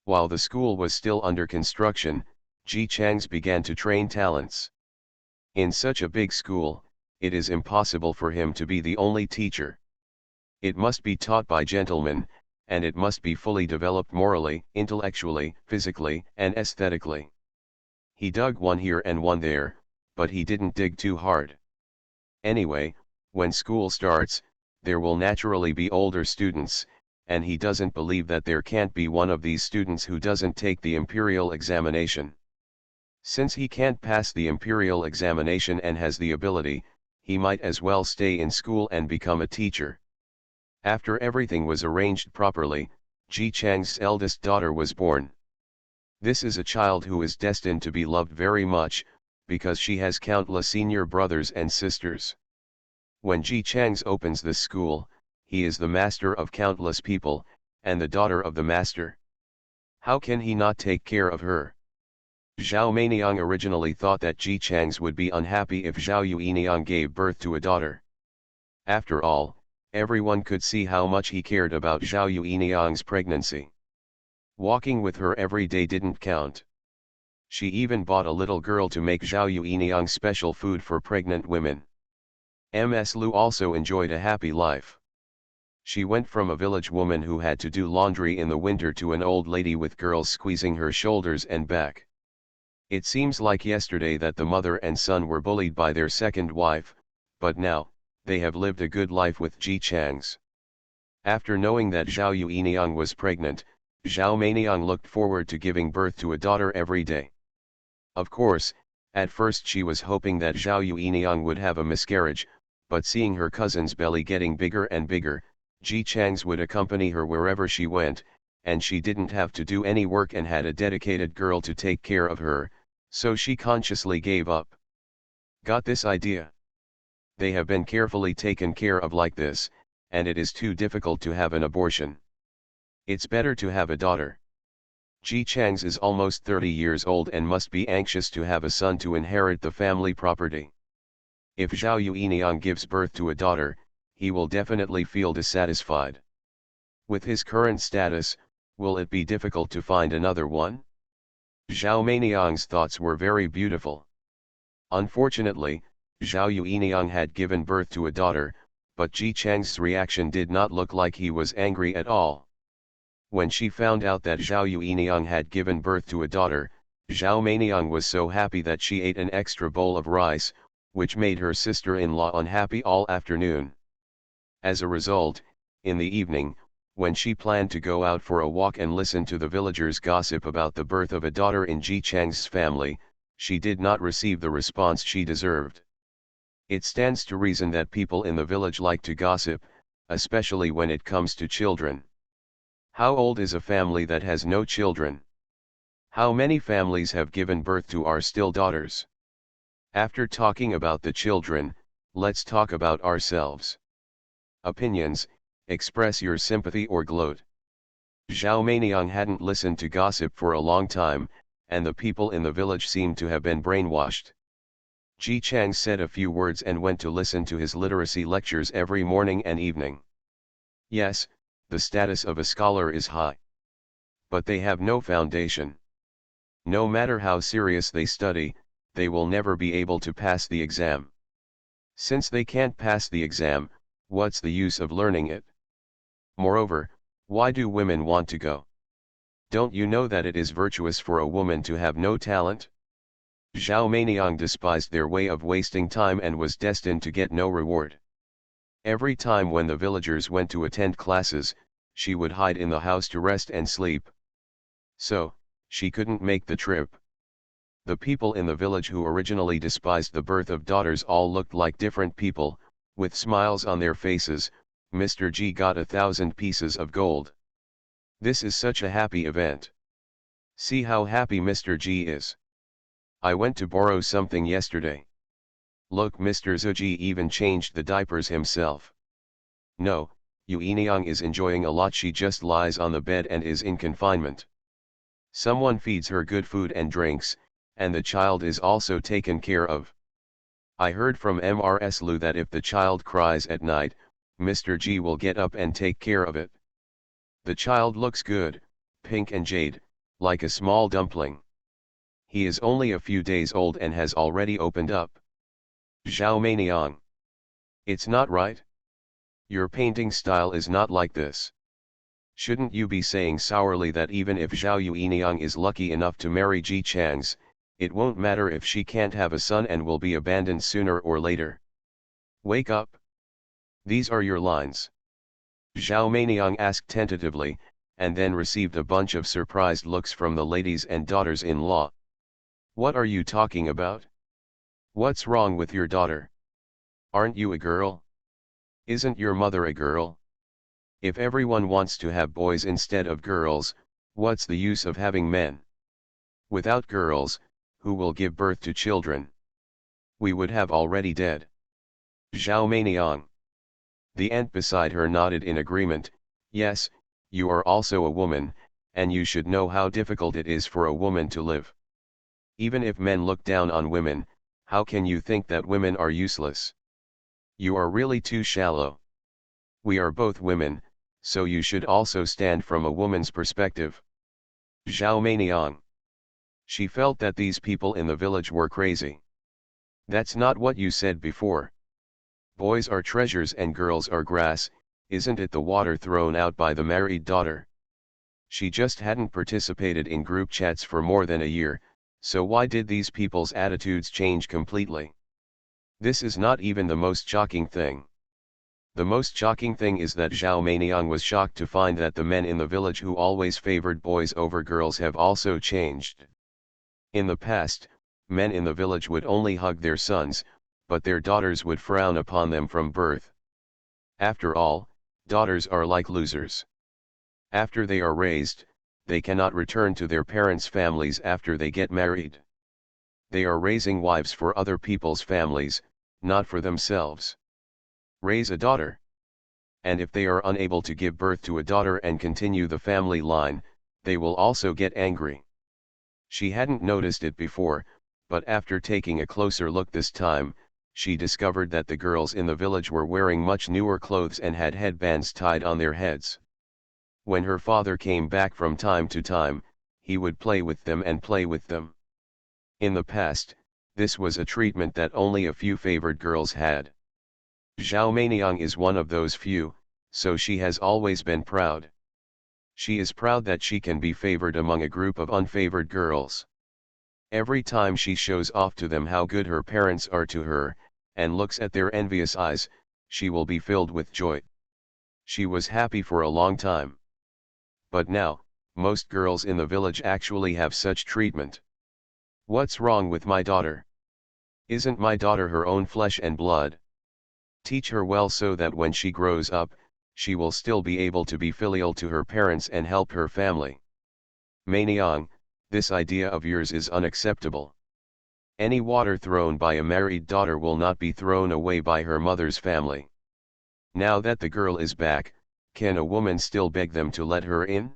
While the school was still under construction, Ji Chang's began to train talents. In such a big school, it is impossible for him to be the only teacher. It must be taught by gentlemen, and it must be fully developed morally, intellectually, physically, and aesthetically. He dug one here and one there, but he didn't dig too hard. Anyway, when school starts, there will naturally be older students, and he doesn't believe that there can't be one of these students who doesn't take the imperial examination. Since he can't pass the imperial examination and has the ability, he might as well stay in school and become a teacher. After everything was arranged properly, Ji Chang's eldest daughter was born. This is a child who is destined to be loved very much, because she has countless senior brothers and sisters. When Ji Chang's opens this school, he is the master of countless people, and the daughter of the master. How can he not take care of her? Zhao Meiniang originally thought that Ji Chang's would be unhappy if Zhao Yuiniang gave birth to a daughter. After all, everyone could see how much he cared about Zhao Yuiniang's pregnancy. Walking with her every day didn't count. She even bought a little girl to make Zhao Yuiniang special food for pregnant women. Ms. Lu also enjoyed a happy life. She went from a village woman who had to do laundry in the winter to an old lady with girls squeezing her shoulders and back. It seems like yesterday that the mother and son were bullied by their second wife, but now, they have lived a good life with Ji Chang's. After knowing that Zhao Yuiniang was pregnant, Zhao Meiniang looked forward to giving birth to a daughter every day. Of course, at first she was hoping that Zhao Yuiniang would have a miscarriage, but seeing her cousin's belly getting bigger and bigger, Ji Chang's would accompany her wherever she went, and she didn't have to do any work and had a dedicated girl to take care of her, so she consciously gave up. Got this idea? They have been carefully taken care of like this, and it is too difficult to have an abortion. It's better to have a daughter. Ji Chang's is almost 30 years old and must be anxious to have a son to inherit the family property. If Zhao Yueniang gives birth to a daughter, he will definitely feel dissatisfied. With his current status, will it be difficult to find another one? Zhao Meiniang's thoughts were very beautiful. Unfortunately, Zhao Yueniang had given birth to a daughter, but Ji Chang's reaction did not look like he was angry at all. When she found out that Zhao Yueniang had given birth to a daughter, Zhao Meiniang was so happy that she ate an extra bowl of rice, which made her sister-in-law unhappy all afternoon. As a result, in the evening, when she planned to go out for a walk and listen to the villagers' gossip about the birth of a daughter in Ji Chang's family, she did not receive the response she deserved. It stands to reason that people in the village like to gossip, especially when it comes to children. How old is a family that has no children? How many families have given birth to are still daughters? After talking about the children, let's talk about ourselves. Opinions, express your sympathy or gloat. Zhao Meiniang hadn't listened to gossip for a long time, and the people in the village seemed to have been brainwashed. Ji Chang said a few words and went to listen to his literacy lectures every morning and evening. Yes, the status of a scholar is high. But they have no foundation. No matter how serious they study, they will never be able to pass the exam. Since they can't pass the exam, what's the use of learning it? Moreover, why do women want to go? Don't you know that it is virtuous for a woman to have no talent? Zhao Meiniang despised their way of wasting time and was destined to get no reward. Every time when the villagers went to attend classes, she would hide in the house to rest and sleep. So, she couldn't make the trip. The people in the village who originally despised the birth of daughters all looked like different people, with smiles on their faces. Mr. G got 1,000 pieces of gold. This is such a happy event. See how happy Mr. G is. I went to borrow something yesterday. Look, Mr. Zhuji even changed the diapers himself. No, Yueniang is enjoying a lot. She just lies on the bed and is in confinement. Someone feeds her good food and drinks, and the child is also taken care of. I heard from Mrs. Lu that if the child cries at night, Mr. G will get up and take care of it. The child looks good, pink and jade, like a small dumpling. He is only a few days old and has already opened up. Zhao Meiniang. It's not right. Your painting style is not like this. Shouldn't you be saying sourly that even if Zhao Yueniang is lucky enough to marry Ji Chang's, it won't matter if she can't have a son and will be abandoned sooner or later? Wake up. These are your lines. Zhao Meiniang asked tentatively, and then received a bunch of surprised looks from the ladies and daughters-in-law. What are you talking about? What's wrong with your daughter? Aren't you a girl? Isn't your mother a girl? If everyone wants to have boys instead of girls, what's the use of having men? Without girls, who will give birth to children? We would have already dead. Zhao Meiniang. The aunt beside her nodded in agreement. Yes, you are also a woman, and you should know how difficult it is for a woman to live. Even if men look down on women, how can you think that women are useless? You are really too shallow. We are both women, so you should also stand from a woman's perspective. Zhao Meiniang. She felt that these people in the village were crazy. That's not what you said before. Boys are treasures and girls are grass. Isn't it the water thrown out by the married daughter? She just hadn't participated in group chats for more than a year, so why did these people's attitudes change completely? This is not even the most shocking thing. The most shocking thing is that Zhao Meiniang was shocked to find that the men in the village who always favored boys over girls have also changed. In the past, men in the village would only hug their sons, but their daughters would frown upon them from birth. After all, daughters are like losers. After they are raised, they cannot return to their parents' families after they get married. They are raising wives for other people's families, not for themselves. Raise a daughter. And if they are unable to give birth to a daughter and continue the family line, they will also get angry. She hadn't noticed it before, but after taking a closer look this time, she discovered that the girls in the village were wearing much newer clothes and had headbands tied on their heads. When her father came back from time to time, he would play with them and play with them. In the past, this was a treatment that only a few favored girls had. Zhao Meiniang is one of those few, so she has always been proud. She is proud that she can be favored among a group of unfavored girls. Every time she shows off to them how good her parents are to her, and looks at their envious eyes, she will be filled with joy. She was happy for a long time. But now, most girls in the village actually have such treatment. What's wrong with my daughter? Isn't my daughter her own flesh and blood? Teach her well so that when she grows up, she will still be able to be filial to her parents and help her family. Meiniang, this idea of yours is unacceptable. Any water thrown by a married daughter will not be thrown away by her mother's family. Now that the girl is back, can a woman still beg them to let her in?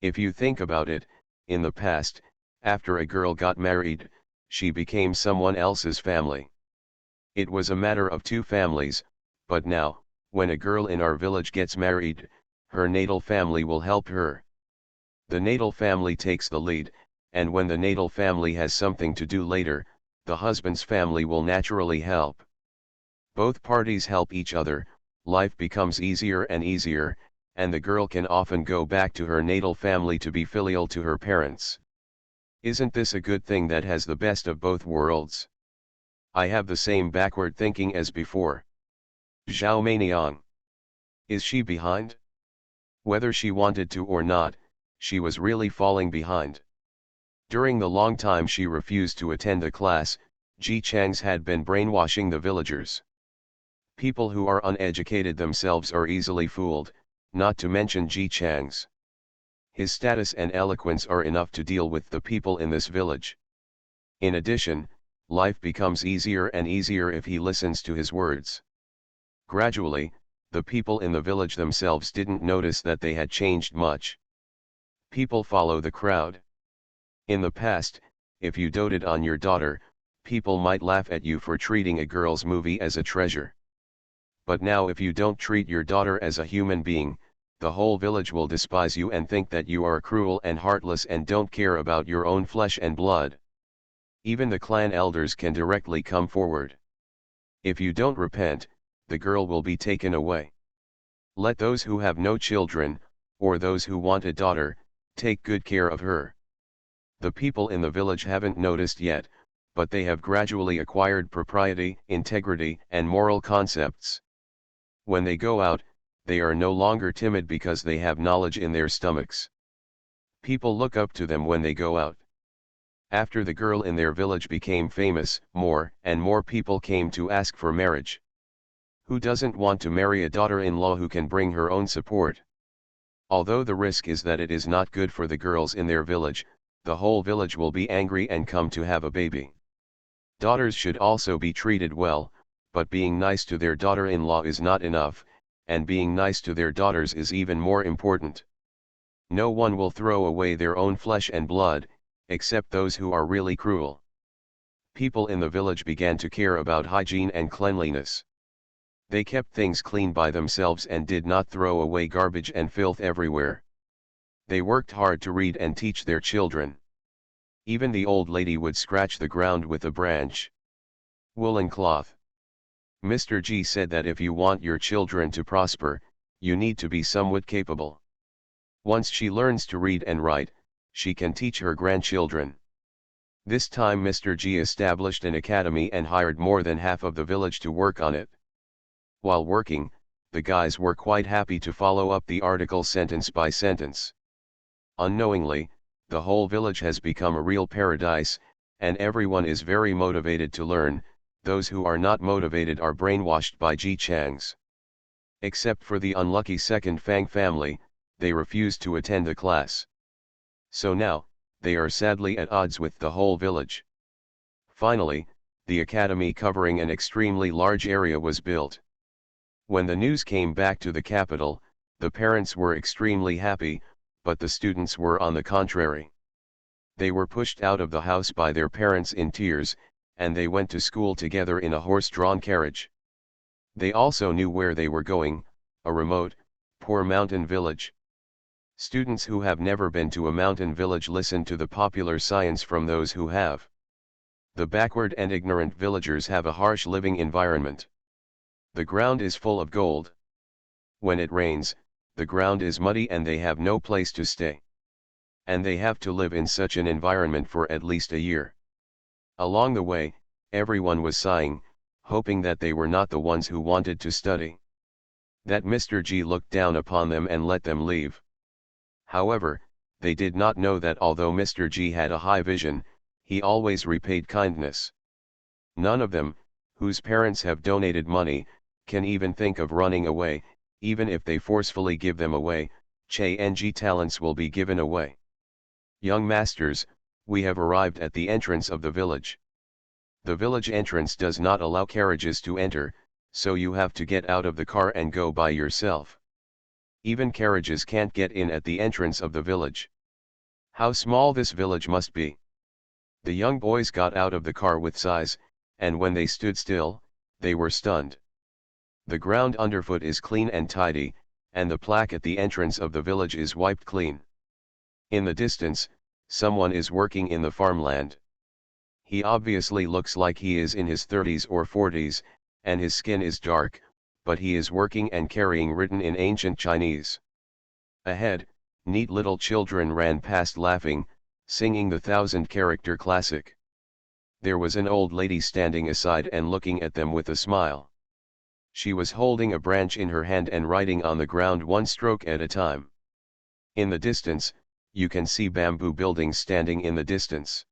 If you think about it, in the past, after a girl got married, she became someone else's family. It was a matter of two families, but now, when a girl in our village gets married, her natal family will help her. The natal family takes the lead, and when the natal family has something to do later, the husband's family will naturally help. Both parties help each other, life becomes easier and easier, and the girl can often go back to her natal family to be filial to her parents. Isn't this a good thing that has the best of both worlds? I have the same backward thinking as before. Zhao Meiniang. Is she behind? Whether she wanted to or not, she was really falling behind. During the long time she refused to attend the class, Ji Changs had been brainwashing the villagers. People who are uneducated themselves are easily fooled, not to mention Ji Changs. His status and eloquence are enough to deal with the people in this village. In addition, life becomes easier and easier if he listens to his words. Gradually, the people in the village themselves didn't notice that they had changed much. People follow the crowd. In the past, if you doted on your daughter, people might laugh at you for treating a girl's movie as a treasure. But now if you don't treat your daughter as a human being, the whole village will despise you and think that you are cruel and heartless and don't care about your own flesh and blood. Even the clan elders can directly come forward. If you don't repent, the girl will be taken away. Let those who have no children, or those who want a daughter, take good care of her. The people in the village haven't noticed yet, but they have gradually acquired propriety, integrity, and moral concepts. When they go out, they are no longer timid because they have knowledge in their stomachs. People look up to them when they go out. After the girl in their village became famous, more and more people came to ask for marriage. Who doesn't want to marry a daughter-in-law who can bring her own support? Although the risk is that it is not good for the girls in their village, the whole village will be angry and come to have a baby. Daughters should also be treated well, but being nice to their daughter-in-law is not enough, and being nice to their daughters is even more important. No one will throw away their own flesh and blood, except those who are really cruel. People in the village began to care about hygiene and cleanliness. They kept things clean by themselves and did not throw away garbage and filth everywhere. They worked hard to read and teach their children. Even the old lady would scratch the ground with a branch. Woolen cloth. Mr. G said that if you want your children to prosper, you need to be somewhat capable. Once she learns to read and write, she can teach her grandchildren. This time Mr. G established an academy and hired more than half of the village to work on it. While working, the guys were quite happy to follow up the article sentence by sentence. Unknowingly, the whole village has become a real paradise, and everyone is very motivated to learn. Those who are not motivated are brainwashed by Ji Changs. Except for the unlucky second Fang family, they refuse to attend the class. So now, they are sadly at odds with the whole village. Finally, the academy covering an extremely large area was built. When the news came back to the capital, the parents were extremely happy, but the students were on the contrary. They were pushed out of the house by their parents in tears, and they went to school together in a horse-drawn carriage. They also knew where they were going, a remote, poor mountain village. Students who have never been to a mountain village listen to the popular science from those who have. The backward and ignorant villagers have a harsh living environment. The ground is full of gold. When it rains, the ground is muddy and they have no place to stay. And they have to live in such an environment for at least a year. Along the way, everyone was sighing, hoping that they were not the ones who wanted to study. That Mr. G looked down upon them and let them leave. However, they did not know that although Mr. G had a high vision, he always repaid kindness. None of them, whose parents have donated money, can even think of running away. Even if they forcefully give them away, Che-ng talents will be given away. Young masters, we have arrived at the entrance of the village. The village entrance does not allow carriages to enter, so you have to get out of the car and go by yourself. Even carriages can't get in at the entrance of the village. How small this village must be. The young boys got out of the car with sighs, and when they stood still, they were stunned. The ground underfoot is clean and tidy, and the plaque at the entrance of the village is wiped clean. In the distance, someone is working in the farmland. He obviously looks like he is in his 30s or 40s, and his skin is dark, but he is working and carrying written in ancient Chinese. Ahead, neat little children ran past laughing, singing the 1,000-character classic. There was an old lady standing aside and looking at them with a smile. She was holding a branch in her hand and writing on the ground one stroke at a time. In the distance, you can see bamboo buildings standing in the distance.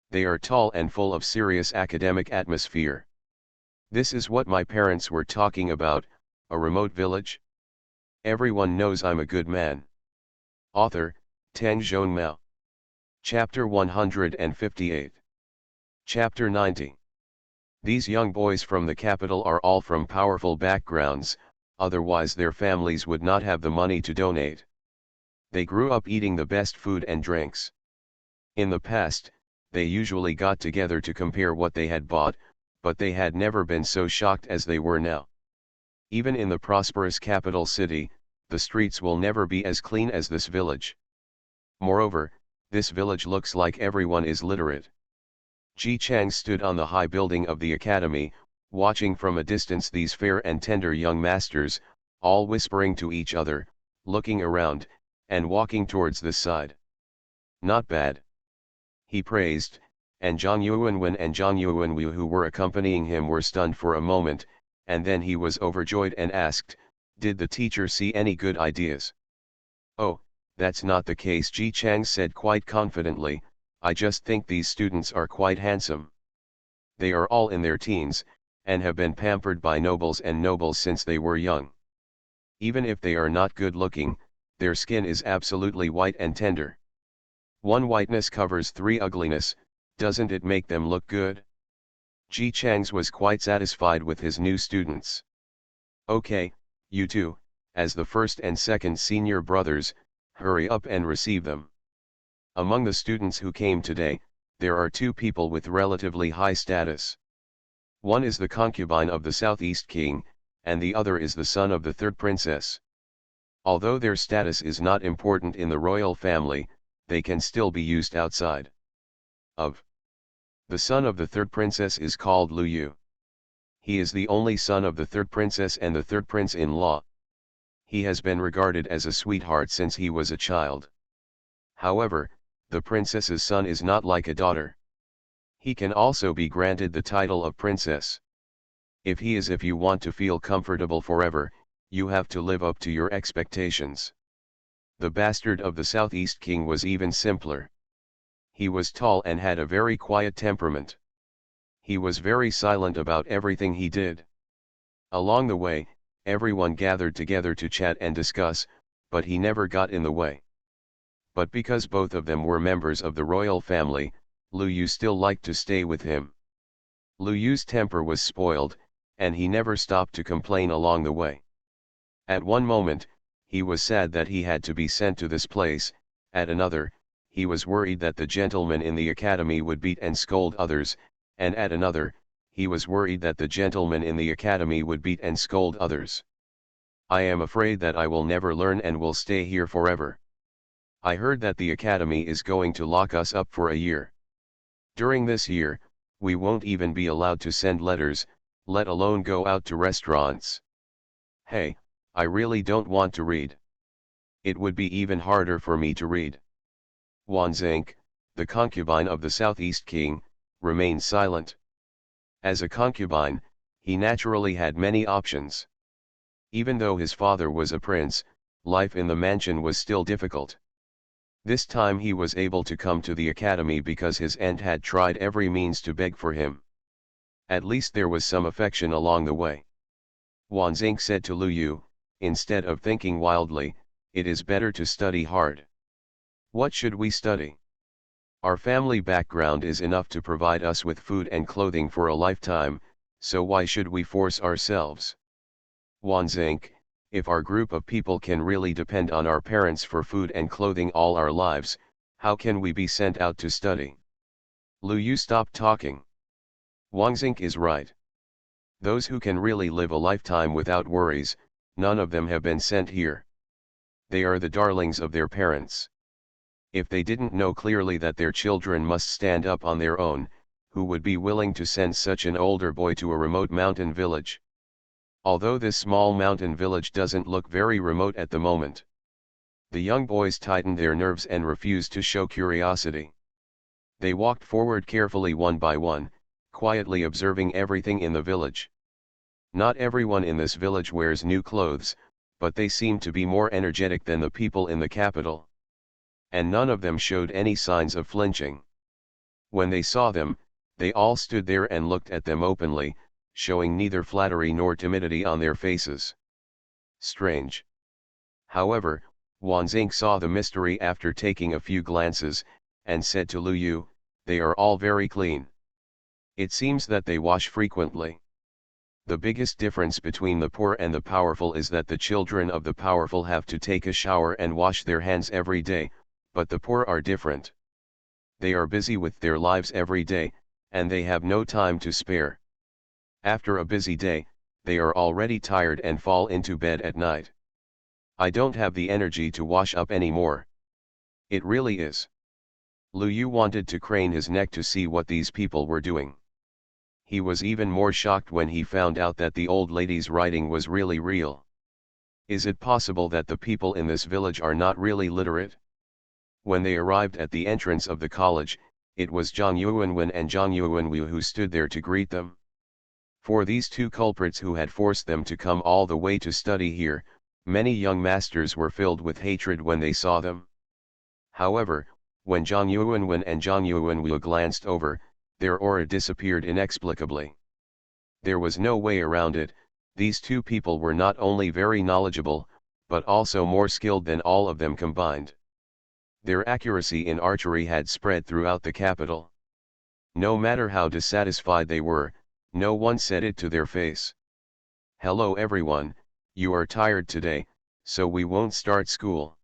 They are tall and full of serious academic atmosphere. This is what my parents were talking about, a remote village? Everyone knows I'm a good man. Author, Teng Zhonmao. Chapter 158. Chapter 90. These young boys from the capital are all from powerful backgrounds, otherwise their families would not have the money to donate. They grew up eating the best food and drinks. In the past, they usually got together to compare what they had bought, but they had never been so shocked as they were now. Even in the prosperous capital city, the streets will never be as clean as this village. Moreover, this village looks like everyone is literate. Ji Chang stood on the high building of the academy, watching from a distance these fair and tender young masters, all whispering to each other, looking around, and walking towards this side. Not bad. He praised, and Zhang Yuanwen and Zhang Yuanwu who were accompanying him were stunned for a moment, and then he was overjoyed and asked, "Did the teacher see any good ideas?" "Oh, that's not the case," Ji Chang said quite confidently, "I just think these students are quite handsome. They are all in their teens, and have been pampered by nobles and nobles since they were young. Even if they are not good looking, their skin is absolutely white and tender. One whiteness covers three ugliness, doesn't it make them look good?" Ji Chang's was quite satisfied with his new students. "Okay, you two, as the first and second senior brothers, hurry up and receive them. Among the students who came today, there are two people with relatively high status. One is the concubine of the Southeast King, and the other is the son of the third princess. Although their status is not important in the royal family, they can still be used outside of. The son of the third princess is called Lu Yu. He is the only son of the third princess and the third prince-in-law. He has been regarded as a sweetheart since he was a child. However, the princess's son is not like a daughter. He can also be granted the title of princess. If you want to feel comfortable forever, you have to live up to your expectations. The bastard of the Southeast King was even simpler. He was tall and had a very quiet temperament. He was very silent about everything he did. Along the way, everyone gathered together to chat and discuss, but he never got in the way. But because both of them were members of the royal family, Lu Yu still liked to stay with him. Lu Yu's temper was spoiled, and he never stopped to complain along the way. At one moment, he was sad that he had to be sent to this place, at another, he was worried that the gentlemen in the academy would beat and scold others, and at another, he was worried that the gentlemen in the academy would beat and scold others. I am afraid that I will never learn and will stay here forever. I heard that the academy is going to lock us up for a year. During this year, we won't even be allowed to send letters, let alone go out to restaurants. Hey, I really don't want to read. It would be even harder for me to read. Wanzink, the concubine of the Southeast king, remained silent. As a concubine, he naturally had many options. Even though his father was a prince, life in the mansion was still difficult. This time he was able to come to the academy because his aunt had tried every means to beg for him. At least there was some affection along the way. Wanzink said to Lu Yu, instead of thinking wildly, it is better to study hard. What should we study? Our family background is enough to provide us with food and clothing for a lifetime, so why should we force ourselves? Wanzink, if our group of people can really depend on our parents for food and clothing all our lives, how can we be sent out to study? Lu Yu stopped talking. Wanzink is right. Those who can really live a lifetime without worries, none of them have been sent here. They are the darlings of their parents. If they didn't know clearly that their children must stand up on their own, who would be willing to send such an older boy to a remote mountain village? Although this small mountain village doesn't look very remote at the moment. The young boys tightened their nerves and refused to show curiosity. They walked forward carefully one by one, quietly observing everything in the village. Not everyone in this village wears new clothes, but they seem to be more energetic than the people in the capital. And none of them showed any signs of flinching. When they saw them, they all stood there and looked at them openly, showing neither flattery nor timidity on their faces. Strange. However, Wanzink saw the mystery after taking a few glances, and said to Lu Yu, they are all very clean. It seems that they wash frequently. The biggest difference between the poor and the powerful is that the children of the powerful have to take a shower and wash their hands every day, but the poor are different. They are busy with their lives every day, and they have no time to spare. After a busy day, they are already tired and fall into bed at night. I don't have the energy to wash up anymore. It really is. Lu Yu wanted to crane his neck to see what these people were doing. He was even more shocked when he found out that the old lady's writing was really real. Is it possible that the people in this village are not really literate? When they arrived at the entrance of the college, it was Zhang Yuanwen and Zhang Yuanwu who stood there to greet them. For these two culprits who had forced them to come all the way to study here, many young masters were filled with hatred when they saw them. However, when Zhang Yuanwen and Zhang Yuanwu glanced over, their aura disappeared inexplicably. There was no way around it, these two people were not only very knowledgeable, but also more skilled than all of them combined. Their accuracy in archery had spread throughout the capital. No matter how dissatisfied they were, no one said it to their face. Hello everyone, you are tired today, so we won't start school.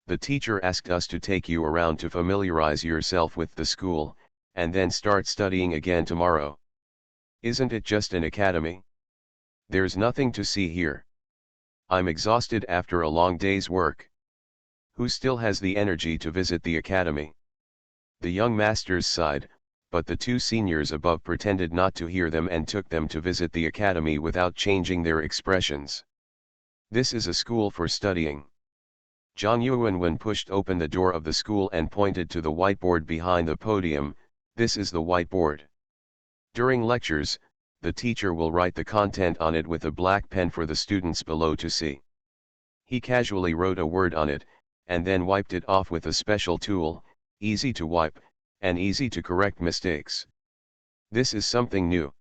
The teacher asked us to take you around to familiarize yourself with the school, and then start studying again tomorrow. Isn't it just an academy? There's nothing to see here. I'm exhausted after a long day's work. Who still has the energy to visit the academy? The young masters sighed, but the two seniors above pretended not to hear them and took them to visit the academy without changing their expressions. This is a school for studying. Zhang Yuanwen pushed open the door of the school and pointed to the whiteboard behind the podium. This is the whiteboard. During lectures, the teacher will write the content on it with a black pen for the students below to see. He casually wrote a word on it, and then wiped it off with a special tool, easy to wipe, and easy to correct mistakes. This is something new.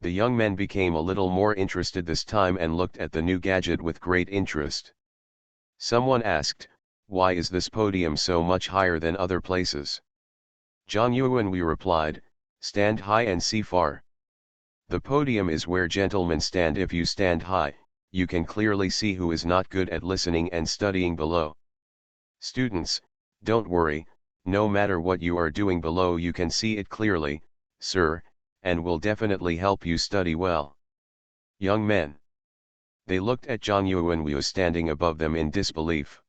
The young men became a little more interested this time and looked at the new gadget with great interest. Someone asked, why is this podium so much higher than other places? Zhang Yuanwu replied, stand high and see far. The podium is where gentlemen stand. If you stand high, you can clearly see who is not good at listening and studying below. Students, don't worry, no matter what you are doing below you can see it clearly, sir, and will definitely help you study well. Young men. They looked at Zhang Yuanwu standing above them in disbelief.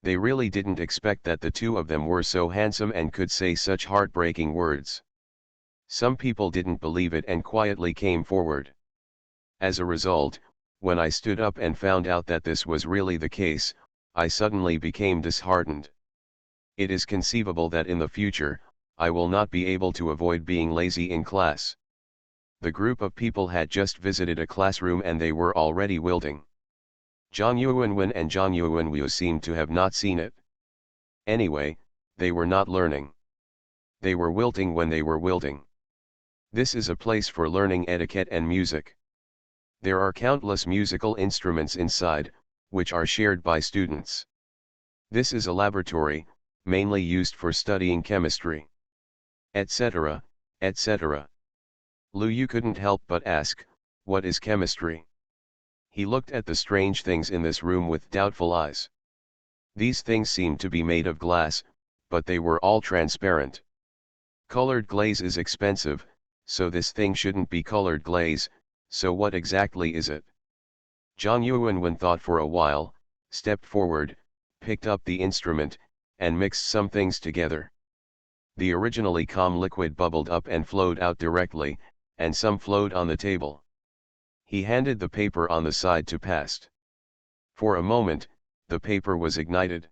They really didn't expect that the two of them were so handsome and could say such heartbreaking words. Some people didn't believe it and quietly came forward. As a result, when I stood up and found out that this was really the case, I suddenly became disheartened. It is conceivable that in the future, I will not be able to avoid being lazy in class. The group of people had just visited a classroom and they were already wilting. Zhang Yuanwen and Zhang Yuanwu seemed to have not seen it. Anyway, they were not learning. They were wilting when they were wilting. This is a place for learning etiquette and music. There are countless musical instruments inside, which are shared by students. This is a laboratory, mainly used for studying chemistry, etc., etc. Lu Yu couldn't help but ask, what is chemistry? He looked at the strange things in this room with doubtful eyes. These things seemed to be made of glass, but they were all transparent. Colored glaze is expensive, so this thing shouldn't be colored glaze, so what exactly is it? Zhang Yuanwen thought for a while, stepped forward, picked up the instrument, and mixed some things together. The originally calm liquid bubbled up and flowed out directly, and some flowed on the table. He handed the paper on the side to Past. For a moment, the paper was ignited.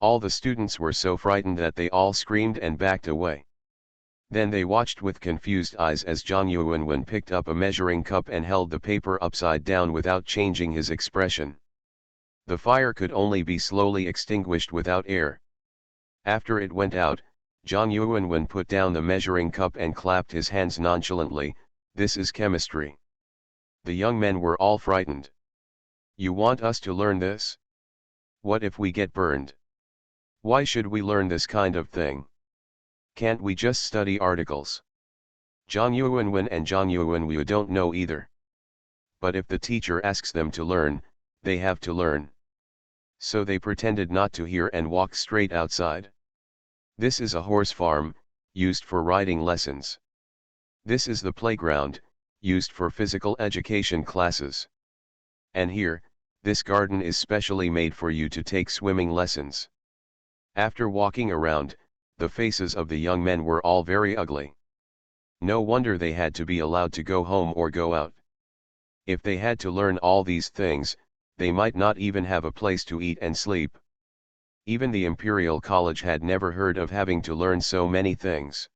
All the students were so frightened that they all screamed and backed away. Then they watched with confused eyes as Zhang Yuanwen picked up a measuring cup and held the paper upside down without changing his expression. The fire could only be slowly extinguished without air. After it went out, Zhang Yuanwen put down the measuring cup and clapped his hands nonchalantly. This is chemistry. The young men were all frightened. You want us to learn this? What if we get burned? Why should we learn this kind of thing? Can't we just study articles? Zhang Yuanwen and Zhang Yuanwu don't know either. But if the teacher asks them to learn, they have to learn. So they pretended not to hear and walked straight outside. This is a horse farm, used for riding lessons. This is the playground, used for physical education classes. And here, this garden is specially made for you to take swimming lessons. After walking around, the faces of the young men were all very ugly. No wonder they had to be allowed to go home or go out. If they had to learn all these things, they might not even have a place to eat and sleep. Even the Imperial College had never heard of having to learn so many things.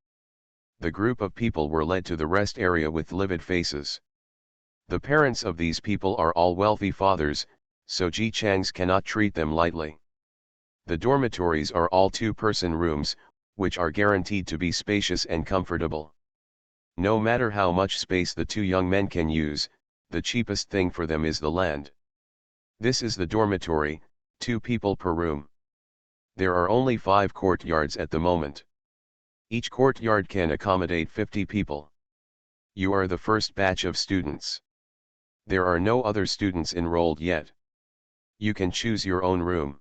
The group of people were led to the rest area with livid faces. The parents of these people are all wealthy fathers, so Ji Changs cannot treat them lightly. The dormitories are all two-person rooms, which are guaranteed to be spacious and comfortable. No matter how much space the two young men can use, the cheapest thing for them is the land. This is the dormitory, 2 people per room. There are only 5 courtyards at the moment. Each courtyard can accommodate 50 people. You are the first batch of students. There are no other students enrolled yet. You can choose your own room.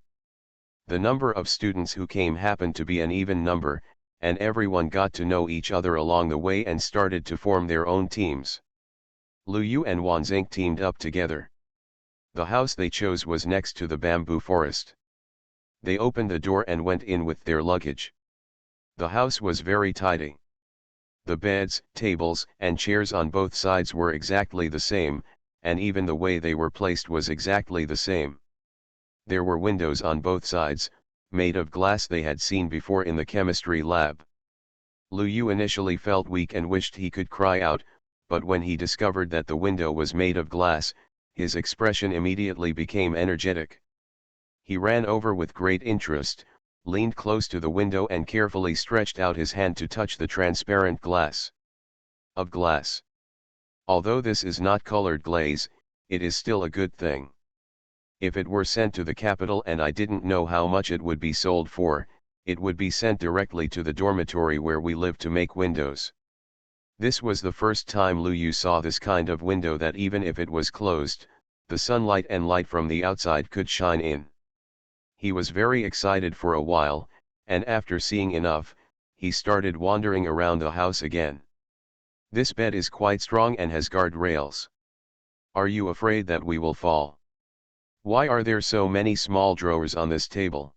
The number of students who came happened to be an even number, and everyone got to know each other along the way and started to form their own teams. Lu Yu and Wan Zink teamed up together. The house they chose was next to the bamboo forest. They opened the door and went in with their luggage. The house was very tidy. The beds, tables, and chairs on both sides were exactly the same, and even the way they were placed was exactly the same. There were windows on both sides, made of glass they had seen before in the chemistry lab. Lu Yu initially felt weak and wished he could cry out, but when he discovered that the window was made of glass, his expression immediately became energetic. He ran over with great interest, leaned close to the window and carefully stretched out his hand to touch the transparent glass. Of glass. Although this is not colored glaze, it is still a good thing. If it were sent to the capital and I didn't know how much it would be sold for, it would be sent directly to the dormitory where we live to make windows. This was the first time Lu Yu saw this kind of window that even if it was closed, the sunlight and light from the outside could shine in. He was very excited for a while, and after seeing enough, he started wandering around the house again. This bed is quite strong and has guard rails. Are you afraid that we will fall? Why are there so many small drawers on this table?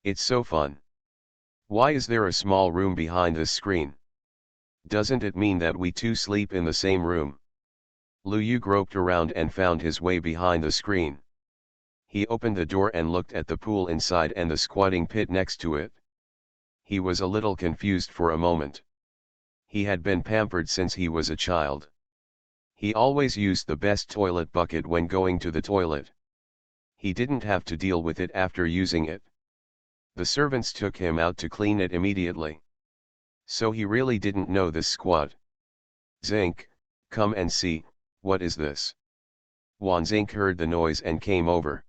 It's so fun. Why is there a small room behind this screen? Doesn't it mean that we two sleep in the same room? Lu Yu groped around and found his way behind the screen. He opened the door and looked at the pool inside and the squatting pit next to it. He was a little confused for a moment. He had been pampered since he was a child. He always used the best toilet bucket when going to the toilet. He didn't have to deal with it after using it. The servants took him out to clean it immediately. So he really didn't know this squat. Zink, come and see, what is this? Wanzink heard the noise and came over.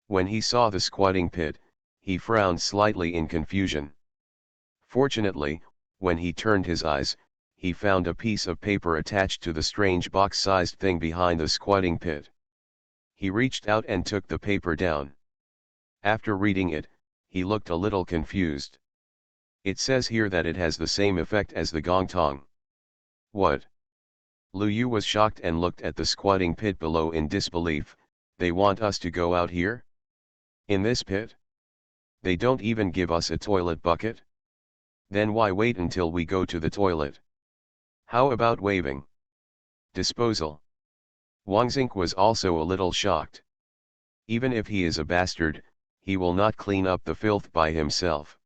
When he saw the squatting pit, he frowned slightly in confusion. Fortunately, when he turned his eyes, he found a piece of paper attached to the strange box-sized thing behind the squatting pit. He reached out and took the paper down. After reading it, he looked a little confused. It says here that it has the same effect as the gong tong. What? Lu Yu was shocked and looked at the squatting pit below in disbelief. They want us to go out here? In this pit? They don't even give us a toilet bucket? Then why wait until we go to the toilet? How about waving? Disposal. Wangzink was also a little shocked. Even if he is a bastard, he will not clean up the filth by himself.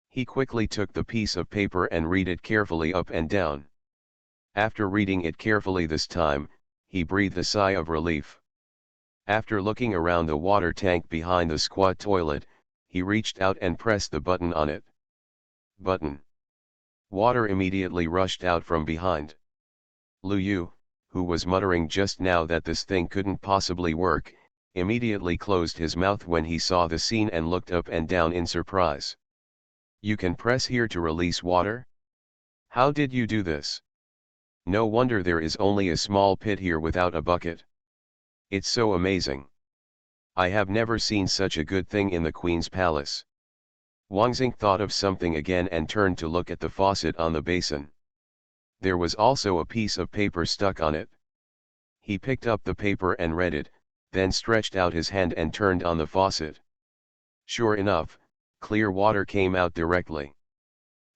He quickly took the piece of paper and read it carefully up and down. After reading it carefully this time, he breathed a sigh of relief. After looking around the water tank behind the squat toilet, he reached out and pressed the button on it. Button. Water immediately rushed out from behind. Lu Yu, who was muttering just now that this thing couldn't possibly work, immediately closed his mouth when he saw the scene and looked up and down in surprise. You can press here to release water? How did you do this? No wonder there is only a small pit here without a bucket. It's so amazing. I have never seen such a good thing in the Queen's palace. Wangzink thought of something again and turned to look at the faucet on the basin. There was also a piece of paper stuck on it. He picked up the paper and read it, then stretched out his hand and turned on the faucet. Sure enough, clear water came out directly.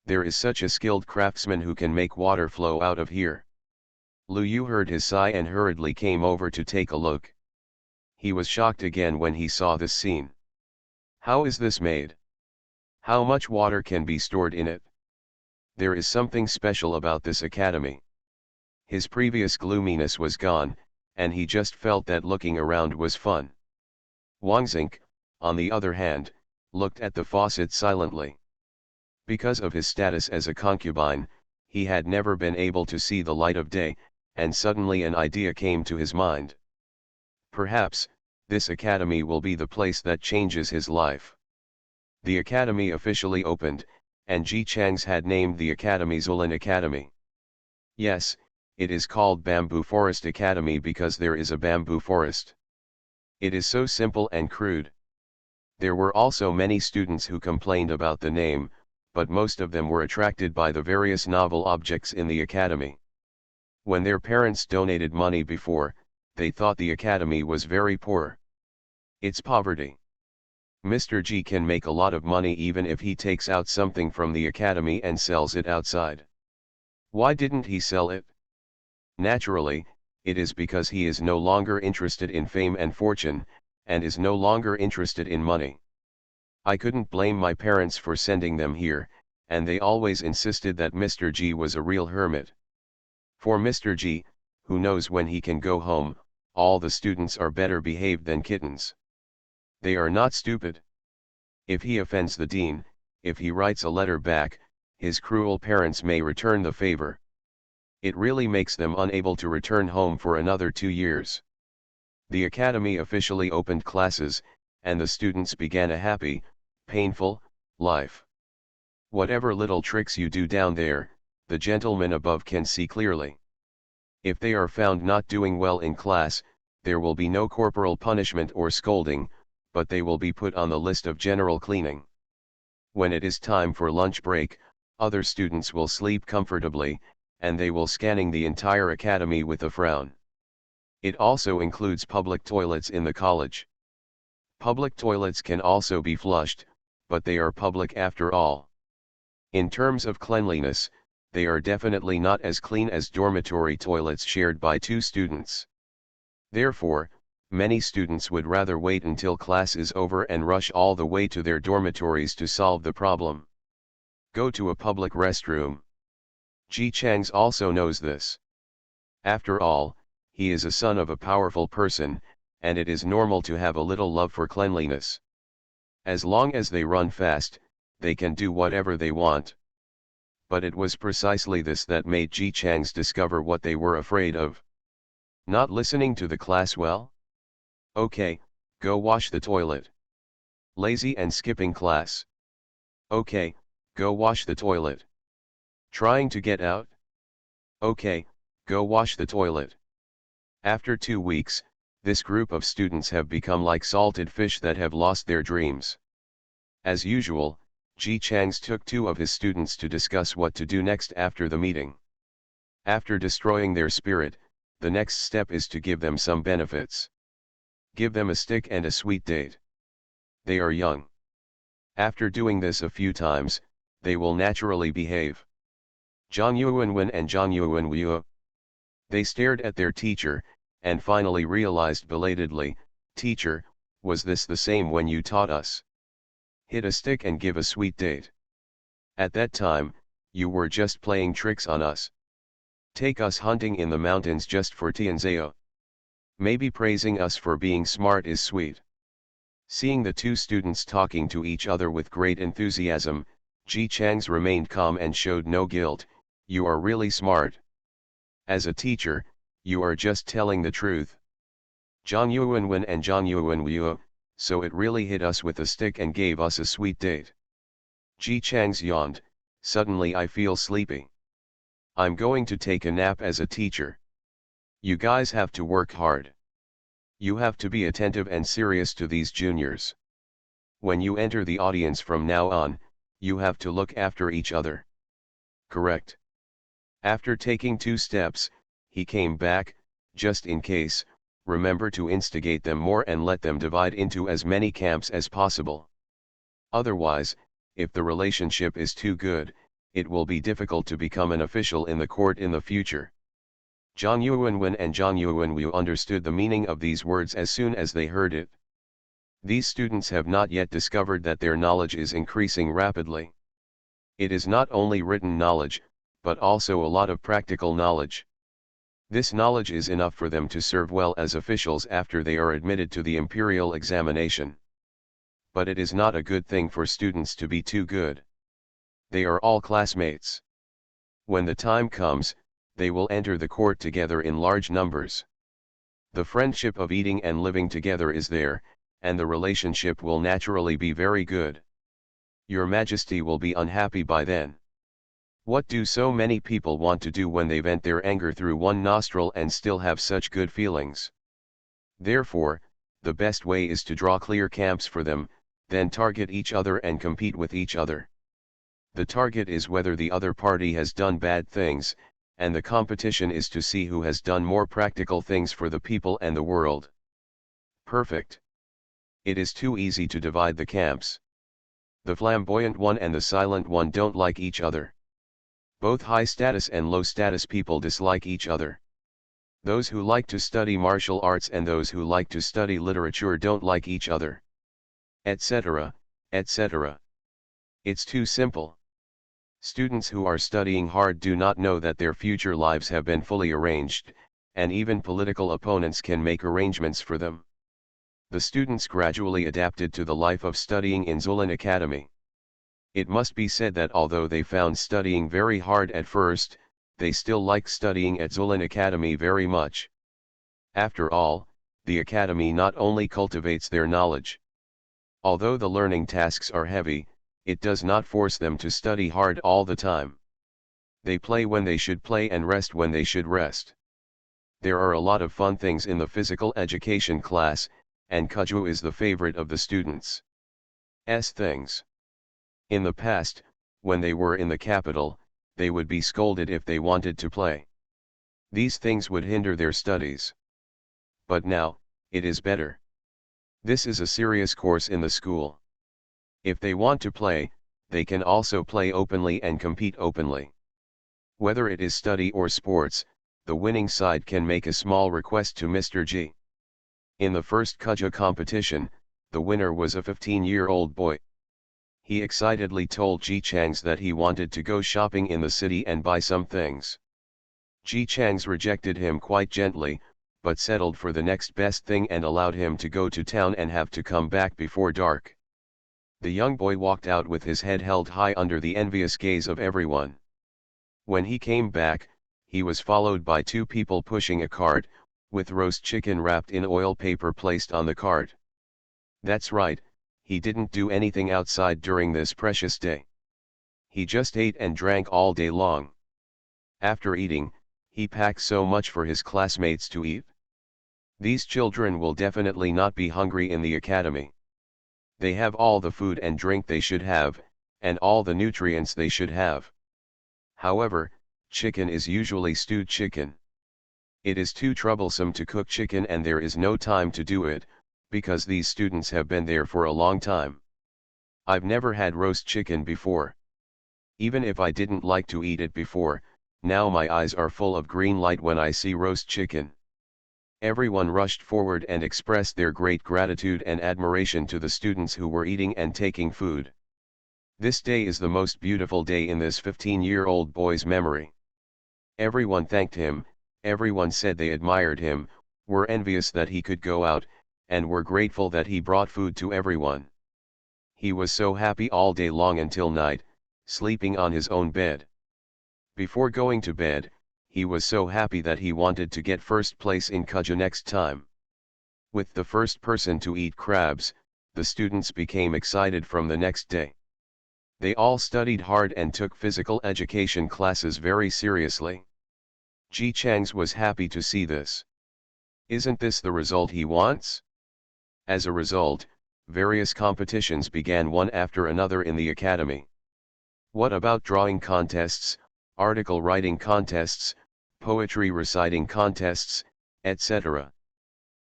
There is such a skilled craftsman who can make water flow out of here. Lu Yu heard his sigh and hurriedly came over to take a look. He was shocked again when he saw this scene. How is this made? How much water can be stored in it? There is something special about this academy. His previous gloominess was gone, and he just felt that looking around was fun. Wangzink, on the other hand, looked at the faucet silently. Because of his status as a concubine, he had never been able to see the light of day, and suddenly an idea came to his mind. Perhaps, this academy will be the place that changes his life. The academy officially opened, and Ji Chang's had named the academy Zulan Academy. Yes, it is called Bamboo Forest Academy because there is a bamboo forest. It is so simple and crude. There were also many students who complained about the name, but most of them were attracted by the various novel objects in the academy. When their parents donated money before, they thought the academy was very poor. It's poverty. Mr. G can make a lot of money even if he takes out something from the academy and sells it outside. Why didn't he sell it? Naturally, it is because he is no longer interested in fame and fortune, and is no longer interested in money. I couldn't blame my parents for sending them here, and they always insisted that Mr. G was a real hermit. For Mr. G, who knows when he can go home, all the students are better behaved than kittens. They are not stupid. If he offends the dean, if he writes a letter back, his cruel parents may return the favor. It really makes them unable to return home for another 2 years. The academy officially opened classes, and the students began a happy, painful life. Whatever little tricks you do down there, the gentleman above can see clearly. If they are found not doing well in class, there will be no corporal punishment or scolding, but they will be put on the list of general cleaning. When it is time for lunch break, Other students will sleep comfortably, and they will scanning the entire academy with a frown. It also includes public toilets in the college. Public toilets can also be flushed, but they are public after all. In terms of cleanliness, they are definitely not as clean as dormitory toilets shared by 2 students. Therefore, many students would rather wait until class is over and rush all the way to their dormitories to solve the problem. Go to a public restroom. Ji Chang's also knows this. After all, he is a son of a powerful person, and it is normal to have a little love for cleanliness. As long as they run fast, they can do whatever they want. But it was precisely this that made Ji Chang's discover what they were afraid of. Not listening to the class well? Okay, go wash the toilet. Lazy and skipping class. Okay, go wash the toilet. Trying to get out? Okay, go wash the toilet. After 2 weeks, this group of students have become like salted fish that have lost their dreams. As usual, Ji Chang's took 2 of his students to discuss what to do next after the meeting. After destroying their spirit, the next step is to give them some benefits. Give them a stick and a sweet date. They are young. After doing this a few times, they will naturally behave. Zhang Yuanwen and Zhang Yuanwu. They stared at their teacher, and finally realized belatedly, "Teacher, was this the same when you taught us? Hit a stick and give a sweet date. At that time, you were just playing tricks on us. Take us hunting in the mountains just for Tianzao. Maybe praising us for being smart is sweet." Seeing the 2 students talking to each other with great enthusiasm, Ji Chang's remained calm and showed no guilt. "You are really smart. As a teacher, you are just telling the truth. Zhang Yuanwen and Zhang Yuanwu, so it really hit us with a stick and gave us a sweet date." Ji Chang's yawned. "Suddenly I feel sleepy. I'm going to take a nap as a teacher. You guys have to work hard. You have to be attentive and serious to these juniors. When you enter the audience from now on, you have to look after each other. Correct?" After taking 2 steps, he came back. "Just in case, remember to instigate them more and let them divide into as many camps as possible. Otherwise, if the relationship is too good, it will be difficult to become an official in the court in the future." Zhang Yuanwen and Zhang Yuanwu understood the meaning of these words as soon as they heard it. These students have not yet discovered that their knowledge is increasing rapidly. It is not only written knowledge, but also a lot of practical knowledge. This knowledge is enough for them to serve well as officials after they are admitted to the imperial examination. But it is not a good thing for students to be too good. They are all classmates. When the time comes, they will enter the court together in large numbers. The friendship of eating and living together is there, and the relationship will naturally be very good. Your Majesty will be unhappy by then. What do so many people want to do when they vent their anger through one nostril and still have such good feelings? Therefore, the best way is to draw clear camps for them, then target each other and compete with each other. The target is whether the other party has done bad things, and the competition is to see who has done more practical things for the people and the world. Perfect. It is too easy to divide the camps. The flamboyant one and the silent one don't like each other. Both high status and low status people dislike each other. Those who like to study martial arts and those who like to study literature don't like each other. Etc., etc. It's too simple. Students who are studying hard do not know that their future lives have been fully arranged, and even political opponents can make arrangements for them. The students gradually adapted to the life of studying in Zulin Academy. It must be said that although they found studying very hard at first, they still like studying at Zulin Academy very much. After all, the academy not only cultivates their knowledge. Although the learning tasks are heavy, it does not force them to study hard all the time. They play when they should play and rest when they should rest. There are a lot of fun things in the physical education class, and Kuju is the favorite of the students' things. In the past, when they were in the capital, they would be scolded if they wanted to play. These things would hinder their studies. But now, it is better. This is a serious course in the school. If they want to play, they can also play openly and compete openly. Whether it is study or sports, the winning side can make a small request to Mr. G. In the first Kuja competition, the winner was a 15-year-old boy. He excitedly told Ji Changs that he wanted to go shopping in the city and buy some things. Ji Changs rejected him quite gently, but settled for the next best thing and allowed him to go to town and have to come back before dark. The young boy walked out with his head held high under the envious gaze of everyone. When he came back, he was followed by two people pushing a cart, with roast chicken wrapped in oil paper placed on the cart. That's right, he didn't do anything outside during this precious day. He just ate and drank all day long. After eating, he packed so much for his classmates to eat. These children will definitely not be hungry in the academy. They have all the food and drink they should have, and all the nutrients they should have. However, chicken is usually stewed chicken. It is too troublesome to cook chicken and there is no time to do it, because these students have been there for a long time. I've never had roast chicken before. Even if I didn't like to eat it before, now my eyes are full of green light when I see roast chicken. Everyone rushed forward and expressed their great gratitude and admiration to the students who were eating and taking food. This day is the most beautiful day in this 15-year-old boy's memory. Everyone thanked him, everyone said they admired him, were envious that he could go out, and were grateful that he brought food to everyone. He was so happy all day long until night, sleeping on his own bed. Before going to bed, he was so happy that he wanted to get first place in Kuja next time. With the first person to eat crabs, the students became excited from the next day. They all studied hard and took physical education classes very seriously. Ji Changs was happy to see this. Isn't this the result he wants? As a result, various competitions began one after another in the academy. What about drawing contests, article writing contests, poetry reciting contests, etc.?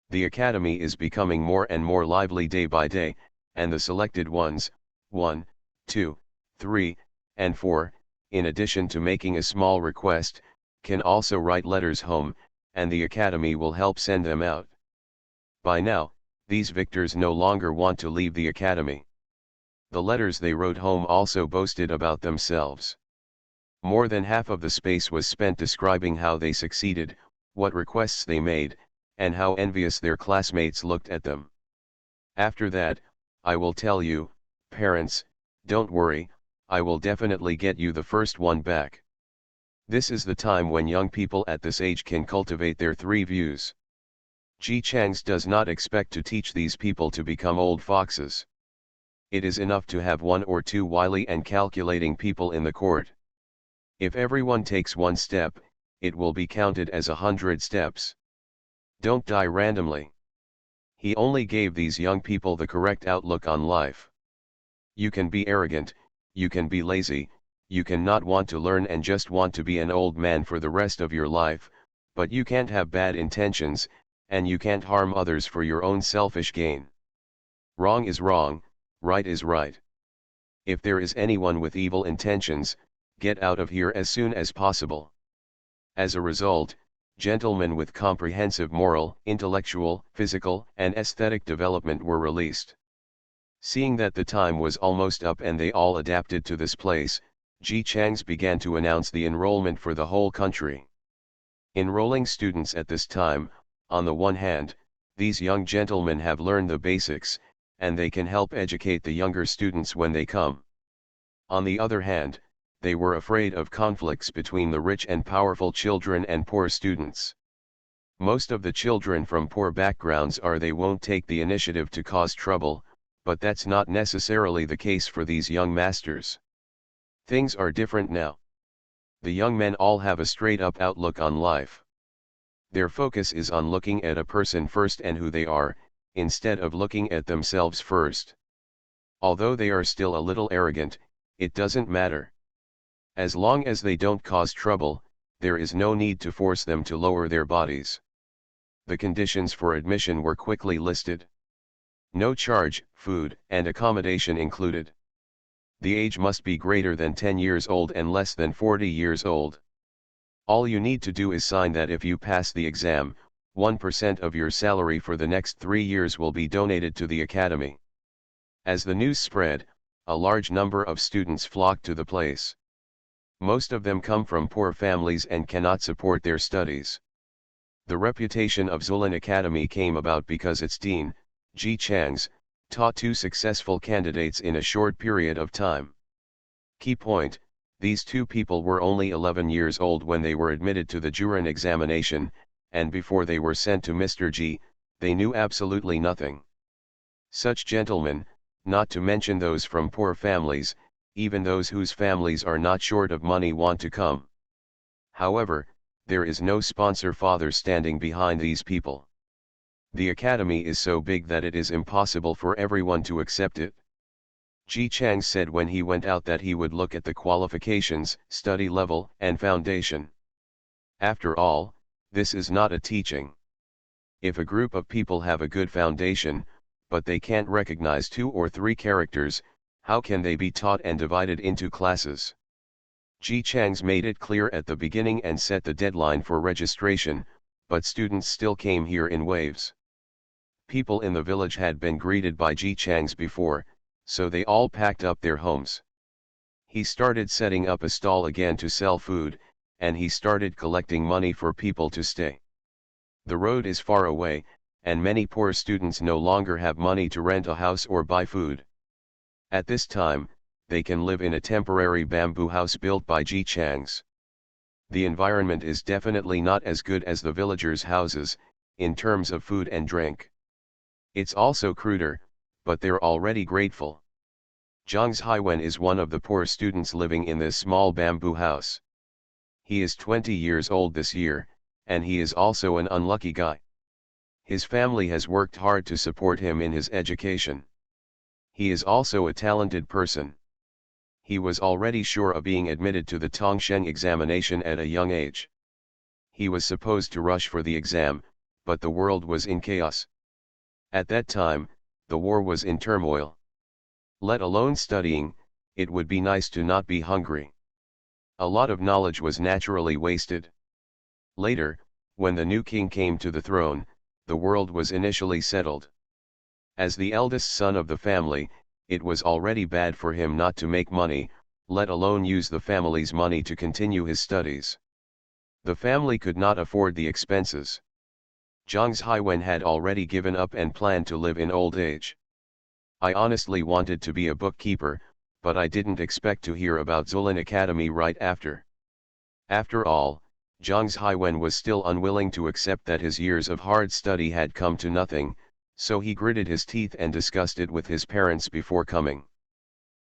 The academy is becoming more and more lively day by day, and the selected ones, 1, 2, 3, and 4, in addition to making a small request, can also write letters home, and the academy will help send them out. By now, these victors no longer want to leave the academy. The letters they wrote home also boasted about themselves. More than half of the space was spent describing how they succeeded, what requests they made, and how envious their classmates looked at them. After that, I will tell you, parents, don't worry, I will definitely get you the first one back. This is the time when young people at this age can cultivate their three views. Ji Changs does not expect to teach these people to become old foxes. It is enough to have one or two wily and calculating people in the court. If everyone takes one step, it will be counted as 100 steps. Don't die randomly. He only gave these young people the correct outlook on life. You can be arrogant, you can be lazy, you can not want to learn and just want to be an old man for the rest of your life, but you can't have bad intentions, and you can't harm others for your own selfish gain. Wrong is wrong, right is right. If there is anyone with evil intentions, get out of here as soon as possible. As a result, gentlemen with comprehensive moral, intellectual, physical, and aesthetic development were released. Seeing that the time was almost up and they all adapted to this place, Ji Changs began to announce the enrollment for the whole country. Enrolling students at this time, on the one hand, these young gentlemen have learned the basics, and they can help educate the younger students when they come. On the other hand, they were afraid of conflicts between the rich and powerful children and poor students. Most of the children from poor backgrounds they won't take the initiative to cause trouble, but that's not necessarily the case for these young masters. Things are different now. The young men all have a straight-up outlook on life. Their focus is on looking at a person first and who they are, instead of looking at themselves first. Although they are still a little arrogant, It doesn't matter. As long as they don't cause trouble, there is no need to force them to lower their bodies. The conditions for admission were quickly listed. No charge, food and accommodation included. The age must be greater than 10 years old and less than 40 years old. All you need to do is sign that if you pass the exam, 1% of your salary for the next 3 years will be donated to the academy. As the news spread, a large number of students flocked to the place. Most of them come from poor families and cannot support their studies. The reputation of Zulin Academy came about because its dean, Ji Changs, taught 2 successful candidates in a short period of time. Key point, these 2 people were only 11 years old when they were admitted to the Juran examination, and before they were sent to Mr. Ji, they knew absolutely nothing. Such gentlemen, not to mention those from poor families, even those whose families are not short of money, want to come. However, there is no sponsor father standing behind these people. The academy is so big that it is impossible for everyone to accept it. Ji Chang said when he went out that he would look at the qualifications, study level, and foundation. After all, this is not a teaching. If a group of people have a good foundation, but they can't recognize 2 or 3 characters, how can they be taught and divided into classes? Ji Chang's made it clear at the beginning and set the deadline for registration, but students still came here in waves. People in the village had been greeted by Ji Chang's before, so they all packed up their homes. He started setting up a stall again to sell food, and he started collecting money for people to stay. The road is far away, and many poor students no longer have money to rent a house or buy food. At this time, they can live in a temporary bamboo house built by Ji Changs. The environment is definitely not as good as the villagers' houses, in terms of food and drink. It's also cruder, but they're already grateful. Zhang Haiwen is one of the poor students living in this small bamboo house. He is 20 years old this year, and he is also an unlucky guy. His family has worked hard to support him in his education. He is also a talented person. He was already sure of being admitted to the Tongsheng examination at a young age. He was supposed to rush for the exam, but the world was in chaos. At that time, the war was in turmoil. Let alone studying, it would be nice to not be hungry. A lot of knowledge was naturally wasted. Later, when the new king came to the throne, the world was initially settled. As the eldest son of the family, it was already bad for him not to make money, let alone use the family's money to continue his studies. The family could not afford the expenses. Zhang Haiwen had already given up and planned to live in old age. I honestly wanted to be a bookkeeper, but I didn't expect to hear about Zulin Academy right after. After all, Zhang Haiwen was still unwilling to accept that his years of hard study had come to nothing, so he gritted his teeth and discussed it with his parents before coming.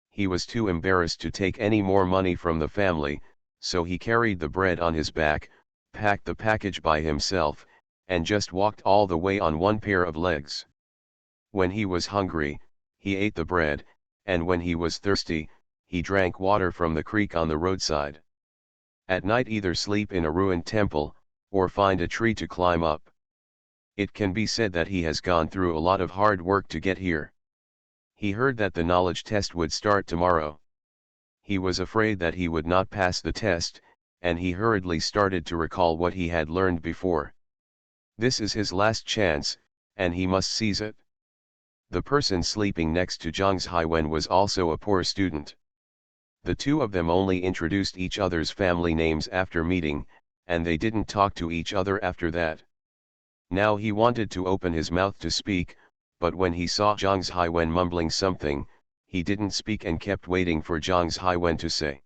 He was too embarrassed to take any more money from the family, so he carried the bread on his back, packed the package by himself, and just walked all the way on one pair of legs. When he was hungry, he ate the bread, and when he was thirsty, he drank water from the creek on the roadside. At night either sleep in a ruined temple, or find a tree to climb up. It can be said that he has gone through a lot of hard work to get here. He heard that the knowledge test would start tomorrow. He was afraid that he would not pass the test, and he hurriedly started to recall what he had learned before. This is his last chance, and he must seize it. The person sleeping next to Zhang Haiwen was also a poor student. The two of them only introduced each other's family names after meeting, and they didn't talk to each other after that. Now he wanted to open his mouth to speak, but when he saw Zhang Haiwen mumbling something, he didn't speak and kept waiting for Zhang Haiwen to say.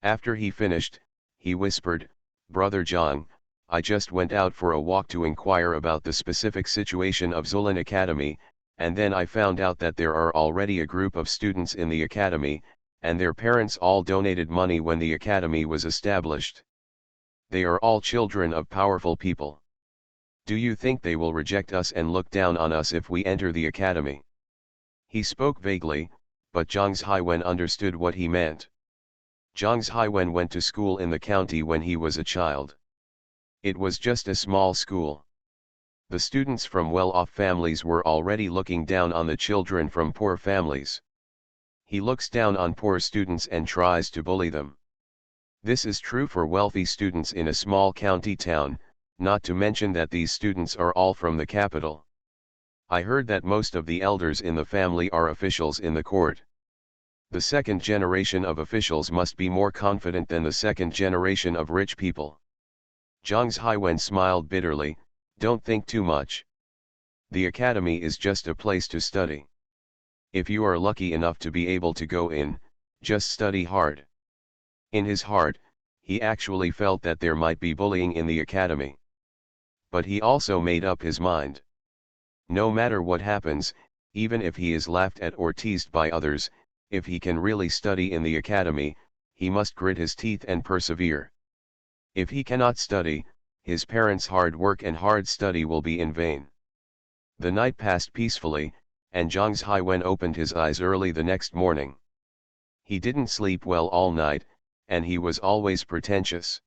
After he finished, he whispered, "Brother Zhang, I just went out for a walk to inquire about the specific situation of Zulin Academy, and then I found out that there are already a group of students in the academy, and their parents all donated money when the academy was established. They are all children of powerful people. Do you think they will reject us and look down on us if we enter the academy?" He spoke vaguely, but Zhang Haiwen understood what he meant. Zhang Haiwen went to school in the county when he was a child. It was just a small school. The students from well-off families were already looking down on the children from poor families. He looks down on poor students and tries to bully them. This is true for wealthy students in a small county town, not to mention that these students are all from the capital. I heard that most of the elders in the family are officials in the court. The second generation of officials must be more confident than the second generation of rich people. Zhang Haiwen smiled bitterly, don't think too much. The academy is just a place to study. If you are lucky enough to be able to go in, just study hard. In his heart, he actually felt that there might be bullying in the academy. But he also made up his mind. No matter what happens, even if he is laughed at or teased by others, if he can really study in the academy, he must grit his teeth and persevere. If he cannot study, his parents' hard work and hard study will be in vain. The night passed peacefully, and Zhang Haiwen opened his eyes early the next morning. He didn't sleep well all night, and he was always pretentious.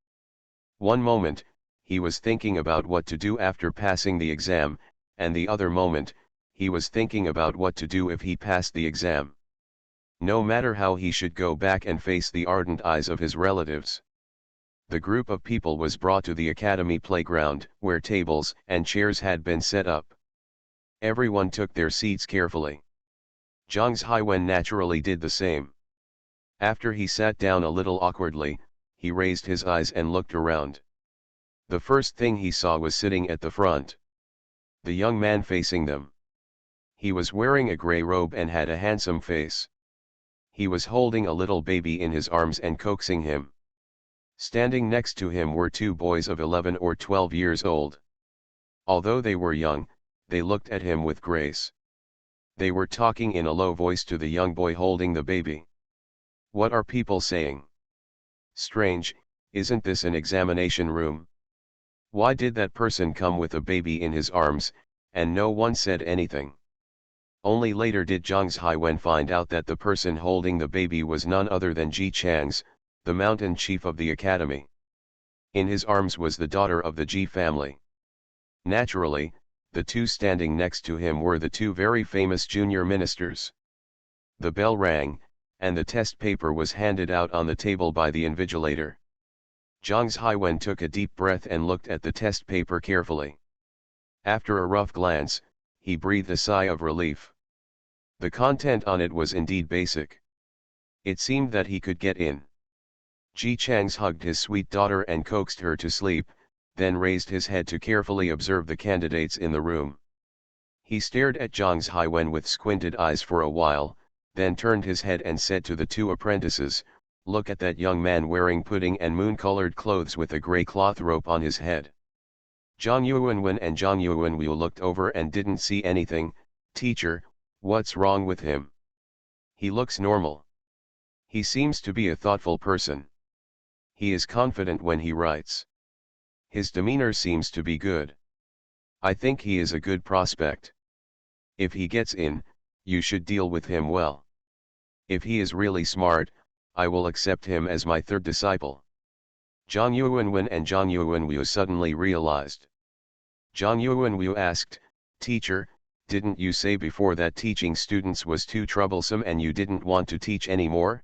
One moment, he was thinking about what to do after passing the exam, and the other moment, he was thinking about what to do if he passed the exam. No matter how he should go back and face the ardent eyes of his relatives. The group of people was brought to the academy playground, where tables and chairs had been set up. Everyone took their seats carefully. Zhang Haiwen naturally did the same. After he sat down a little awkwardly, he raised his eyes and looked around. The first thing he saw was sitting at the front. The young man facing them. He was wearing a gray robe and had a handsome face. He was holding a little baby in his arms and coaxing him. Standing next to him were two boys of 11 or 12 years old. Although they were young, they looked at him with grace. They were talking in a low voice to the young boy holding the baby. What are people saying? Strange, isn't this an examination room? Why did that person come with a baby in his arms, and no one said anything? Only later did Zhang Haiwen find out that the person holding the baby was none other than Ji Chang's, the mountain chief of the academy. In his arms was the daughter of the Ji family. Naturally, the two standing next to him were the two very famous junior ministers. The bell rang, and the test paper was handed out on the table by the invigilator. Zhang Haiwen took a deep breath and looked at the test paper carefully. After a rough glance, he breathed a sigh of relief. The content on it was indeed basic. It seemed that he could get in. Ji Chang's hugged his sweet daughter and coaxed her to sleep, then raised his head to carefully observe the candidates in the room. He stared at Zhang Haiwen with squinted eyes for a while, then turned his head and said to the two apprentices, "Look at that young man wearing pudding and moon-colored clothes with a gray cloth rope on his head." Zhang Yuanwen and Zhang Yuanwu looked over and didn't see anything. "Teacher, what's wrong with him? He looks normal. He seems to be a thoughtful person. He is confident when he writes. His demeanor seems to be good. I think he is a good prospect. If he gets in, you should deal with him well. If he is really smart, I will accept him as my third disciple." Zhang Yuanwen and Zhang Yuanwu suddenly realized. Zhang Yuanwu asked, "Teacher, didn't you say before that teaching students was too troublesome and you didn't want to teach anymore?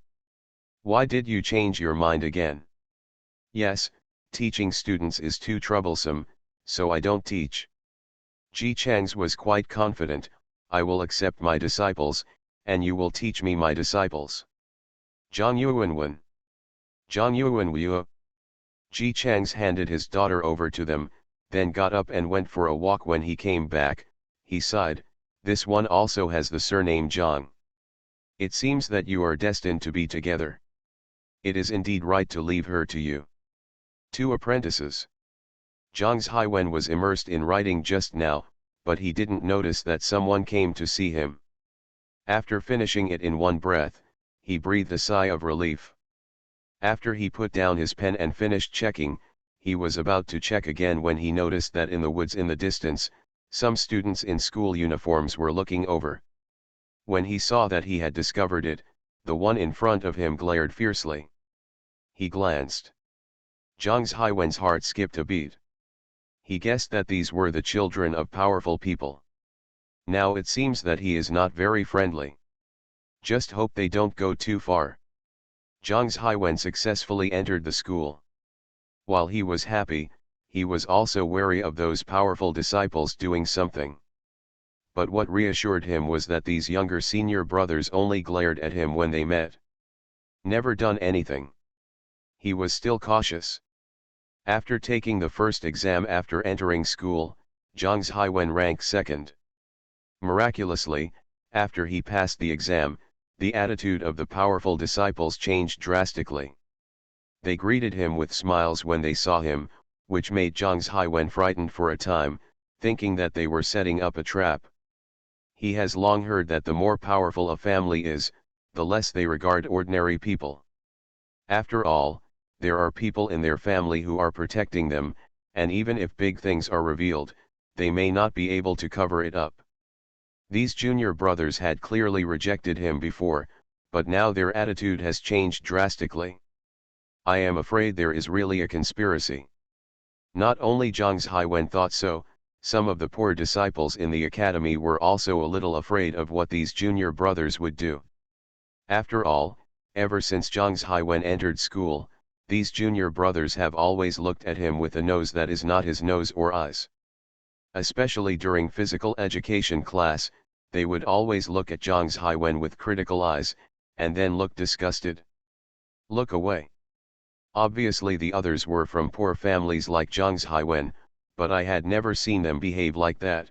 Why did you change your mind again?" "Yes, teaching students is too troublesome, so I don't teach." Ji Chang's was quite confident, "I will accept my disciples, and you will teach me my disciples." Zhang Yuanwen. Zhang Yuanwu. Ji Chang's handed his daughter over to them, then got up and went for a walk. When he came back, he sighed, "This one also has the surname Zhang. It seems that you are destined to be together. It is indeed right to leave her to you." Two apprentices. Zhang Haiwen was immersed in writing just now, but he didn't notice that someone came to see him. After finishing it in one breath, he breathed a sigh of relief. After he put down his pen and finished checking, he was about to check again when he noticed that in the woods in the distance, some students in school uniforms were looking over. When he saw that he had discovered it, the one in front of him glared fiercely. He glanced. Zhang Haiwen's heart skipped a beat. He guessed that these were the children of powerful people. Now it seems that he is not very friendly. Just hope they don't go too far. Zhang Haiwen successfully entered the school. While he was happy, he was also wary of those powerful disciples doing something. But what reassured him was that these younger senior brothers only glared at him when they met. Never done anything. He was still cautious. After taking the first exam after entering school, Zhang Haiwen ranked second. Miraculously, after he passed the exam, the attitude of the powerful disciples changed drastically. They greeted him with smiles when they saw him, which made Zhang Haiwen frightened for a time, thinking that they were setting up a trap. He has long heard that the more powerful a family is, the less they regard ordinary people. After all, there are people in their family who are protecting them, and even if big things are revealed, they may not be able to cover it up. These junior brothers had clearly rejected him before, but now their attitude has changed drastically. I am afraid there is really a conspiracy. Not only Zhang Haiwen thought so, some of the poor disciples in the academy were also a little afraid of what these junior brothers would do. After all, ever since Zhang Haiwen entered school, these junior brothers have always looked at him with a nose that is not his nose or eyes. Especially during physical education class, they would always look at Zhang Haiwen with critical eyes, and then look disgusted. Look away. Obviously the others were from poor families like Zhang Haiwen, but I had never seen them behave like that.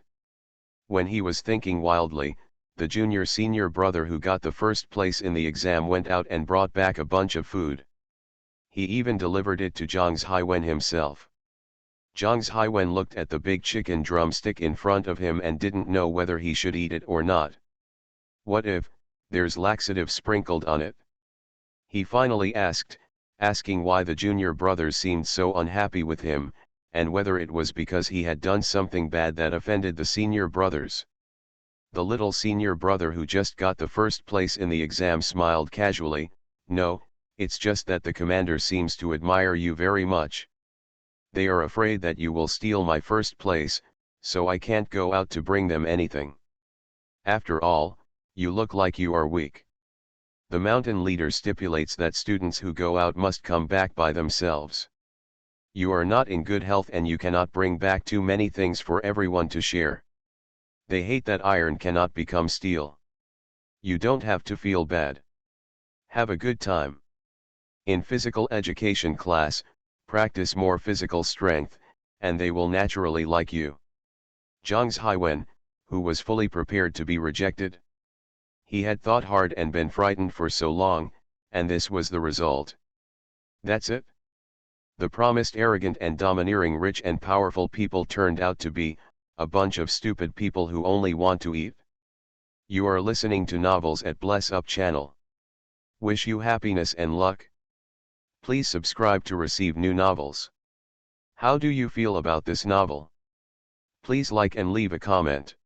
When he was thinking wildly, the junior senior brother who got the first place in the exam went out and brought back a bunch of food. He even delivered it to Zhang Haiwen himself. Zhang Haiwen looked at the big chicken drumstick in front of him and didn't know whether he should eat it or not. What if, there's laxative sprinkled on it? He finally asked, asking why the junior brothers seemed so unhappy with him, and whether it was because he had done something bad that offended the senior brothers. The little senior brother who just got the first place in the exam smiled casually, "No, it's just that the commander seems to admire you very much. They are afraid that you will steal my first place, so I can't go out to bring them anything. After all, you look like you are weak. The mountain leader stipulates that students who go out must come back by themselves. You are not in good health and you cannot bring back too many things for everyone to share. They hate that iron cannot become steel. You don't have to feel bad. Have a good time. In physical education class, practice more physical strength, and they will naturally like you." Zhang Haiwen, who was fully prepared to be rejected. He had thought hard and been frightened for so long, and this was the result. That's it? The promised arrogant and domineering rich and powerful people turned out to be a bunch of stupid people who only want to eat. You are listening to Novels at Bless Up channel. Wish you happiness and luck. Please subscribe to receive new novels. How do you feel about this novel? Please like and leave a comment.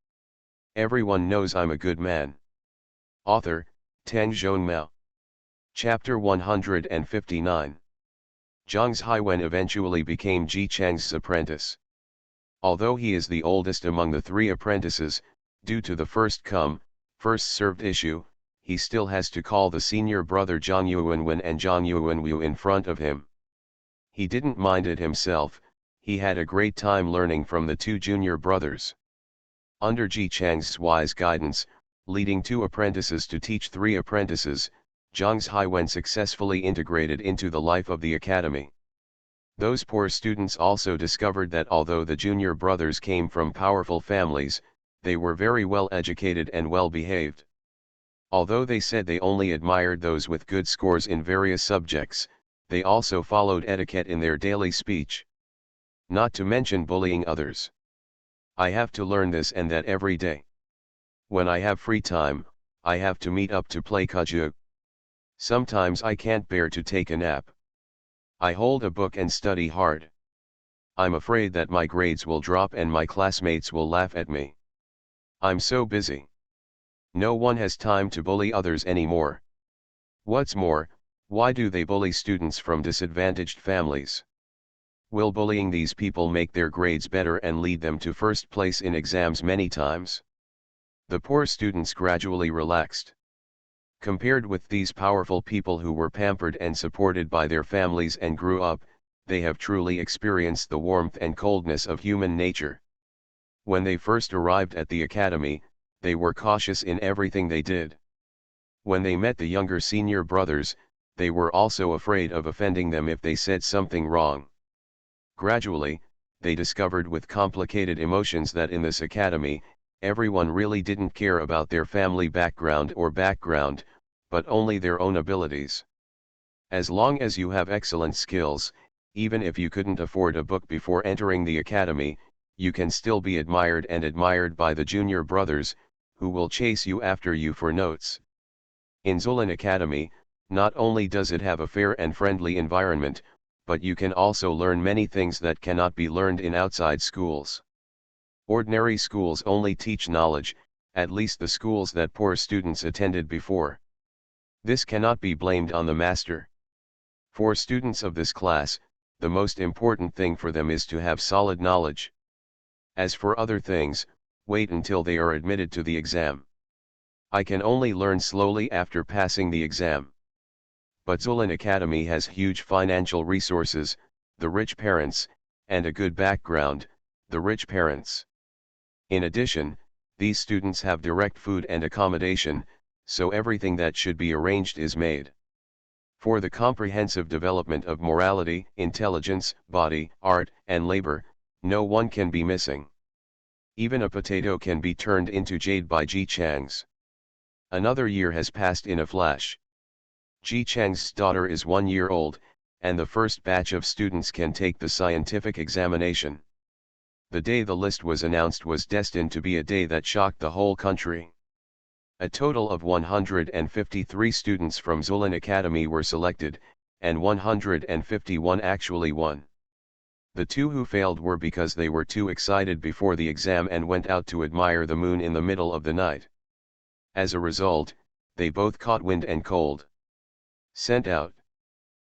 Everyone knows I'm a good man. Author, Tang Zhongmao. Chapter 159. Zhang Haiwen eventually became Ji Chang's apprentice. Although he is the oldest among the three apprentices, due to the first come, first served issue, he still has to call the senior brother Zhang Yuanwen and Zhang Yuanwu in front of him. He didn't mind it himself, he had a great time learning from the two junior brothers. Under Ji Chang's wise guidance, leading two apprentices to teach three apprentices, Zhang Haiwen successfully integrated into the life of the academy. Those poor students also discovered that although the junior brothers came from powerful families, they were very well educated and well behaved. Although they said they only admired those with good scores in various subjects, they also followed etiquette in their daily speech. Not to mention bullying others. I have to learn this and that every day. When I have free time, I have to meet up to play kaju. Sometimes I can't bear to take a nap. I hold a book and study hard. I'm afraid that my grades will drop and my classmates will laugh at me. I'm so busy. No one has time to bully others anymore. What's more, why do they bully students from disadvantaged families? Will bullying these people make their grades better and lead them to first place in exams many times? The poor students gradually relaxed. Compared with these powerful people who were pampered and supported by their families and grew up, they have truly experienced the warmth and coldness of human nature. When they first arrived at the academy, they were cautious in everything they did. When they met the younger senior brothers, they were also afraid of offending them if they said something wrong. Gradually, they discovered with complicated emotions that in this academy, everyone really didn't care about their family background, but only their own abilities. As long as you have excellent skills, even if you couldn't afford a book before entering the academy, you can still be admired and admired by the junior brothers, who will chase you after you for notes. In Zulan Academy, not only does it have a fair and friendly environment, but you can also learn many things that cannot be learned in outside schools. Ordinary schools only teach knowledge, at least the schools that poor students attended before. This cannot be blamed on the master. For students of this class, the most important thing for them is to have solid knowledge. As for other things, wait until they are admitted to the exam. I can only learn slowly after passing the exam. But Zulan Academy has huge financial resources, the rich parents, and a good background, the rich parents. In addition, these students have direct food and accommodation, so everything that should be arranged is made. For the comprehensive development of morality, intelligence, body, art, and labor, no one can be missing. Even a potato can be turned into jade by Ji Chang's. Another year has passed in a flash. Ji Chang's daughter is 1 year old, and the first batch of students can take the scientific examination. The day the list was announced was destined to be a day that shocked the whole country. A total of 153 students from Zulan Academy were selected, and 151 actually won. The 2 who failed were because they were too excited before the exam and went out to admire the moon in the middle of the night. As a result, they both caught wind and cold. Sent out.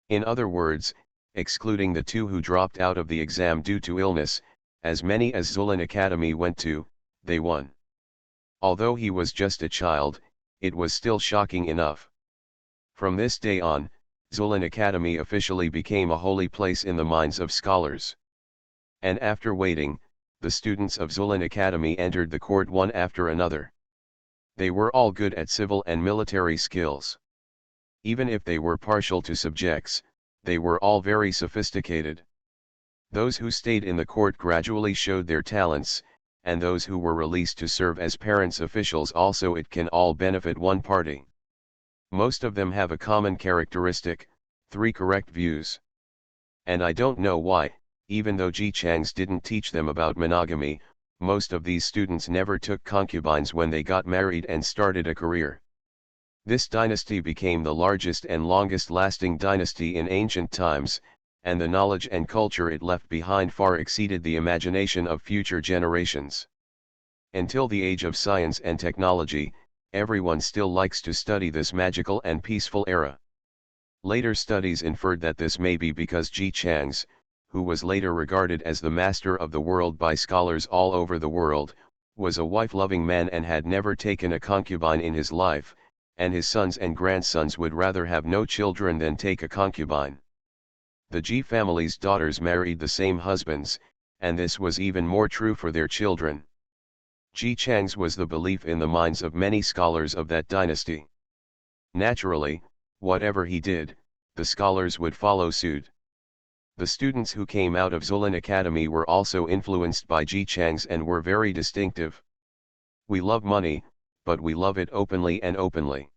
In other words, excluding the 2 who dropped out of the exam due to illness, as many as Zulan Academy went to, they won. Although he was just a child, it was still shocking enough. From this day on, Zulan Academy officially became a holy place in the minds of scholars. And after waiting, the students of Zulan Academy entered the court one after another. They were all good at civil and military skills. Even if they were partial to subjects, they were all very sophisticated. Those who stayed in the court gradually showed their talents, and those who were released to serve as parents officials also. It can all benefit one party. Most of them have a common characteristic, 3 correct views. And I don't know why, even though Ji Chang's didn't teach them about monogamy, most of these students never took concubines when they got married and started a career. This dynasty became the largest and longest-lasting dynasty in ancient times, and the knowledge and culture it left behind far exceeded the imagination of future generations. Until the age of science and technology, everyone still likes to study this magical and peaceful era. Later studies inferred that this may be because Ji Chang's, who was later regarded as the master of the world by scholars all over the world, was a wife-loving man and had never taken a concubine in his life, and his sons and grandsons would rather have no children than take a concubine. The Ji family's daughters married the same husbands, and this was even more true for their children. Ji Chang's was the belief in the minds of many scholars of that dynasty. Naturally, whatever he did, the scholars would follow suit. The students who came out of Zulan Academy were also influenced by Ji Chang's and were very distinctive. We love money, but we love it openly and openly.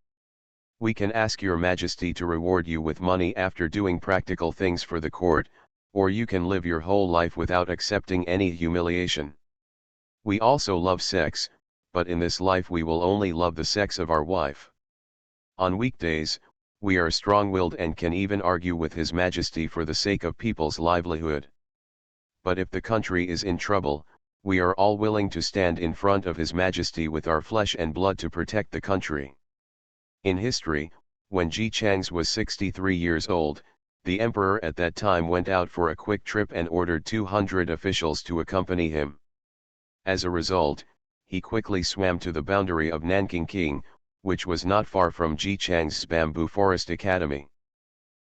We can ask your majesty to reward you with money after doing practical things for the court, or you can live your whole life without accepting any humiliation. We also love sex, but in this life we will only love the sex of our wife. On weekdays, we are strong-willed and can even argue with His Majesty for the sake of people's livelihood. But if the country is in trouble, We are all willing to stand in front of His Majesty with our flesh and blood to protect the country. In history, when Ji Changs was 63 years old, the emperor at that time went out for a quick trip and ordered 200 officials to accompany him. As a result, he quickly swam to the boundary of Nanking, which was not far from Ji Chang's bamboo forest academy.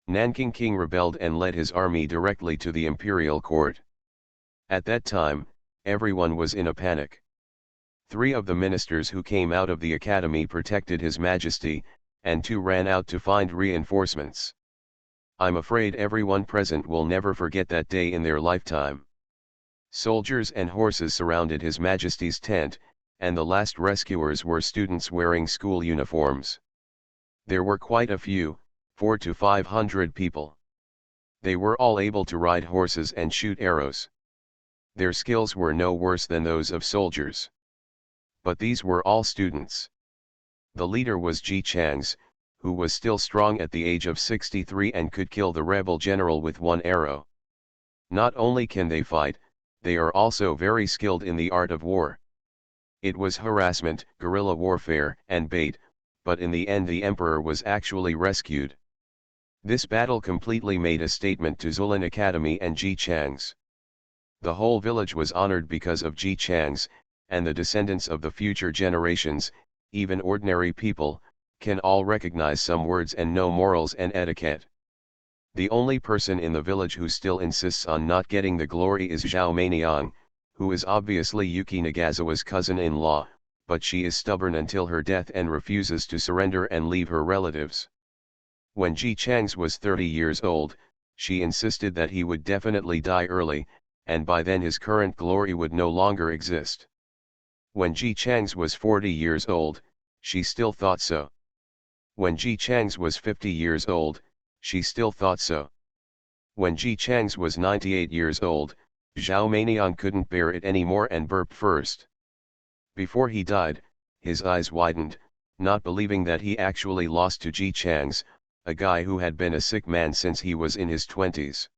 Nanking rebelled and led his army directly to the imperial court. At that time, everyone was in a panic. 3 of the ministers who came out of the academy protected His Majesty, and 2 ran out to find reinforcements. I'm afraid everyone present will never forget that day in their lifetime. Soldiers and horses surrounded His Majesty's tent, and the last rescuers were students wearing school uniforms. There were quite a few, 400 to 500 people. They were all able to ride horses and shoot arrows. Their skills were no worse than those of soldiers. But these were all students. The leader was Ji Changs, who was still strong at the age of 63 and could kill the rebel general with 1 arrow. Not only can they fight, they are also very skilled in the art of war. It was harassment, guerrilla warfare, and bait, but in the end the emperor was actually rescued. This battle completely made a statement to Zulin Academy and Ji Changs. The whole village was honored because of Ji Changs, and the descendants of the future generations, even ordinary people, can all recognize some words and know morals and etiquette. The only person in the village who still insists on not getting the glory is Zhao Meiniang, who is obviously Yuki Nagasawa's cousin-in-law, but she is stubborn until her death and refuses to surrender and leave her relatives. When Ji Changs was 30 years old, she insisted that he would definitely die early, and by then his current glory would no longer exist. When Ji Changs was 40 years old, she still thought so. When Ji Changs was 50 years old, she still thought so. When Ji Changs was 98 years old, Zhao Meiniang couldn't bear it anymore and burped first. Before he died, his eyes widened, not believing that he actually lost to Ji Changs, a guy who had been a sick man since he was in his 20s.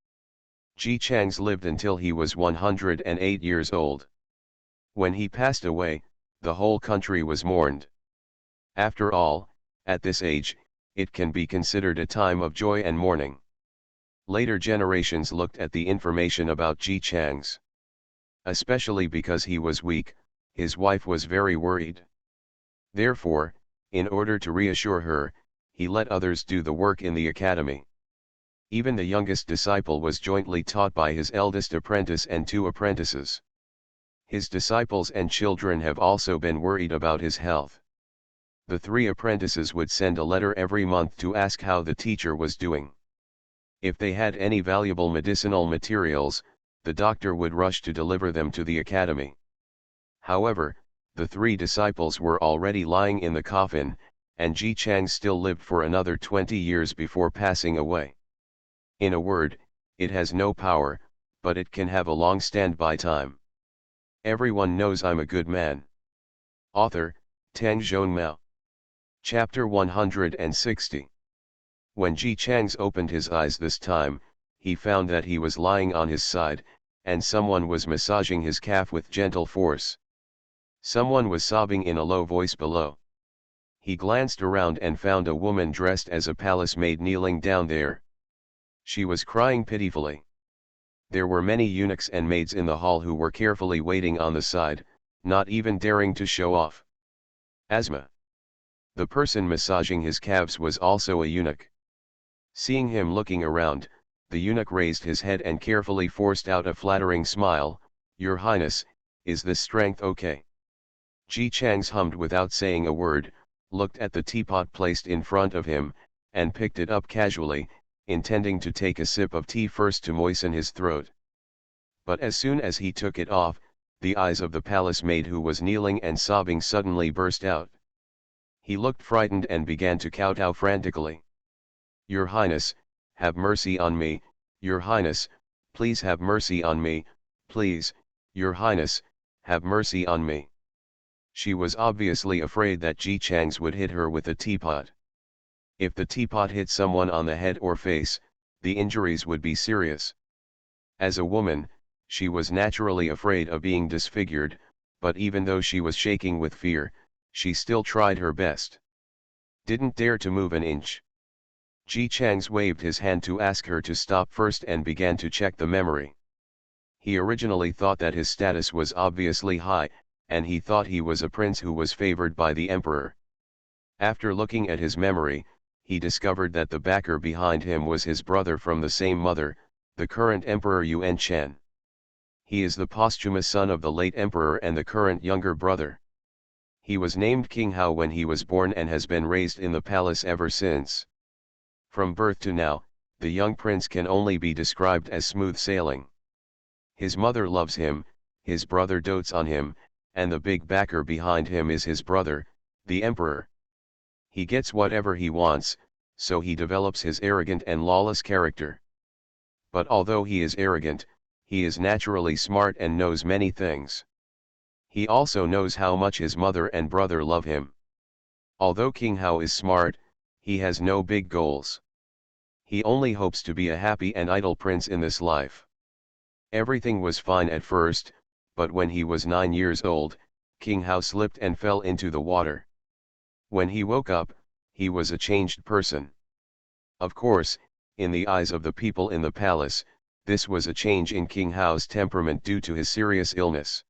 Ji Changs lived until he was 108 years old. When he passed away, the whole country was mourned. After all, at this age, it can be considered a time of joy and mourning. Later generations looked at the information about Ji Changs. Especially because he was weak, his wife was very worried. Therefore, in order to reassure her, he let others do the work in the academy. Even the youngest disciple was jointly taught by his eldest apprentice and 2 apprentices. His disciples and children have also been worried about his health. The 3 apprentices would send a letter every month to ask how the teacher was doing. If they had any valuable medicinal materials, the doctor would rush to deliver them to the academy. However, the 3 disciples were already lying in the coffin, and Ji Chang still lived for another 20 years before passing away. In a word, it has no power, but it can have a long standby time. Everyone knows I'm a good man. Author, Tang Zhonmao. Chapter 160. When Ji Changs opened his eyes this time, he found that he was lying on his side, and someone was massaging his calf with gentle force. Someone was sobbing in a low voice below. He glanced around and found a woman dressed as a palace maid kneeling down there. She was crying pitifully. There were many eunuchs and maids in the hall who were carefully waiting on the side, not even daring to show off. Asma. The person massaging his calves was also a eunuch. Seeing him looking around, the eunuch raised his head and carefully forced out a flattering smile. "Your Highness, is this strength okay?" Ji Changs hummed without saying a word, looked at the teapot placed in front of him, and picked it up casually, intending to take a sip of tea first to moisten his throat. But as soon as he took it off, the eyes of the palace maid who was kneeling and sobbing suddenly burst out. He looked frightened and began to kowtow frantically. "Your Highness, have mercy on me, Your Highness, please have mercy on me, please, Your Highness, have mercy on me." She was obviously afraid that Ji Changs would hit her with a teapot. If the teapot hit someone on the head or face, the injuries would be serious. As a woman, She was naturally afraid of being disfigured, but even though she was shaking with fear, she still tried her best. Didn't dare to move an inch. Ji Chang's waved his hand to ask her to stop first and began to check the memory. He originally thought that his status was obviously high, and he thought he was a prince who was favored by the emperor. After looking at his memory, he discovered that the backer behind him was his brother from the same mother, the current Emperor Yuan Shen. He is the posthumous son of the late emperor and the current younger brother. He was named King Hao when he was born and has been raised in the palace ever since. From birth to now, the young prince can only be described as smooth sailing. His mother loves him, his brother dotes on him, and the big backer behind him is his brother, the emperor. He gets whatever he wants, so he develops his arrogant and lawless character. But although he is arrogant, he is naturally smart and knows many things. He also knows how much his mother and brother love him. Although King Hao is smart, he has no big goals. He only hopes to be a happy and idle prince in this life. Everything was fine at first, but when he was 9 years old, King Hao slipped and fell into the water. When he woke up, he was a changed person. Of course, in the eyes of the people in the palace, this was a change in King Hao's temperament due to his serious illness.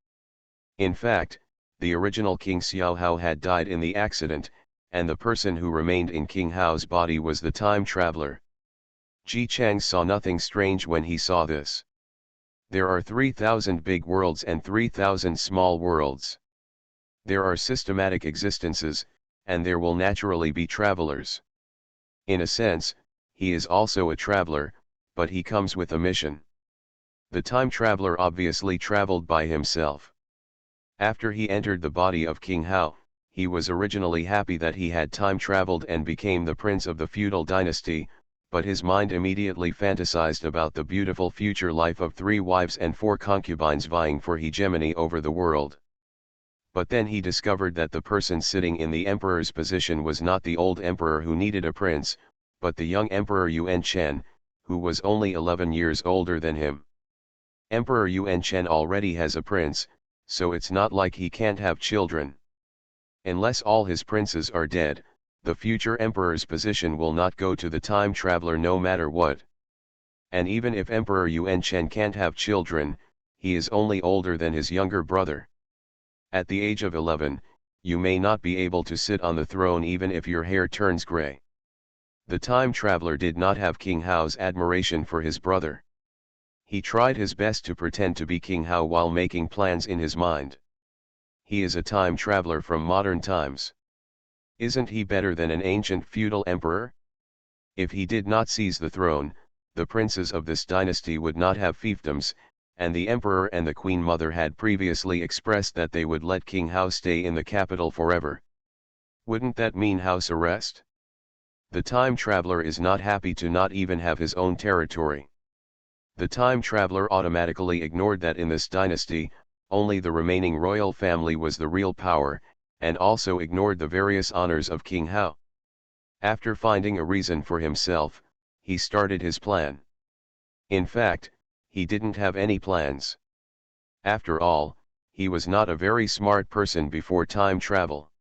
In fact, the original King Xiao Hao had died in the accident, and the person who remained in King Hao's body was the time traveler. Ji Chang saw nothing strange when he saw this. There are 3,000 big worlds and 3,000 small worlds. There are systematic existences, and there will naturally be travelers. In a sense, he is also a traveler, but he comes with a mission. The time traveler obviously traveled by himself. After he entered the body of King Hao, he was originally happy that he had time traveled and became the prince of the feudal dynasty, but his mind immediately fantasized about the beautiful future life of 3 wives and 4 concubines vying for hegemony over the world. But then he discovered that the person sitting in the emperor's position was not the old emperor who needed a prince, but the young Emperor Yuan Shen, who was only 11 years older than him. Emperor Yuan Shen already has a prince, so it's not like he can't have children. Unless all his princes are dead, the future emperor's position will not go to the time traveler no matter what. And even if Emperor Yuan Shen can't have children, he is only older than his younger brother. At the age of 11, you may not be able to sit on the throne even if your hair turns gray. The time traveler did not have King Hao's admiration for his brother. He tried his best to pretend to be King Hao while making plans in his mind. He is a time traveler from modern times. Isn't he better than an ancient feudal emperor? If he did not seize the throne, the princes of this dynasty would not have fiefdoms, and the emperor and the queen mother had previously expressed that they would let King Hao stay in the capital forever. Wouldn't that mean house arrest? The time traveler is not happy to not even have his own territory. The time traveler automatically ignored that in this dynasty, only the remaining royal family was the real power, and also ignored the various honors of King Hao. After finding a reason for himself, he started his plan. In fact, he didn't have any plans. After all, he was not a very smart person before time travel.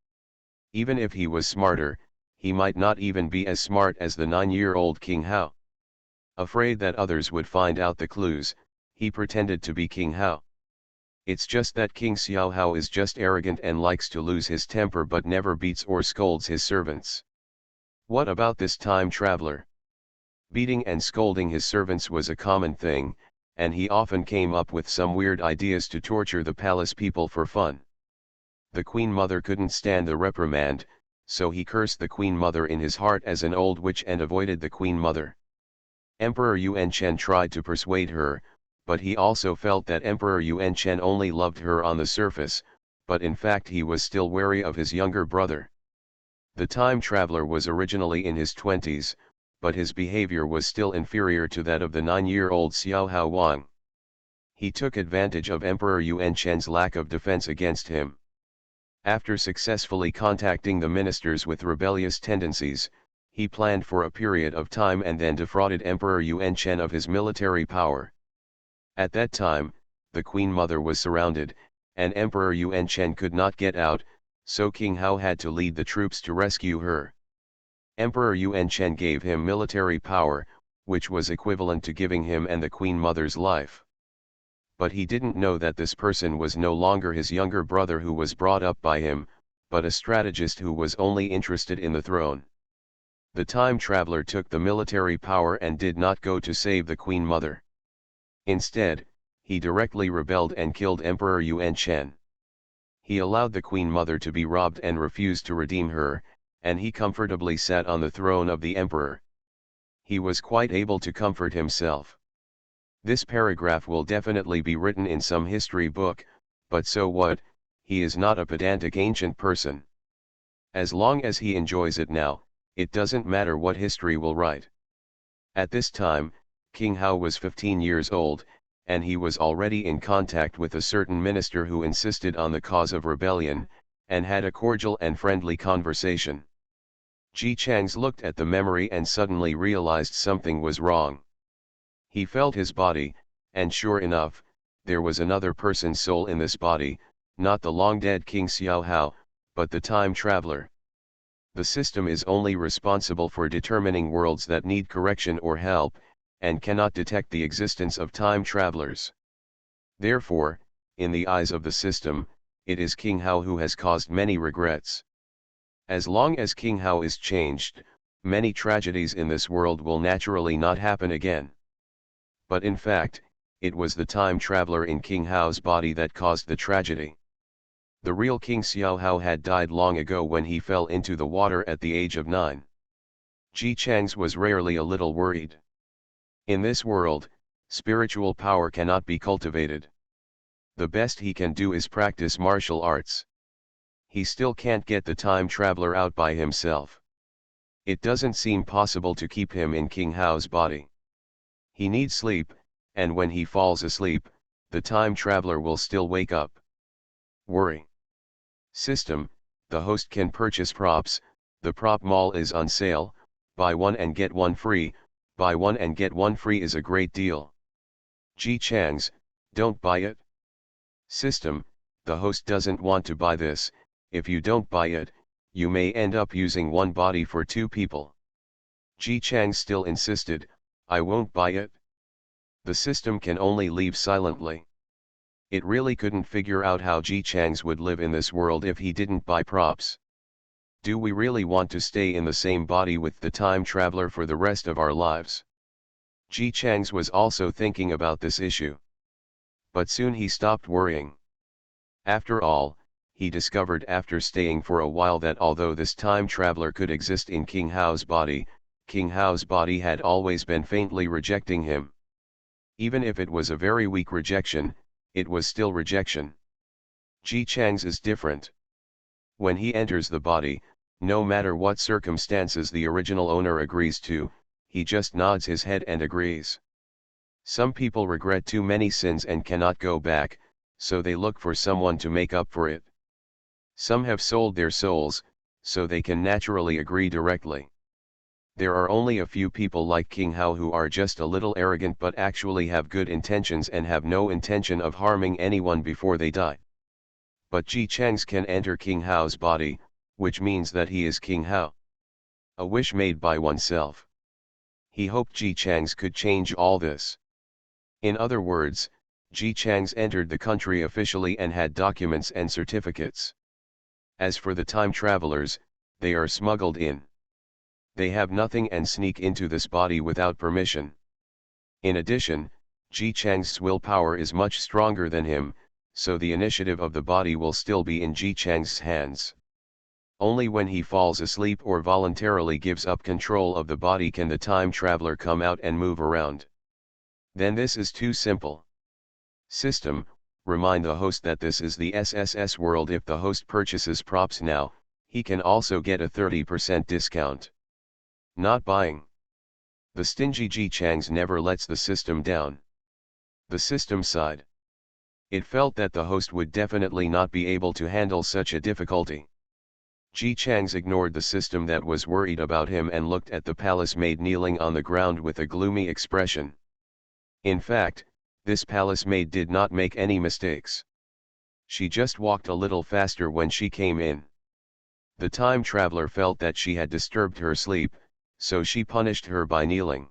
Even if he was smarter, he might not even be as smart as the 9-year-old King Hao. Afraid that others would find out the clues, he pretended to be King Hao. It's just that King Xiao Hao is just arrogant and likes to lose his temper but never beats or scolds his servants. What about this time traveler? Beating and scolding his servants was a common thing, and he often came up with some weird ideas to torture the palace people for fun. The queen mother couldn't stand the reprimand, so he cursed the queen mother in his heart as an old witch and avoided the queen mother. Emperor Yuan Shen tried to persuade her, but he also felt that Emperor Yuan Shen only loved her on the surface, but in fact he was still wary of his younger brother. The time traveler was originally in his 20s, but his behavior was still inferior to that of the 9-year-old Xiao Hao Wang. He took advantage of Emperor Yuan Shen's lack of defense against him. After successfully contacting the ministers with rebellious tendencies, he planned for a period of time and then defrauded Emperor Yuan Shen of his military power. At that time, the Queen Mother was surrounded, and Emperor Yuan Chen could not get out, so King Hao had to lead the troops to rescue her. Emperor Yuan Chen gave him military power, which was equivalent to giving him and the Queen Mother's life. But he didn't know that this person was no longer his younger brother who was brought up by him, but a strategist who was only interested in the throne. The time traveler took the military power and did not go to save the Queen Mother. Instead, he directly rebelled and killed Emperor Yuan Chen. He allowed the Queen Mother to be robbed and refused to redeem her, and he comfortably sat on the throne of the emperor. He was quite able to comfort himself. This paragraph will definitely be written in some history book, but so what, he is not a pedantic ancient person. As long as he enjoys it now, it doesn't matter what history will write. At this time, King Hao was 15 years old, and he was already in contact with a certain minister who insisted on the cause of rebellion, and had a cordial and friendly conversation. Ji Chang's looked at the memory and suddenly realized something was wrong. He felt his body, and sure enough, there was another person's soul in this body, not the long-dead King Xiao Hao, but the time traveler. The system is only responsible for determining worlds that need correction or help, and cannot detect the existence of time travelers. Therefore, in the eyes of the system, it is King Hao who has caused many regrets. As long as King Hao is changed, many tragedies in this world will naturally not happen again. But in fact, it was the time traveler in King Hao's body that caused the tragedy. The real King Xiao Hao had died long ago when he fell into the water at the age of 9. Ji Chang's was rarely a little worried. In this world, spiritual power cannot be cultivated. The best he can do is practice martial arts. He still can't get the time traveler out by himself. It doesn't seem possible to keep him in King Hao's body. He needs sleep, and when he falls asleep, the time traveler will still wake up. Worry. System, the host can purchase props, the prop mall is on sale, buy one and get one free, buy one and get one free is a great deal. Ji Chang's, don't buy it. System, the host doesn't want to buy this, if you don't buy it, you may end up using one body for two people. Ji Chang still insisted, I won't buy it. The system can only leave silently. It really couldn't figure out how Ji Chang's would live in this world if he didn't buy props. Do we really want to stay in the same body with the time traveler for the rest of our lives? Ji Chang's was also thinking about this issue. But soon he stopped worrying. After all, he discovered after staying for a while that although this time traveler could exist in King Hao's body had always been faintly rejecting him. Even if it was a very weak rejection, it was still rejection. Ji Chang's is different. When he enters the body, no matter what circumstances the original owner agrees to, he just nods his head and agrees. Some people regret too many sins and cannot go back, so they look for someone to make up for it. Some have sold their souls, so they can naturally agree directly. There are only a few people like King Hao who are just a little arrogant but actually have good intentions and have no intention of harming anyone before they die. But Ji Chang's can enter King Hao's body, which means that he is King Hao. A wish made by oneself. He hoped Ji Chang's could change all this. In other words, Ji Chang's entered the country officially and had documents and certificates. As for the time travelers, they are smuggled in. They have nothing and sneak into this body without permission. In addition, Ji Chang's willpower is much stronger than him, so the initiative of the body will still be in Ji Chang's hands. Only when he falls asleep or voluntarily gives up control of the body can the time traveler come out and move around. Then this is too simple. System, remind the host that this is the SSS world. If the host purchases props now, he can also get a 30% discount. Not buying. The stingy Ji Chang's never lets the system down. The system sighed. It felt that the host would definitely not be able to handle such a difficulty. Ji Chang's ignored the system that was worried about him and looked at the palace maid kneeling on the ground with a gloomy expression. In fact, This palace maid did not make any mistakes. She just walked a little faster when she came in. The time traveler felt that she had disturbed her sleep, so she punished her by kneeling.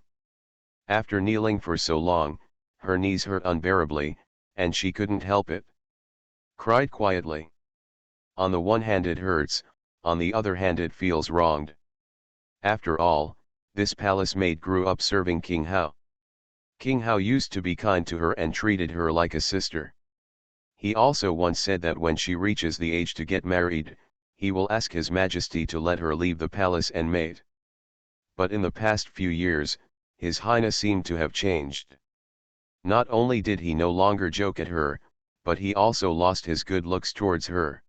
After kneeling for so long, her knees hurt unbearably, and she couldn't help it. Cried quietly. On the one hand it hurts, on the other hand it feels wronged. After all, this palace maid grew up serving King Hao. King Hao used to be kind to her and treated her like a sister. He also once said that when she reaches the age to get married, he will ask His Majesty to let her leave the palace and mate. But in the past few years, His Highness seemed to have changed. Not only did he no longer joke at her, but he also lost his good looks towards her.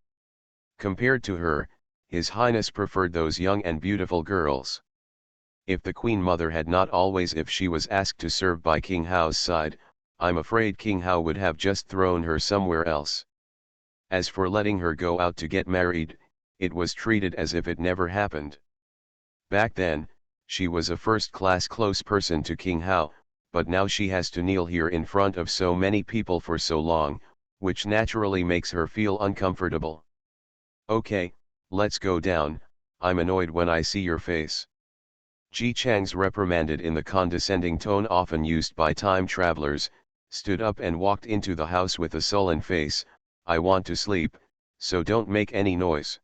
Compared to her, His Highness preferred those young and beautiful girls. If the Queen Mother had not always if she was asked to serve by King Hao's side, I'm afraid King Hao would have just thrown her somewhere else. As for letting her go out to get married, it was treated as if it never happened. Back then, she was a first-class close person to King Hao, but now she has to kneel here in front of so many people for so long, which naturally makes her feel uncomfortable. Okay, let's go down, I'm annoyed when I see your face. Ji Chang's reprimanded in the condescending tone often used by time travelers, stood up and walked into the house with a sullen face. I want to sleep, so don't make any noise.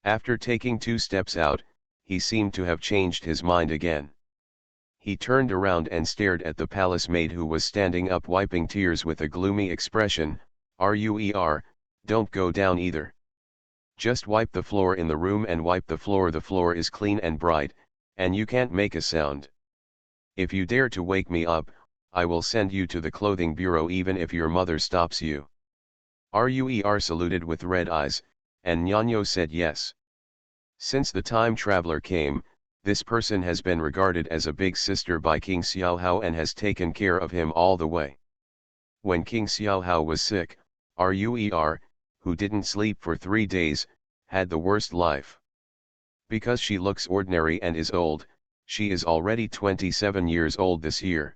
After taking 2 steps out, he seemed to have changed his mind again. He turned around and stared at the palace maid who was standing up wiping tears with a gloomy expression. Don't go down either. Just wipe the floor in the room and wipe the floor is clean and bright, and you can't make a sound. If you dare to wake me up, I will send you to the clothing bureau even if your mother stops you. Ruer saluted with red eyes, and Nyanyo said yes. Since the time traveler came, this person has been regarded as a big sister by King Xiao Hao and has taken care of him all the way. When King Xiao Hao was sick, Ruer, who didn't sleep for 3 days, had the worst life. Because she looks ordinary and is old, she is already 27 years old this year.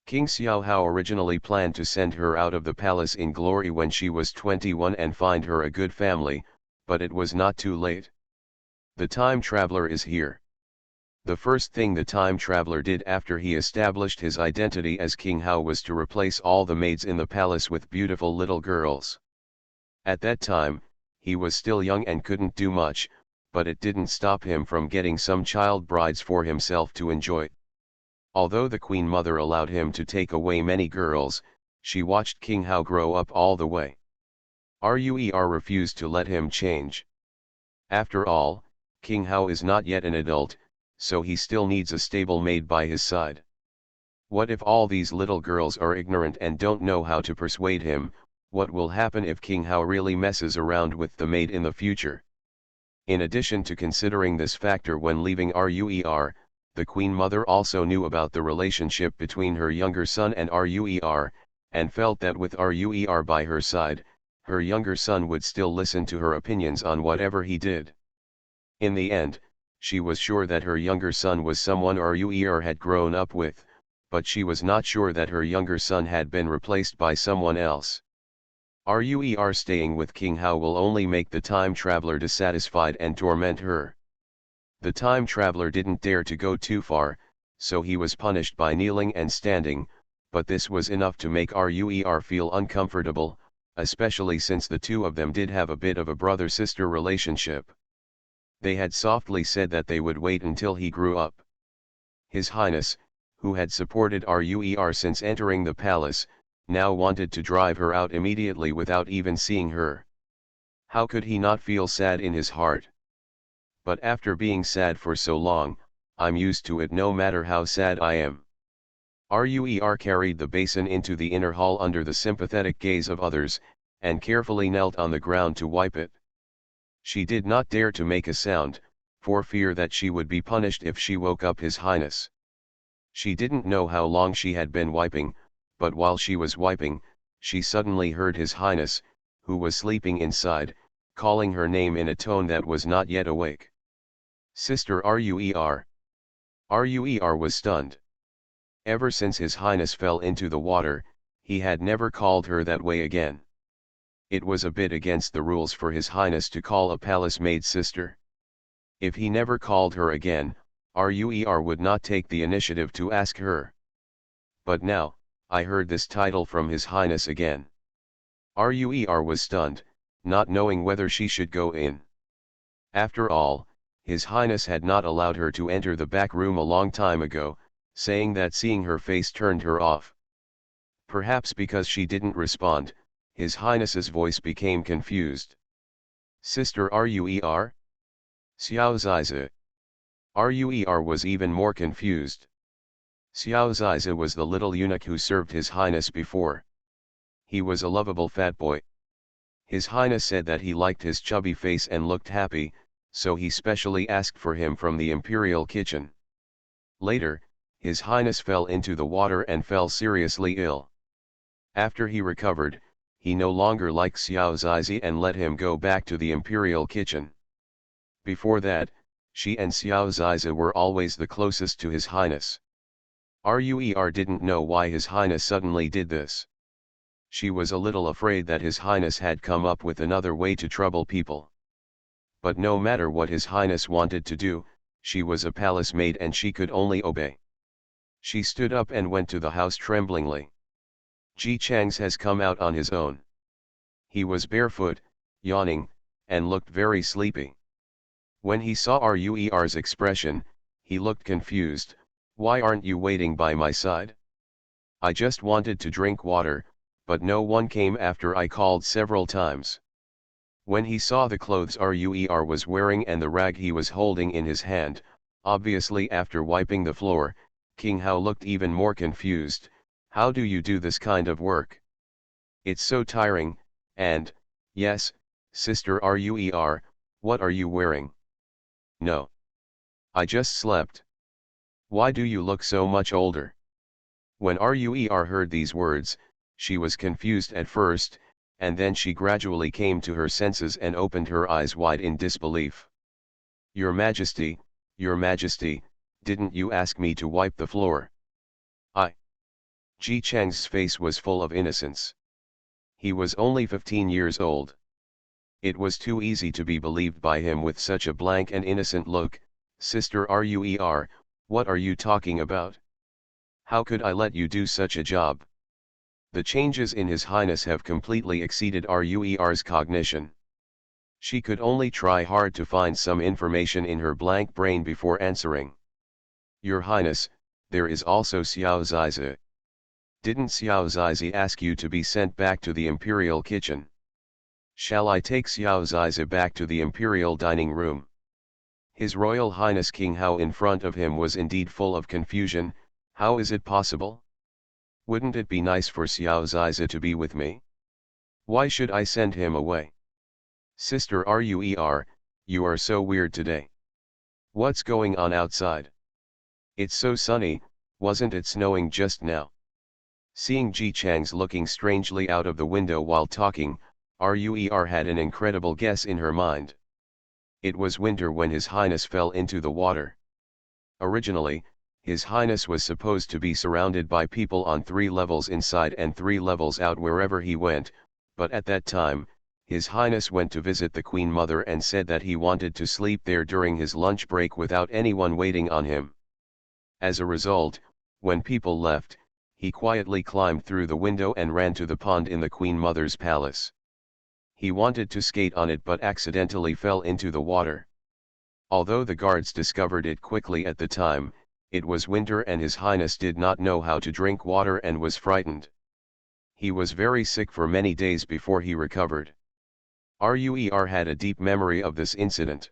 King Xiao Hao originally planned to send her out of the palace in glory when she was 21 and find her a good family, but it was not too late. The time traveler is here. The first thing the time traveler did after he established his identity as King Hao was to replace all the maids in the palace with beautiful little girls. At that time, he was still young and couldn't do much, but it didn't stop him from getting some child brides for himself to enjoy. Although the Queen Mother allowed him to take away many girls, she watched King Hao grow up all the way. Ruer refused to let him change. After all, King Hao is not yet an adult, so he still needs a stable maid by his side. What if all these little girls are ignorant and don't know how to persuade him? What will happen if King Hao really messes around with the maid in the future? In addition to considering this factor when leaving Ruer, the Queen Mother also knew about the relationship between her younger son and Ruer, and felt that with Ruer by her side, her younger son would still listen to her opinions on whatever he did. In the end, she was sure that her younger son was someone Ruer had grown up with, but she was not sure that her younger son had been replaced by someone else. Ruer staying with King Hao will only make the time traveler dissatisfied and torment her. The time traveler didn't dare to go too far, so he was punished by kneeling and standing, but this was enough to make Ruer feel uncomfortable, especially since the two of them did have a bit of a brother-sister relationship. They had softly said that they would wait until he grew up. His Highness, who had supported Ruer since entering the palace, now wanted to drive her out immediately without even seeing her. How could he not feel sad in his heart? But after being sad for so long, I'm used to it no matter how sad I am. Ruer carried the basin into the inner hall under the sympathetic gaze of others, and carefully knelt on the ground to wipe it. She did not dare to make a sound, for fear that she would be punished if she woke up His Highness. She didn't know how long she had been wiping, but while she was wiping, she suddenly heard His Highness, who was sleeping inside, calling her name in a tone that was not yet awake. Sister Ruer. Ruer was stunned. Ever since His Highness fell into the water, He had never called her that way again. It was a bit against the rules for His Highness to call a palace maid sister. If he never called her again, Ruer would not take the initiative to ask her. But now, I heard this title from His Highness again. Ruer was stunned, not knowing whether she should go in. After all, His Highness had not allowed her to enter the back room a long time ago, saying that seeing her face turned her off. Perhaps because she didn't respond, His Highness's voice became confused. Sister Ruer? Xiao Zize. Ruer was even more confused. Xiao Zize was the little eunuch who served His Highness before. He was a lovable fat boy. His Highness said that he liked his chubby face and looked happy, so he specially asked for him from the imperial kitchen. Later, His Highness fell into the water and fell seriously ill. After he recovered, he no longer liked Xiao Zizi and let him go back to the imperial kitchen. Before that, she and Xiao Zizi were always the closest to His Highness. Ruer didn't know why His Highness suddenly did this. She was a little afraid that His Highness had come up with another way to trouble people. But no matter what His Highness wanted to do, she was a palace maid and she could only obey. She stood up and went to the house tremblingly. Ji Chang's has come out on his own. He was barefoot, yawning, and looked very sleepy. When he saw Ruer's expression, he looked confused. Why aren't you waiting by my side? I just wanted to drink water, but no one came after I called several times. When he saw the clothes Ruer was wearing and the rag he was holding in his hand, obviously after wiping the floor, King Hao looked even more confused. How do you do this kind of work? It's so tiring, and, yes, Sister Ruer, what are you wearing? No. I just slept. Why do you look so much older? When Ruer heard these words, she was confused at first, and then she gradually came to her senses and opened her eyes wide in disbelief. Your Majesty, didn't you ask me to wipe the floor? Ji Chang's face was full of innocence. He was only 15 years old. It was too easy to be believed by him with such a blank and innocent look. Sister Ruer, what are you talking about? How could I let you do such a job? The changes in His Highness have completely exceeded Ruer's cognition. She could only try hard to find some information in her blank brain before answering. Your Highness, there is also Xiao Zizi. Didn't Xiao Zizi ask you to be sent back to the imperial kitchen? Shall I take Xiao Zizi back to the imperial dining room? His Royal Highness King Hao in front of him was indeed full of confusion. How is it possible? Wouldn't it be nice for Xiao Zizi to be with me? Why should I send him away? Sister Ruer, you are so weird today. What's going on outside? It's so sunny, wasn't it snowing just now? Seeing Ji Chang's looking strangely out of the window while talking, Ruer had an incredible guess in her mind. It was winter when His Highness fell into the water. Originally, His Highness was supposed to be surrounded by people on 3 levels inside and 3 levels out wherever he went, but at that time, His Highness went to visit the Queen Mother and said that he wanted to sleep there during his lunch break without anyone waiting on him. As a result, when people left, he quietly climbed through the window and ran to the pond in the Queen Mother's palace. He wanted to skate on it but accidentally fell into the water. Although the guards discovered it quickly at the time, it was winter and His Highness did not know how to drink water and was frightened. He was very sick for many days before he recovered. Ruer had a deep memory of this incident.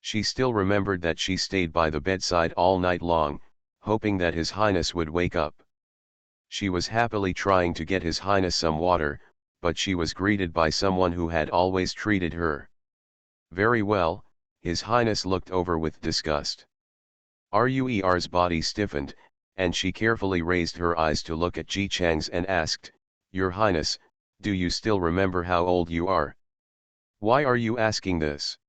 She still remembered that she stayed by the bedside all night long, hoping that His Highness would wake up. She was happily trying to get His Highness some water, but she was greeted by someone who had always treated her very well. His Highness looked over with disgust. Ruer's body stiffened, and she carefully raised her eyes to look at Ji Chang's and asked, Your Highness, do you still remember how old you are? Why are you asking this?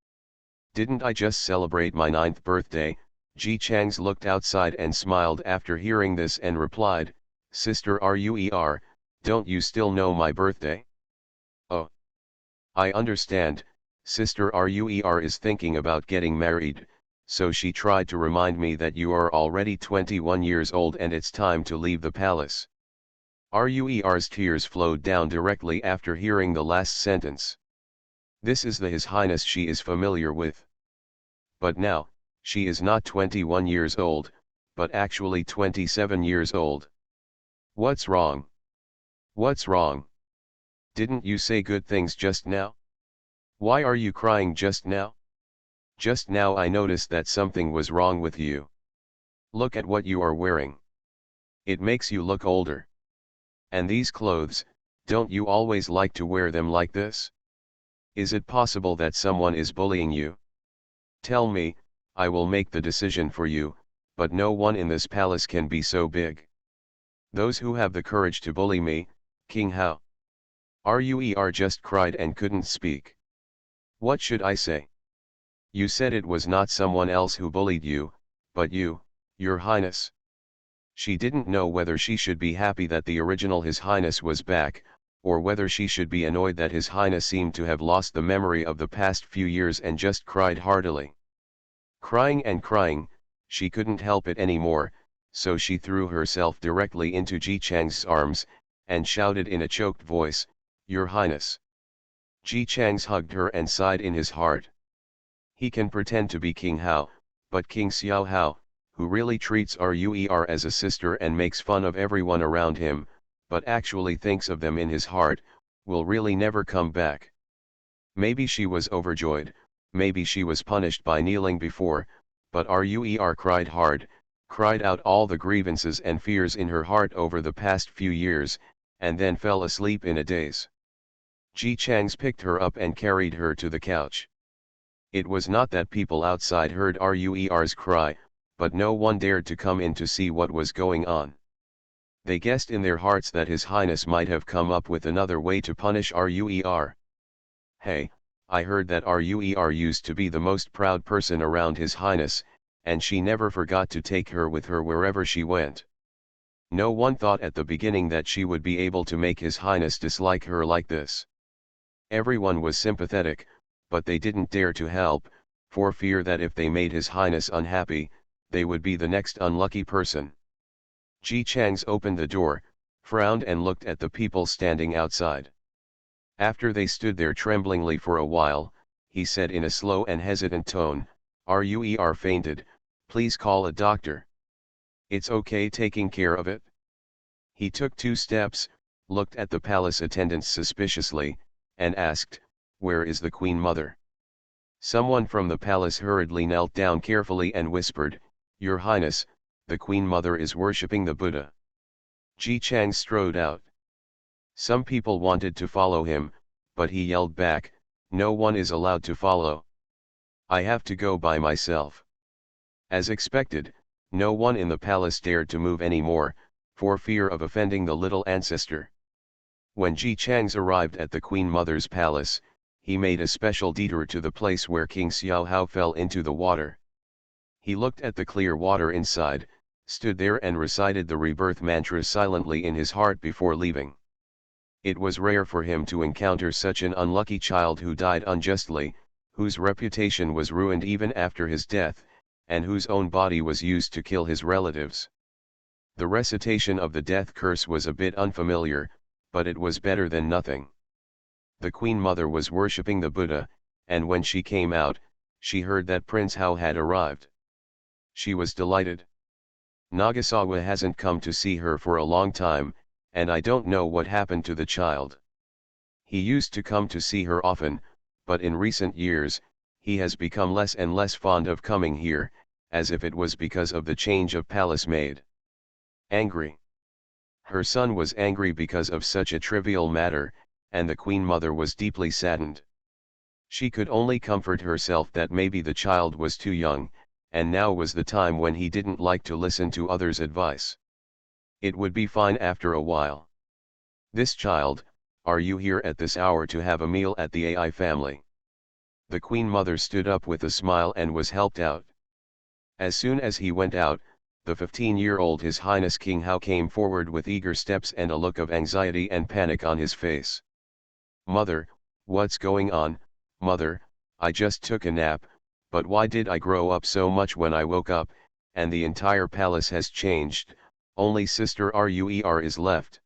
Didn't I just celebrate my 9th birthday? Ji Chang's looked outside and smiled after hearing this and replied, Sister Ruer, Don't you still know my birthday? Oh. I understand, Sister Ruer is thinking about getting married, so she tried to remind me that you are already 21 years old and it's time to leave the palace. Ruer's tears flowed down directly after hearing the last sentence. This is the His Highness she is familiar with. But now, she is not 21 years old, but actually 27 years old. What's wrong? What's wrong? Didn't you say good things just now? Why are you crying just now? Just now I noticed that something was wrong with you. Look at what you are wearing. It makes you look older. And these clothes, don't you always like to wear them like this? Is it possible that someone is bullying you? Tell me, I will make the decision for you, but no one in this palace can be so big. Those who have the courage to bully me, King Hao. Ruer just cried and couldn't speak. What should I say? You said it was not someone else who bullied you, but you, Your Highness. She didn't know whether she should be happy that the original His Highness was back, or whether she should be annoyed that His Highness seemed to have lost the memory of the past few years and just cried heartily. Crying and crying, she couldn't help it anymore, so she threw herself directly into Ji Chang's arms, and shouted in a choked voice, Your Highness. Ji Chang's hugged her and sighed in his heart. He can pretend to be King Hao, but King Xiao Hao, who really treats Ruer as a sister and makes fun of everyone around him, but actually thinks of them in his heart, will really never come back. Maybe she was overjoyed, maybe she was punished by kneeling before, but Ruer cried hard, cried out all the grievances and fears in her heart over the past few years, and then fell asleep in a daze. Ji Chang's picked her up and carried her to the couch. It was not that people outside heard Ruer's cry, but no one dared to come in to see what was going on. They guessed in their hearts that His Highness might have come up with another way to punish Ruer. Hey, I heard that Ruer used to be the most proud person around His Highness, and she never forgot to take her with her wherever she went. No one thought at the beginning that she would be able to make His Highness dislike her like this. Everyone was sympathetic, but they didn't dare to help, for fear that if they made His Highness unhappy, they would be the next unlucky person. Ji Chang's opened the door, frowned and looked at the people standing outside. After they stood there tremblingly for a while, he said in a slow and hesitant tone, Ruer fainted, please call a doctor. It's okay taking care of it? He took 2 steps, looked at the palace attendants suspiciously, and asked, where is the Queen Mother? Someone from the palace hurriedly knelt down carefully and whispered, Your Highness, the Queen Mother is worshipping the Buddha. Ji Chang strode out. Some people wanted to follow him, but he yelled back, no one is allowed to follow. I have to go by myself. As expected, no one in the palace dared to move anymore, for fear of offending the little ancestor. When Ji Chang's arrived at the Queen Mother's palace, he made a special detour to the place where King Xiao Hao fell into the water. He looked at the clear water inside, stood there and recited the rebirth mantra silently in his heart before leaving. It was rare for him to encounter such an unlucky child who died unjustly, whose reputation was ruined even after his death, and whose own body was used to kill his relatives. The recitation of the death curse was a bit unfamiliar, but it was better than nothing. The Queen Mother was worshipping the Buddha, and when she came out, she heard that Prince Hao had arrived. She was delighted. Nagasawa hasn't come to see her for a long time, and I don't know what happened to the child. He used to come to see her often, but in recent years, he has become less and less fond of coming here, as if it was because of the change of palace maid. Angry. Her son was angry because of such a trivial matter, and the Queen Mother was deeply saddened. She could only comfort herself that maybe the child was too young, and now was the time when he didn't like to listen to others' advice. It would be fine after a while. This child, are you here at this hour to have a meal at the AI family? The Queen Mother stood up with a smile and was helped out. As soon as he went out, the 15-year-old His Highness King Hao came forward with eager steps and a look of anxiety and panic on his face. "Mother, what's going on, mother? I just took a nap, but why did I grow up so much when I woke up, and the entire palace has changed, only Sister Ruer is left."